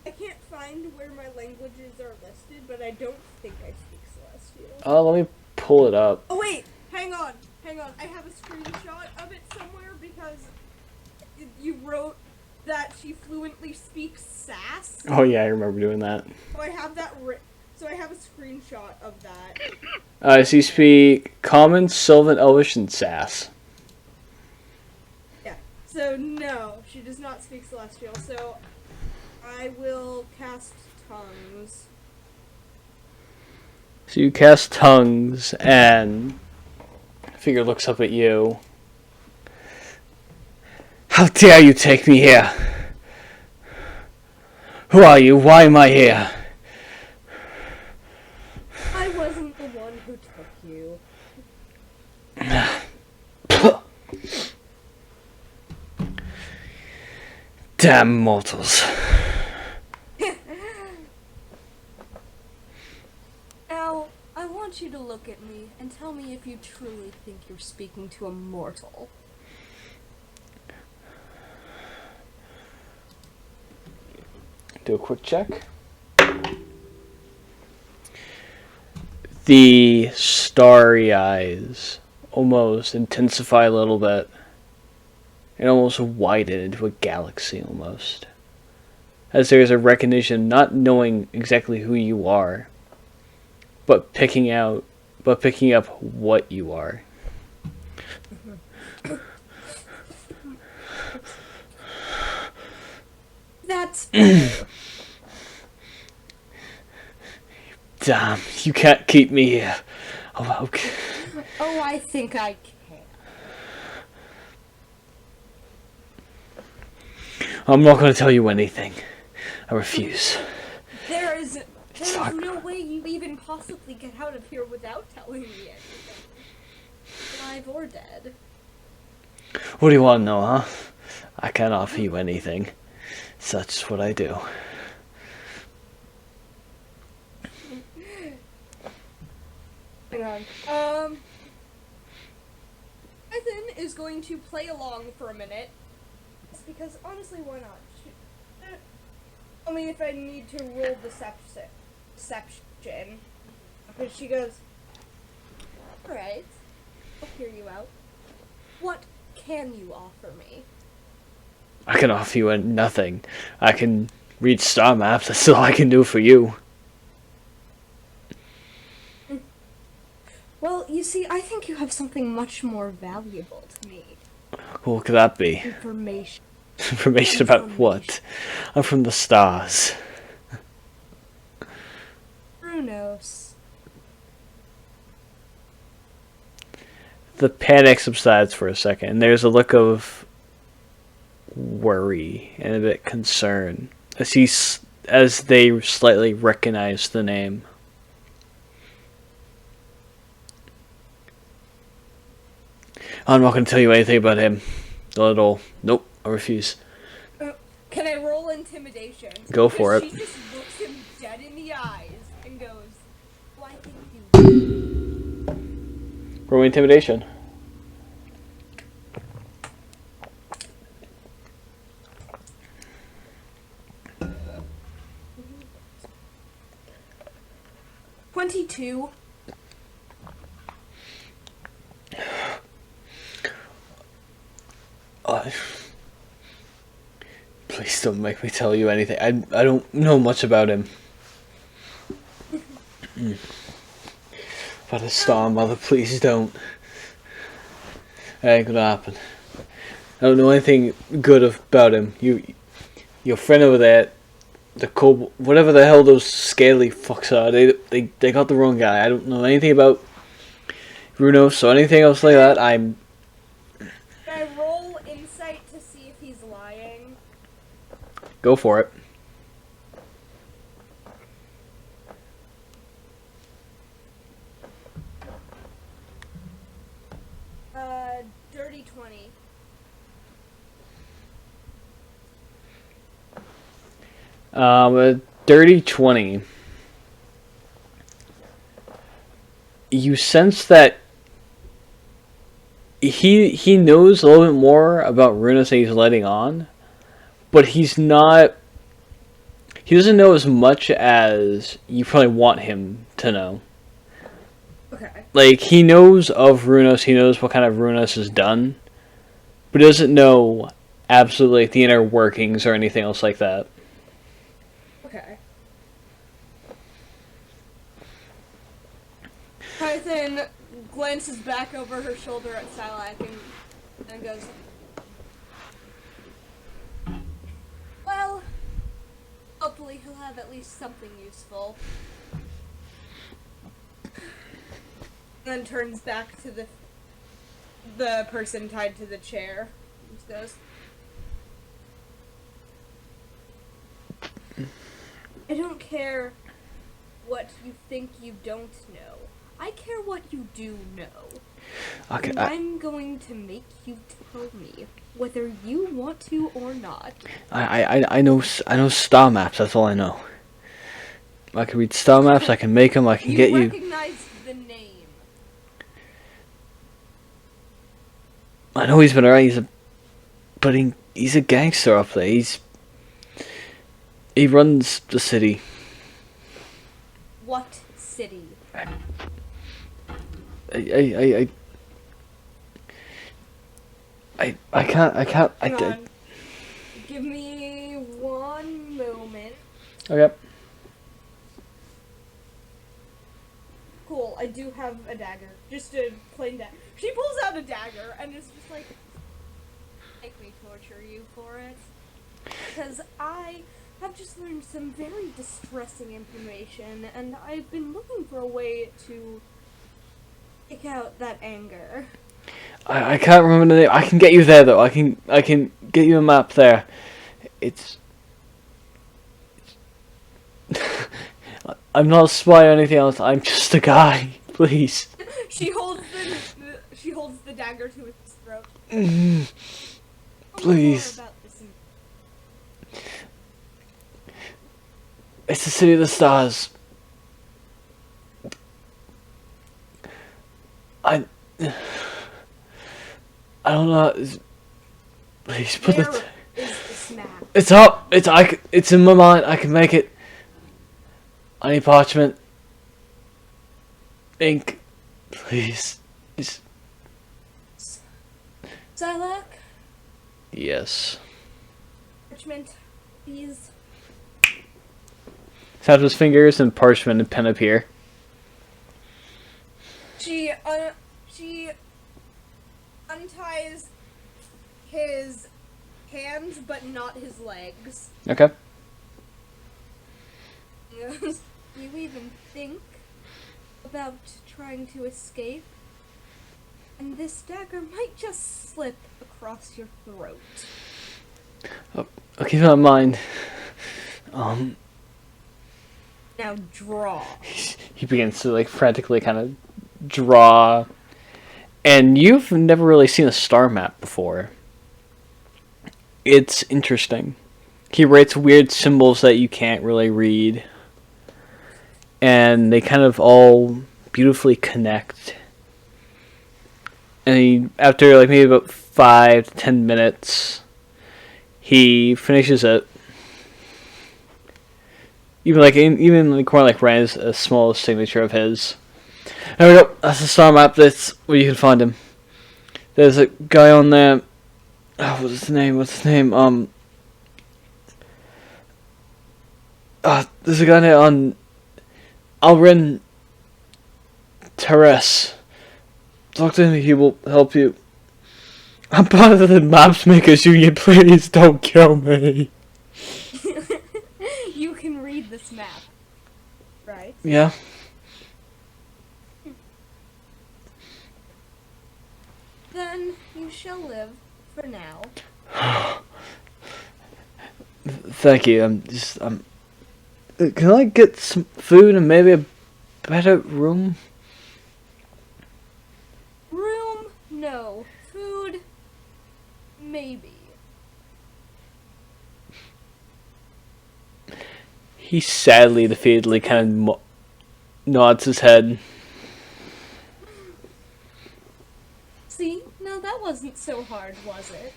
I can't find where my languages are listed, but I don't think I speak Celestial. Let me pull it up. Oh wait, hang on. I have a screenshot of it somewhere because you wrote that she fluently speaks Sass. Oh yeah, I remember doing that. So I have that so I have a screenshot of that. So you speak Common, Sylvan, Elvish, and Sass. Yeah. So no, she does not speak Celestial. So I will cast Tongues. So you cast Tongues, and figure looks up at you. How dare you take me here? Who are you? Why am I here? I wasn't the one who took you. Damn mortals. Now, I want you to look at me and tell me if you truly think you're speaking to a mortal. Do a quick check. The starry eyes almost intensify a little bit and almost widen into a galaxy almost. As there's a recognition, not knowing exactly who you are, but picking up what you are. That's Damn, you can't keep me here. Oh, okay. Oh, I think I can. I'm not going to tell you anything. I refuse. There's no way you even possibly get out of here without telling me anything. Alive or dead. What do you want to know, huh? I can't offer you anything. So that's just what I do. Hang on. Ethan is going to play along for a minute. Just because, honestly, why not? Only if I need to roll deception. Because she goes, alright, I'll hear you out. What can you offer me? I can offer you nothing. I can read star maps. That's all I can do for you. Well, you see, I think you have something much more valuable to me. What could that be? Information. Information about what? I'm from the stars. Brunos. The panic subsides for a second, and there's a look of worry and a bit concern as they slightly recognize the name. I'm not going to tell you anything about him. Not at all. Nope, I refuse. Can I roll intimidation? Go for it. She just looks him dead in the eyes and goes, "Well, I think you." Roll intimidation. $22. Please don't make me tell you anything. I don't know much about him. But a star mother, please don't. It ain't gonna happen. I don't know anything good about him. Your friend over there, the kobold, whatever the hell those scaly fucks are, they got the wrong guy. I don't know anything about Runos or anything else like that. Can I roll insight to see if he's lying? Go for it. Dirty 20. A dirty 20. You sense that he knows a little bit more about Runas than he's letting on, but he doesn't know as much as you probably want him to know. Okay. Like, he knows of Runos, he knows what kind of Runos is done, but he doesn't know absolutely the inner workings or anything else like that. Okay. Python glances back over her shoulder at Silac and goes, "Well, hopefully he'll have at least something useful." Then turns back to the person tied to the chair. And just goes, "I don't care what you think you don't know. I care what you do know. Okay, and I'm going to make you tell me whether you want to or not." I know star maps. That's all I know. I can read star maps. I can make them. I can get you. Recognize the name. I know he's been around. He's a gangster up there. He runs the city. What city? I can't. Hang on. Give me one moment. Okay. Cool, I do have a dagger. Just a plain dagger. She pulls out a dagger and is just like, "Make me torture you for it. Because I have just learned some very distressing information, and I've been looking for a way to take out that anger." I can't remember the name. I can get you there though. I can get you a map there. I'm not a spy or anything else. I'm just a guy. Please. She holds the dagger to his throat. Please. More about this It's the city of the stars. I don't know. Please put Where it. is the snack? It's up. It's in my mind. I can make it. I need parchment. Ink. Please. Silac? Yes. Parchment, please. Taps his fingers and parchment and pen appear. She unties his hands, but not his legs. Okay. Do you even think about trying to escape? And this dagger might just slip across your throat. I'll keep that in mind. Now draw. He begins to like frantically kind of draw, and you've never really seen a star map before. It's interesting. He writes weird symbols that you can't really read, and they kind of all beautifully connect. And he, after like maybe about 5 to 10 minutes, he finishes it. Even in the corner, like writes a small signature of his. There we go. That's the star map. That's where you can find him. There's a guy on there. Oh, what's his name? There's a guy there on Alrin Terrace. Talk to him. He will help you. I'm part of the Maps Makers Union. Please don't kill me. You can read this map, right? Yeah. Then you shall live for now. Thank you. Can I get some food and maybe a better room? Room? No. Food? Maybe. He sadly, defeatedly kind of nods his head. See? No, that wasn't so hard, was it?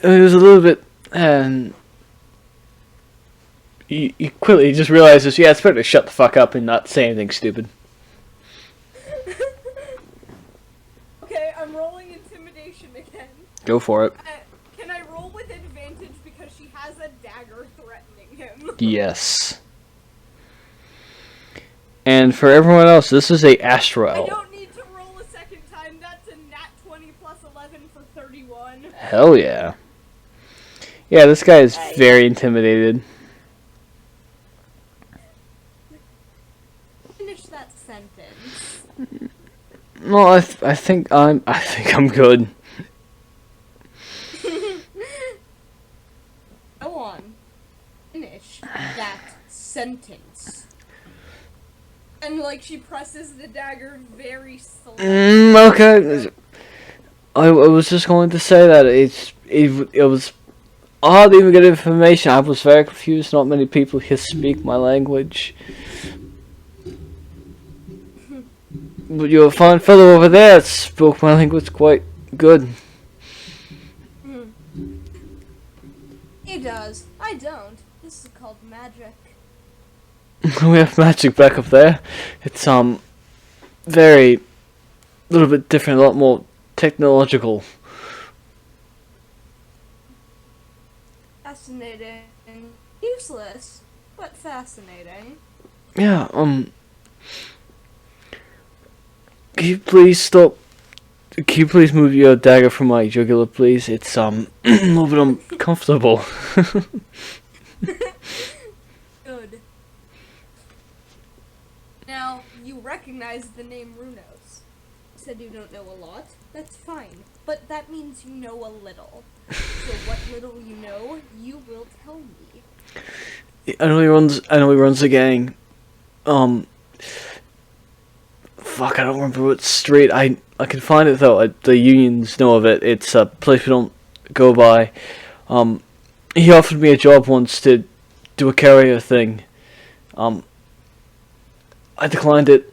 It was a little bit, and you quickly just realizes, yeah, it's better to shut the fuck up and not say anything stupid. Okay, I'm rolling intimidation again. Go for it. Can I roll with advantage because she has a dagger threatening him? Yes. And for everyone else, this is a Astro I Elf. don't need to roll a second time. That's a nat 20 plus 11 for 31. Hell yeah. Yeah, this guy is very intimidated. Finish that sentence. No, I think I'm good. Go on. Finish that sentence. And like she presses the dagger very slowly. Okay. I was just going to say that it was odd even good information. I was very confused. Not many people here speak my language. But you're a fine fellow over there that spoke my language quite good. He does. I don't. This is called magic. We have magic back up there. It's very little bit different, a lot more technological. Fascinating. Useless, but fascinating. Yeah, can you please stop? Can you please move your dagger from my jugular, please? It's a little bit uncomfortable. Good. Now, you recognize the name Runos. Said you don't know a lot. That's fine. But that means you know a little. So what little you know, you will tell me. I know he runs a gang. Fuck, I don't remember what street. I can find it though. The unions know of it. It's a place we don't go by. He offered me a job once to do a carrier thing. I declined it.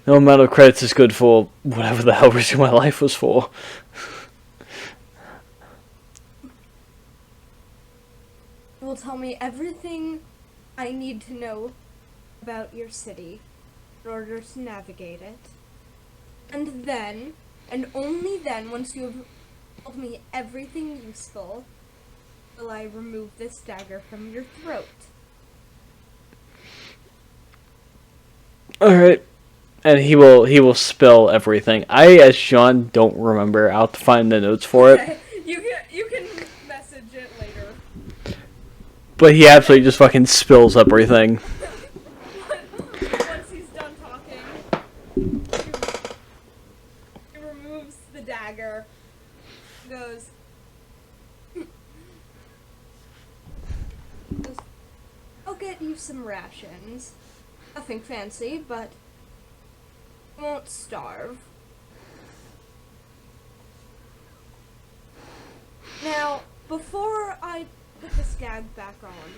No amount of credits is good for whatever the hell risking my life was for. You will tell me everything I need to know about your city in order to navigate it. And then, and only then, once you have told me everything useful, will I remove this dagger from your throat. All right. And he will spill everything. I, as Sean, don't remember. I'll have to find the notes for it. Okay, you can message it later. But he absolutely just fucking spills everything. Once he's done talking, he removes the dagger. Goes. I'll get you some rations. Nothing fancy, but you won't starve. Now, before I put the scab back on,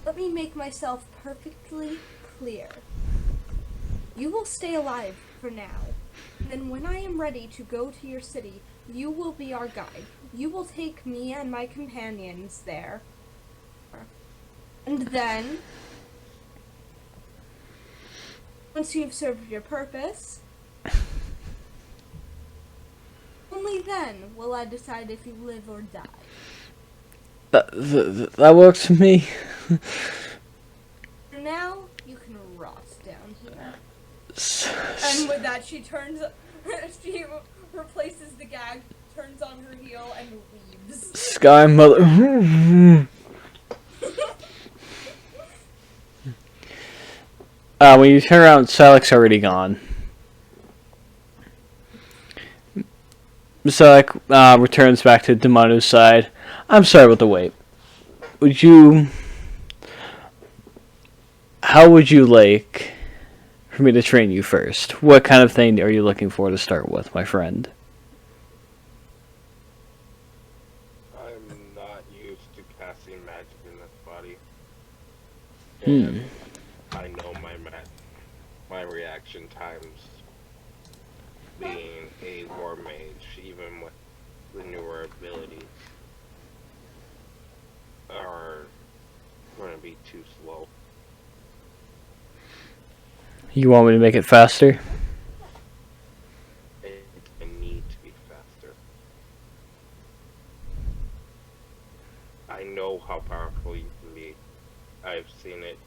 let me make myself perfectly clear. You will stay alive for now. Then when I am ready to go to your city, you will be our guide. You will take me and my companions there. And then, once you've served your purpose, only then will I decide if you live or die. That works for me. For now, you can rot down here. And with that, she replaces the gag, turns on her heel, and leaves. Sky Mother. When you turn around, Salak's already gone. Salak returns back to Damanu's side. I'm sorry about the wait. How would you like for me to train you first? What kind of thing are you looking for to start with, my friend? I'm not used to casting magic in this body. Hmm. And I know my reaction times being a war mage, even with the newer abilities, are going to be too slow. You want me to make it faster? I need to be faster. I know how powerful you can be. I've seen it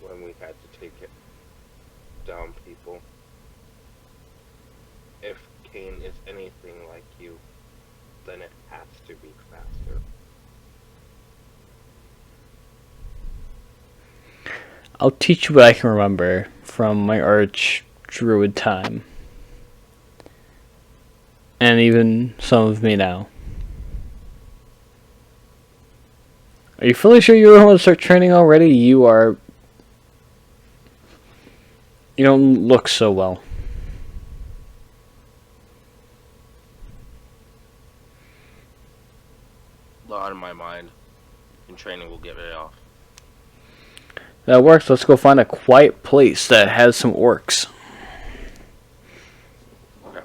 when we had to take it down people. If Kane is anything like you, then it has to be faster. I'll teach you what I can remember from my arch druid time. And even some of me now. Are you fully sure you want to start training already? You don't look so well. Out of my mind, and training will get it off. That works. Let's go find a quiet place that has some orcs. Okay.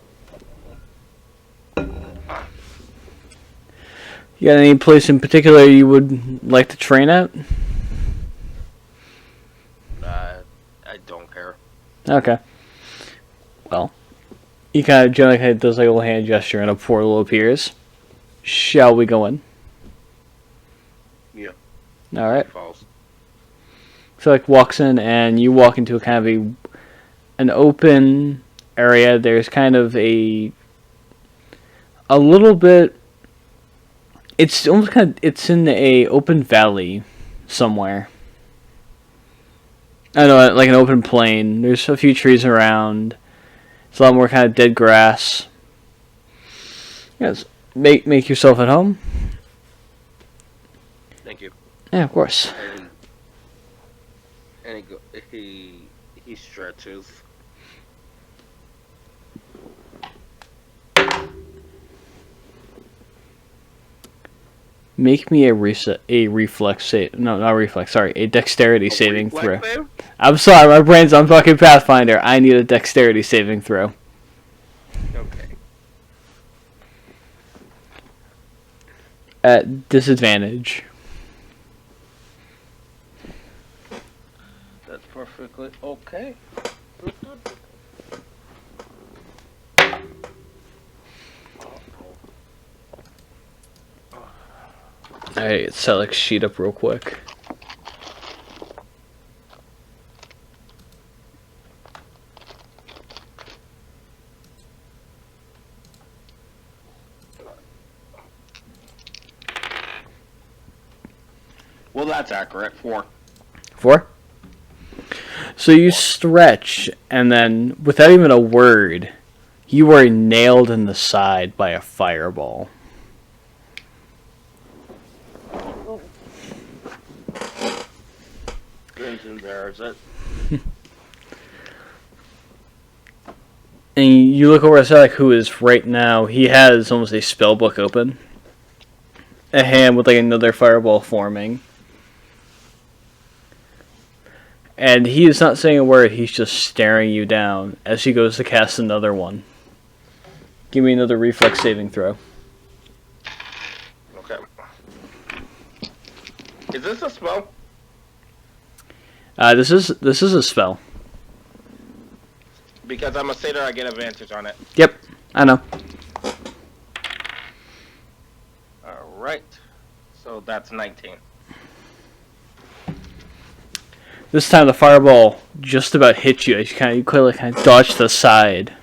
You got any place in particular you would like to train at? I don't care. Okay. Well, he generally does like a little hand gesture and a portal appears. Shall we go in? Yeah. All right. Falls. So walks in and you walk into a kind of an open area. There's kind of a little bit. It's almost it's in a open valley somewhere. I don't know, like an open plain. There's a few trees around. It's a lot more kind of dead grass. Yes, make yourself at home. Thank you. Yeah, of course. And he stretches. Make me a reflex save. No, not reflex. Sorry, a dexterity saving throw. Save? I'm sorry, my brain's on fucking Pathfinder. I need a dexterity saving throw. Okay. At disadvantage. That's perfectly okay. Alright, Selleck's sheet up real quick. Well, that's accurate. 4. 4? So you stretch, and then, without even a word, you are nailed in the side by a fireball. Grins and bears it. And you look over at Selleck, who is right now, he has almost a spell book open. A hand with like another fireball forming. And he is not saying a word, he's just staring you down as he goes to cast another one. Give me another reflex saving throw. Okay. Is this a spell? This is a spell. Because I'm a satyr, I get advantage on it. Yep, I know. Alright. So that's 19. This time the fireball just about hits you as you clearly dodge to the side.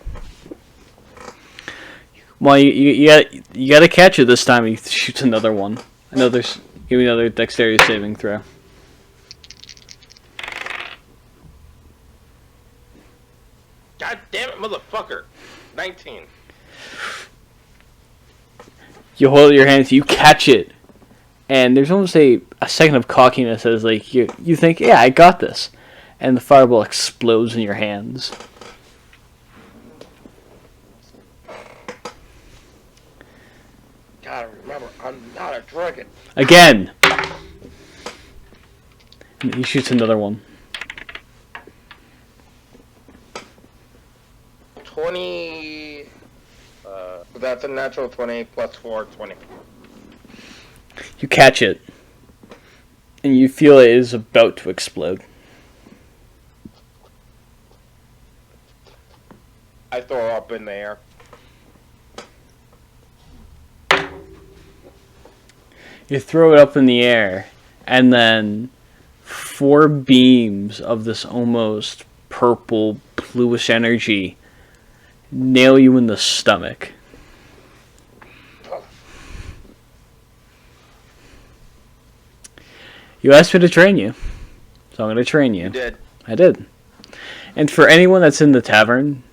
Well, you gotta catch it this time. He shoots another one. Give me another dexterity saving throw. God damn it, motherfucker! 19. You hold it in your hands, you catch it, and there's almost a second of cockiness as like you think, yeah, I got this, and the fireball explodes in your hands. Gotta remember, I'm not a dragon. Again! And he shoots another one. 20. That's a natural 20 plus 4, 20. You catch it, and you feel it is about to explode. I throw up in the air. You throw it up in the air, and then 4 beams of this almost purple, bluish energy nail you in the stomach. You asked me to train you, so I'm going to train you. You did. I did. And for anyone that's in the tavern,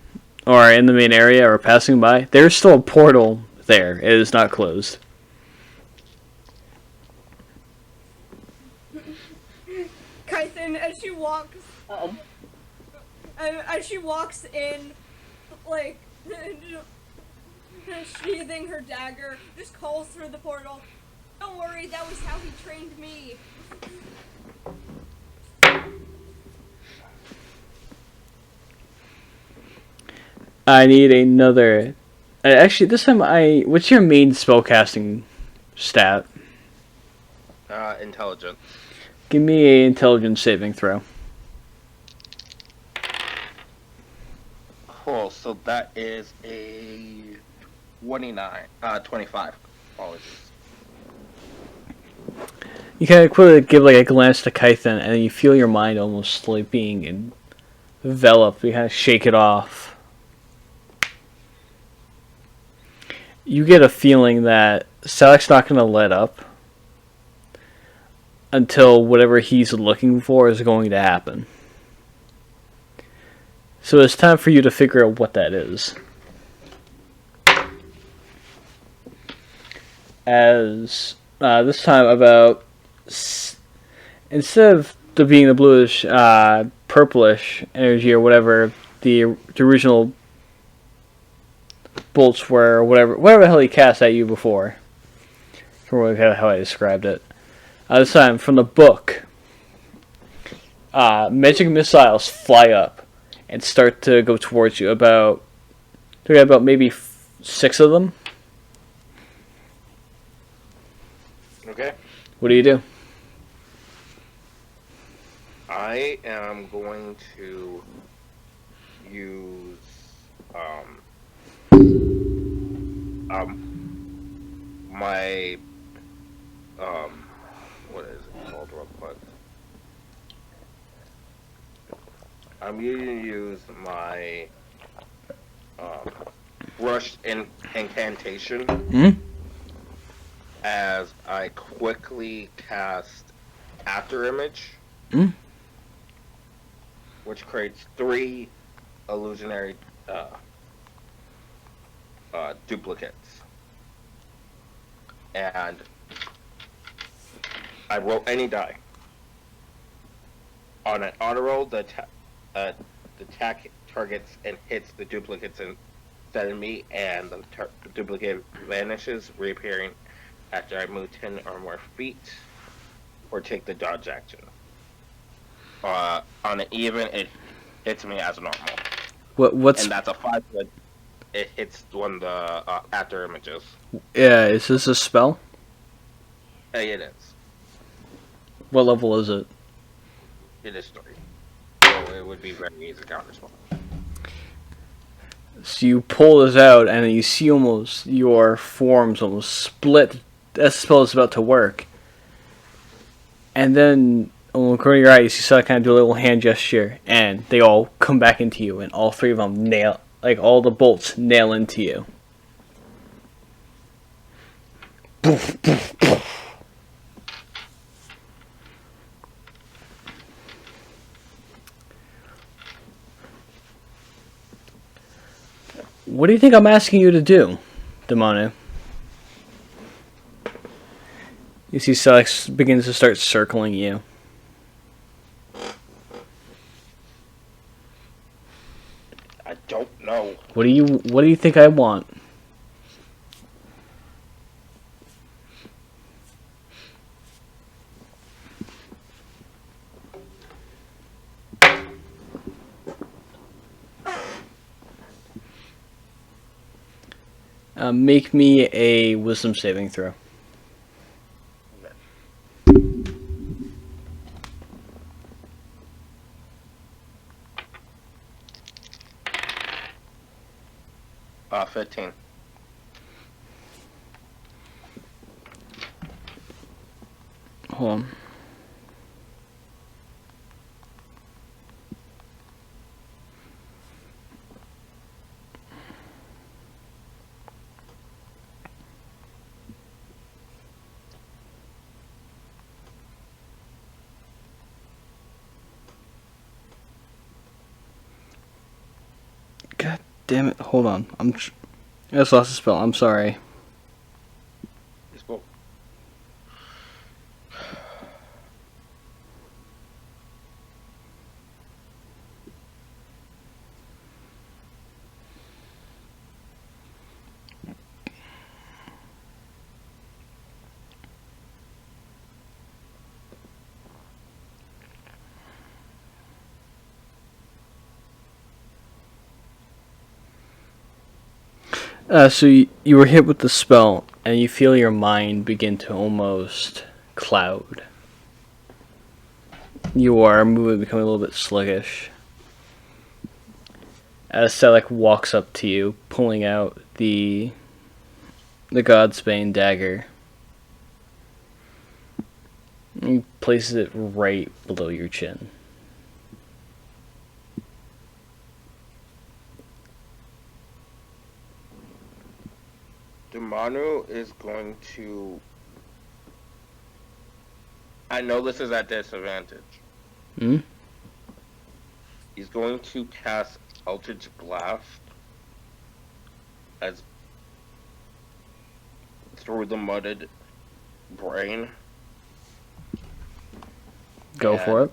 or in the main area, or passing by, there's still a portal there. It is not closed. Kython, as she walks in, like, sheathing her dagger, just calls through the portal. Don't worry, that was how he trained me. I need another. Actually, this time what's your main spellcasting stat? Intelligence. Give me an intelligence saving throw. Cool, so that is a 25. Apologies. You kind of quickly give like a glance to Kython, and then you feel your mind almost like being enveloped. You kind of shake it off. You get a feeling that Salak's not going to let up until whatever he's looking for is going to happen. So it's time for you to figure out what that is. As this time about, instead of the being the bluish, purplish energy or whatever the original bolts were, or whatever the hell he cast at you before. For how I described it. This time, from the book, magic missiles fly up and start to go towards you. About maybe 6 of them. Okay. What do you do? I am going to use my what is it called real quick? I'm going to use my rushed incantation Hmm? as I quickly cast after image, Mm? which creates 3 illusionary duplicates. And I roll any die. On an auto roll, the attack targets and hits the duplicates instead of me, and the duplicate vanishes, reappearing after I move 10 or more feet, or take the dodge action. On an even, it hits me as normal. What's And that's a 5 good. It hits one of the after images. yeah? Is this a spell? Hey, it is. What level is it? It is 3. So it would be very easy counterspell. So you pull this out, and then you see almost your forms almost split as the spell is about to work. And then, on the corner of your eye, you see Sally kind of do a little hand gesture, and they all come back into you, and all 3 of them nail, like all the bolts nail into you. Poof, poof, poof. What do you think I'm asking you to do, Demonu? You see Selex begins to start circling you. I don't know. What do you think I want? Make me a wisdom saving throw. Okay. 15. Hold on. God damn it! Hold on. I just lost a spell. I'm sorry. Let's go. So you were hit with the spell, and you feel your mind begin to almost cloud. You are moving, becoming a little bit sluggish. As Selec walks up to you, pulling out the Godsbane dagger, he places it right below your chin. Manu is going to... I know this is at disadvantage. Hmm? He's going to cast Eldritch Blast as through the mudded brain. Go for it.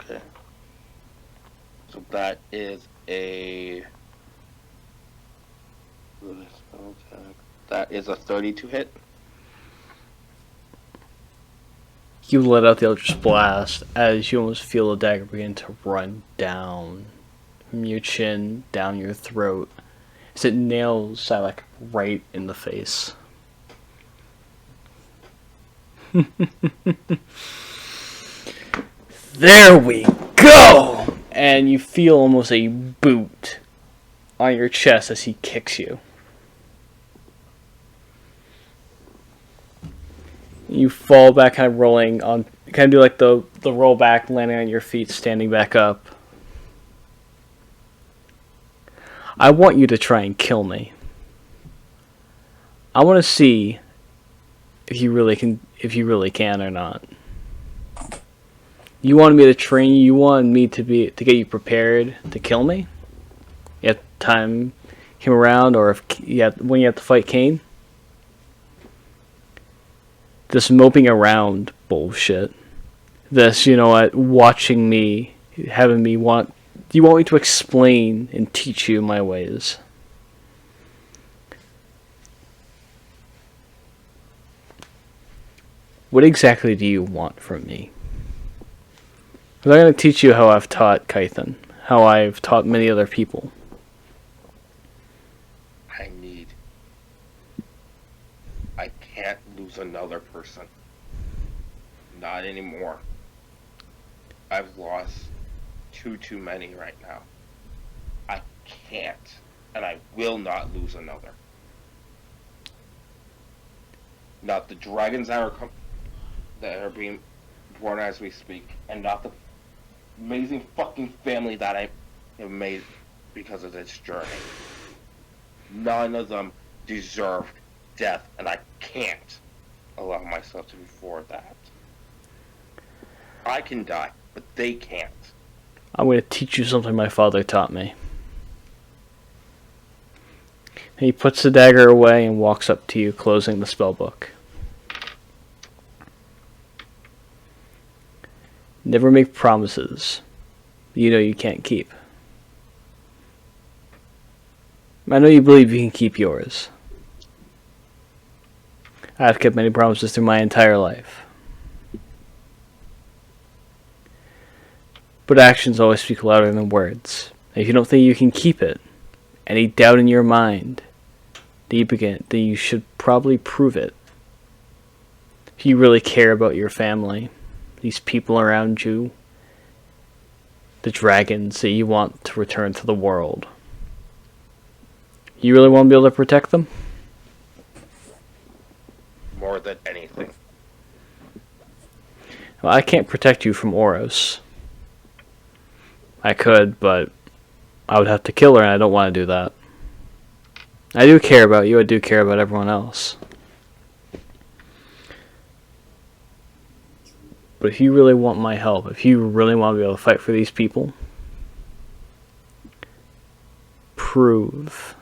Okay. So that is a... That is a 32 hit. You let out the Eldritch Blast as you almost feel the dagger begin to run down from your chin, down your throat, as it nails Silek right in the face. There we go! And you feel almost a boot on your chest as he kicks you. You fall back, kind of rolling on, kind of do like the roll back, landing on your feet, standing back up. I want you to try and kill me. I want to see if you really can or not. You wanted me to train you. You wanted me to get you prepared to kill me. If time came around, or when you have to fight Kane. This moping around bullshit. This, watching me, having me want. Do you want me to explain and teach you my ways? What exactly do you want from me? I'm going to teach you how I've taught Kython, how I've taught many other people. I can't lose another person. Not anymore. I've lost too many right now. I can't, and I will not lose another. Not the dragons that are being born as we speak, and not the amazing fucking family that I have made because of this journey. None of them deserve death, and I can't allow myself to be for that. I can die, but they can't. I'm going to teach you something my father taught me. He puts the dagger away and walks up to you, closing the spell book. Never make promises you know you can't keep. I know you believe you can keep yours. I've kept many promises through my entire life. But actions always speak louder than words. If you don't think you can keep it, any doubt in your mind, then you should probably prove it. If you really care about your family, these people around you, the dragons that you want to return to the world, you really want to be able to protect them? More than anything. Well, I can't protect you from Oros. I could, but I would have to kill her, and I don't want to do that. I do care about you. I do care about everyone else. But if you really want my help, if you really want to be able to fight for these people, prove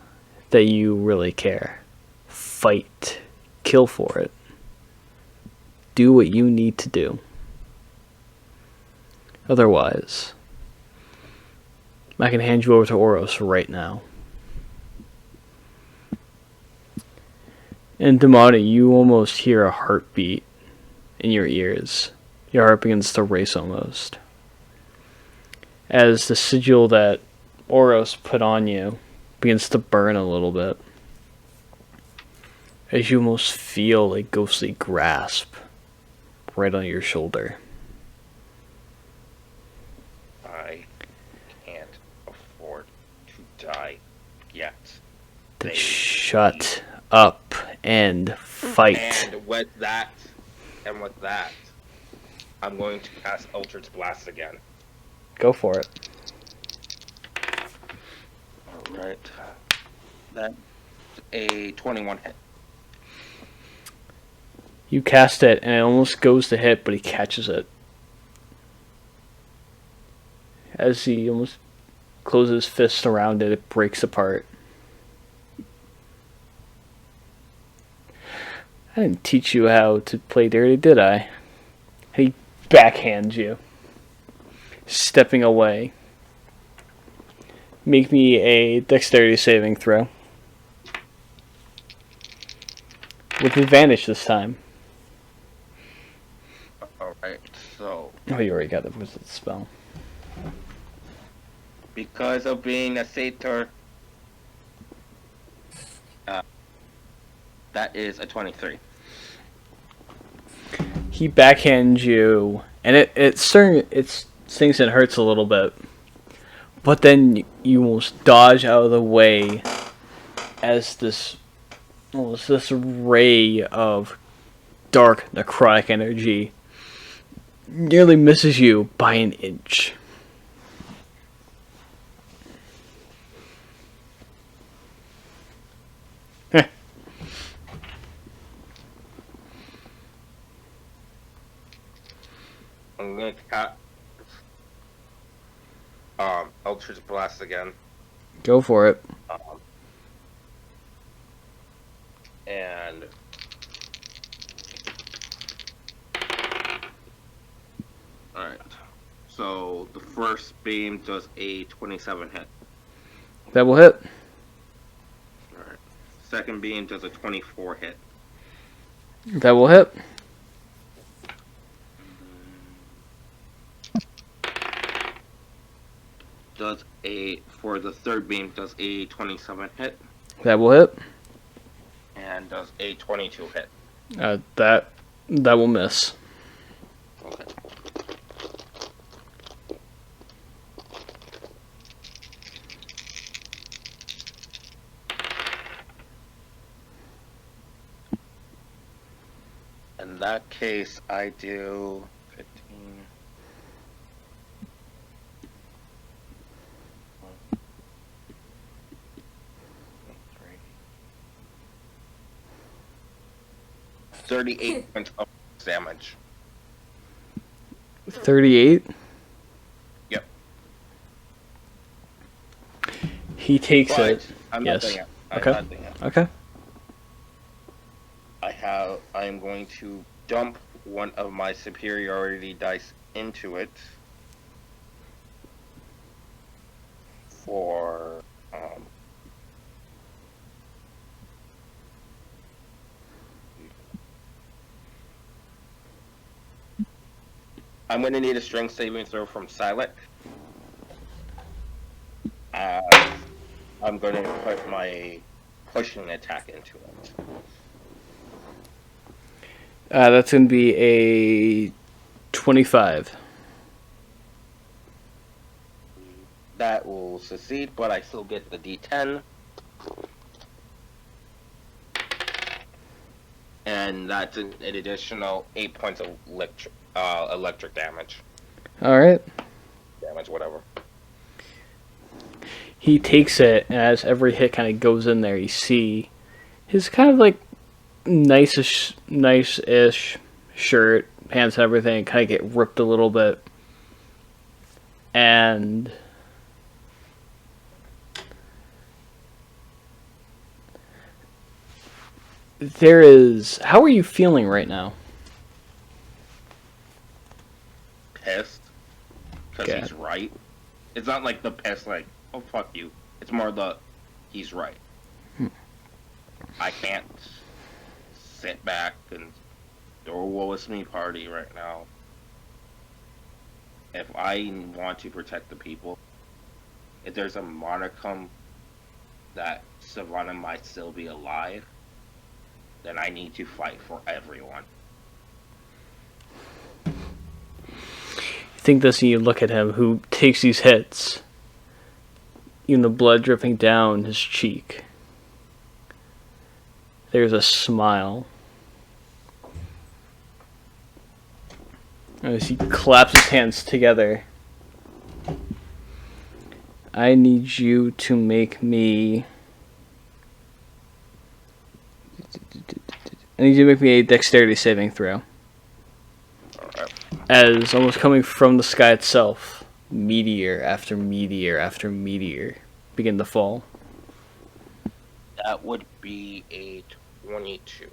that you really care. Fight. Kill for it. Do what you need to do. Otherwise, I can hand you over to Oros right now. And Damani, you almost hear a heartbeat in your ears. Your heart begins to race almost. As the sigil that Oros put on you begins to burn a little bit. As you almost feel a ghostly grasp right on your shoulder. I can't afford to die yet. Then shut up and fight. And with that, I'm going to cast Eldritch Blast again. Go for it. Alright. That's a 21 hit. You cast it, and it almost goes to hit, but he catches it. As he almost closes his fist around it, it breaks apart. I didn't teach you how to play dirty, did I? He backhands you, stepping away. Make me a dexterity saving throw. With advantage this time. Alright, so... Oh, you already got the wizard spell. Because of being a satyr, that is a 23. He backhands you, and it stings and hurts a little bit. But then you almost dodge out of the way as this ray of dark necrotic energy nearly misses you by an inch. going to Eldritch Blast again. Go for it. And alright. So the first beam does a 27 hit. That will hit. Alright. Second beam does a 24 hit. That will hit. For the third beam does a 27 hit. That will hit. And does a 22 hit. That will miss. Okay. In that case, I do 15. 38 points of damage. 38. Yep. He takes But it. I'm Yes. not done yet. Okay. I'm not done yet. Okay. I'm going to dump one of my superiority dice into it for I'm going to need a strength saving throw from Silex. I'm going to put my pushing attack into it. That's going to be a 25. That will succeed, but I still get the D10. And that's an additional 8 points of electric damage. All right. Damage, whatever. He takes it, and as every hit kind of goes in there, you see his kind of like nice-ish shirt, pants, and everything kind of get ripped a little bit. And there is... How are you feeling right now? Pissed. Because Okay. he's right. It's not like the pissed, like, oh, fuck you. It's more the, he's right. I can't sit back and throw a woe is me party right now. If I want to protect the people, if there's a modicum that Savannah might still be alive, then I need to fight for everyone. You think this and you look at him, who takes these hits, even the blood dripping down his cheek. There's a smile as he claps his hands together. I need you to make me... I need you to make me a dexterity saving throw. As almost coming from the sky itself, meteor after meteor after meteor begin to fall. That would be a 22.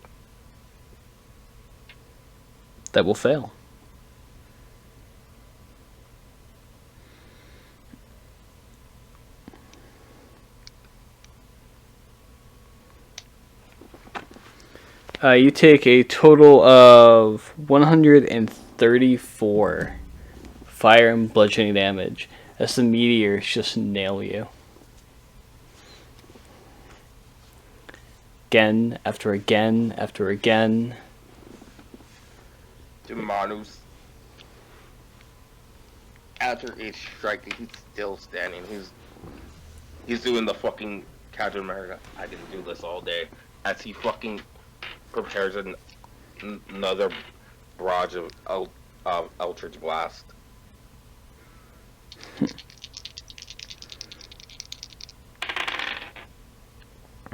That will fail. You take a total of 134 fire and bludgeoning damage as the meteors just nail you. Again, after again, after again. Demanus, after each strike, he's still standing. He's doing the fucking Captain America. I can do this all day. As he fucking prepares another barrage of Eldritch Blast.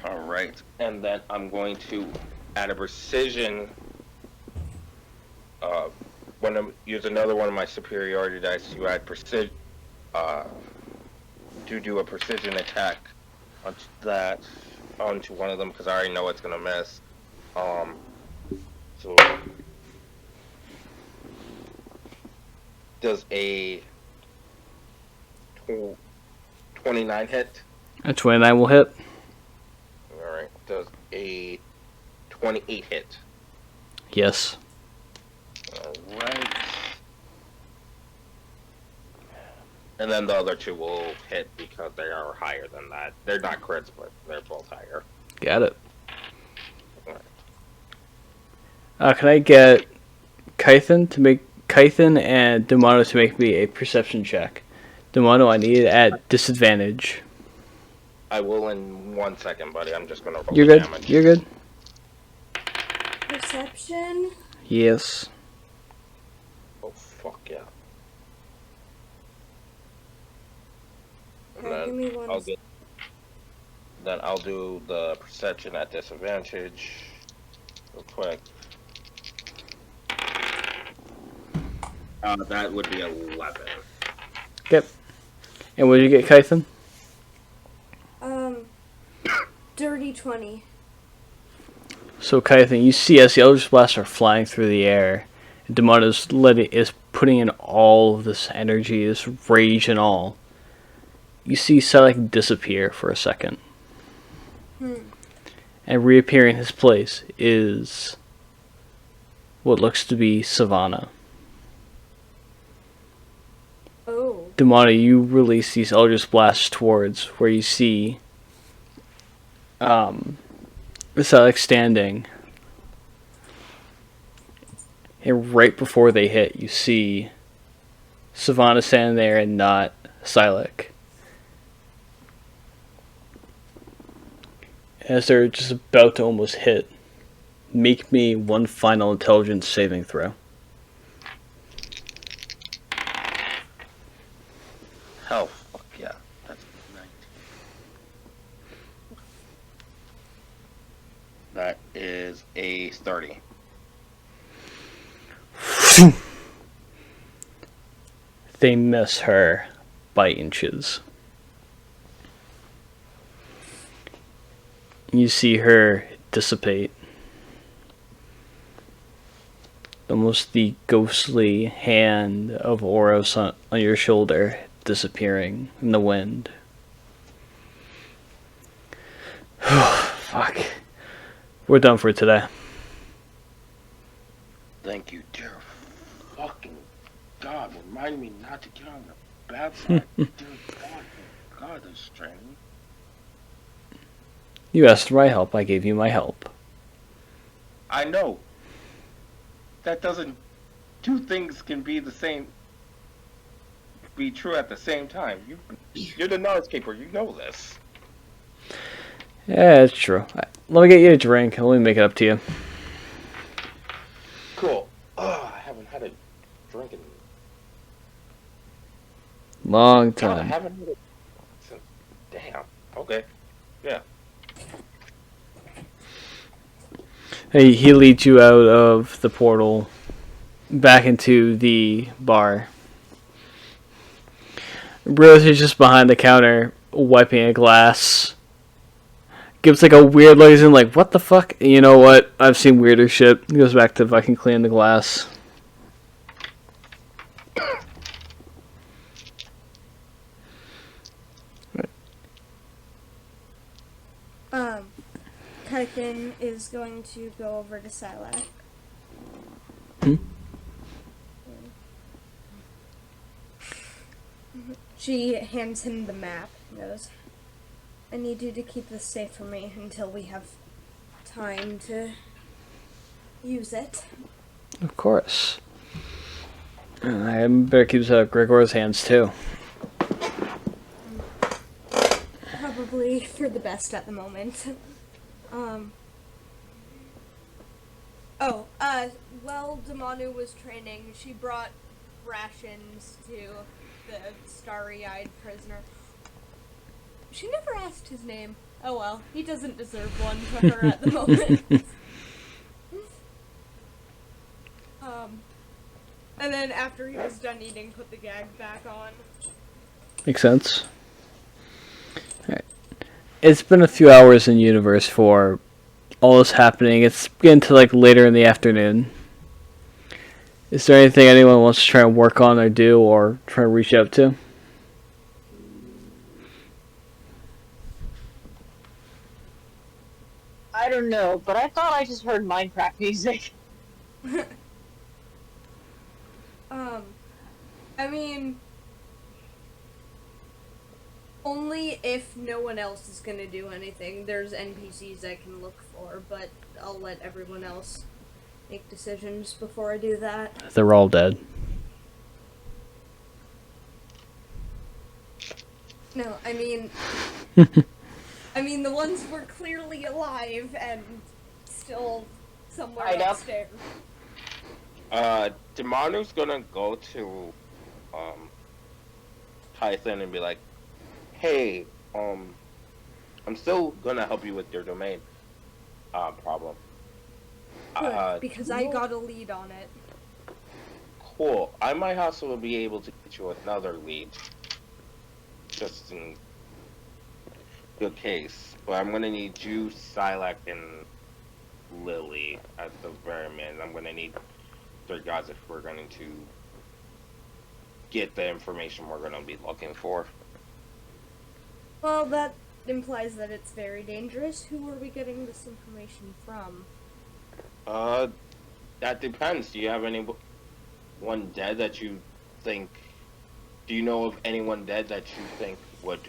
Alright, and then I'm going to add a precision use another one of my superiority dice to add precision, to do a precision attack onto one of them because I already know it's gonna miss. So does a 29 hit? A 29 will hit. All right. Does a 28 hit? Yes. All right. And then the other two will hit because they are higher than that. They're not crits, but they're both higher. Got it. All right. Can I get Kython and Demano to make me a perception check? Demano, I need it at disadvantage. I will in 1 second, buddy. I'm just gonna roll You're the good. damage. You're good. Perception. Yes. Oh fuck yeah. And Okay, give me one. Then I'll do the perception at disadvantage real quick. That would be 11. Yep. And what did you get, Kython? Dirty 20. So, Kython, you see as the Eldritch Blasts are flying through the air, Demano is putting in all of this energy, this rage and all. You see Selec disappear for a second. And reappear in his place is what looks to be Savannah. Oh. Demano, you release these Eldritch Blasts towards where you see Selec standing. And right before they hit, you see Savannah standing there and not Selec. As they're just about to almost hit, make me one final intelligence saving throw. Hell, fuck yeah. That's 19. That is a 30. They miss her by inches. You see her dissipate. Almost the ghostly hand of Oros on your shoulder disappearing in the wind. Fuck. We're done for today. Thank you, dear fucking God. Remind me not to get on the bad side. Dear God, this training. You asked for my help, I gave you my help. I know. That doesn't. Two things can be the same. Be true at the same time. You're the knowledge keeper. You know this. Yeah, it's true. Let me get you a drink. Let me make it up to you. Cool. Oh, I haven't had a drink in. Long God, I time. haven't had it since. Damn. Okay. Yeah. Hey, he leads you out of the portal back into the bar. Rose is just behind the counter wiping a glass. Gives like a weird noise and like, what the fuck? You know what? I've seen weirder shit. He goes back to fucking cleaning the glass. Kython is going to go over to Silac. She hands him the map and goes, I need you to keep this safe for me until we have time to use it. Of course. I better keep this out of Gregor's hands too. Probably for the best at the moment. While Damanu was training, she brought rations to the starry-eyed prisoner. She never asked his name. Oh well, he doesn't deserve one for her at the moment. And then after he was done eating, put the gag back on. Makes sense. Alright. It's been a few hours in universe for all this happening. It's getting to like later in the afternoon. Is there anything anyone wants to try and work on or do or try to reach out to? I don't know, but I thought I just heard Minecraft music. I mean, only if no one else is gonna do anything. There's NPCs I can look for, but I'll let everyone else make decisions before I do that. They're all dead. No, I mean, the ones were clearly alive and still somewhere Hide up. upstairs. Demanu's gonna go to Tyson and be like, hey, I'm still gonna help you with your domain problem. Good, because I got a lead on it. Cool. I might also be able to get you another lead. Just in good case. But I'm gonna need you, Silac, and Lily at the very minute. I'm gonna need 3 guys if we're going to get the information we're gonna be looking for. Well, that implies that it's very dangerous. Who are we getting this information from? That depends. Do you have anyone dead that you think... Do you know of anyone dead that you think would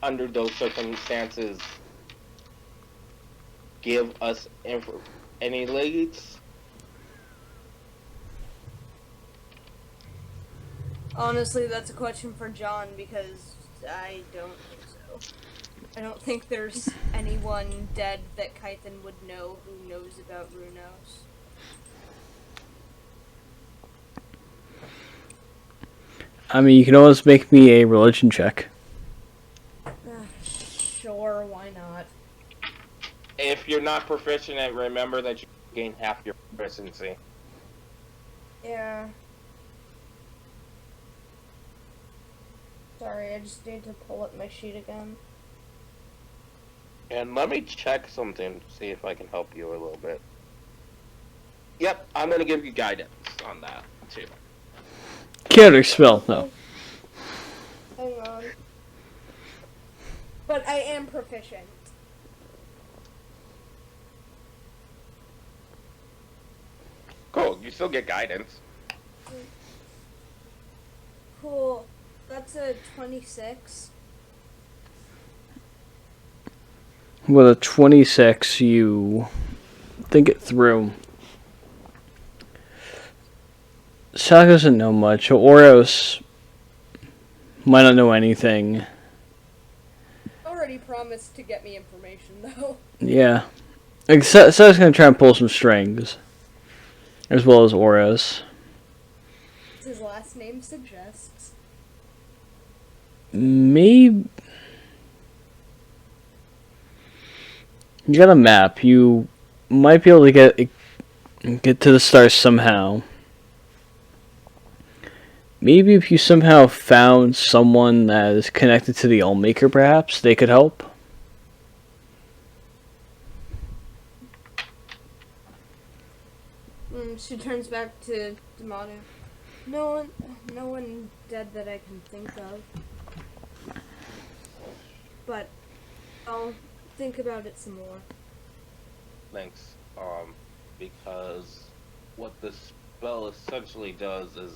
under those circumstances, give us any leads? Honestly, that's a question for John, because I don't think so. I don't think there's anyone dead that Kython would know who knows about Runos. I mean, you can always make me a religion check. Sure, why not? If you're not proficient at, remember that you gain half your proficiency. Yeah. Sorry, I just need to pull up my sheet again. And let me check something, see if I can help you a little bit. Yep, I'm gonna give you guidance on that, too. Character spell, no. Hang on. But I am proficient. Cool, you still get guidance. Cool. That's a 26. With a 26, you think it through. Sal doesn't know much. Oros might not know anything. Already promised to get me information, though. Yeah. Sal's gonna try and pull some strings. As well as Oros. As his last name suggests. Maybe... You got a map. You might be able to get to the stars somehow. Maybe if you somehow found someone that is connected to the Allmaker, perhaps they could help. She turns back to Damanu. No one dead that I can think of. But I'll think about it some more. Thanks. Because what this spell essentially does is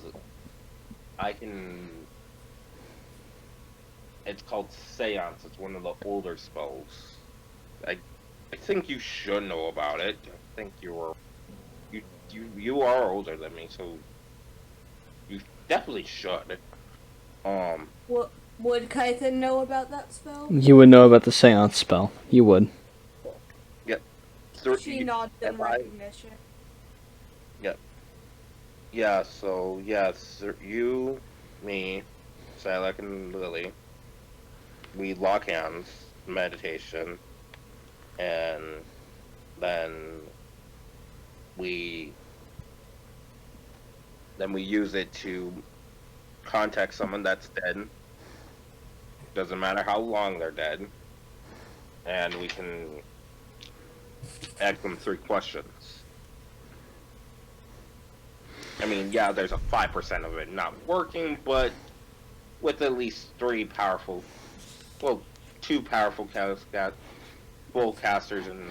it's called Seance. It's one of the older spells. I think you should know about it. I think you are older than me, so you definitely should. What would Kython know about that spell? You would know about the Seance spell. You would. Yep. She nods in recognition. Yep. Yeah, so, yes, you, me, Silac, and Lily, we lock hands, meditation, and then we use it to contact someone that's dead. Doesn't matter how long they're dead, and we can ask them 3 questions. I mean, yeah, there's a 5% of it not working, but with at least 3 powerful, well, 2 powerful full casters and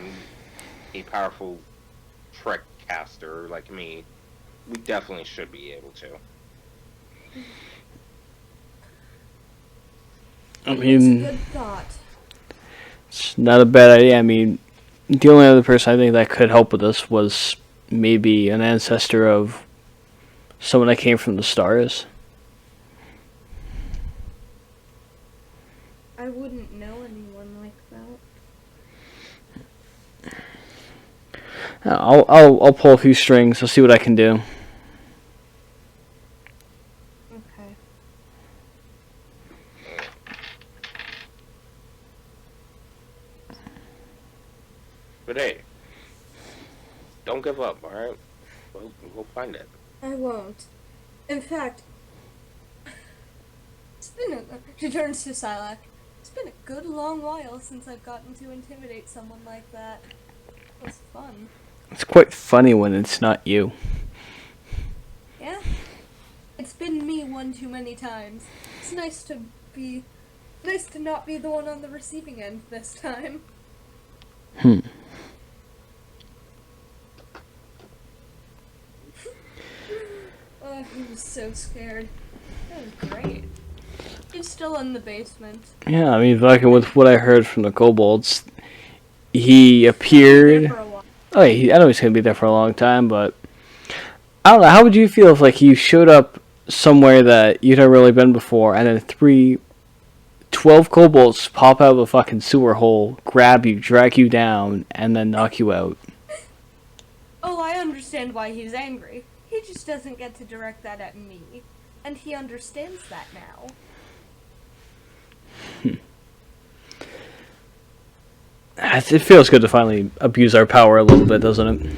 a powerful trick caster like me, we definitely should be able to. I It's a mean, good thought. it's not a bad idea. I mean, the only other person I think that could help with this was maybe an ancestor of someone that came from the stars. I wouldn't know anyone like that. I'll pull a few strings. I'll see what I can do. Okay. But hey, don't give up, alright? We'll find it. I won't. In fact, it's been a. She turns to Silak. It's been a good long while since I've gotten to intimidate someone like that. It was fun. It's quite funny when it's not you. Yeah? It's been me one too many times. It's nice to not be the one on the receiving end this time. Oh, he was so scared. That was great. He's still in the basement. Yeah, I mean, like with what I heard from the kobolds, he appeared. There for a while. Oh, yeah, I know he's gonna be there for a long time, but I don't know. How would you feel if, like, you showed up somewhere that you'd never really been before, and then 12 kobolds pop out of a fucking sewer hole, grab you, drag you down, and then knock you out? Oh, I understand why he's angry. He just doesn't get to direct that at me. And he understands that now. It feels good to finally abuse our power a little bit, doesn't it?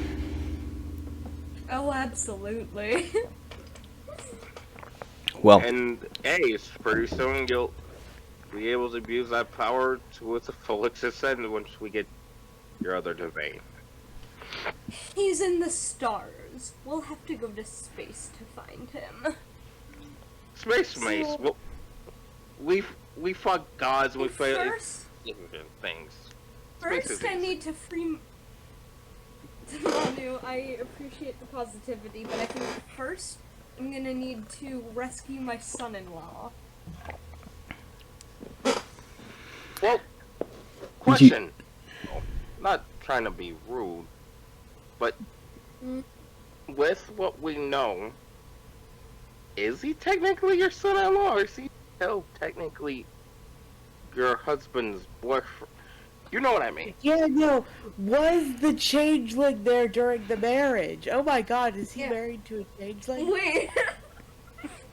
Oh, absolutely. Well, And hey, pretty soon you'll be able to abuse that power to its full extent once we get your other domain. He's in the stars. We'll have to go to space to find him. Space Mace. So- Well, we fought gods and we fought First, things. first I need to free... Manu, I appreciate the positivity, but I think first I'm gonna need to rescue my son-in-law. Well, question. Not trying to be rude, but with what we know, is he technically your son-in-law, or is he still technically your husband's boyfriend? You know what I mean? Yeah, no. Was the changeling there during the marriage? Oh my god, is he Yeah. married to a changeling? Wait!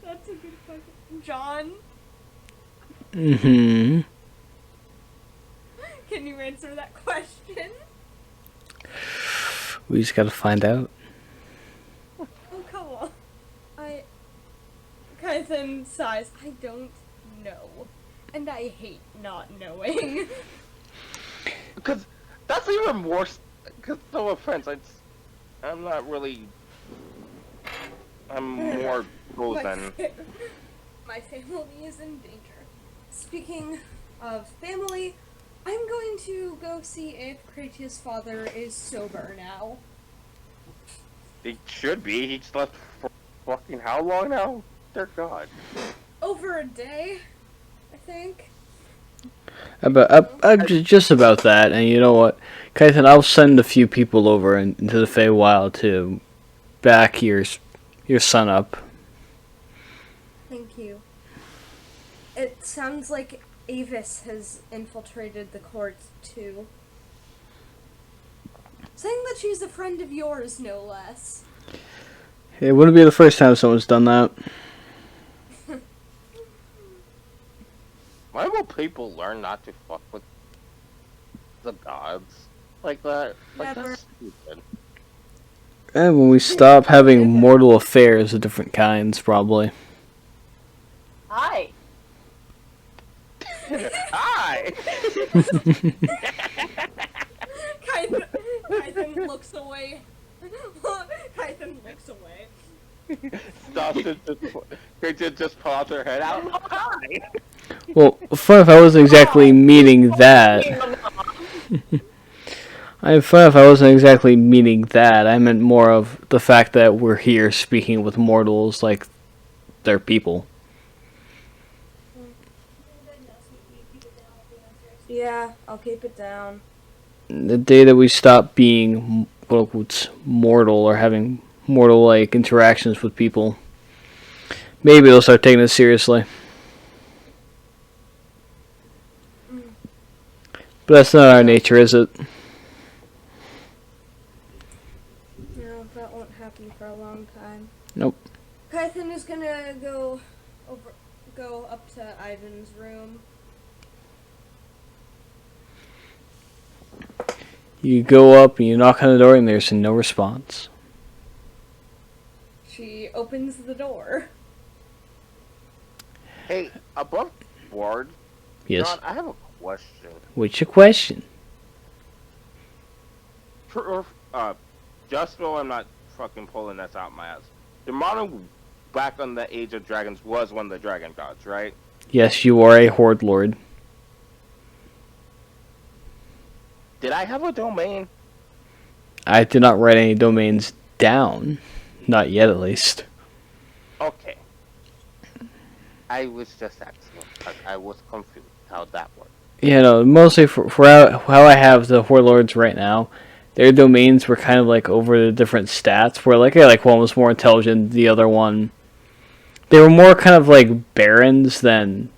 That's a good question. John, mm-hmm. can you answer that question? We just gotta find out. Oh, come on. Kaithan sighs. I don't know. And I hate not knowing. Because that's even worse. Because no offense, I'm not really. I'm more frozen. My family is in danger. Speaking of family, I'm going to go see if Kratia's father is sober now. He should be. He slept for fucking how long now? Dear God. Over a day, I think. I'm just about that, and you know what, Kaithan, I'll send a few people over into the Feywild to back your son up. Thank you. It sounds like Avis has infiltrated the court too. Saying that she's a friend of yours, no less. It wouldn't be the first time someone's done that. Why will people learn not to fuck with the gods like that? Like, Never. that's stupid. And when we stop having mortal affairs of different kinds, probably. Hi. Hi. Kython looks away. Kython looks away. Stasha just pulls her head out. Oh, hi. Well, fun if I wasn't exactly meaning that. I'm fun if I wasn't exactly meaning that. I meant more of the fact that we're here speaking with mortals like they're people. Yeah, I'll keep it down. The day that we stop being quote unquote mortal or having mortal like interactions with people, maybe they'll start taking it seriously. But that's not our nature, is it? No, that won't happen for a long time. Nope. Kython is gonna go up to Ivan's room. You go up and you knock on the door and there's no response. She opens the door. Hey, above board. Yes. John, I have a question. What's your question? Just so I'm not fucking pulling this out my ass. The modern back on the Age of Dragons was one of the dragon gods, right? Yes, you are a horde lord. Did I have a domain? I did not write any domains down. Not yet, at least. Okay. I was just asking, because I was confused how that worked. Yeah, no, mostly for how I have the horde lords right now, their domains were kind of like over the different stats, where like one was more intelligent, the other one... They were more kind of like barons than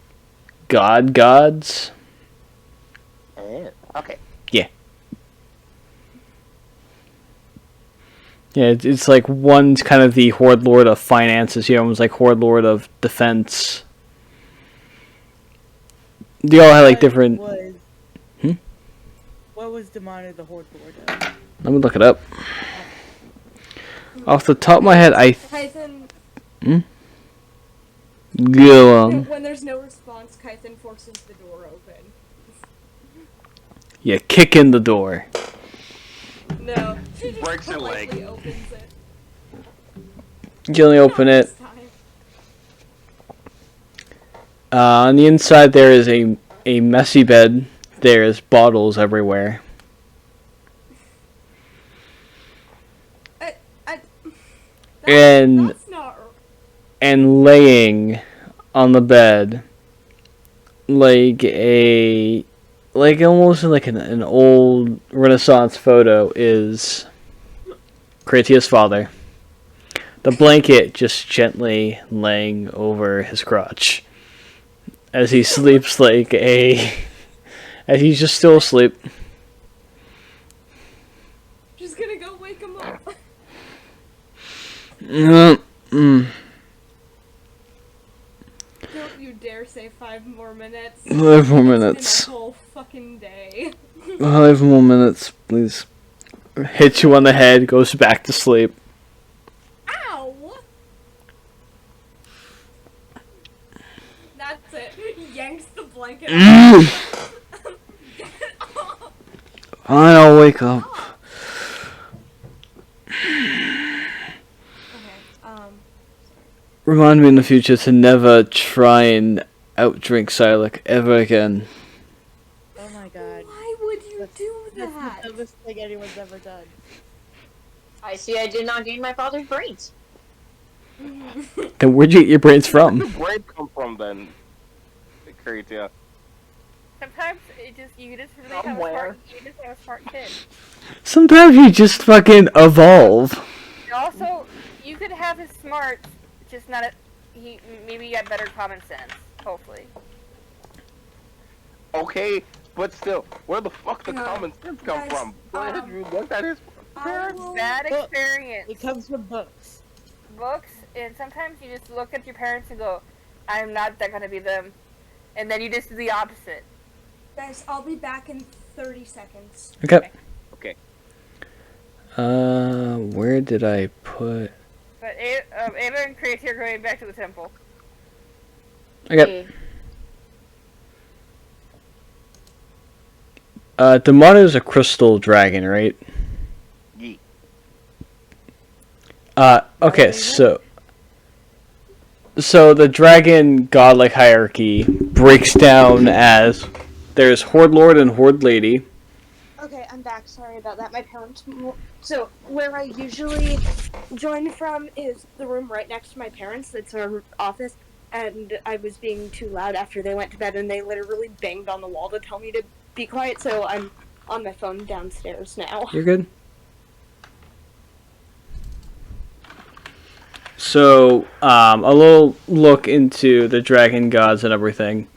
gods. Okay. Yeah, it's like one's kind of the horde lord of finances, the other one's like horde lord of defense. They all had like different... What was Demonu the horde lord of? Let me look it up. Off the top of my head, Kython... Go on. When there's no response, Kython forces the door open. Yeah, kick in the door. No, she just Breaks her leg. politely opens it. You only open Not it. this time. On the inside there is a messy bed. There's bottles everywhere. And That's not... and laying on the bed like almost like an old Renaissance photo is Cratia's father. The blanket just gently laying over his crotch as he sleeps as he's just still asleep. Just gonna go wake him up. Mm-mm. Don't you dare say 5 more minutes. 5 more minutes. It's been a whole fucking day. 5 more minutes, please. Hits you on the head, goes back to sleep. Ow! That's it. Yanks the blanket off. Get off. Fine, I'll wake up. Remind me in the future to never try and outdrink Silac ever again. Oh my god. Why would you do That's that? the dumbest thing anyone's ever done. I see I did not gain my father's brains. Then where'd you get your brains from? Where'd the brain come from then? Kratia. Sometimes you just really have a smart kid. Sometimes you just fucking evolve. And also, you could have his smart, just not maybe you got better common sense, hopefully. Okay, but still, where the fuck did No, common sense come guys, from? Where did you look at his Bad experience. It comes from books. Books, and sometimes you just look at your parents and go, I'm not that gonna be them. And then you just do the opposite. Guys, I'll be back in 30 seconds. Okay. Okay. Where did I put? But Ava and Crazy are going back to the temple. Okay. Demano is a crystal dragon, right? Yeet. Okay, so the dragon godlike hierarchy breaks down as there's Horde Lord and Horde Lady. Okay, I'm back. Sorry about that. My parents. So, where I usually join from is the room right next to my parents. It's our office. And I was being too loud after they went to bed, and they literally banged on the wall to tell me to be quiet, so I'm on my phone downstairs now. You're good. So, a little look into the dragon gods and everything.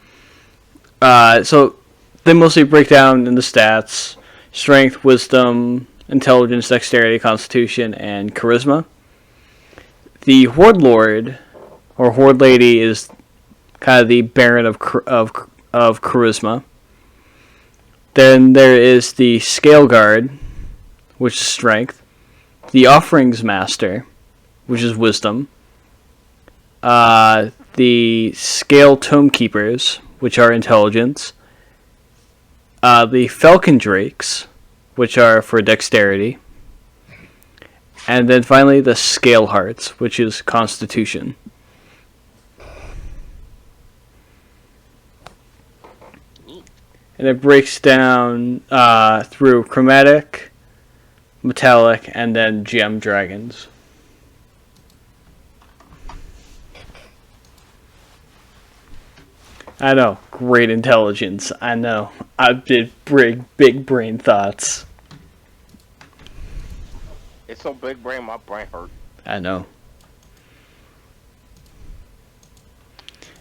So, they mostly break down in the stats: strength, wisdom, intelligence, dexterity, constitution, and charisma. The Horde Lord, or Horde Lady, is kind of the Baron of charisma. Then there is the Scale Guard, which is strength. The Offerings Master, which is wisdom. The Scale Tome Keepers, which are intelligence. The Falcon Drakes, which are for dexterity. And then finally the Scale Hearts, which is constitution. And it breaks down through chromatic, metallic, and then gem dragons. I know, great intelligence. I know. I did big brain thoughts. It's so big brain, my brain hurt. I know.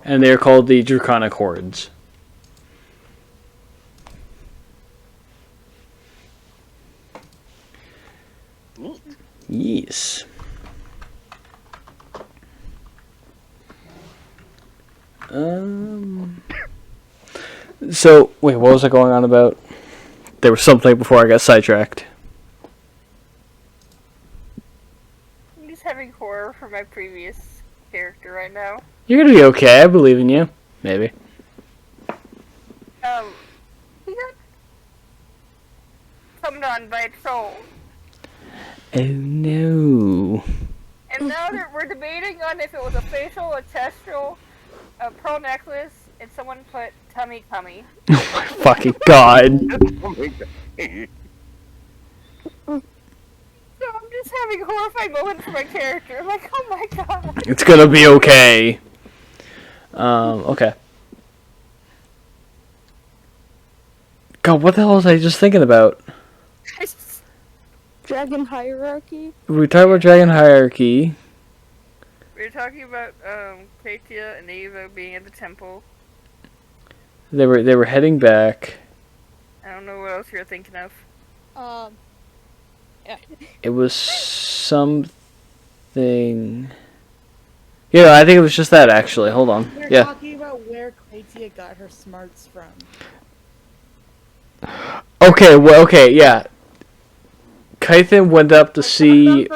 And they're called the Draconic Hordes. Yes. So, wait, what was I going on about? There was something before I got sidetracked. I'm just having horror for my previous character right now. You're gonna be okay, I believe in you. Maybe. He got summoned on by a troll. Oh no. And now we're debating on if it was a facial, a testral, a pearl necklace, and someone put tummy. Oh my fucking god. So I'm just having a horrifying moment for my character. I'm like, oh my god. It's gonna be okay. Okay. God, what the hell was I just thinking about? Dragon hierarchy? We talked about Dragon Hierarchy. We were talking about Katia and Eva being at the temple. They were heading back. I don't know what else you're thinking of. Yeah. It was something. Yeah, I think it was just that actually. Hold on. We're Yeah. talking about where Katia got her smarts from. Okay, well, okay, yeah. Kythan went up to see.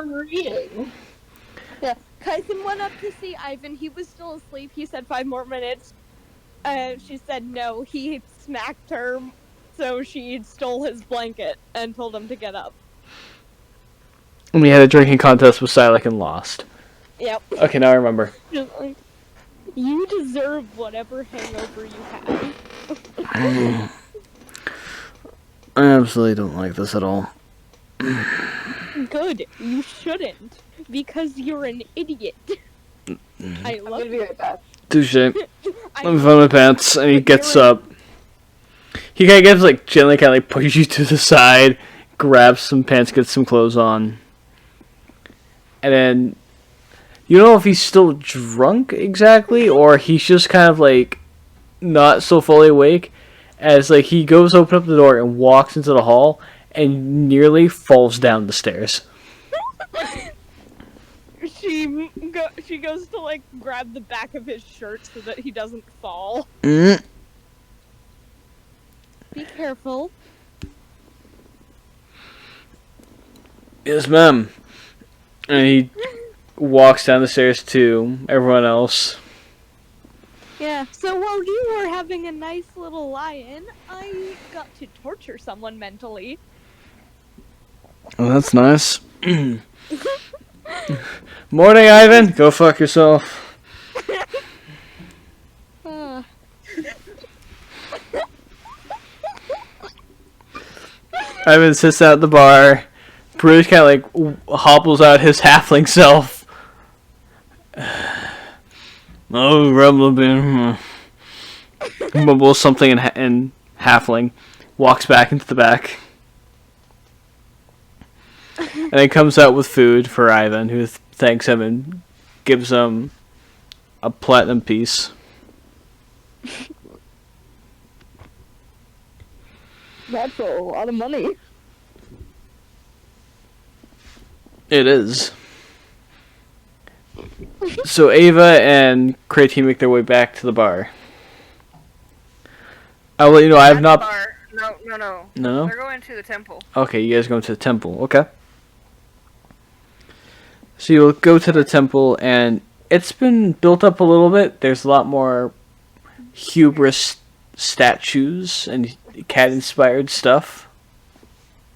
Yeah, Kyson went up to see Ivan. He was still asleep. He said 5 more minutes. She said no. He smacked her, so she stole his blanket and told him to get up. And we had a drinking contest with Silac and lost. Yep. Okay, now I remember. Just like, you deserve whatever hangover you have. I absolutely don't like this at all. Good. You shouldn't. Because you're an idiot. I love I'm gonna be right back. Touche. I'm found my pants, and he gets up. He kind of gets, like, gently kind of, like, pushes you to the side, grabs some pants, gets some clothes on. And then, you don't know if he's still drunk exactly, or he's just kind of, like, not so fully awake, as, like, he goes open up the door and walks into the hall, and nearly falls down the stairs. She goes to like grab the back of his shirt so that he doesn't fall. Mm. Be careful. Yes, ma'am. And he walks down the stairs to everyone else. Yeah, so while you were having a nice little lie-in, I got to torture someone mentally. Oh, that's nice. Morning, Ivan. Go fuck yourself. Ivan sits out at the bar. Bruce kind of like hobbles out his halfling self. Oh, Rublebin. Mumbles something in halfling. Walks back into the back. And then comes out with food for Ivan, who thanks him and gives him a platinum piece. That's a lot of money. It is. So Ava and Crate make their way back to the bar. I'll let you know I have not. Bar. No. No? They're going to the temple. Okay, you guys going to the temple. Okay. So you'll go to the temple, and it's been built up a little bit. There's a lot more hubris statues and cat-inspired stuff.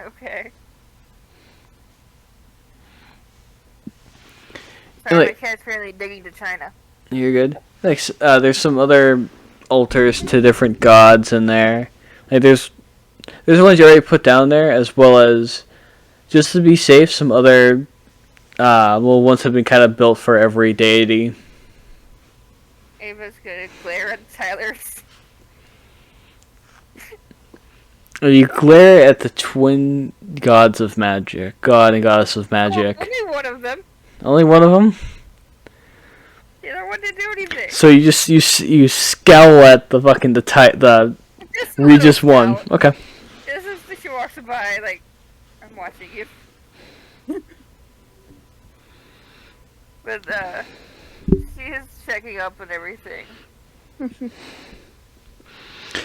Okay. And, Sorry, my like, cat's apparently digging to China. you're good. Like, there's some other altars to different gods in there. Like, there's the ones you already put down there, as well as, just to be safe, some other ones have been kind of built for every deity. Ava's gonna glare at Tyler's. You glare at the twin gods of magic, god and goddess of magic. Well, only one of them. Only one of them. You don't want to do anything. So you just you scowl at the fucking the Regis one. Okay. This is the she walks by like I'm watching you. But she is checking up and everything.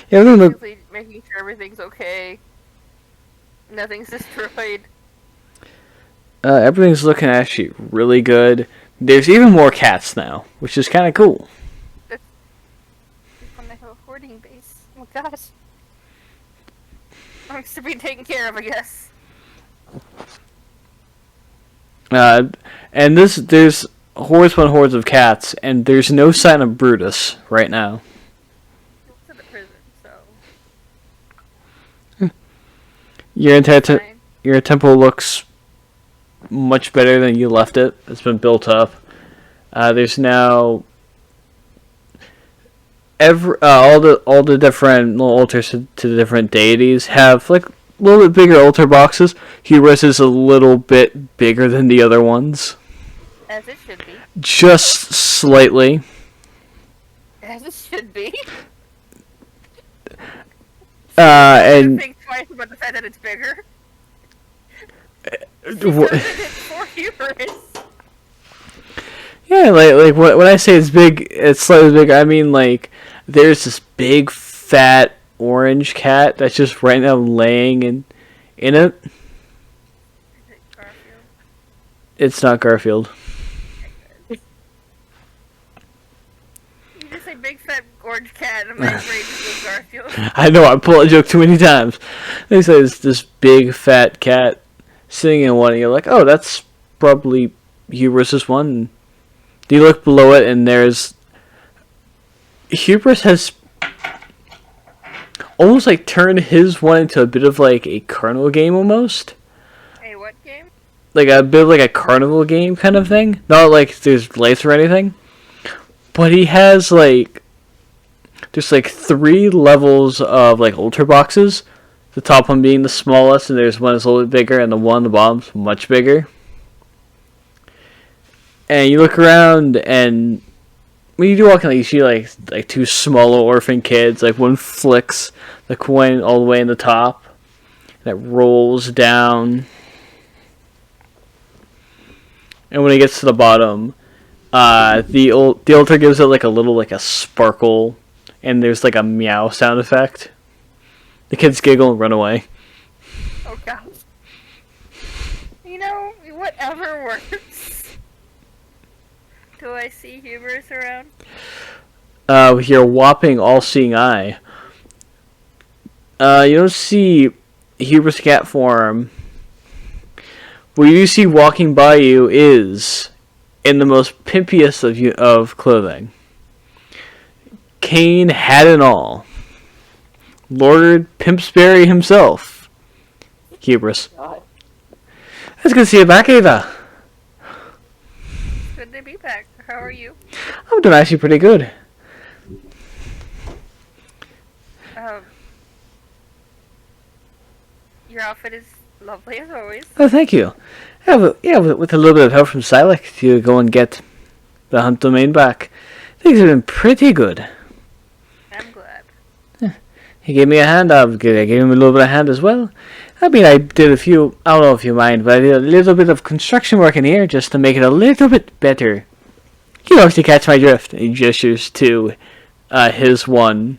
Yeah, no, no. Making sure everything's okay. Nothing's destroyed. Everything's looking actually really good. There's even more cats now, which is kind of cool. Just want to have a hoarding base. Oh my gosh. I'm to be taken care of, I guess. And there's hordes upon hordes of cats, and there's no sign of Brutus right now. To the prison, so. Your temple looks much better than you left it. It's been built up. There's now all the different little altars to the different deities have like a little bit bigger altar boxes. Hubris is a little bit bigger than the other ones. As it should be. Just slightly. As it should be. And think twice about the fact that it's bigger. Yeah, like when I say it's big, it's slightly big. I mean like there's this big fat orange cat that's just right now laying in it. It's not Garfield. You just say big fat orange cat, and my brain just goes Garfield. I know, I pulled a joke too many times. They say it's this big fat cat sitting in one, and you're like, oh, that's probably Hubris's one. You look below it, and there's Hubris has almost like turned his one into a bit of like a carnival game almost. A what game? Like a bit of like a carnival game kind of thing. Not like there's lights or anything. But he has like there's like 3 levels of like altar boxes. The top one being the smallest, and there's one that's a little bit bigger, and the one on the bottom's much bigger. And you look around, and when you do walk in, like, you see like 2 small orphan kids. Like one flicks the coin all the way in the top, and it rolls down. And when it gets to the bottom, the altar gives it like a little like a sparkle, and there's like a meow sound effect. The kids giggle and run away. Oh god. You know, whatever works. Do I see Hubris around? With your whopping all-seeing eye. You don't see Hubris cat form. What you see walking by you is in the most pimpiest of clothing. Cane, hat and all. Lord Pimpsbury himself. Hubris. God. It's good to see you back, Ava. Good to be back. How are you? I'm doing actually pretty good. Your outfit is lovely as always. Oh, thank you. With a little bit of help from Silac to go and get the hunt domain back, things have been pretty good. I'm glad. He gave me a hand. I gave him a little bit of hand as well. I mean, I did a few, I don't know if you mind, but I did a little bit of construction work in here just to make it a little bit better. You obviously catch my drift. He gestures to his one.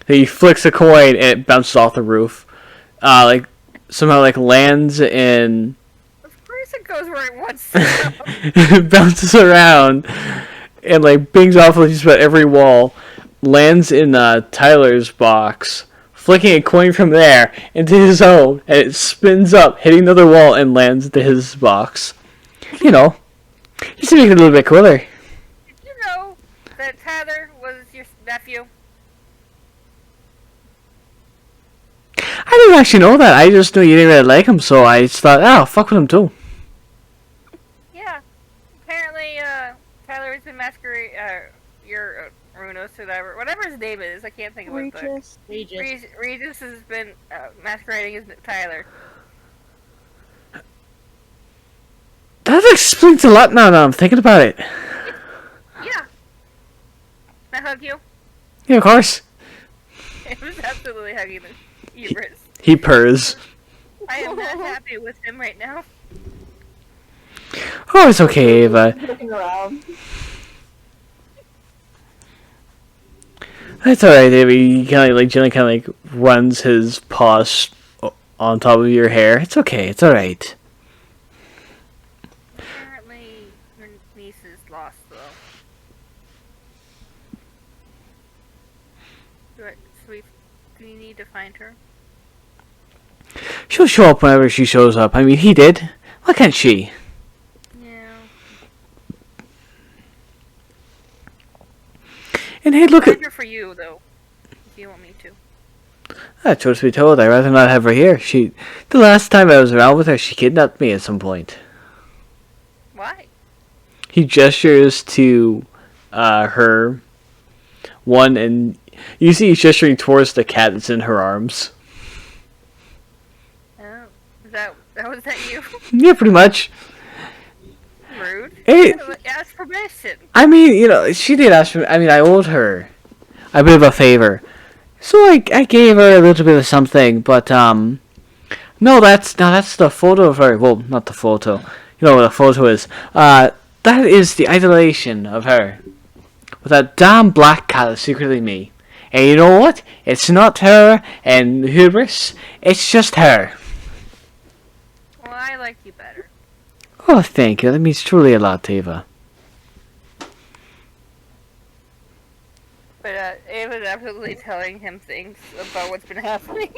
He flicks a coin and it bounces off the roof. Somehow lands in... Of course it goes where it wants to go. bounces around and bings off of just about every wall. Lands in Tyler's box, flicking a coin from there into his own, and it spins up, hitting another wall, and lands into his box. You know, just to make it a little bit cooler. Did you know that Tyler was your nephew? I didn't actually know that. I just knew you didn't really like him, so I just thought, fuck with him too. Yeah. Apparently, Tyler has been masquerading, your Runos or whatever his name is. I can't think of it. Regis has been masquerading as Tyler. That explains a lot now that I'm thinking about it. Yeah. Can I hug you? Yeah, of course. It was absolutely hugging the hubris. He purrs. I am not happy with him right now. Oh, it's okay, Ava. Looking around. That's alright, Ava. He gently runs his paws on top of your hair. It's okay. It's alright. Apparently, your niece is lost, though. Do you need to find her? She'll show up whenever she shows up. I mean, he did. Why can't she? Yeah. And hey, look at... Find her for you, though, if you want me to. Truth be told, I'd rather not have her here. The last time I was around with her, she kidnapped me at some point. Why? He gestures to her one, and you see he's gesturing towards the cat that's in her arms. Was that you? Yeah, pretty much. Rude. Hey. Ask permission. I mean, she did ask for... I mean, I owed her a bit of a favor. So I gave her a little bit of something, but, no, that's the photo of her. Well, not the photo. You know what a photo is. That is the idolization of her. With that damn black cat that's secretly me. And you know what? It's not her and Hubris. It's just her. Well, I like you better. Oh, thank you. That means truly a lot, Ava. But Ava's absolutely telling him things about what's been happening.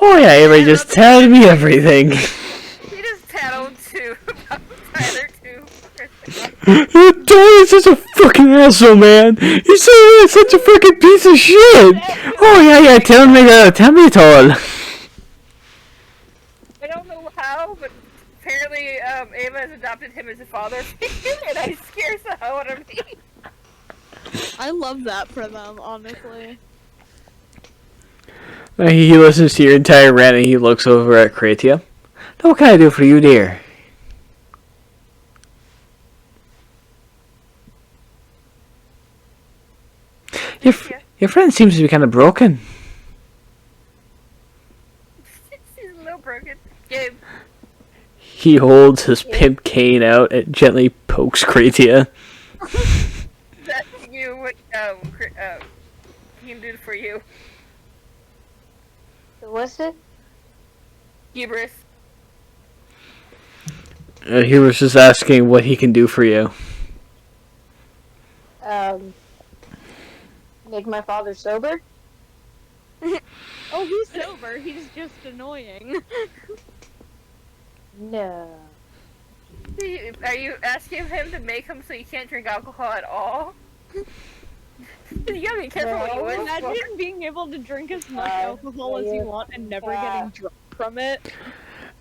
Oh yeah, Ava just telling me everything. He just tattled to about Tyler too. Tyler's such a fucking asshole, man. He's such a fucking piece of shit. Oh yeah, tell me it all. I don't know how, but apparently Ava has adopted him as a father figure, and I scares the hell out of me. I love that for them, honestly. He listens to your entire rant and he looks over at Kratia. Now, what can I do for you, dear? Your friend seems to be kind of broken. He's a little broken. Gabe. He holds his pimp cane out and gently pokes Kratia. That's you, what he can do for you. What's it? Hubris. He was just asking what he can do for you. Make my father sober? Oh, he's sober. He's just annoying. No. Are you asking him to make him so you can't drink alcohol at all? You gotta be careful what you wish for. Imagine being able to drink as much alcohol as you want and never getting drunk from it.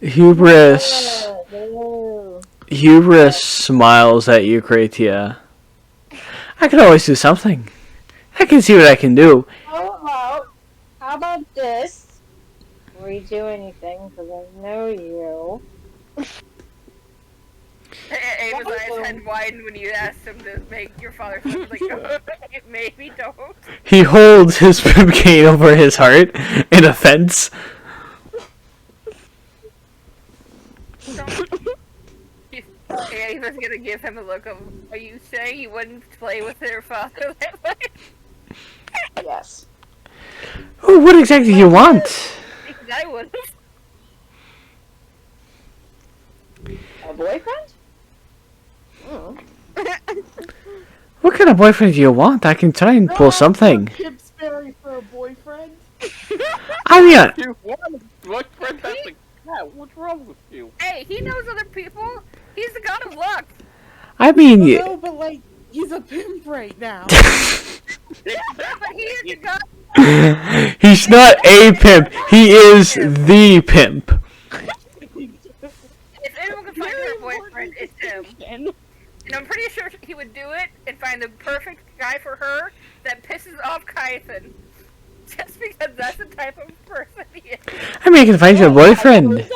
Hubris. No. Hubris smiles at you, Kratia. I can always do something. I can see what I can do. How about this? Before you do anything, because I know you. Ava's eyes had widened when you asked him to make your father sober. Like, maybe don't. He holds his pimp cane over his heart in offense. Ava's gonna give him a look of, are you saying you wouldn't play with your father that way? Yes. Oh, what exactly do you want? Because I would. A boyfriend? Oh. What kind of boyfriend do you want? I can try and pull something. Pipsbury for a boyfriend? I mean, You want a boyfriend? That's like that. What's wrong with you? Hey, he knows other people. He's the god of luck. I mean, No, but like, he's a pimp right now. But he is the god. he's not a pimp. He is the pimp. If anyone can find her a boyfriend, it's him. And I'm pretty sure he would do it and find the perfect guy for her that pisses off Kython. Just because that's the type of person he is. I mean, I can find you a boyfriend.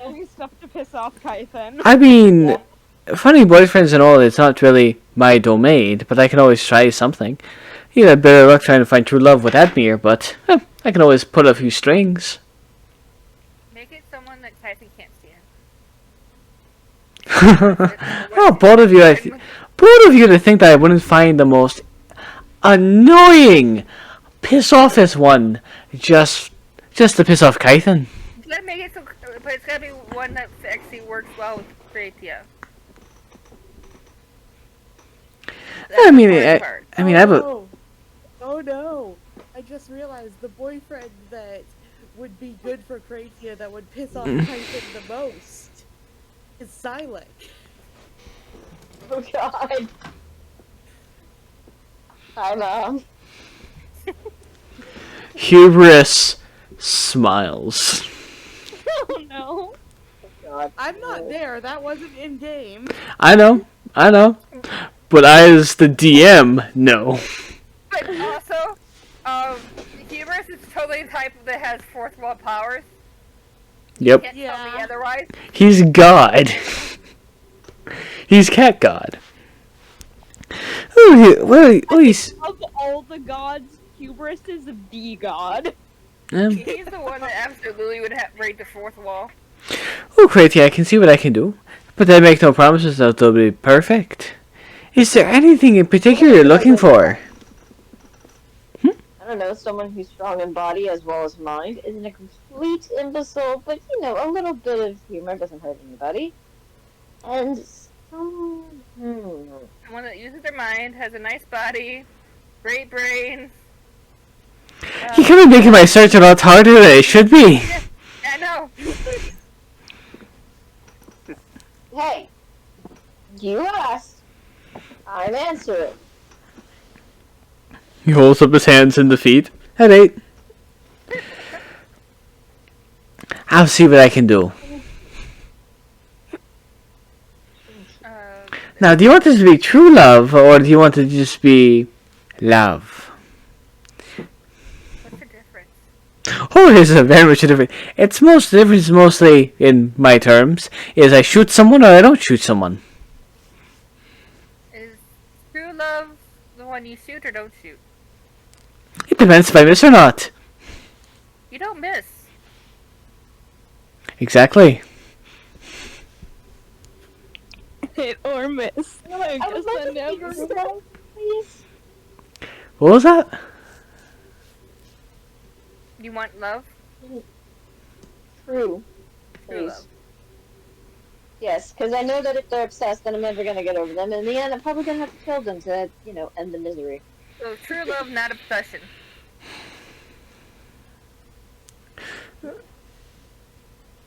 Doing stuff to piss off Kython. I mean, finding boyfriends and all, it's not really my domain, but I can always try something. You had better luck trying to find true love with Admir, but I can always put a few strings. Make it someone that Kython can't stand. Oh, both of you to think that I wouldn't find the most annoying, piss offest one just to piss off Kython. You gotta make it so, but it's gotta be one that actually works well with Kratia. I mean, I would. Oh no! I just realized the boyfriend that would be good for Kratia that would piss off Titan the most is Silex. Oh god. Hi, Mom. Hubris smiles. Oh no. God. I'm not there. That wasn't in game. I know. But as the DM, no. But also, Hubris is totally the type that has fourth wall powers. Yep. Can't tell me otherwise. He's God. He's cat God. He's... Of all the gods, Hubris is the god. He's the one that absolutely would break the fourth wall. Oh, Kratia, I can see what I can do. But I make no promises that they'll be perfect. Is there anything in particular you're looking for? I don't know, someone who's strong in body as well as mind, isn't a complete imbecile, but you know, a little bit of humor doesn't hurt anybody. And Someone that uses their mind, has a nice body, great brain. You're kind of making my search a lot harder than it should be. Yeah, I know. hey, you asked. I'm answering. He holds up his hands in defeat. At 8. I'll see what I can do. Now, do you want this to be true love, or do you want it to just be love? What's the difference? Oh, there's a very much a difference. The difference mostly, in my terms, is I shoot someone or I don't shoot someone. Is true love the one you shoot or don't shoot? It depends if I miss or not. You don't miss. Exactly. Hit or miss. I guess I never. Please. What was that? You want love? True. True love. Yes, because I know that if they're obsessed, then I'm never gonna get over them. And in the end, I'm probably gonna have to kill them to, end the misery. So true love, not obsession.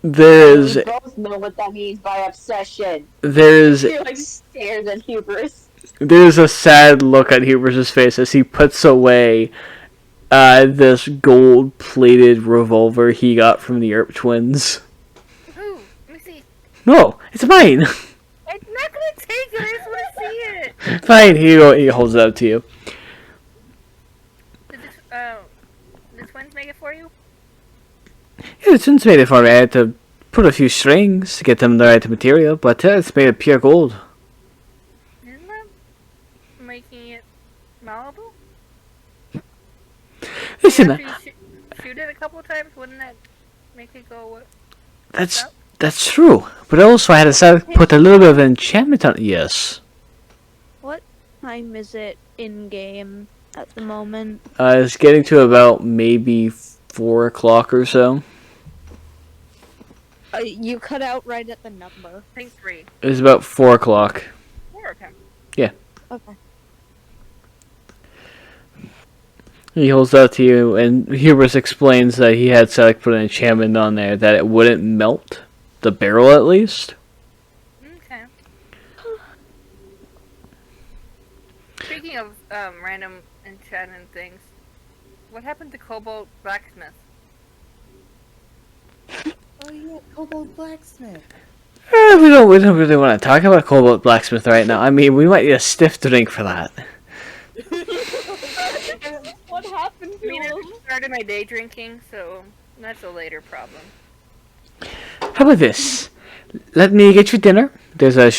There's We both know what that means by obsession. there's She like stares at hubris. there's a sad look on Huber's face as he puts away this gold-plated revolver he got from the Earp twins. Ooh, let me see. No, it's mine. I'm not gonna take it. I just want to see it. Fine, he holds it out to you. Did the twins make it for you? Yeah, the twins made it for me. I had to put a few strings to get them the right material, but it's made of pure gold. Isn't that making it malleable? Listen, After you shoot it a couple of times, wouldn't that make it go? that's true. But also, I had to put a little bit of enchantment on it. Yes. What time is it in game at the moment? It's getting to about maybe 4 o'clock or so. You cut out right at the number. I think 3. It's about 4 o'clock. 4, okay. Yeah. Okay. He holds out to you, and Hubris explains that he had to put an enchantment on there that it wouldn't melt the barrel, at least. Okay. Speaking of random enchanted things, what happened to Cobalt Blacksmith? Oh yeah, Kobold Blacksmith. We don't really want to talk about Cobalt Blacksmith right now. I mean, we might need a stiff drink for that. What happened to him? I started my day drinking, so that's a later problem. How about this? Let me get you dinner. There's a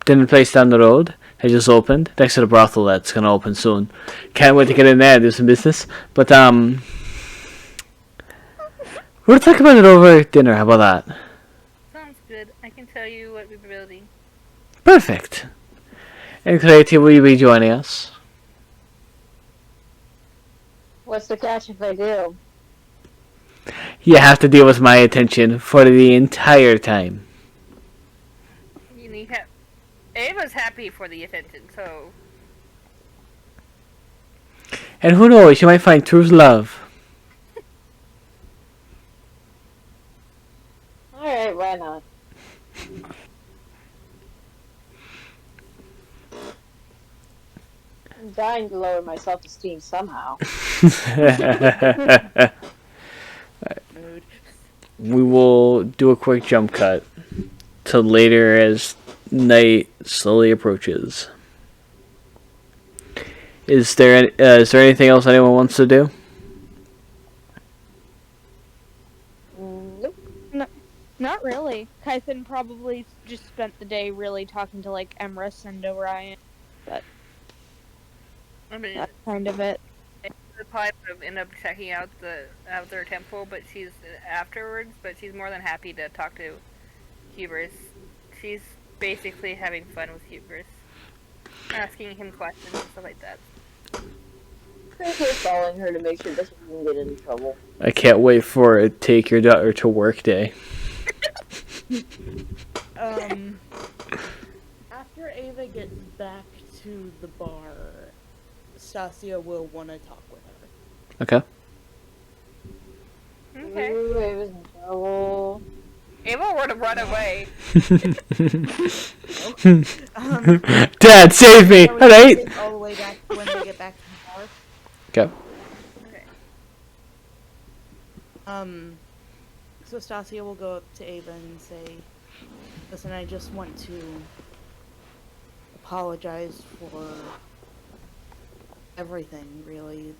dinner place down the road. I just opened next to the brothel that's gonna open soon. Can't wait to get in there and do some business. But we'll talk about it over dinner. How about that? Sounds good. I can tell you what we're building. Perfect. And Clarity, will you be joining us? What's the catch if I do? You have to deal with my attention for the entire time. You need help. Ava's happy for the attention, so. And who knows, you might find true love. Alright, why not? I'm dying to lower my self-esteem somehow. We will do a quick jump cut to later as night slowly approaches. Is there anything else anyone wants to do? Nope. No, not really. Kython probably just spent the day really talking to like Emrys and Orion, but I mean, that's kind of it. the probably would have ended up checking out their temple, but she's afterwards. But she's more than happy to talk to Hubris. She's basically having fun with Hubris, asking him questions and stuff like that. Crazy following her to make sure this doesn't get in trouble. I can't wait for a take your daughter to work day. After Ava gets back to the bar, Stasia will want to talk with her. Okay. Okay. Ooh, I was in trouble. Ava were to run away. Dad, save me! So Alright! all the way back when they get back to the bar. Okay. Okay. So Stasia will go up to Ava and say, listen, I just want to apologize for everything, really.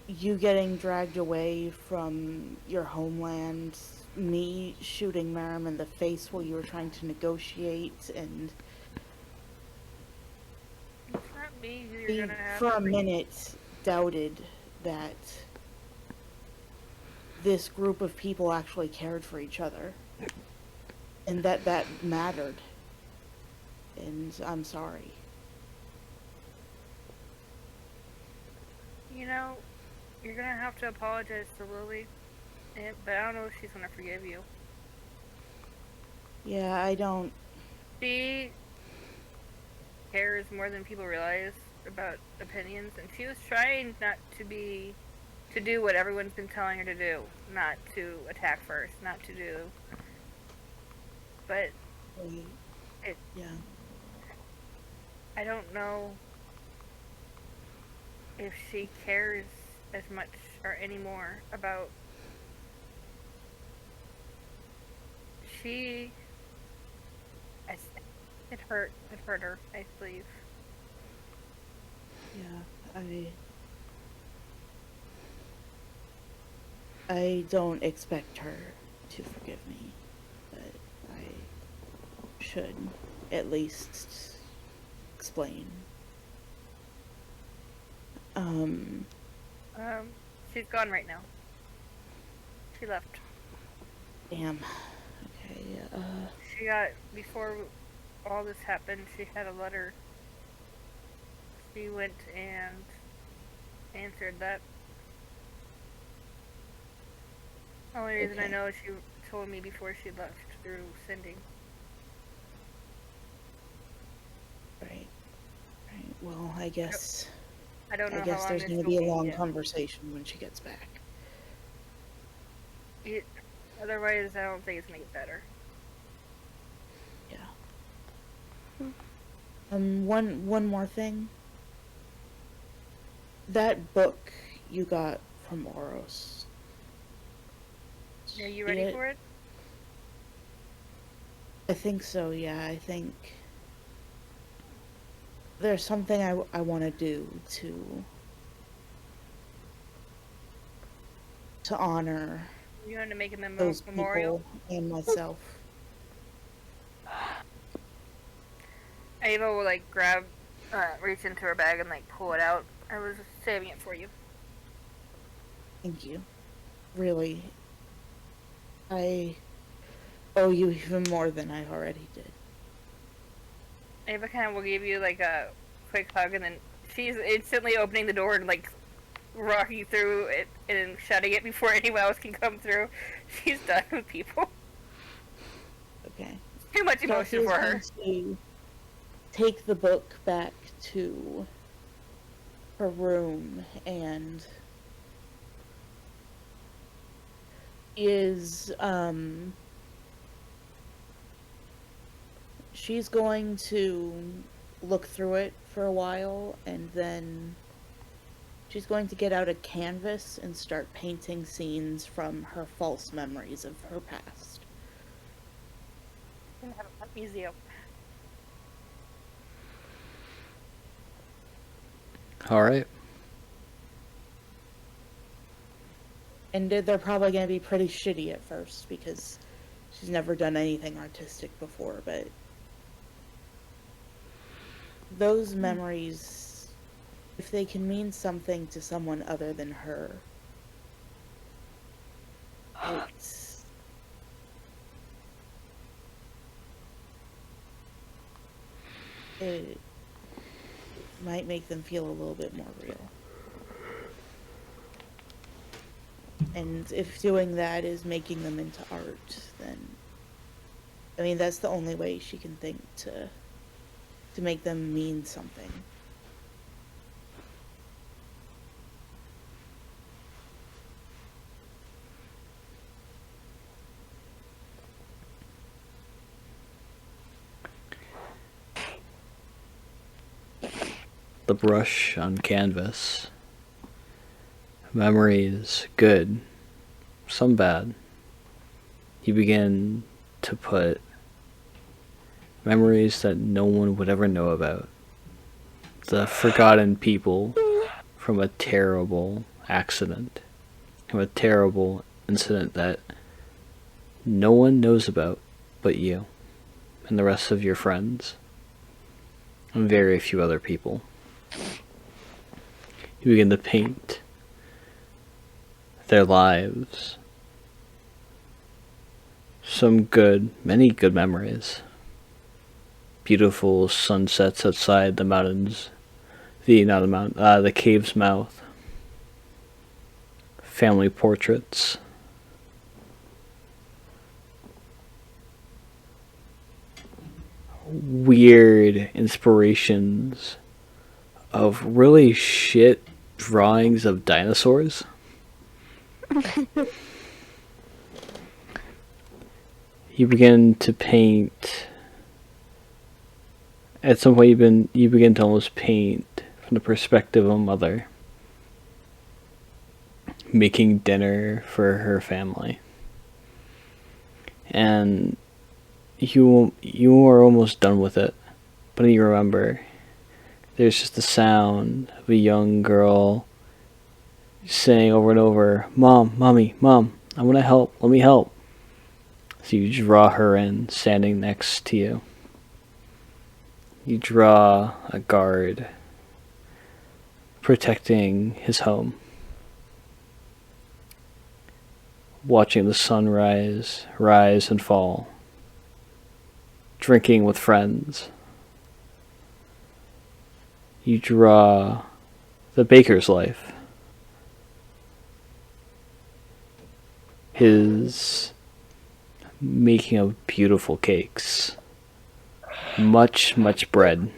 You getting dragged away from your homeland, me shooting Marim in the face while you were trying to negotiate, and It's not me who we, you're gonna have. for a minute, doubted that this group of people actually cared for each other. And that mattered. And I'm sorry. You know, you're gonna have to apologize to Lily, but I don't know if she's gonna forgive you. Yeah, I don't. She cares more than people realize about opinions, and she was trying not to do what everyone's been telling her to do, not to attack first, not to do. But it, Yeah. I don't know if she cares as much or any more about. She, it hurt her, I believe. Yeah, I don't expect her to forgive me, but I should at least explain. She's gone right now. She left. Damn. Okay, She got, before all this happened, she had a letter. She went and answered that. Only reason I Okay. know is she told me before she left through sending. Right. Right. Well, I guess. I don't know how long there's this gonna will be a be long yet. conversation when she gets back. Otherwise, I don't think it's gonna get better. Yeah. One more thing. That book you got from Oros. Are you ready for it? I think so, yeah. I think there's something I want to do to honor You want to make a those memorial? people and myself. Ava will like reach into her bag and like pull it out. I was saving it for you. Thank you. Really, I owe you even more than I already did. Ava kind of will give you like a quick hug, and then she's instantly opening the door and like rocking through it and shutting it before anyone else can come through. She's done with people. Okay. Too much emotion for her. To take the book back to her room and she's going to look through it for a while, and then she's going to get out a canvas and start painting scenes from her false memories of her past. Gonna have a museum. All right. And they're probably going to be pretty shitty at first because she's never done anything artistic before, but those memories, if they can mean something to someone other than her, it might make them feel a little bit more real. And if doing that is making them into art, then I mean that's the only way she can think to make them mean something. The brush on canvas. Memories good, some bad. You begin to put memories that no one would ever know about. The forgotten people from a terrible accident, from a terrible incident that no one knows about but you and the rest of your friends and very few other people. You begin to paint their lives. Some good, many good memories. Beautiful sunsets outside the mountains, the cave's mouth. Family portraits. weird inspirations of really shit drawings of dinosaurs. You begin to paint. At some point, you begin to almost paint from the perspective of a mother making dinner for her family, and you are almost done with it, but then you remember there's just the sound of a young girl saying over and over, "Mom, mommy, mom, I want to help. Let me help." So you draw her in, standing next to you. You draw a guard protecting his home, watching the sunrise, rise and fall, drinking with friends. You draw the baker's life, his making of beautiful cakes, much bread,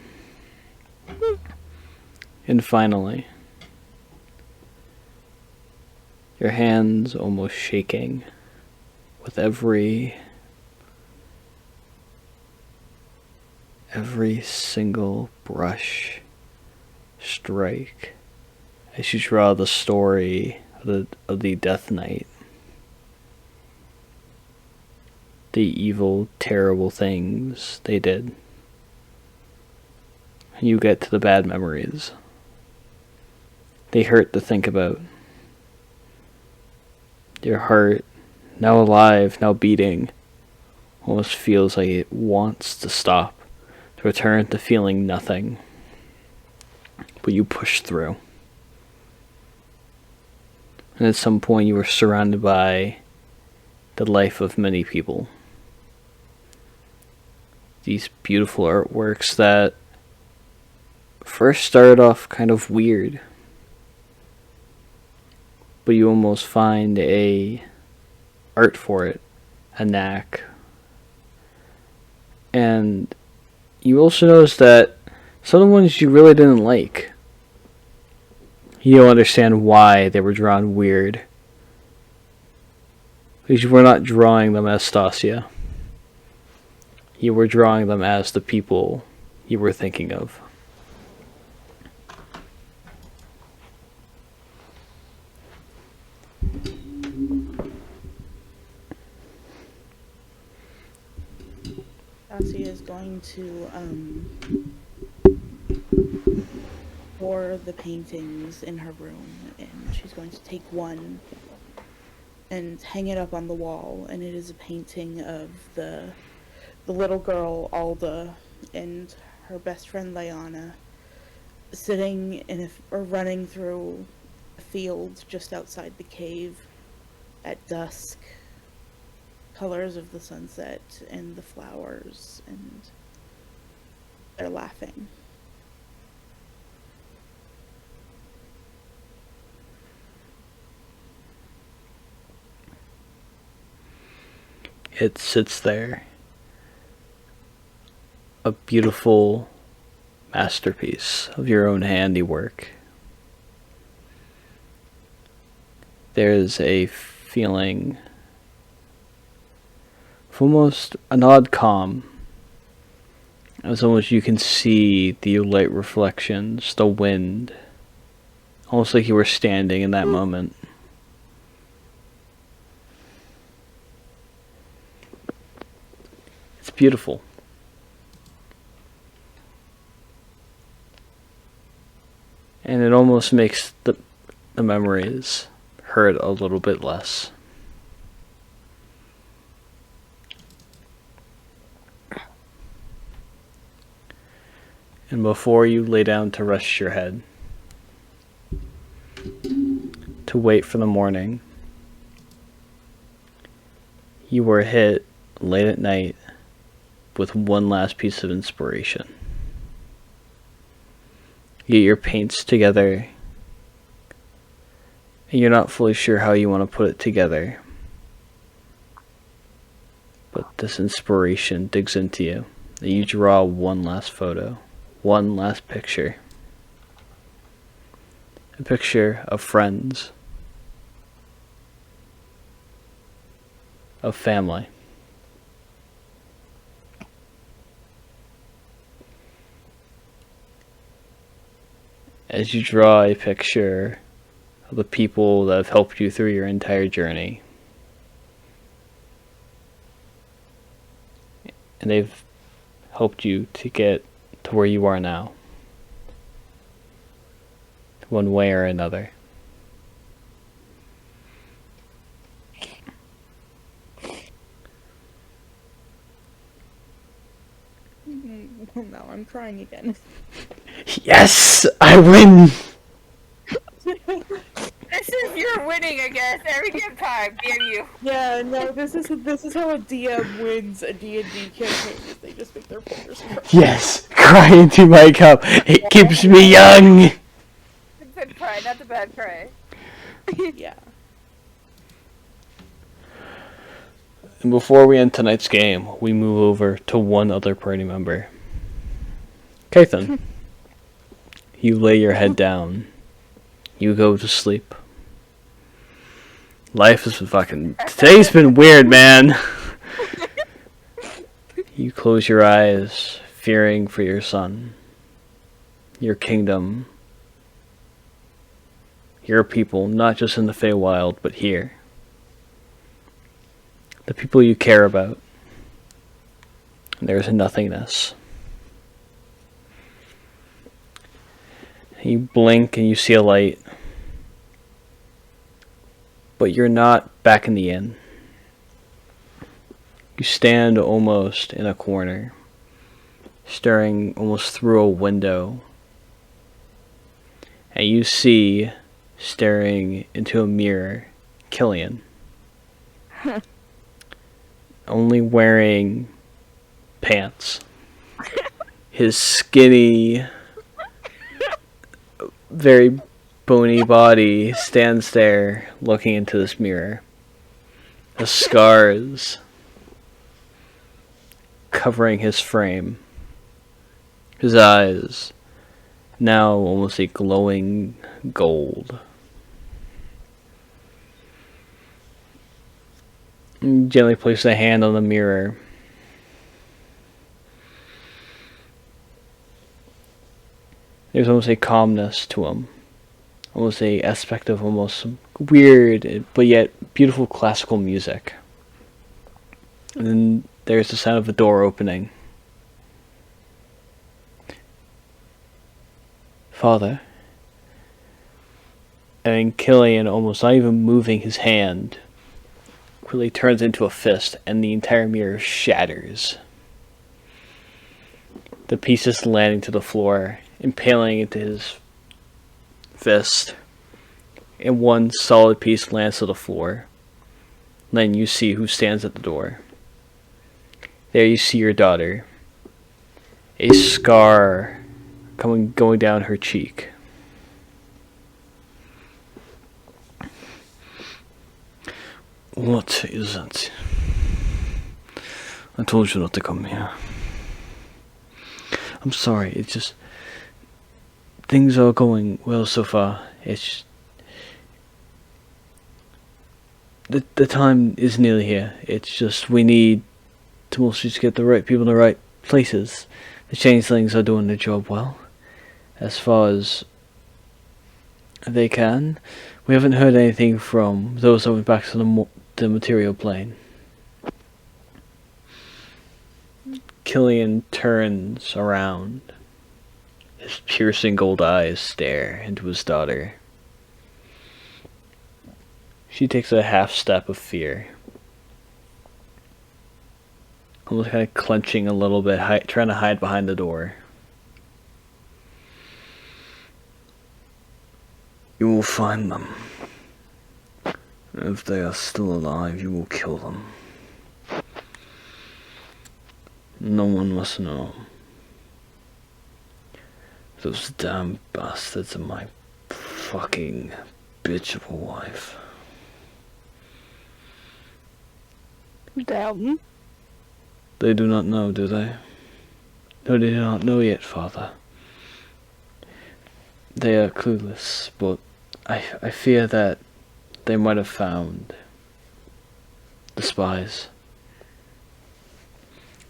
and finally, your hands almost shaking with every single brush strike as you draw the story of the Death Knight. The evil, terrible things they did. You get to the bad memories. They hurt to think about. Your heart, now alive, now beating, almost feels like it wants to stop, to return to feeling nothing. But you push through. And at some point you were surrounded by the life of many people. These beautiful artworks that first started off kind of weird, but you almost find a art for it, a knack. And you also notice that some of the ones you really didn't like, you don't understand why they were drawn weird, because you were not drawing them as Stasia. You were drawing them as the people you were thinking of. Stasia is going to pour the paintings in her room, and she's going to take one and hang it up on the wall, and it is a painting of the little girl Alda and her best friend Liana sitting or running through a field just outside the cave at dusk. Colors of the sunset and the flowers, and they're laughing. It sits there, a beautiful masterpiece of your own handiwork. There's a feeling of almost an odd calm, as almost you can see the light reflections, the wind, almost like you were standing in that moment. It's beautiful. And it almost makes the memories hurt a little bit less. And before you lay down to rest your head, to wait for the morning, you were hit late at night with one last piece of inspiration. You get your paints together, and you're not fully sure how you want to put it together, but this inspiration digs into you, And you draw one last photo, one last picture. A picture of friends, of family. As you draw a picture of the people that have helped you through your entire journey, and they've helped you to get to where you are now, one way or another. Now I'm crying again. Yes! I win! This is your winning, I guess, every damn time. Damn you. Yeah, no, this is how a DM wins a D&D campaign. Is they just make their players cry. Yes! Cry into my cup. It keeps me young! The good cry, not the bad cry. Yeah. And before we end tonight's game, we move over to one other party member. Kathan. You lay your head down. You go to sleep. Life is fucking... Today's been weird, man! You close your eyes, fearing for your son, your kingdom, your people, not just in the Feywild, but here. The people you care about. There's nothingness. You blink and you see a light. But you're not back in the inn. You stand almost in a corner, staring almost through a window. And you see, staring into a mirror, Killian. Only wearing pants. His skinny, very bony body stands there looking into this mirror. The scars covering his frame. His eyes now almost a glowing gold. You gently place a hand on the mirror. There's almost a calmness to him. Almost a aspect of almost weird, but yet beautiful classical music. And then there's the sound of a door opening. Father. And Killian, almost not even moving his hand, quickly turns into a fist, and the entire mirror shatters. The pieces landing to the floor, impaling into his fist, and one solid piece lands to the floor. Then you see who stands at the door. There you see your daughter. A scar going down her cheek. What is it? I told you not to come here. I'm sorry, it's just... Things are going well so far. It's... The time is nearly here. It's just we need to mostly just get the right people in the right places. The changelings are doing their job well. As far as they can. We haven't heard anything from those that went back to the material plane. Killian turns around. His piercing gold eyes stare into his daughter. She takes a half step of fear. Almost kind of clenching a little bit, trying to hide behind the door. You will find them. If they are still alive, you will kill them. No one must know. Those damn bastards are my fucking bitch of a wife. Damn. They do not know, do they? No, they do not know yet, Father. They are clueless, but I fear that they might have found the spies.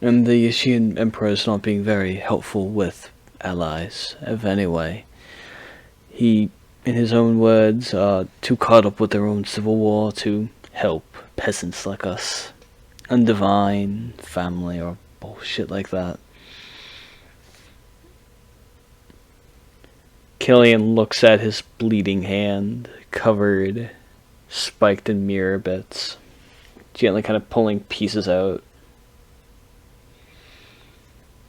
And the Yashin Emperor is not being very helpful with allies of any way. He, in his own words, are too caught up with their own civil war to help peasants like us. Undivine family or bullshit like that. Killian looks at his bleeding hand, covered, spiked in mirror bits, gently kind of pulling pieces out.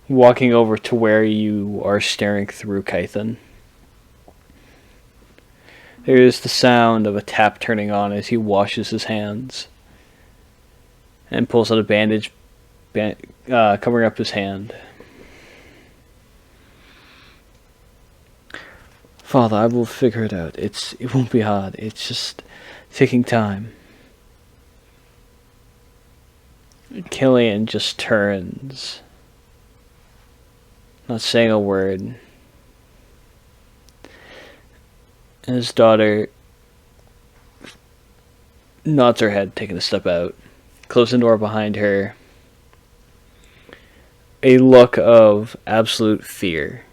Walking over to where you are staring through, Kythan. There is the sound of a tap turning on as he washes his hands and pulls out a bandage covering up his hand. Father, I will figure it out. It won't be hard. It's just taking time. Killian just turns, not saying a word. And his daughter nods her head, taking a step out, closing the door behind her. A look of absolute fear.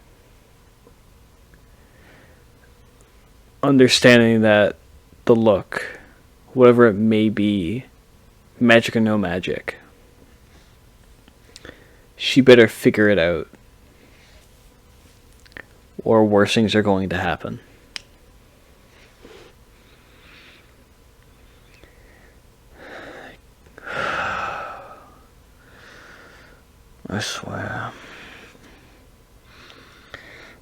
Understanding that the look, whatever it may be, magic or no magic, she better figure it out, or worse things are going to happen. I swear.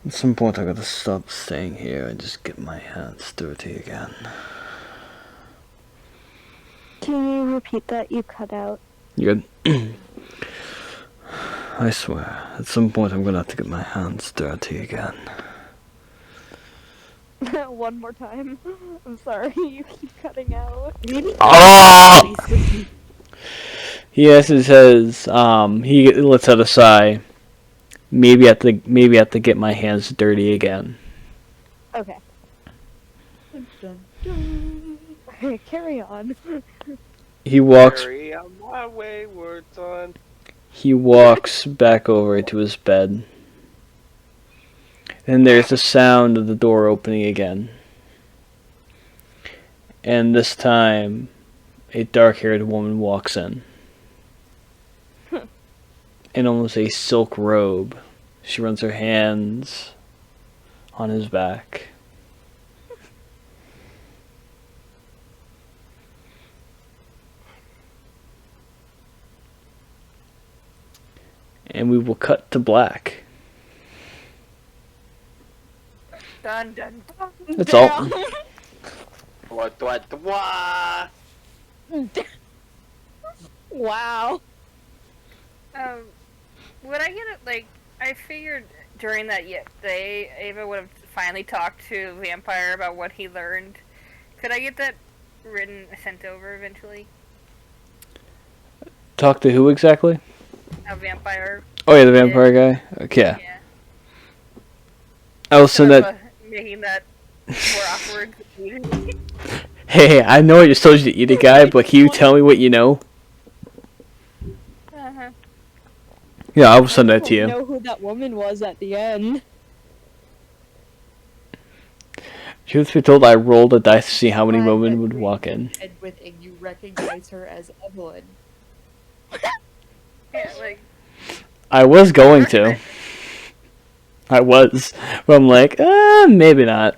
At some point I gotta stop staying here and just get my hands dirty again. Can you repeat that? You cut out. You good? I swear, at some point I'm gonna have to get my hands dirty again. One more time. I'm sorry, you keep cutting out. Oh! Yes, it says, he lets out a sigh. Maybe I have to get my hands dirty again. Okay. Carry on. He walks Carry on my wayward son. He walks back over to his bed. And there's the sound of the door opening again. And this time, a dark-haired woman walks in. In almost a silk robe. She runs her hands on his back. And we will cut to black. Dun dun dun. That's all. What? Wow. Would I get it? Like, I figured during that day, Ava would have finally talked to Vampire about what he learned. Could I get that written, sent over eventually? Talk to who exactly? A Vampire. Oh yeah, the vampire guy? Okay. Yeah. I will send that... Making that more awkward. Hey, I know I just told you to eat a guy, but can you tell me what you know? Uh-huh. Yeah, I will send that to you. I don't know who that woman was at the end. Truth be told, I rolled a dice to see how many women would walk in. And you recognize her as Evelyn. Yeah, like... I was going to. I was. But I'm like, maybe not.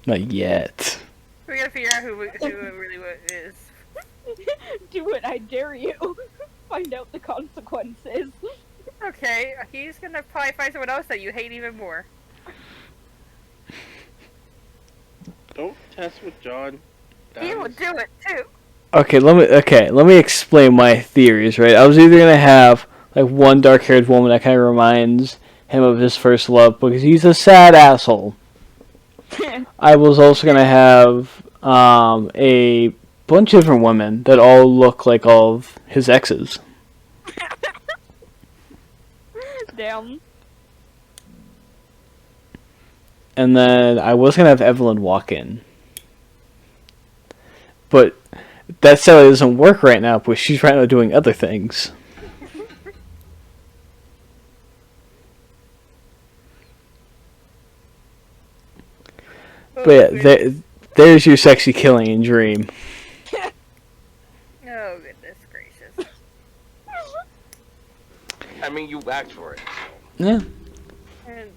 Not yet. We gotta figure out who it really is. Do it, I dare you. Find out the consequences. Okay, he's gonna probably find someone else that you hate even more. Don't test with John. He will do it too. Okay, let me explain my theories, right? I was either gonna have like one dark-haired woman that kind of reminds him of his first love because he's a sad asshole. I was also gonna have a bunch of different women that all look like all of his exes. Damn. And then I was gonna have Evelyn walk in, but that sadly doesn't work right now because she's right now doing other things. But yeah, there's your sexy killing in Dream. Oh goodness gracious. I mean, you asked for it. Yeah. And